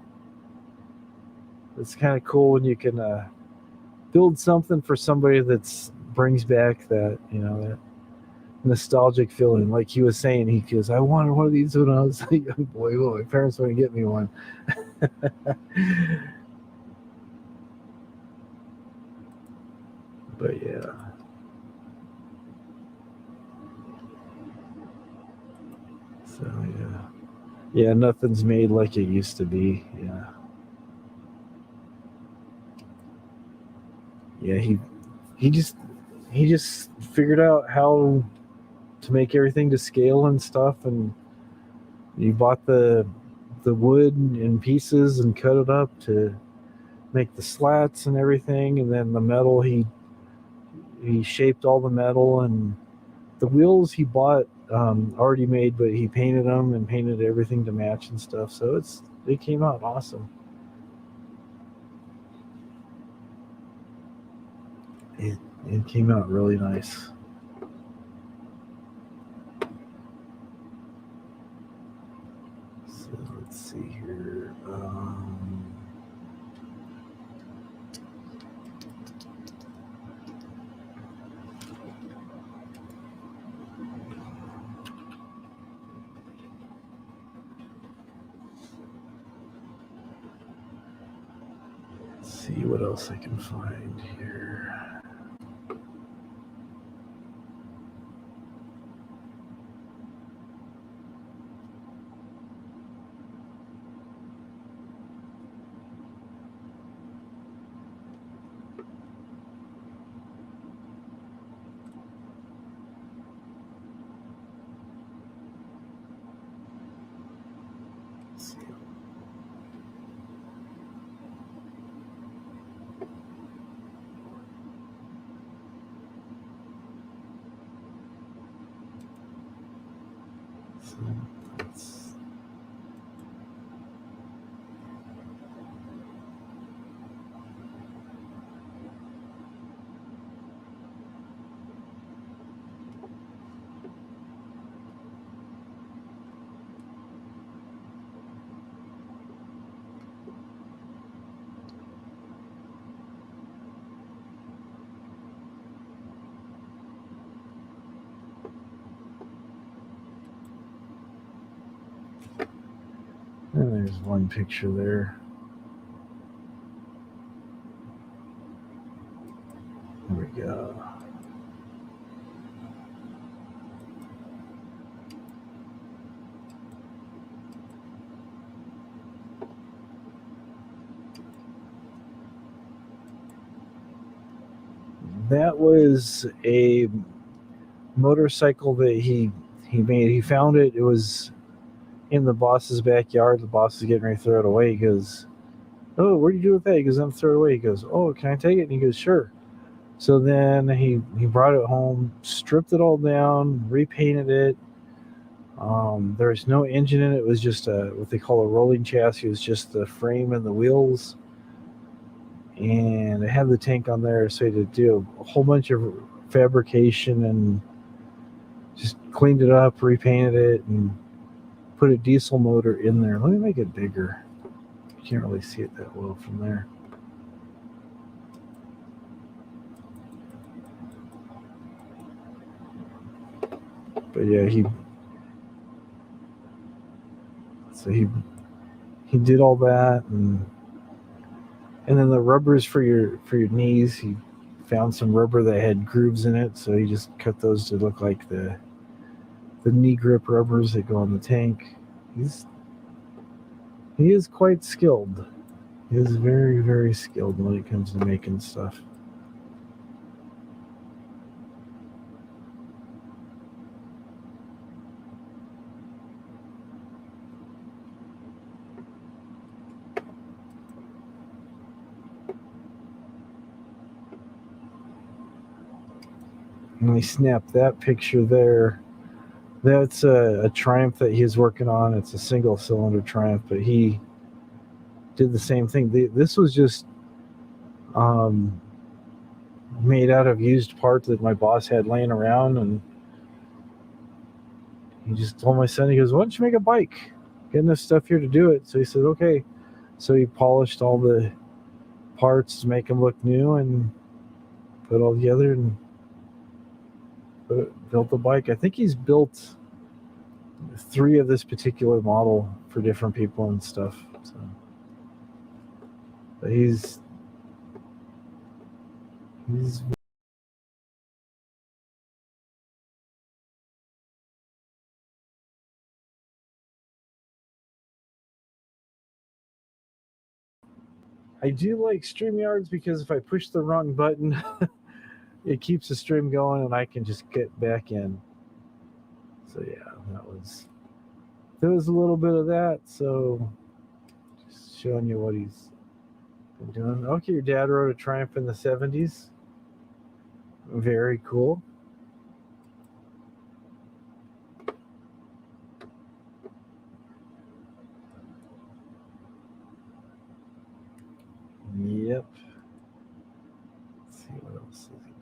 Speaker 1: It's kind of cool when you can build something for somebody that's brings back that that nostalgic feeling. Like he was saying, he goes, "I wanted one of these when I was a young boy. Well, my parents wouldn't get me one." But yeah. So yeah, nothing's made like it used to be. Yeah, he just figured out how to make everything to scale and stuff, and he bought the wood in pieces and cut it up to make the slats and everything, and then the metal he shaped all the metal, and the wheels he bought already made, but he painted them and painted everything to match and stuff. So it came out awesome. It came out really nice. So let's see here. Let's see what else I can find here. And there's one picture there. There we go. That was a motorcycle that he made. He found it. It was in the boss's backyard. The boss is getting ready to throw it away. He goes, "Oh, what do you do with that?" He goes, "I'm throw it away." He goes, "Oh, can I take it?" And he goes, "Sure." So then he brought it home, stripped it all down, repainted it. There's no engine in it. It was just what they call a rolling chassis. It was just the frame and the wheels. And it had the tank on there, so he had to do a whole bunch of fabrication and just cleaned it up, repainted it, and put a diesel motor in there. Let me make it bigger. You can't really see it that well from there. But yeah, he did all that, and then the rubbers for your knees. He found some rubber that had grooves in it, so he just cut those to look like the knee grip rubbers that go on the tank. He is quite skilled. He's very, very skilled when it comes to making stuff. And I snapped that picture there. That's a Triumph that he's working on. It's a single cylinder Triumph, but he did the same thing. This was just made out of used parts that my boss had laying around, and he just told my son, he goes, why don't you make a bike? Get enough stuff here to do it. So he said, okay. So he polished all the parts to make them look new and put it all together and built the bike. I think he's built 3 of this particular model for different people and stuff. So, but he's I do like StreamYards because if I push the wrong button, it keeps the stream going and I can just get back in. So yeah, there was a little bit of that. So just showing you what he's been doing. Okay, your dad rode a Triumph in the 70s. Very cool. Yep. Let's see what else has he done.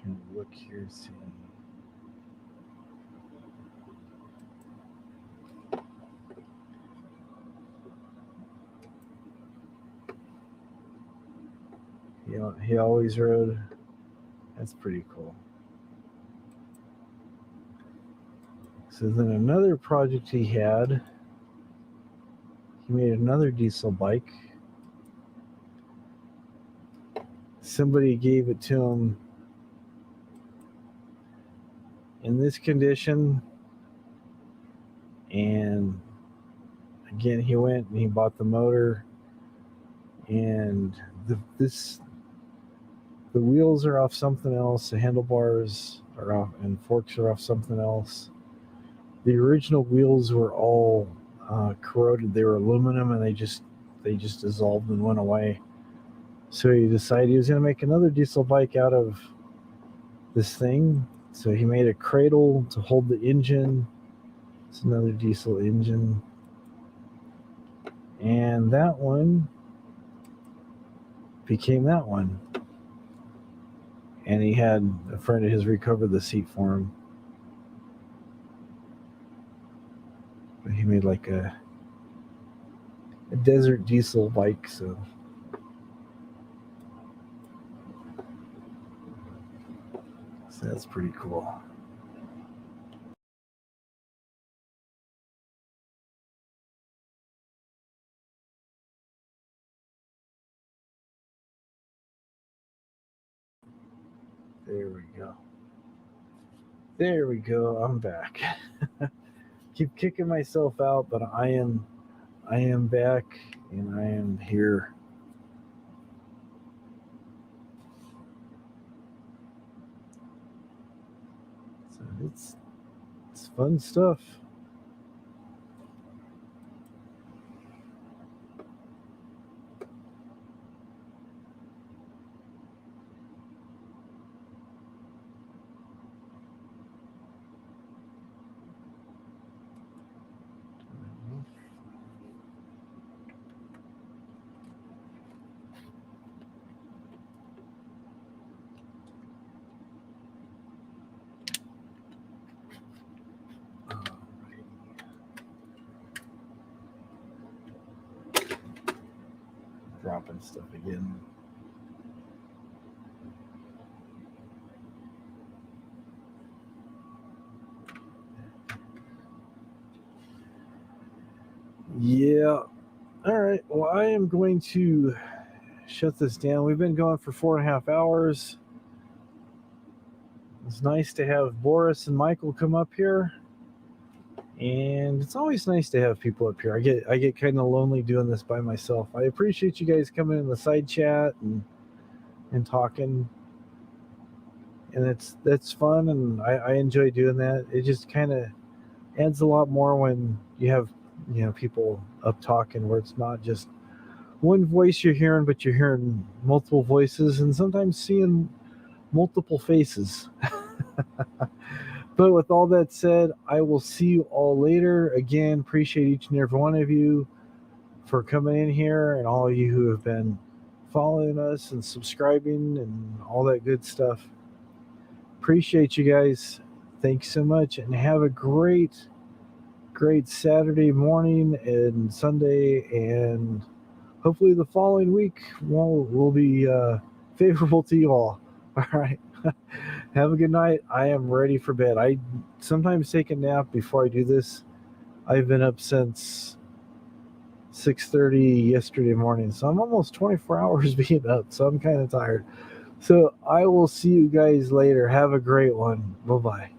Speaker 1: Trying to look here, see. He always rode. That's pretty cool. So then another project he had, he made another diesel bike. Somebody gave it to him in this condition, and again he went and he bought the motor, and the wheels are off something else, the handlebars are off, and forks are off something else. The original wheels were all corroded. They were aluminum, and they just dissolved and went away. So he decided he was going to make another diesel bike out of this thing. So he made a cradle to hold the engine. It's another diesel engine. And that one became that one. And he had a friend of his recover the seat for him. But he made like a desert diesel bike, so that's pretty cool. There we go. There we go. I'm back. Keep kicking myself out, but I am back and I am here. So it's fun stuff. dropping stuff again. Yeah. All right. Well, I am going to shut this down. We've been going for 4.5 hours. It's nice to have Boris and Michael come up here. And it's always nice to have people up here. I get kind of lonely doing this by myself. I appreciate you guys coming in the side chat and talking. And that's fun, and I enjoy doing that. It just kind of adds a lot more when you have people up talking, where it's not just one voice you're hearing, but you're hearing multiple voices and sometimes seeing multiple faces. But with all that said, I will see you all later. Again, appreciate each and every one of you for coming in here, and all of you who have been following us and subscribing and all that good stuff. Appreciate you guys. Thanks so much, and have a great Saturday morning and Sunday, and hopefully the following week will be favorable to you all. All right. Have a good night. I am ready for bed. I sometimes take a nap before I do this. I've been up since 6:30 yesterday morning, so I'm almost 24 hours being up, so I'm kind of tired. So I will see you guys later. Have a great one. Bye-bye.